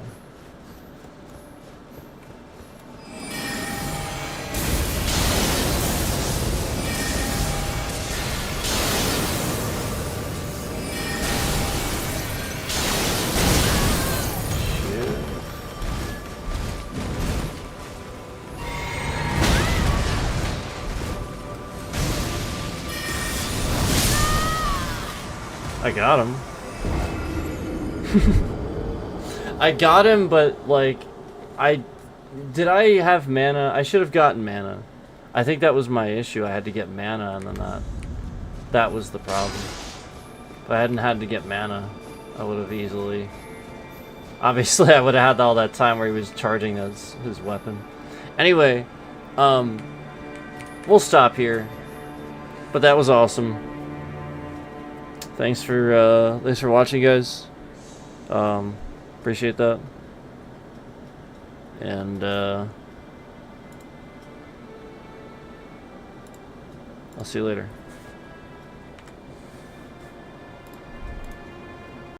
[SPEAKER 1] I got him. I got him, but like, did I have mana? I should have gotten mana. I think that was my issue. I had to get mana, and then that was the problem. If I hadn't had to get mana, I would have easily. Obviously, I would have had all that time where he was charging his weapon. Anyway, we'll stop here. But that was awesome. Thanks for watching, guys. Appreciate that. And I'll see you later.